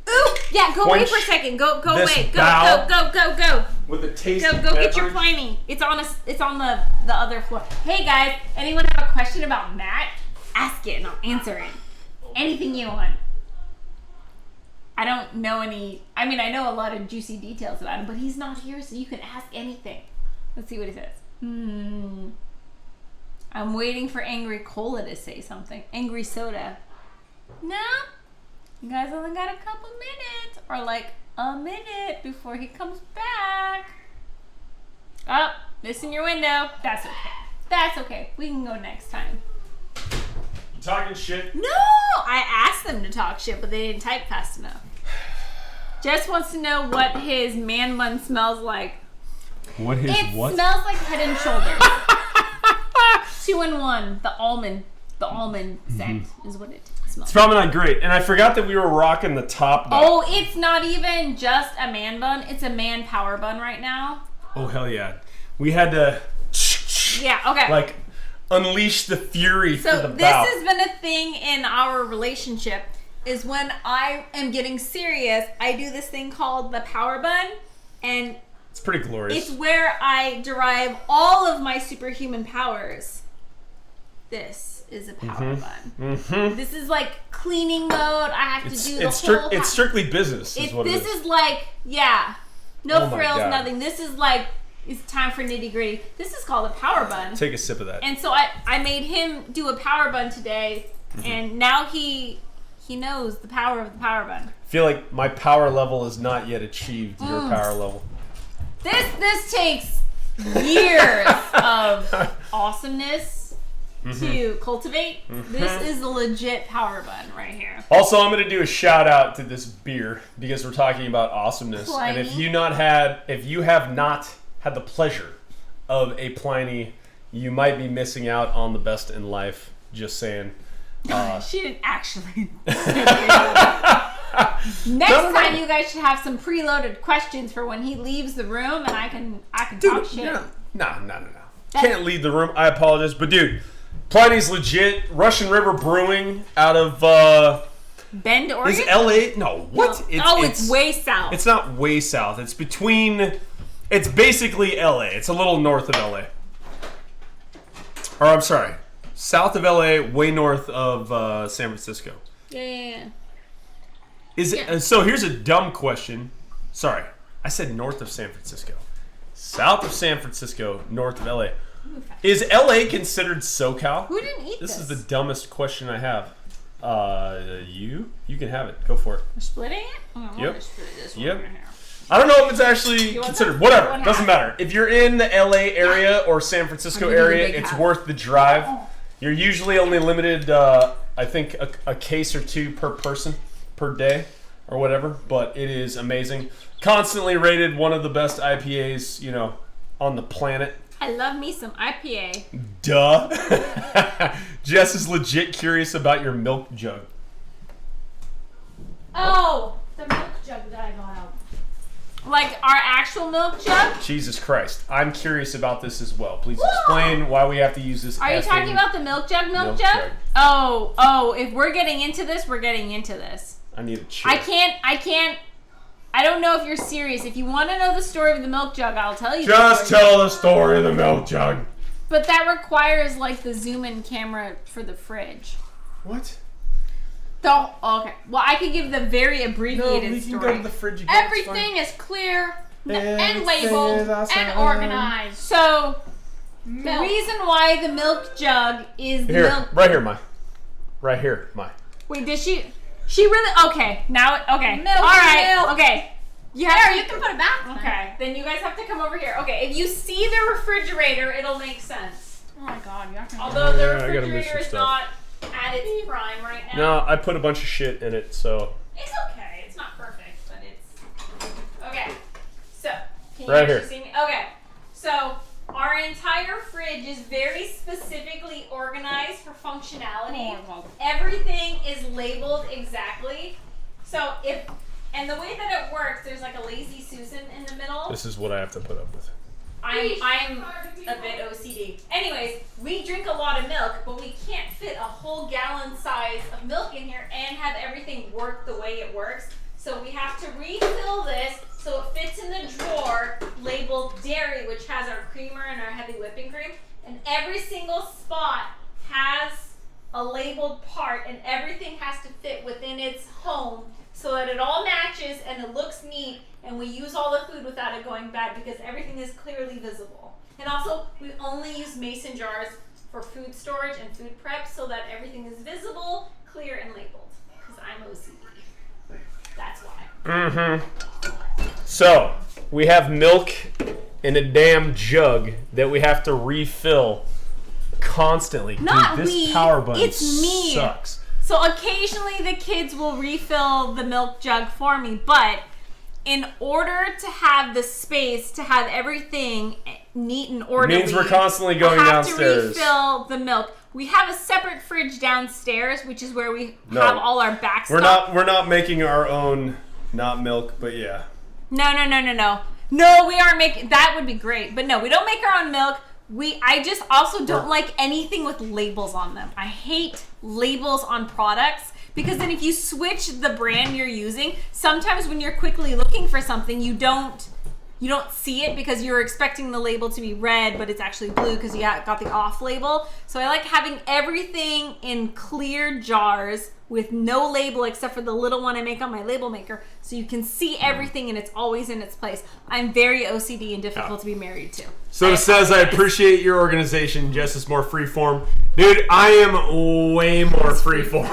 Ooh, yeah, go away Quench for a second. Go this away. bow. Go. With a tasty Go get your beverage. Pliny. It's on the other floor. Hey guys, anyone have a question about Matt? Ask it and I'll answer it. Anything you want. I don't know any. I mean, I know a lot of juicy details about him, but he's not here, so you can ask anything. Let's see what he says. I'm waiting for Angry Cola to say something. Angry Soda. No. You guys only got a couple minutes, or like a minute before he comes back. Oh, missing your window. That's okay. That's okay. We can go next time. You talking shit? No, I asked them to talk shit, but they didn't type fast enough. Jess wants to know what his man bun smells like. What is It what? smells like Head and Shoulders. 2-in-1. The almond scent is what it smells. It's probably not great. And I forgot that we were rocking the top bun. Oh, it's not even just a man bun. It's a man power bun right now. Oh, hell yeah. We had to... Yeah, okay. Like, unleash the fury for So the this bow. has been a thing in our relationship, is when I am getting serious, I do this thing called the power bun, and It's pretty glorious. it's where I derive all of my superhuman powers. This is a power bun. This is like cleaning mode. I have to do the whole It's strictly business is what it this is. is like, yeah, no Oh my frills, God. nothing. This is like, it's time for nitty gritty. This is called a power bun. Take a sip of that. And so I made him do a power bun today, and now he knows the power of the power bun. I feel like my power level is not yet achieved your power level. This takes years of awesomeness to cultivate. This is a legit power bun right here. Also, I'm going to do a shout out to this beer because we're talking about awesomeness. And if Pliny. you have not had the pleasure of a Pliny, you might be missing out on the best in life. Just saying. She didn't actually. Next time, you guys should have some preloaded questions for when he leaves the room, and I can talk shit. No. Can't leave the room. I apologize. But dude, Pliny's legit. Russian River Brewing out of Bend, Oregon. is LA? No, what? It's way south. It's not way south. It's between. It's basically LA. It's a little north of LA. Or I'm sorry, south of LA, way north of San Francisco. Yeah. So here's a dumb question. Sorry, I said north of San Francisco. South of San Francisco, north of LA. Is LA considered SoCal? Who didn't eat this? This is the dumbest question I have. You can have it. Go for it. We're splitting it? Oh, Yep. We're split this Yep. one right here. I don't know if it's actually want considered. some? Whatever, One doesn't half. matter. If you're in the LA area or San Francisco I'll give you the area, big it's half. worth the drive. You're usually only limited, I think, a case or two per person per day or whatever. But it is amazing. Constantly rated one of the best IPAs, you know, on the planet. I love me some IPA. Duh. Jess is legit curious about your milk jug. Oh, the milk jug that I got out. Like our actual milk jug? Jesus Christ. I'm curious about this as well. Please explain why we have to use this. Are you effing talking about the milk jug? milk jug? Oh, if we're getting into this, we're getting into this. I need a chair. I don't know if you're serious. If you want to know the story of the milk jug, I'll tell you. Just tell the story of the milk jug. But that requires like the zoom in camera for the fridge. What? Okay. Well, I could give the very No, abbreviated we can story. go to the fridge again. Everything is clear and Everything labeled is awesome. and organized. So, the Milk. reason why the milk jug is the Here, milk. right here, Mai. Right here, Mai. Wait, did she? She really? Okay, now okay. Milk, All right. milk. Okay. You have There, to- you can put it back. then. Okay, then you guys have to come over here. Okay, if you see the refrigerator, it'll make sense. Oh my god, you're not Although the Yeah, I gotta move refrigerator some is stuff. not at its prime right now. No, I put a bunch of shit in it, so. It's okay. It's not perfect, but it's okay. So, can you Right actually here. see me? Okay. So, our entire fridge is very specifically organized for functionality. Oh my God. Everything is labeled exactly. So, and the way that it works, there's like a lazy Susan in the middle. This is what I have to put up with. I'm a bit OCD. Anyways, we drink a lot of milk, but we can't fit a whole gallon size of milk in here and have everything work the way it works. So we have to refill this so it fits in the drawer labeled dairy, which has our creamer and our heavy whipping cream. And every single spot has a labeled part, and everything has to fit within its home so that it all matches and it looks neat, and we use all the food without it going bad because everything is clearly visible. And also, we only use mason jars for food storage and food prep so that everything is visible, clear, and labeled. Because I'm OCD. That's why. Mm-hmm. So, we have milk in a damn jug that we have to refill constantly. Not Dude, this we, power button it's me. sucks. So occasionally the kids will refill the milk jug for me, but in order to have the space to have everything neat and orderly, Means we're constantly going I have downstairs. to refill the milk. We have a separate fridge downstairs, which is where we No. have all our back We're stuff. not making our own, not milk, but yeah. No. No, we aren't making. That would be great, but no, we don't make our own milk. I just also don't like anything with labels on them. I hate labels on products because then if you switch the brand you're using, sometimes when you're quickly looking for something, you don't see it because you're expecting the label to be red, but it's actually blue because you got the off label. So I like having everything in clear jars with no label except for the little one I make on my label maker, so you can see everything and it's always in its place. I'm very OCD and difficult to be married to. So it says, I appreciate your organization. Jess is more freeform. Dude, I am way more freeform.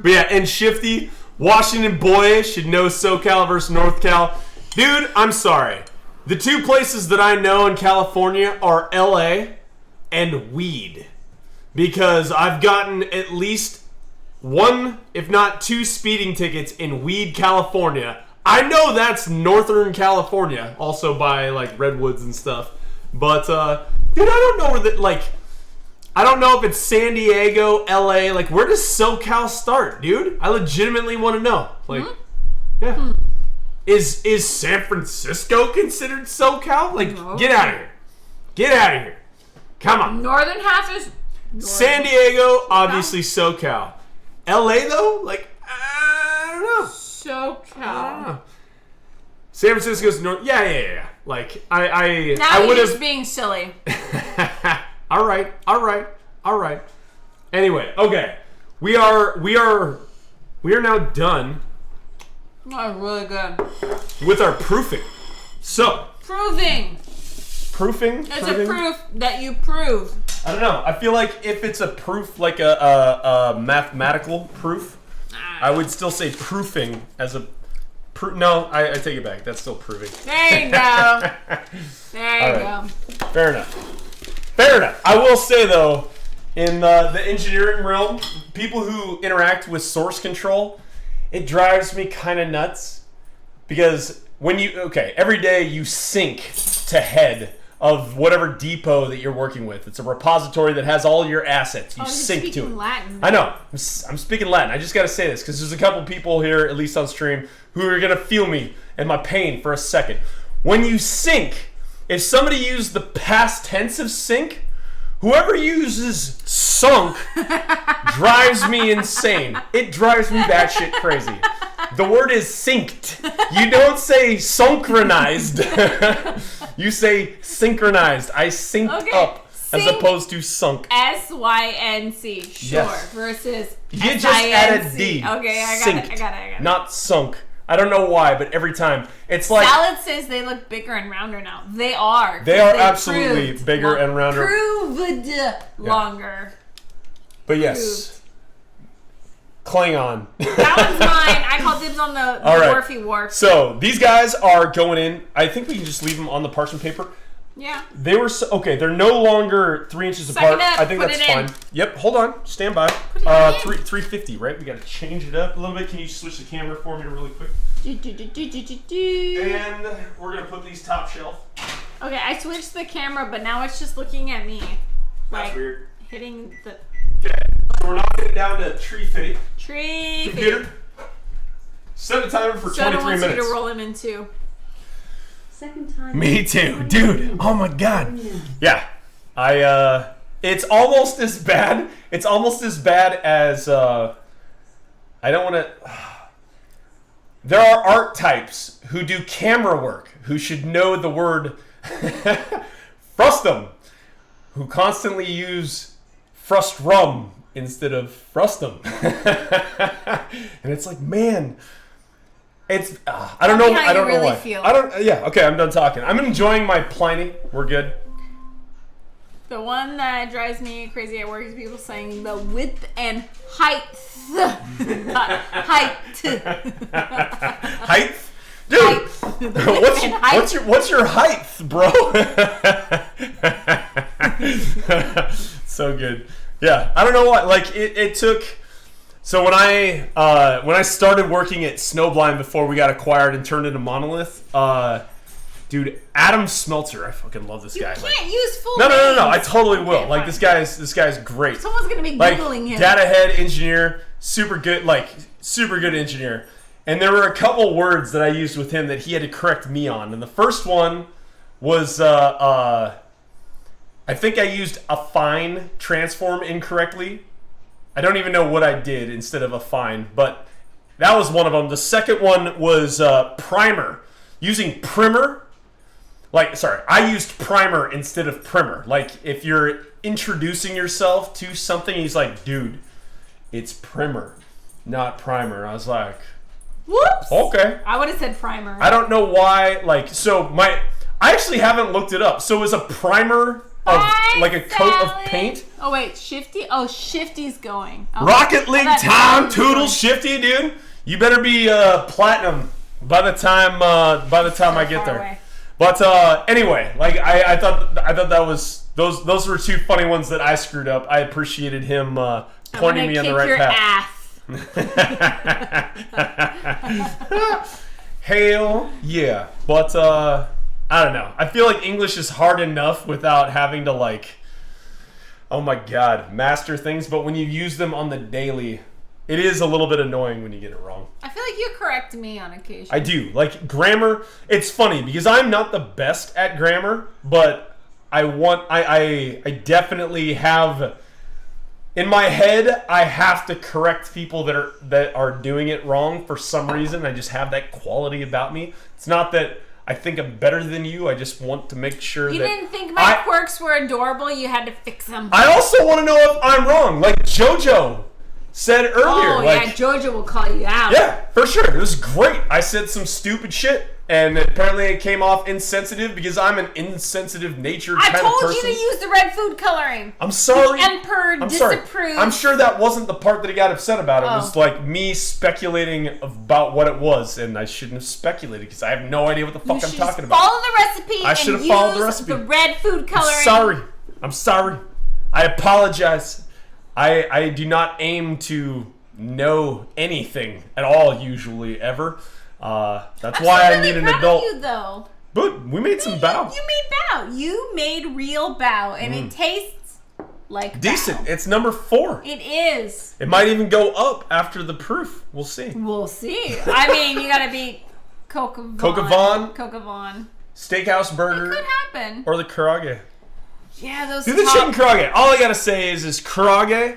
But yeah, and Shifty, Washington boy should know SoCal versus North Cal. Dude, I'm sorry. The two places that I know in California are LA and weed. Because I've gotten at least one, if not two, speeding tickets in Weed, California. I know that's Northern California, also by like Redwoods and stuff. But dude, I don't know where that, like, I don't know if it's San Diego, LA. Like, where does SoCal start, dude? I legitimately want to know. Like, yeah. Is San Francisco considered SoCal? Like, No. get out of here. Get out of here. Come on. Northern half is San Diego, obviously SoCal. LA though, like, I don't know. SoCal. San Francisco's north. Yeah. Like, Now I you're would just have. being silly. All right. Anyway, okay, we are now done That was really good. with our proofing. So, Proving. proofing. It's a proof that you prove. I don't know. I feel like if it's a proof, like a mathematical proof, I would still say proofing as a No, I take it back. That's still proving. There you go. There you All right. go. Fair enough. Fair enough. I will say, though, in the engineering realm, people who interact with source control, it drives me kind of nuts. Because when every day you sync to head of whatever depot that you're working with. It's a repository that has all your assets. You sync to it. Latin. I know. I'm speaking Latin. I just got to say this because there's a couple people here, at least on stream, who are going to feel me and my pain for a second. When you sync, if somebody used the past tense of sync, whoever uses sunk drives me insane. It drives me batshit crazy. The word is synced. You don't say synchronized. You say synchronized. I synced up as opposed to sunk. S-Y-N-C. Sure. Yes. Versus You just added S-I-N-C. D. Okay, I Synced, got it. not sunk. I don't know why, but every time. It's like... Salad says they look bigger and rounder now. They are. They are absolutely bigger and rounder. Proved longer. But yes. Klingon. That one's mine. I call dibs on the All right. Wharfy Wharf. So, these guys are going in. I think we can just leave them on the parchment paper. Yeah. They were... Okay, they're no longer 3 inches Suck apart. it up, I think put that's it in. fine. Yep, hold on. Stand by. it in. 350, right? We got to change it up a little bit. Can you switch the camera for me really quick? And we're going to put these top shelf. Okay, I switched the camera, but now it's just looking at me. That's Like, weird. hitting the Okay, so we're knocking it down to 350. tree. Computer, set the timer for Soda 23 wants you minutes. to roll him in too. Second time. Me too, dude. Oh my god. Now. Yeah, it's almost as bad. It's almost as bad as I don't want to. There are archetypes who do camera work who should know the word frustum, who constantly use frustrum instead of frustum. And it's like, man, it's I don't know. Tell me how I don't you know really why. feel. I don't. Yeah. Okay. I'm done talking. I'm enjoying my Pliny. We're good. The one that drives me crazy at work is people saying the width and height. Height. Height, dude. and height. What's your height, bro? So good. Yeah. I don't know what. Like it took. So when I started working at Snowblind before we got acquired and turned into Monolith, dude, Adam Smeltzer, I fucking love this guy. You Like, can't use full no, names. I totally will. Okay, Like fine. this guy's great. Someone's gonna be Like googling him. data head engineer, super good engineer. And there were a couple words that I used with him that he had to correct me on. And the first one was I think I used a fine transform incorrectly. I don't even know what I did instead of a fine, but that was one of them. The second one was primer. Using primer. I used primer instead of primer. Like, if you're introducing yourself to something, he's like, dude, it's primer, not primer. I was like, Whoops. okay. I would have said primer. I don't know why. I actually haven't looked it up. So is a primer of like a coat of paint? Oh wait, Shifty. Oh, Shifty's going. Oh. Rocket League I thought time, Tom was Toodle going. Shifty, dude. You better be platinum by the time I get far there. away. But anyway, like I thought that was those were two funny ones that I screwed up. I appreciated him pointing me on the right path. Hail, yeah. But I don't know. I feel like English is hard enough without having to like, oh my god, master things. But when you use them on the daily, it is a little bit annoying when you get it wrong. I feel like you correct me on occasion. I do. Like grammar, it's funny because I'm not the best at grammar, but I definitely have in my head I have to correct people that are doing it wrong for some reason. I just have that quality about me. It's not that I think I'm better than you. I just want to make sure You that didn't think my quirks were adorable. You had to fix them. I also want to know if I'm wrong. Like JoJo said earlier. Oh like, yeah, Georgia will call you out. yeah, for sure. It was great. I said some stupid shit. And apparently it came off insensitive because I'm an insensitive natured I kind of told person. you to use the red food coloring. I'm sorry. The Emperor I'm sorry. disapproved. I'm sure that wasn't the part that he got upset about. It Oh. was like me speculating about what it was, and I shouldn't have speculated because I have no idea what the fuck You I'm should talking just about. follow the recipe I should and have followed the use recipe. the red food coloring. I'm sorry. I apologize. I do not aim to know anything at all, usually, ever. That's I'm why so I really need an proud adult. Of you, though. But we made some bao. You made bao. You made real bao, and it tastes like Decent. bao. It's number 4. It is. It might even go up after the proof. We'll see. We'll see. I mean, you gotta beat Coca Von. Coca Von. Steakhouse It burger could happen. or the karage. Yeah, those. Do the chicken karage. All I gotta say is karage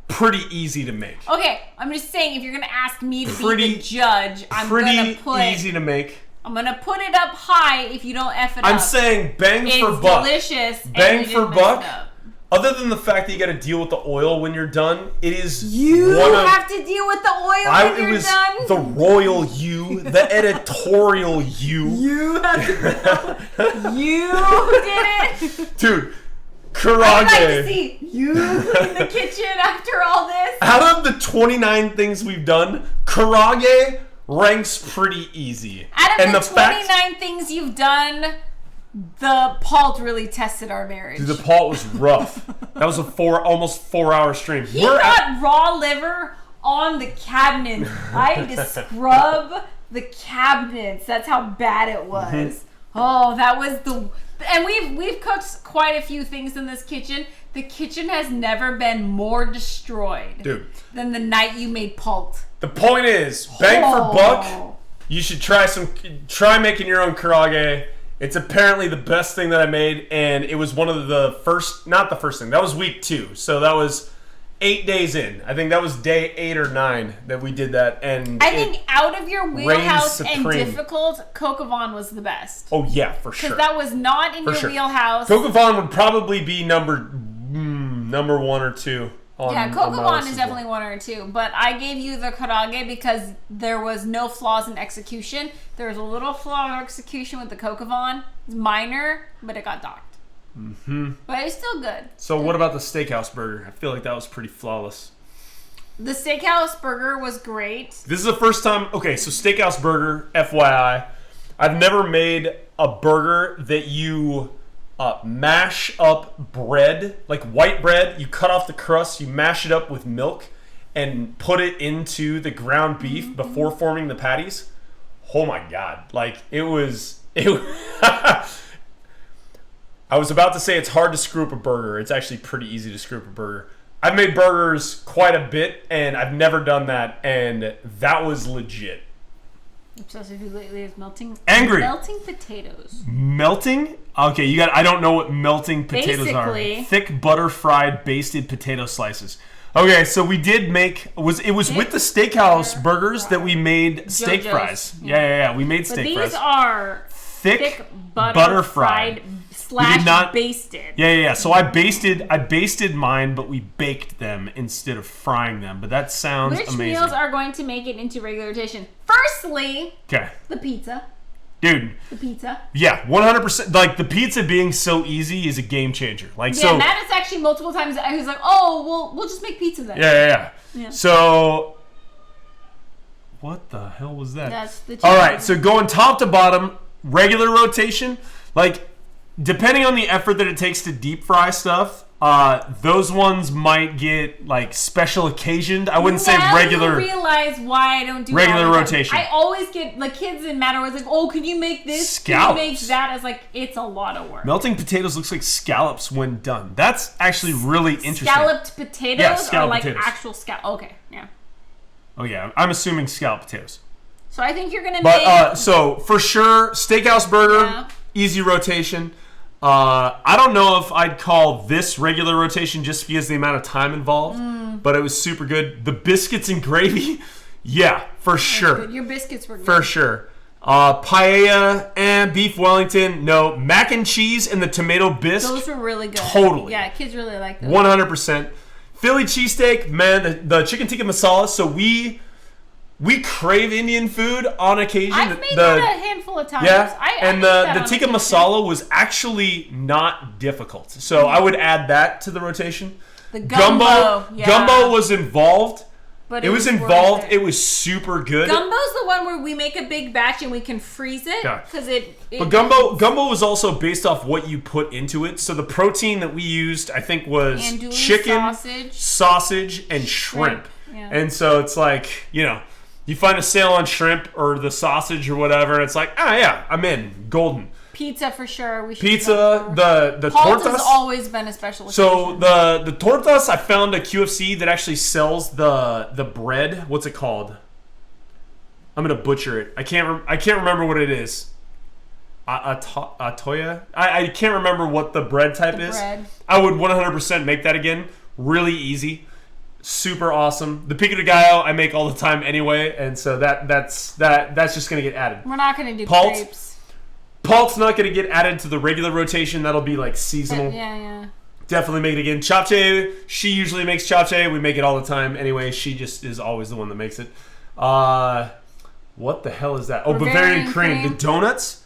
pretty easy to make. Okay, I'm just saying if you're gonna ask me to be Pretty- the judge, I'm Pretty gonna put. easy to make. I'm gonna put it up high if you don't f it up. I'm saying bang it's for buck. delicious. and Bang you for didn't mess buck. it up. Other than the fact that you got to deal with the oil when you're done, it is You one of, have to deal with the oil when it you're was done. the royal you, the editorial you. You have to. You did it. Dude, I'd like to karage. see you clean the kitchen after all this. Out of the 29 things we've done, karage ranks pretty easy. Out of and the fact 29 things you've done, the Palt really tested our marriage. Dude, the pot was rough. That was a almost 4 hour stream. He got raw liver on the cabinet. I had to scrub the cabinets. That's how bad it was. Mm-hmm. Oh, that was the. And we've cooked quite a few things in this kitchen. The kitchen has never been more destroyed than the night you made Palt. The point is, bang for buck, you should try making your own karage. It's apparently the best thing that I made, and it was one of the first, not the first thing, that was week 2. So that was 8 days in. I think that was day 8 or 9 that we did that. And I think out of your wheelhouse and supreme. Difficult, Coca Von was the best. Oh yeah, for sure. Because that was not in your wheelhouse. Coca Von would probably be number 1 or 2. Yeah, Coca Von is definitely 1 or 2, but I gave you the karage because there was no flaws in execution. There was a little flaw in execution with the Coca Von. It's minor, but it got docked. Mm-hmm. But it's still good. So what about the steakhouse burger? I feel like that was pretty flawless. The steakhouse burger was great. This is the first time. Okay, so steakhouse burger, FYI. I've never made a burger that you mash up bread, like white bread. You cut off the crust, you mash it up with milk, and put it into the ground beef before forming the patties. Oh my god! Like it was. I was about to say it's hard to screw up a burger. It's actually pretty easy to screw up a burger. I've made burgers quite a bit, and I've never done that, and that was legit. Obsessive food lately is melting. Angry. Melting potatoes. Melting? Okay, you got. I don't know what melting potatoes Basically. are. Thick butter fried basted potato slices. Okay, so we did make. It was with the steakhouse burgers that we made steak JoJo's. fries. Yeah. We made But steak these fries. are Thick butter fried / basted. Yeah. So I basted mine, but we baked them instead of frying them. But that sounds Which amazing. meals are going to make it into regular rotation? Firstly, Okay, the pizza. dude. The pizza. Yeah, 100%. Like the pizza being so easy is a game changer. Like Yeah, so. Matt is actually multiple times. I was like, "Oh, we'll just make pizza then." Yeah. So, what the hell was that? That's the. All right, so going top to bottom, regular rotation. Like, depending on the effort that it takes to deep fry stuff, those ones might get like special occasioned. I wouldn't say regular. You realize why I don't do regular all the time. rotation. I always get the kids in Matt are always like, "Oh, can you make this? Scallops. Can you make that?" It's like it's a lot of work. Melting potatoes looks like scallops when done. That's actually really interesting. Scalloped potatoes Yeah, or scalloped like potatoes. actual scallop. Okay, yeah. Oh yeah, I'm assuming scalloped potatoes. So I think you're gonna But make. so for sure, steakhouse burger, Yeah. easy rotation. I don't know if I'd call this regular rotation just because of the amount of time involved, but it was super good. The biscuits and gravy, yeah, for sure. Good. Your biscuits were good. For sure. Paella and beef Wellington, no. Mac and cheese and the tomato bisque, Those were really good. Totally. Yeah, kids really like those. 100%. Philly cheesesteak, man, the chicken tikka masala. So we we crave Indian food on occasion. I've made that a handful of times. Yeah, I and make that the on tikka occasion. masala was actually not difficult. So I would add that to the rotation. The gumbo. Yeah. Gumbo was involved. But It was worth involved. it. It was super good. Gumbo's the one where we make a big batch and we can freeze it Yeah. because it. But gumbo was also based off what you put into it. So the protein that we used, I think, was Andouille, chicken, sausage, and shrimp. Yeah. And so it's like, you find a sale on shrimp or the sausage or whatever, and it's like, yeah, I'm in. Golden. Pizza for sure. We should Pizza, the Palt tortas. has always been a special So occasion. the tortas, I found a QFC that actually sells the bread. What's it called? I'm gonna butcher it. I can't remember what it is. Toya. I can't remember what the bread type is. bread. I would 100% make that again. Really easy, super awesome. The pico de gallo I make all the time anyway, and so that's just gonna get added. We're not gonna do Palt. crepes. Palt's not gonna get added to the regular rotation. That'll be like seasonal. Yeah. Definitely make it again. Chapche, she usually makes chapche. We make it all the time anyway. She just is always the one that makes it. What the hell is that? Oh, Bavarian cream. The donuts?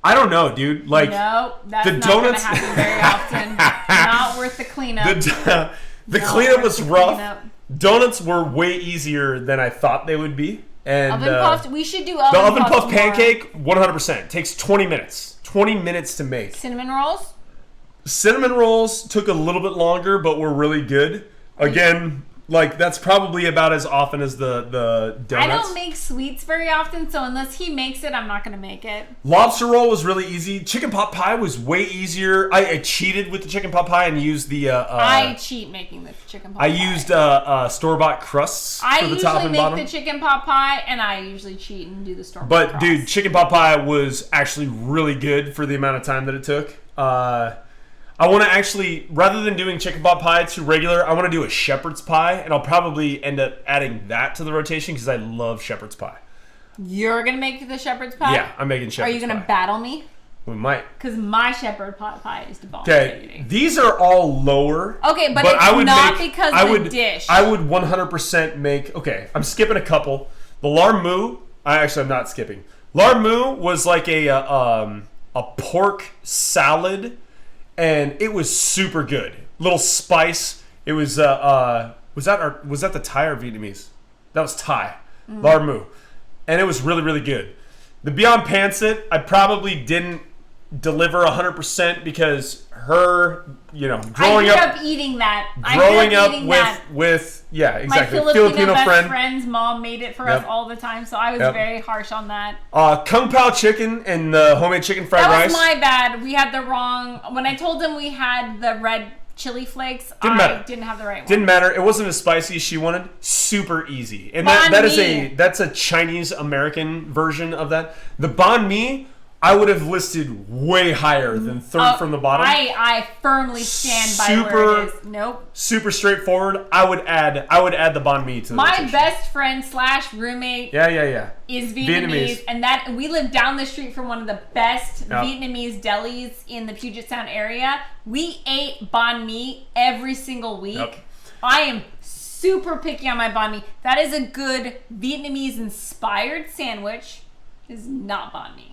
I don't know, dude. Like No, that's the not donuts gonna happen very often. Not worth the cleanup. the Not cleanup worth was the rough. cleanup. Donuts were way easier than I thought they would be. And Oven puffed. We should do oven the oven puffed puff more. pancake, 100%. Takes 20 minutes. 20 minutes to make. Cinnamon rolls. Cinnamon rolls took a little bit longer, but were really good. Again, like that's probably about as often as the donuts. I don't make sweets very often, so unless he makes it, I'm not gonna make it. Lobster roll was really easy. Chicken pot pie was way easier. I cheated with the chicken pot pie and used the. I cheat making the chicken pot pie. I used store-bought crusts I for the top usually and make bottom. the chicken pot pie, and I usually cheat and do the store. But dude, chicken pot pie was actually really good for the amount of time that it took. I want to actually, rather than doing chicken pot pie to regular, I want to do a shepherd's pie, and I'll probably end up adding that to the rotation because I love shepherd's pie. You're gonna make the shepherd's pie? Yeah, I'm making shepherd's pie. Are you gonna battle me? We might. Because my shepherd pot pie is the bomb. Okay, these are all lower. Okay, but it's not because the dish. I would 100% make. Okay, I'm skipping a couple. The larmu. I'm not skipping. Larmu was like a pork salad, and it was super good. Little spice. It was was that the Thai or Vietnamese? That was Thai. Larmu, and it was really really good. The Beyond Pancit, I probably didn't deliver 100% because her, growing I up up eating that. with My exactly Filipino best friend. friend's mom made it for us all the time, so I was Yep. very harsh on that. Kung Pao chicken and the homemade chicken fried That rice. was my bad. We had the wrong. When I told him we had the red chili flakes, Didn't I matter. didn't have the right one. Didn't matter. It wasn't as spicy as she wanted. Super easy. And Banh mi. that's a Chinese American version of that. The banh mi, I would have listed way higher than third from the bottom. I firmly stand by where it is. Nope. Super straightforward. I would add the banh mi to the My rotation. best friend / roommate Yeah. is Vietnamese, and we live down the street from one of the best Vietnamese delis in the Puget Sound area. We ate banh mi every single week. Yep. I am super picky on my banh mi. That is a good Vietnamese-inspired sandwich. Is not banh mi.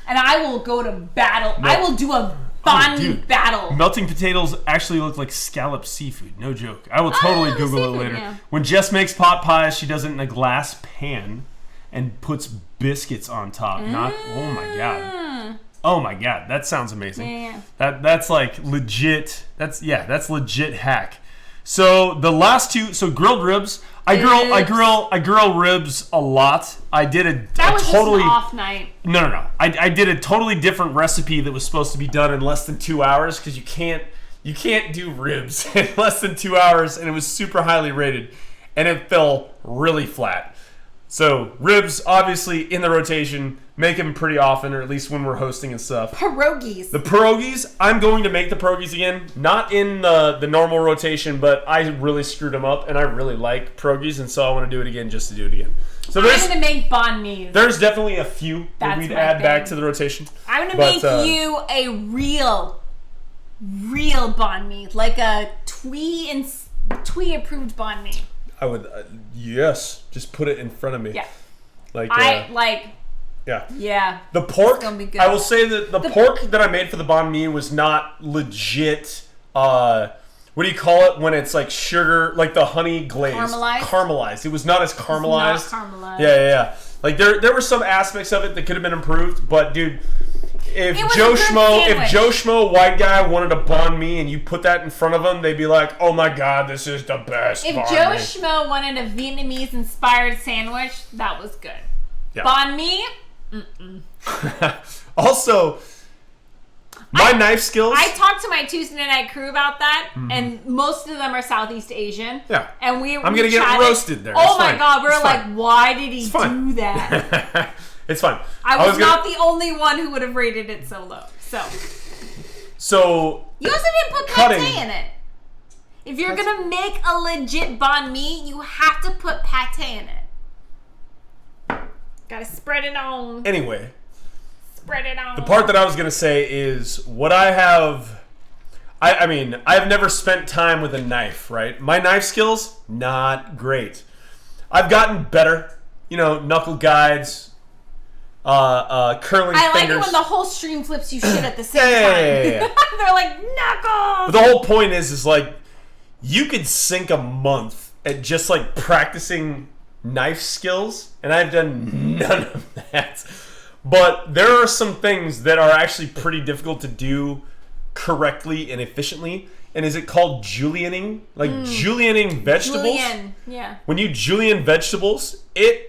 And I will go to battle. No. I will do a banh mi dude. battle. Melting potatoes actually look like scalloped seafood. No joke. I will totally Google it seafood, later. yeah. When Jess makes pot pies, she does it in a glass pan and puts biscuits on top. Oh my god. Oh my god. That sounds amazing. Yeah. That's like legit. That's legit hack. So the last two, grilled ribs. I grill ribs a lot. I did That was totally just an off night. No. I did a totally different recipe that was supposed to be done in less than 2 hours because you can't do ribs in less than 2 hours, and it was super highly rated, and it fell really flat. So ribs, obviously in the rotation, make them pretty often, or at least when we're hosting and stuff. Pierogies. The pierogies, I'm going to make the pierogies again. Not in the normal rotation, but I really screwed them up, and I really like pierogies, and so I want to do it again just to do it again. So I'm going to make banh mi. there's definitely a few that That's we'd my add back thing. to the rotation. I'm going to But, make you a real banh mi. Like a Twee approved banh mi. I would, yes, just put it in front of me. Yeah. Like, yeah. Yeah. The pork, gonna be good. I will say that the pork that I made for the banh mi was not legit, what do you call it when it's like sugar, like the honey glaze? Caramelized. It was not as caramelized. It's not caramelized. Yeah. Like there were some aspects of it that could have been improved, but dude, if Joe Schmo, white guy, wanted a banh mi and you put that in front of them, they'd be like, "Oh my god, this is the best." If banh Joe mi. Schmo wanted a Vietnamese inspired sandwich, that was good. Yeah. Banh mi. Also, my knife skills. I talked to my Tuesday night crew about that, and most of them are Southeast Asian. Yeah. And I'm gonna get roasted there. Oh It's my fine. god, we're It's like, fine. why did he It's fine. do that? It's fine. I was not the only one who would have rated it so low. So you also didn't put pate in it. If you're gonna make a legit banh mi, you have to put pate in it. Gotta spread it on. Anyway, Spread it on. the part that I was gonna say is what I have. I mean, I've never spent time with a knife, right? My knife skills, not great. I've gotten better. You know, knuckle guides, curling I like fingers. it when the whole stream flips you shit at the same Yeah. time. They're like, knuckles! But the whole point is like, you could sink a month at just like practicing knife skills, and I've done none of that. But there are some things that are actually pretty difficult to do correctly and efficiently. And is it called julienning? Like julienning vegetables? Julienne, yeah. When you julienne vegetables,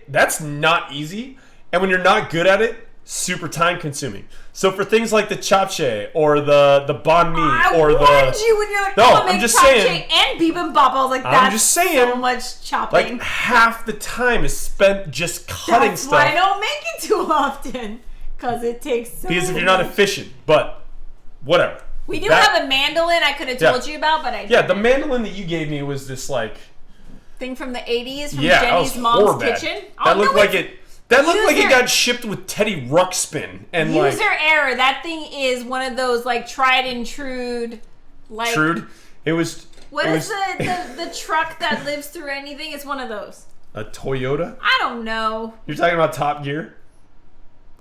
that's not easy. And when you're not good at it, super time consuming. So for things like the japchae or the banh mi I or warned you when you're like, No, oh, I'm make just japchae saying. and bibimbap. I was like, that's I'm just saying, so much chopping. like half the time is spent just cutting That's stuff. why I don't make it too often. Because it takes so Because if you're not much. efficient, but whatever. We do That- have a mandolin I could have told you about, but I Yeah, didn't. the mandolin that you gave me was this like Thing from the 80s from that was Jenny's mom's horrible. kitchen. That looked like it. That looked like it User- got shipped with Teddy Ruxpin and like User error. That thing is one of those like tried and true, like Trude. It was. what it is was the truck that lives through anything? It's one of those. a Toyota? I don't know. You're talking about Top Gear?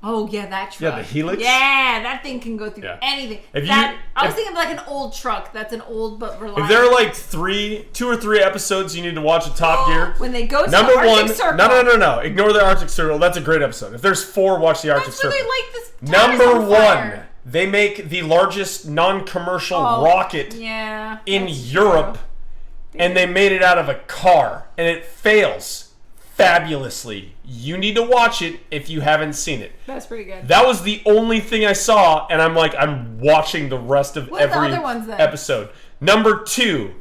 Oh yeah, that truck. Yeah, the Helix? Yeah, that thing can go through Yeah. anything. If I was if- thinking of like an old truck. That's an old but reliable. If there are like 2 or 3 episodes you need to watch of Top Gear. when they go to Number the Arctic one, Circle. no. Ignore the Arctic Circle. That's a great episode. If there's 4, watch the Arctic That's where Circle. they like this. tires Number on 1, fire. they make the largest non-commercial Oh, rocket yeah, in that's Europe, true. and they made it out of a car, and it fails fabulously. You need to watch it if you haven't seen it. That's pretty good. That was the only thing I saw, and I'm watching the rest of What are the every other ones then? episode. Number 2,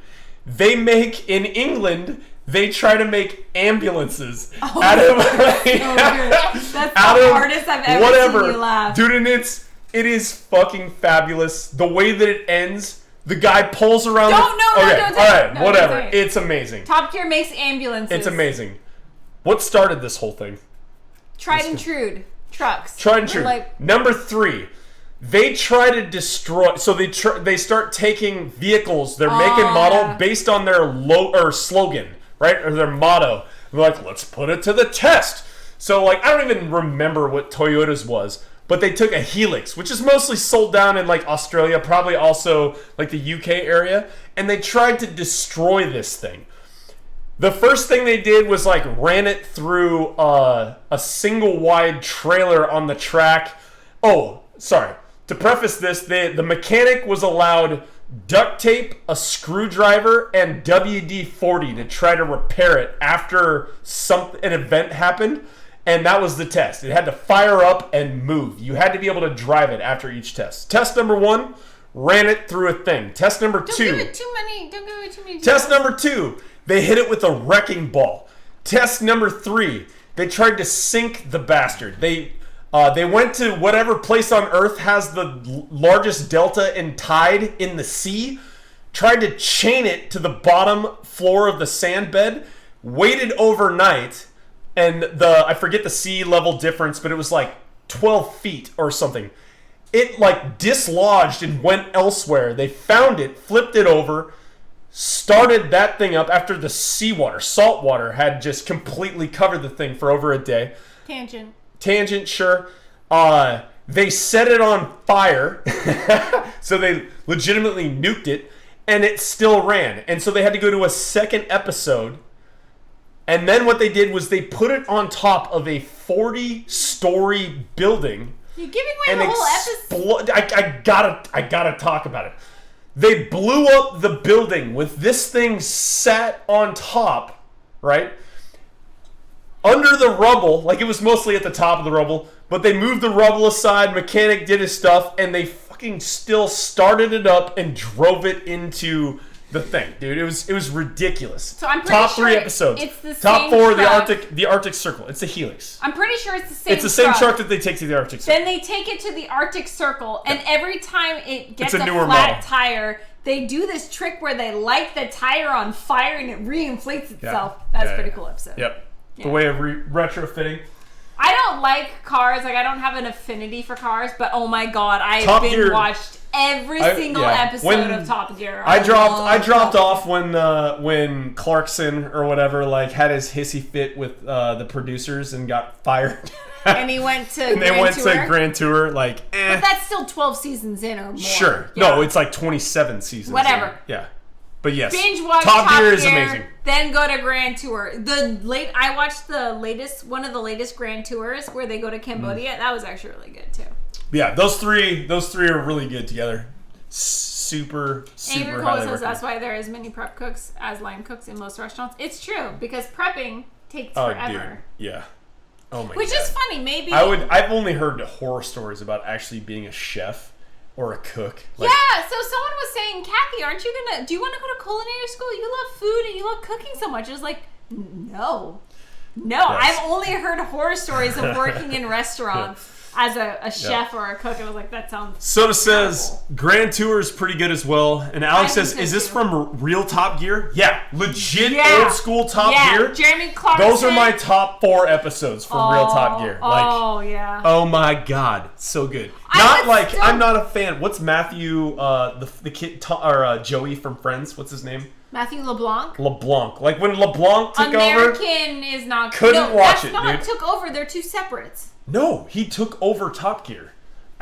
they make in England. They try to make ambulances out of That's the out of hardest I've ever whatever, seen you laugh. dude. And it is fucking fabulous. The way that it ends, the guy pulls around. Don't say all it. right, No, whatever. don't say it. It's amazing. Top Gear makes ambulances. It's amazing. What started this whole thing? Tried and true trucks. Tried and They're true. Like, Number 3, they try to destroy. So they start taking vehicles, their make and model, yeah. based on their slogan, right, or their motto. They're like, let's put it to the test. So like, I don't even remember what Toyota's was, but they took a Helix, which is mostly sold down in like Australia, probably also like the UK area, and they tried to destroy this thing. The first thing they did was like ran it through a single wide trailer on the track. Oh, sorry. To preface this, the mechanic was allowed duct tape, a screwdriver, and WD-40 to try to repair it after an event happened. And that was the test. It had to fire up and move. You had to be able to drive it after each test. Test number 1, ran it through a thing. Test number 2. don't give it too many. Test number 2, they hit it with a wrecking ball. Test number 3, they tried to sink the bastard. They went to whatever place on Earth has the largest delta in tide in the sea, tried to chain it to the bottom floor of the sand bed, waited overnight, and I forget the sea level difference, but it was like 12 feet or something. It like dislodged and went elsewhere. They found it, flipped it over, started that thing up after the salt water had just completely covered the thing for over a day. Tangent, sure. They set it on fire, so they legitimately nuked it, and it still ran. And so they had to go to a second episode. And then what they did was they put it on top of a 40-story building. You're giving away the whole episode. I gotta talk about it. They blew up the building with this thing sat on top, right? Under the rubble, like it was mostly at the top of the rubble, but they moved the rubble aside, mechanic did his stuff, and they fucking still started it up and drove it into the thing, dude. It was ridiculous. So I'm pretty top sure 3 episodes. It's the top same 4, truck. the Arctic Circle. It's the Helix. I'm pretty sure it's the same. It's the same truck that they take to the Arctic Circle. Then they take it to the Arctic Circle, and every time it gets It's a a newer flat model. tire, they do this trick where they light the tire on fire and it re-inflates itself. Yeah. That's Yeah, a pretty yeah. cool episode. Yep. Yeah. The way of retrofitting. I don't like cars. Like, I don't have an affinity for cars, but oh my god, I've Top been Gear- watched every single episode of Top Gear. I dropped love off when Clarkson or whatever had his hissy fit with the producers and got fired. And he went to and they Grand went Tour. to Grand Tour But that's still 12 seasons in or more. Sure. Yeah. No, it's like 27 seasons. Whatever. in. Yeah. But yes. Binge watch Top Gear is amazing. Then go to Grand Tour. I watched one of the latest Grand Tours where they go to Cambodia. That was actually really good too. Yeah, those three are really good together. Super Avery highly Cole says recommend. that's why there are as many prep cooks as line cooks in most restaurants. It's true because prepping takes Oh, forever. dude. Yeah. Oh my Which god. is funny. Maybe I've only heard horror stories about actually being a chef or a cook. Yeah, so someone was saying, Kathy, do you want to go to culinary school? You love food and you love cooking so much. It was like, no. Yes. I've only heard horror stories of working in restaurants as a chef or a cook. And I was like, that sounds Soda says Grand Tour is pretty good as well. And Alex I think says, so is this too. from real Top Gear? Yeah. Legit Yeah. old school Top yeah, Gear. Jeremy Clarkson. Those are my top 4 episodes from real Top Gear. Yeah. Oh my god, so good. I'm not a fan. What's Matthew, the kid, or Joey from Friends? What's his name? Matthew LeBlanc. LeBlanc. Like when LeBlanc took over. American is not. Couldn't watch it, That's not dude. took over. They're two separates. No, he took over Top Gear.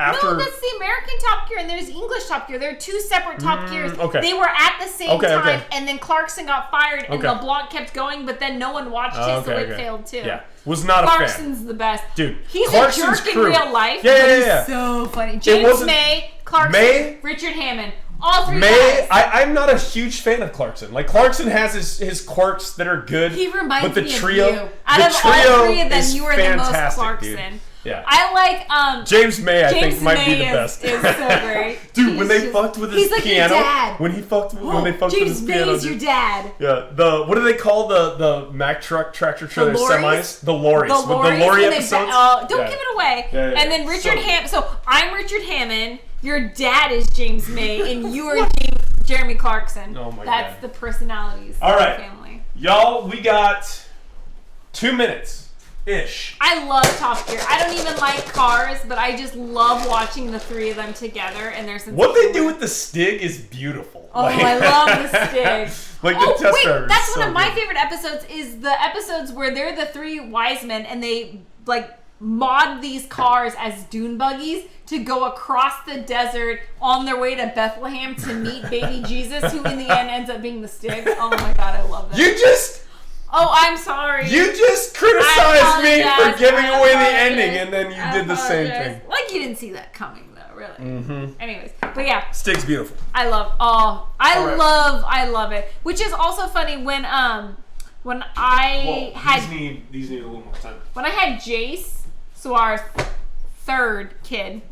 After. No, that's the American Top Gear, and there's English Top Gear. They're two separate Top Gears. okay. They were at the same time, okay. and then Clarkson got fired, and Okay. LeBlanc kept going, but then no one watched his, so it failed too. Yeah, was not a fan. Clarkson's the best. Dude, He's Clarkson's a jerk crew. in real life, Yeah, but yeah, he's yeah. so funny. James wasn't- May, Clarkson, May? Richard Hammond. All three guys. I'm not a huge fan of Clarkson. Like Clarkson has his quirks that are good. He reminds but the me trio, of you. Out of all three of them, you are the most Clarkson. Dude. Yeah. I like James May, I James think, might be the May best. is so great. Dude, when He's they just- fucked with he's his like your piano, dad. when they fucked with James his May piano, is your dude. dad. Yeah, what do they call the Mack tractor trailer semis? The lorries. The With the lorries lorry when they episodes. don't Yeah. give it away. Yeah, yeah, and then yeah. Richard So- Hammond. So I'm Richard Hammond. Your dad is James May, and you are Jeremy Clarkson. Oh my That's God. the personalities All of right. the family. Y'all, we got 2 minutes ish. I love Top Gear. I don't even like cars, but I just love watching the three of them together and their sense What of they humor. do with the Stig is beautiful. Oh, I love the Stig. Like the test wait, driver is that's so one of my good. favorite episodes is the episodes where they're the three wise men and they mod these cars as dune buggies to go across the desert on their way to Bethlehem to meet baby Jesus, who in the end ends up being the Stig. Oh my god, I love that. Oh, I'm sorry. You just criticized me for apologize. giving I away the apologize. ending, and then you did the same apologize. thing. Like you didn't see that coming, though, really. Mm-hmm. Anyways, but yeah, Stig's beautiful. I love. I love it. Which is also funny when I had these need a little more time. when I had Jace, so our third kid.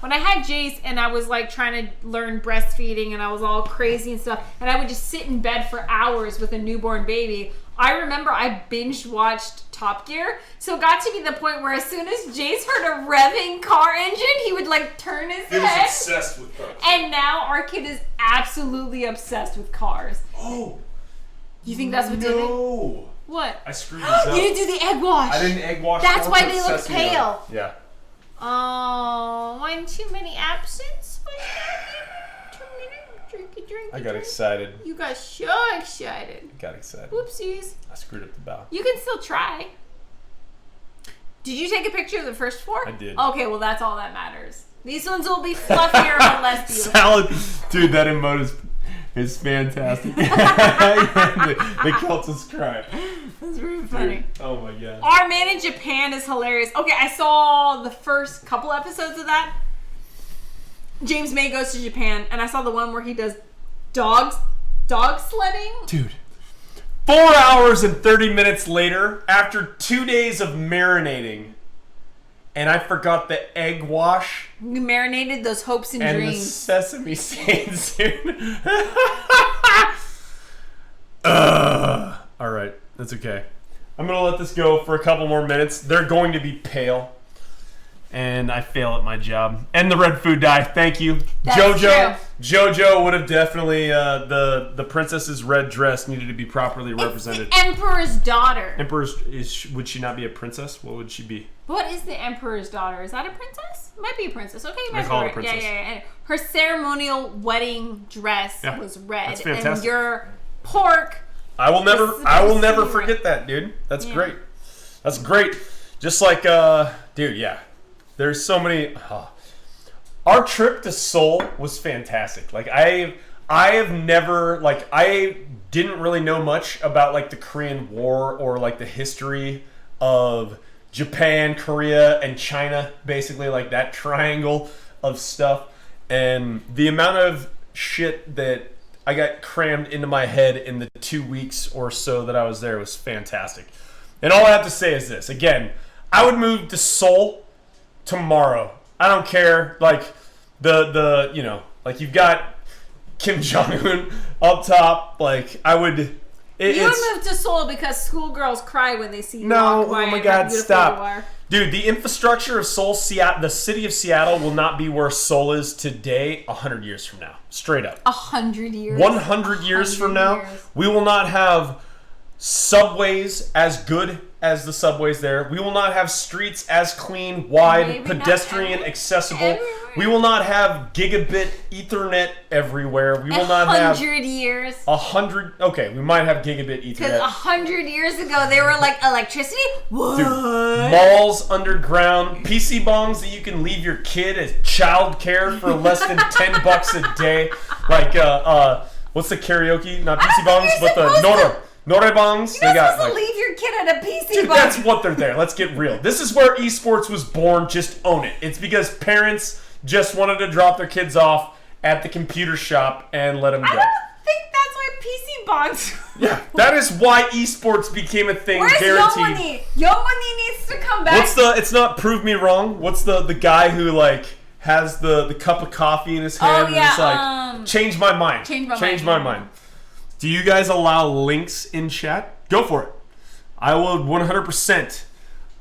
When I had Jace and I was like trying to learn breastfeeding and I was all crazy and stuff, and I would just sit in bed for hours with a newborn baby. I remember I binge watched Top Gear, so it got to be the point where as soon as Jace heard a revving car engine, he would like turn his head. obsessed with cars. And now our kid is absolutely obsessed with cars. Oh, You think that's what did it? no. What? I screwed this up. You didn't do the egg wash. I didn't egg wash. That's or why put they look sesame oil. pale. Yeah. Oh, one too many absence? Drinky. I got excited. You got so excited. Got excited. Whoopsies. I screwed up the bow. You can still try. Did you take a picture of the first 4? I did. Okay, well that's all that matters. These ones will be fluffier but less beautiful. Salad. Dude, that emote is fantastic. the Celtics cry. That's really funny. Dude, oh my god. Our man in Japan is hilarious. Okay, I saw the first couple episodes of that. James May goes to Japan, and I saw the one where he does dog sledding. Dude. 4 hours and 30 minutes later, after 2 days of marinating, and I forgot the egg wash. You marinated those hopes and the dreams. sesame seeds, dude. Alright, that's okay. I'm going to let this go for a couple more minutes. They're going to be pale. And I fail at my job. And the red food dye. Thank you. That's JoJo. true. JoJo would have definitely, the princess's red dress needed to be properly represented. It's the Emperor's daughter. Would she not be a princess? What would she be? What is the Emperor's daughter? Is that a princess? It might be a princess. Okay, you might They call be her right. a princess. Yeah. And her ceremonial wedding dress Yeah, was red. that's fantastic. And your pork. I will never Secret. forget that, dude. That's Yeah. great. That's great. Just like, dude, yeah. There's so many. Our trip to Seoul was fantastic. Like I have never I didn't really know much about like the Korean War or like the history of Japan, Korea, and China. Basically, like that triangle of stuff, and the amount of shit that I got crammed into my head in the 2 weeks or so that I was there was fantastic. And all I have to say is this: again, I would move to Seoul tomorrow. I don't care. Like the like you've got Kim Jong-un up top. Like I would. You would move to Seoul because schoolgirls cry when they see you No, walk by oh my and God, how beautiful stop. you are. Dude, the infrastructure of Seoul, the city of Seattle will not be where Seoul is today 100 years from now. Straight up. 100 years. 100 years from now, we will not have subways as good as the subways there. We will not have streets as clean, wide, Maybe not pedestrian accessible. everywhere. We will not have gigabit Ethernet everywhere. We will not have 100 years. 100. Okay, we might have gigabit Because Ethernet. 100 years ago, they were like, electricity? What? Dude, malls underground, PC bongs that you can leave your kid as child care for less than $10 a day. Like, what's the karaoke? Not PC bongs, but the Norebongs. You're not supposed to leave your kid at a PC Dude, bar. that's what they're there. Let's get real. This is where esports was born. Just own it. It's because parents just wanted to drop their kids off at the computer shop and let them go. I don't think that's why PC bongs. Yeah, that is why esports became a thing. Where's Guaranteed. Yomani? Yomani needs to come back. It's not prove me wrong. What's the guy who like has the cup of coffee in his hand and it's like change my mind. Change my mind. Do you guys allow links in chat? Go for it. I will 100%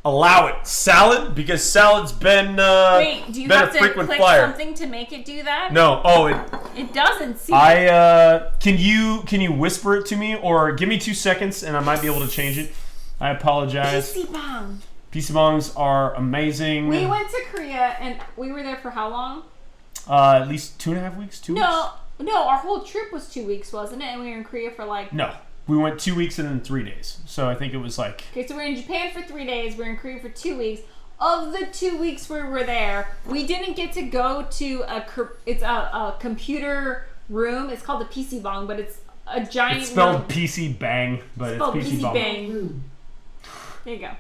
allow it. Salad, because salad's been Wait, do you been have a to frequent click flyer. something to make it do that? No. Oh, It doesn't see. can you whisper it to me or give me 2 seconds and I might be able to change it. I apologize. PC bong. PC bongs are amazing. We went to Korea and we were there for how long? At least 2.5 weeks. 2 weeks. No, our whole trip was 2 weeks, wasn't it? And we were in Korea for like... No, we went 2 weeks and then 3 days. So I think it was like... Okay, so we were in Japan for 3 days. We were in Korea for 2 weeks. Of the 2 weeks we were there, we didn't get to go to a computer room. It's called the PC bong, but it's a giant It's spelled room. PC bang, but Spelled it's PC bong. bang. There you go.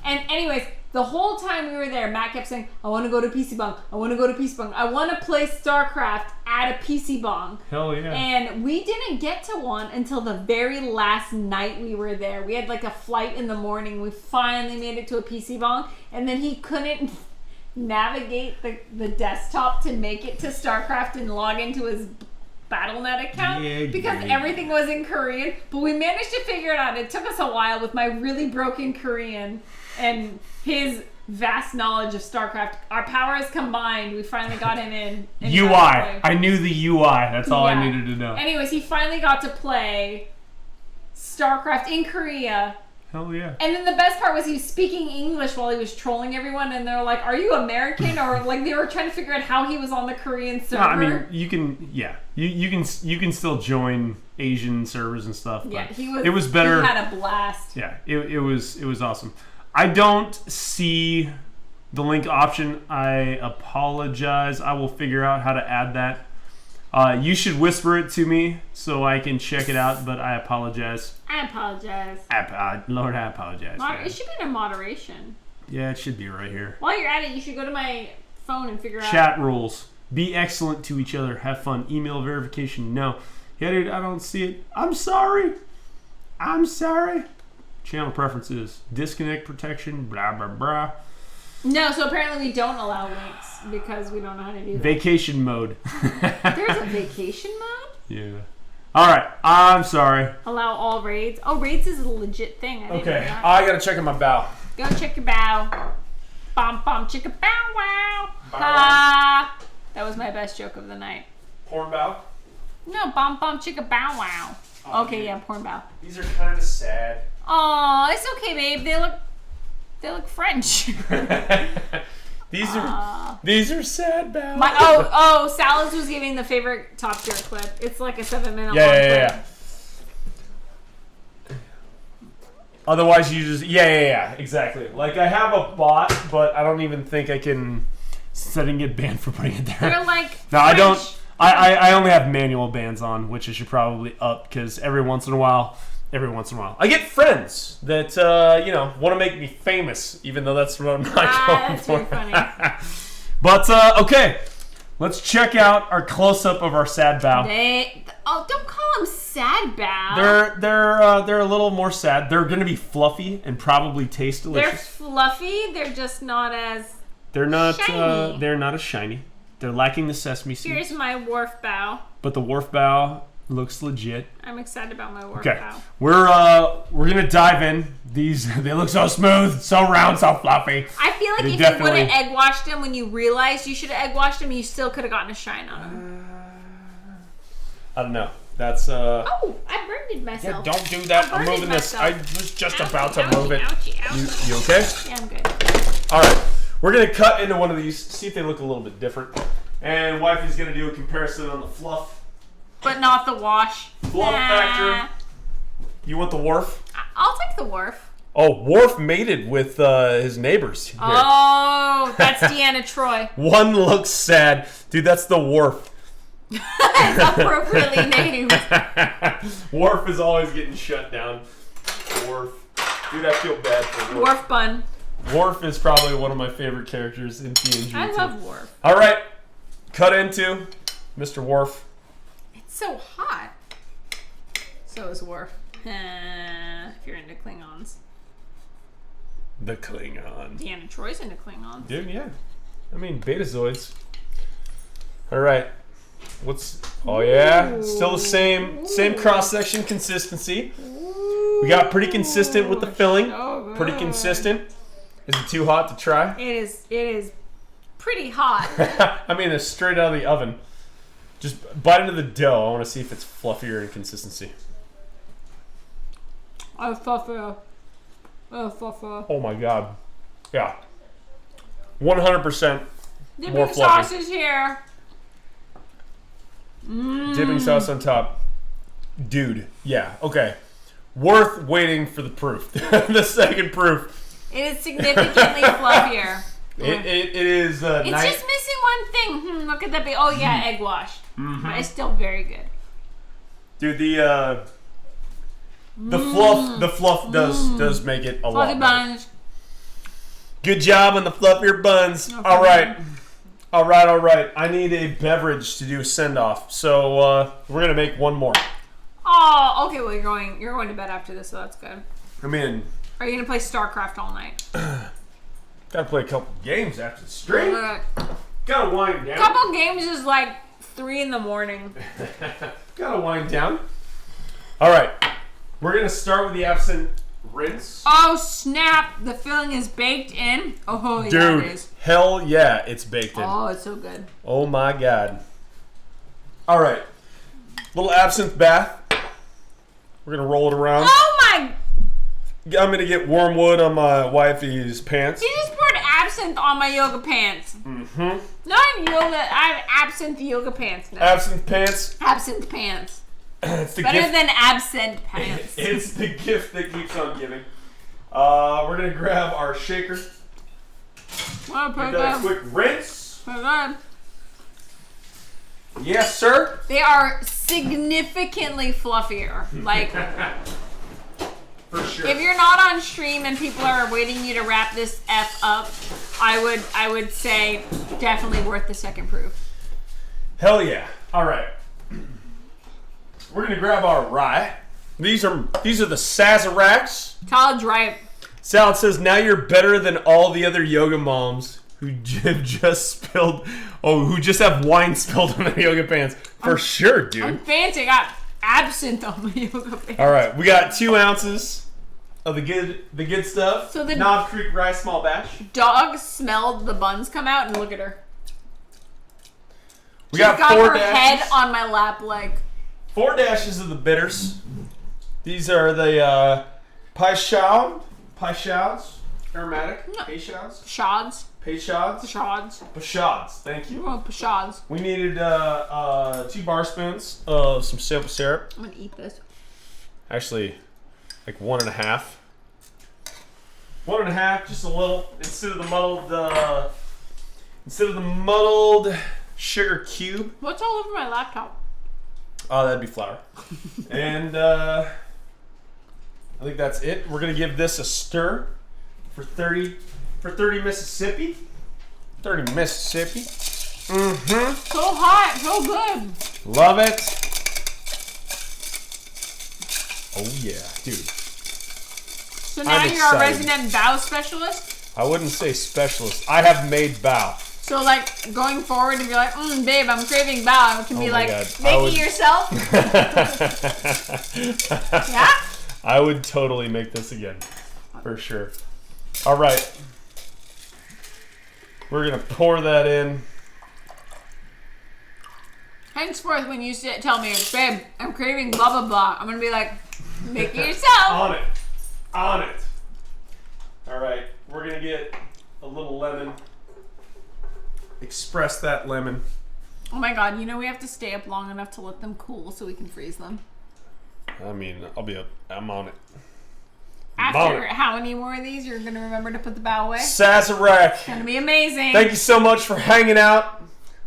And anyways, the whole time we were there, Matt kept saying, I want to go to PC bong. I want to go to PC bong. I want to play StarCraft at a PC bong. Hell yeah. And we didn't get to one until the very last night we were there. We had like a flight in the morning. We finally made it to a PC bong. And then he couldn't navigate the desktop to make it to StarCraft and log into his Battle.net account because everything was in Korean. But we managed to figure it out. It took us a while with my really broken Korean and his vast knowledge of StarCraft. Our powers combined, we finally got him in. And UI. I knew the UI. That's all I needed to know. Anyways, he finally got to play StarCraft in Korea Hell yeah. And then the best part was he was speaking English while he was trolling everyone, and they're like, "Are you American?" Or like they were trying to figure out how he was on the Korean server. No, I mean, you can, you can still join Asian servers and stuff. Yeah, but he was. It was better. He had a blast. Yeah, it was awesome. I don't see the link option. I apologize. I will figure out how to add that. You should whisper it to me so I can check it out, but I apologize. I apologize. Lord, I apologize. It should be in moderation. Yeah, it should be right here. While you're at it, you should go to my phone and figure out. Chat rules. Be excellent to each other. Have fun. Email verification. No. Yeah, dude, I don't see it. I'm sorry. Channel preferences. Disconnect protection. Blah, blah, blah. No, so apparently we don't allow links because we don't know how to do that. Vacation mode. There's a vacation mode? Yeah. All right. I'm sorry. Allow all raids. Oh, raids is a legit thing. I didn't know that. I gotta check on my bow. Go check your bow. Bom bom chicka bow wow. Ha. That was my best joke of the night. Porn bow? No, bom bom chicka bow wow. Okay, yeah, porn bow. These are kind of sad. Oh, it's okay, babe. They look French. These are sad bows. Salads was giving the favorite Top Tier clip. It's like a 7-minute long clip. Yeah. Otherwise, you just exactly. Like I have a bot, but I don't even think I can setting it banned for putting it there. They're like no, French. I don't. I only have manual bans on, which I should probably up because every once in a while, I get friends that want to make me famous, even though that's what I'm not going that's for. very funny. But okay, let's check out our close up of our sad bow. Don't call them sad bow. They're a little more sad. They're going to be fluffy and probably taste delicious. They're fluffy. They're just not as. They're not. Shiny. They're not as shiny. They're lacking the sesame seeds. Here's my wharf bow. But the wharf bow looks legit. I'm excited about my wharf Okay, bow. we're gonna dive in. They look so smooth, so round, so fluffy. I feel like if you would have egg washed them when you realized you should have egg washed them, you still could have gotten a shine on them. I don't know. That's Oh, I burned myself. Yeah, don't do that. I'm moving this. I was just about to move it. Ouchie. You okay? Yeah, I'm good. All right. We're gonna cut into one of these, see if they look a little bit different. And Wifey's gonna do a comparison on the fluff. But not the wash. Fluff factor. You want the Wharf? I'll take the wharf. Oh, Worf mated with his neighbors. Here. Oh, that's Deanna Troy. One looks sad. Dude, that's the Worf. It's appropriately named. Worf is always getting shut down. Worf. Dude, I feel bad for Worf. Worf bun. Worf is probably one of my favorite characters in TNG. I love Worf. All right. Cut into Mr. Worf. It's so hot. So is Worf. If you're into Klingons. The Klingon. Deanna Troy's into Klingons. Dude, yeah. I mean, Betazoids. All right. Oh, yeah. Still the same cross-section consistency. We got pretty consistent with the filling. Pretty consistent. Is it too hot to try? It is pretty hot. I mean, it's straight out of the oven. Just bite into the dough. I want to see if it's fluffier in consistency. Oh my god. Yeah. 100% Dipping more fluffy. sauce is here. Dipping sauce on top. Dude, yeah, okay. Worth waiting for the proof. The second proof. It is significantly fluffier. It is It's just missing one thing. Look at that. Oh yeah, egg wash. But it's still very good. Dude, the fluff does make it a lot Fluffy better. buns. Good job on the fluffier buns. Okay. All right. I need a beverage to do a send off. So we're gonna make one more. Oh, okay. Well, you're going to bed after this, so that's good. I mean, Are you gonna play StarCraft all night? gotta play a couple games after the stream. A Gotta wind down. couple games is like 3 a.m. Gotta wind down. All right, we're gonna start with the absent rinse. Oh snap! The filling is baked in. Oh yeah, Dude, it is. hell yeah, it's baked in. Oh, it's so good. Oh my god. All right, little absinthe bath. We're gonna roll it around. Oh my! get wormwood on my wifey's pants. He just poured absinthe on my yoga pants. Mm-hmm. No, I have yoga. I have absinthe yoga pants now. Absinthe pants. Absinthe pants. It's the Better gift. than absent pants. It's the gift that keeps on giving. We're gonna grab our shaker. Well, Give that a quick rinse. pretty good. Yes, sir. They are significantly fluffier. Like, For sure. if you're not on stream and people are waiting you to wrap this F up, I would say definitely worth the second proof. Hell yeah. All right. We're gonna grab our rye. These are the Sazeracs. College ripe. Salad says, now you're better than all the other yoga moms who just have wine spilled on their yoga pants. For sure, dude. I'm fancy. I got absinthe on my yoga pants. All right, we got 2 ounces of the good stuff. So the- Knob Creek Rye Small Batch. Dog smelled the buns come out, and look at her. We She's got got 4 her dashes. head on my lap leg. 4 dashes of the bitters. These are the Peychauds, aromatic. Peychauds. Shods. Peychauds. Thank you. Oh, shods. We needed 2 bar spoons of some simple syrup. I'm gonna eat this. Actually, like 1.5. 1.5, just a little, instead of the muddled sugar cube. What's all over my laptop? Oh, that'd be flour. And I think that's it. We're gonna give this a stir for 30 Mississippi. 30 Mississippi. Mm-hmm. So hot, so good. Love it. Oh yeah, dude. So now I'm you're a excited. resident bow specialist? I wouldn't say specialist. I have made bow. So like going forward, if you're like, babe, I'm craving bow, it can be Oh my like, God. make I would- it yourself. Yeah? I would totally make this again. For sure. All right. We're going to pour that in. Henceforth, when you tell me, babe, I'm craving blah, blah, blah, I'm going to be like, make it yourself. On it. All right. We're going to get a little lemon. Express that lemon. Oh my god, you know we have to stay up long enough to let them cool so we can freeze them. I mean, I'm on it. After how many more of these, you're going to remember to put the bow away? Sazerac. It's going to be amazing. Thank you so much for hanging out.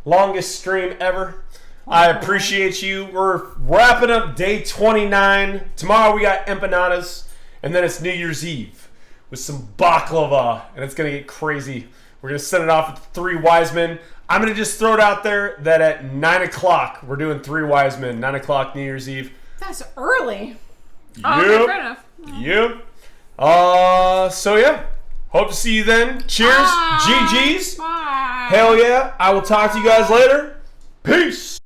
Longest stream ever. I appreciate you. We're wrapping up day 29. Tomorrow we got empanadas, and then it's New Year's Eve with some baklava, and it's going to get crazy. We're going to set it off with 3 wise men. I'm going to just throw it out there that at 9 o'clock, we're doing 3 wise men. 9 o'clock New Year's Eve. That's early. Yep. Oh, okay, fair enough. Yep. So yeah. Hope to see you then. Cheers. Bye. GG's. Bye. Hell yeah. I will talk to you guys later. Peace.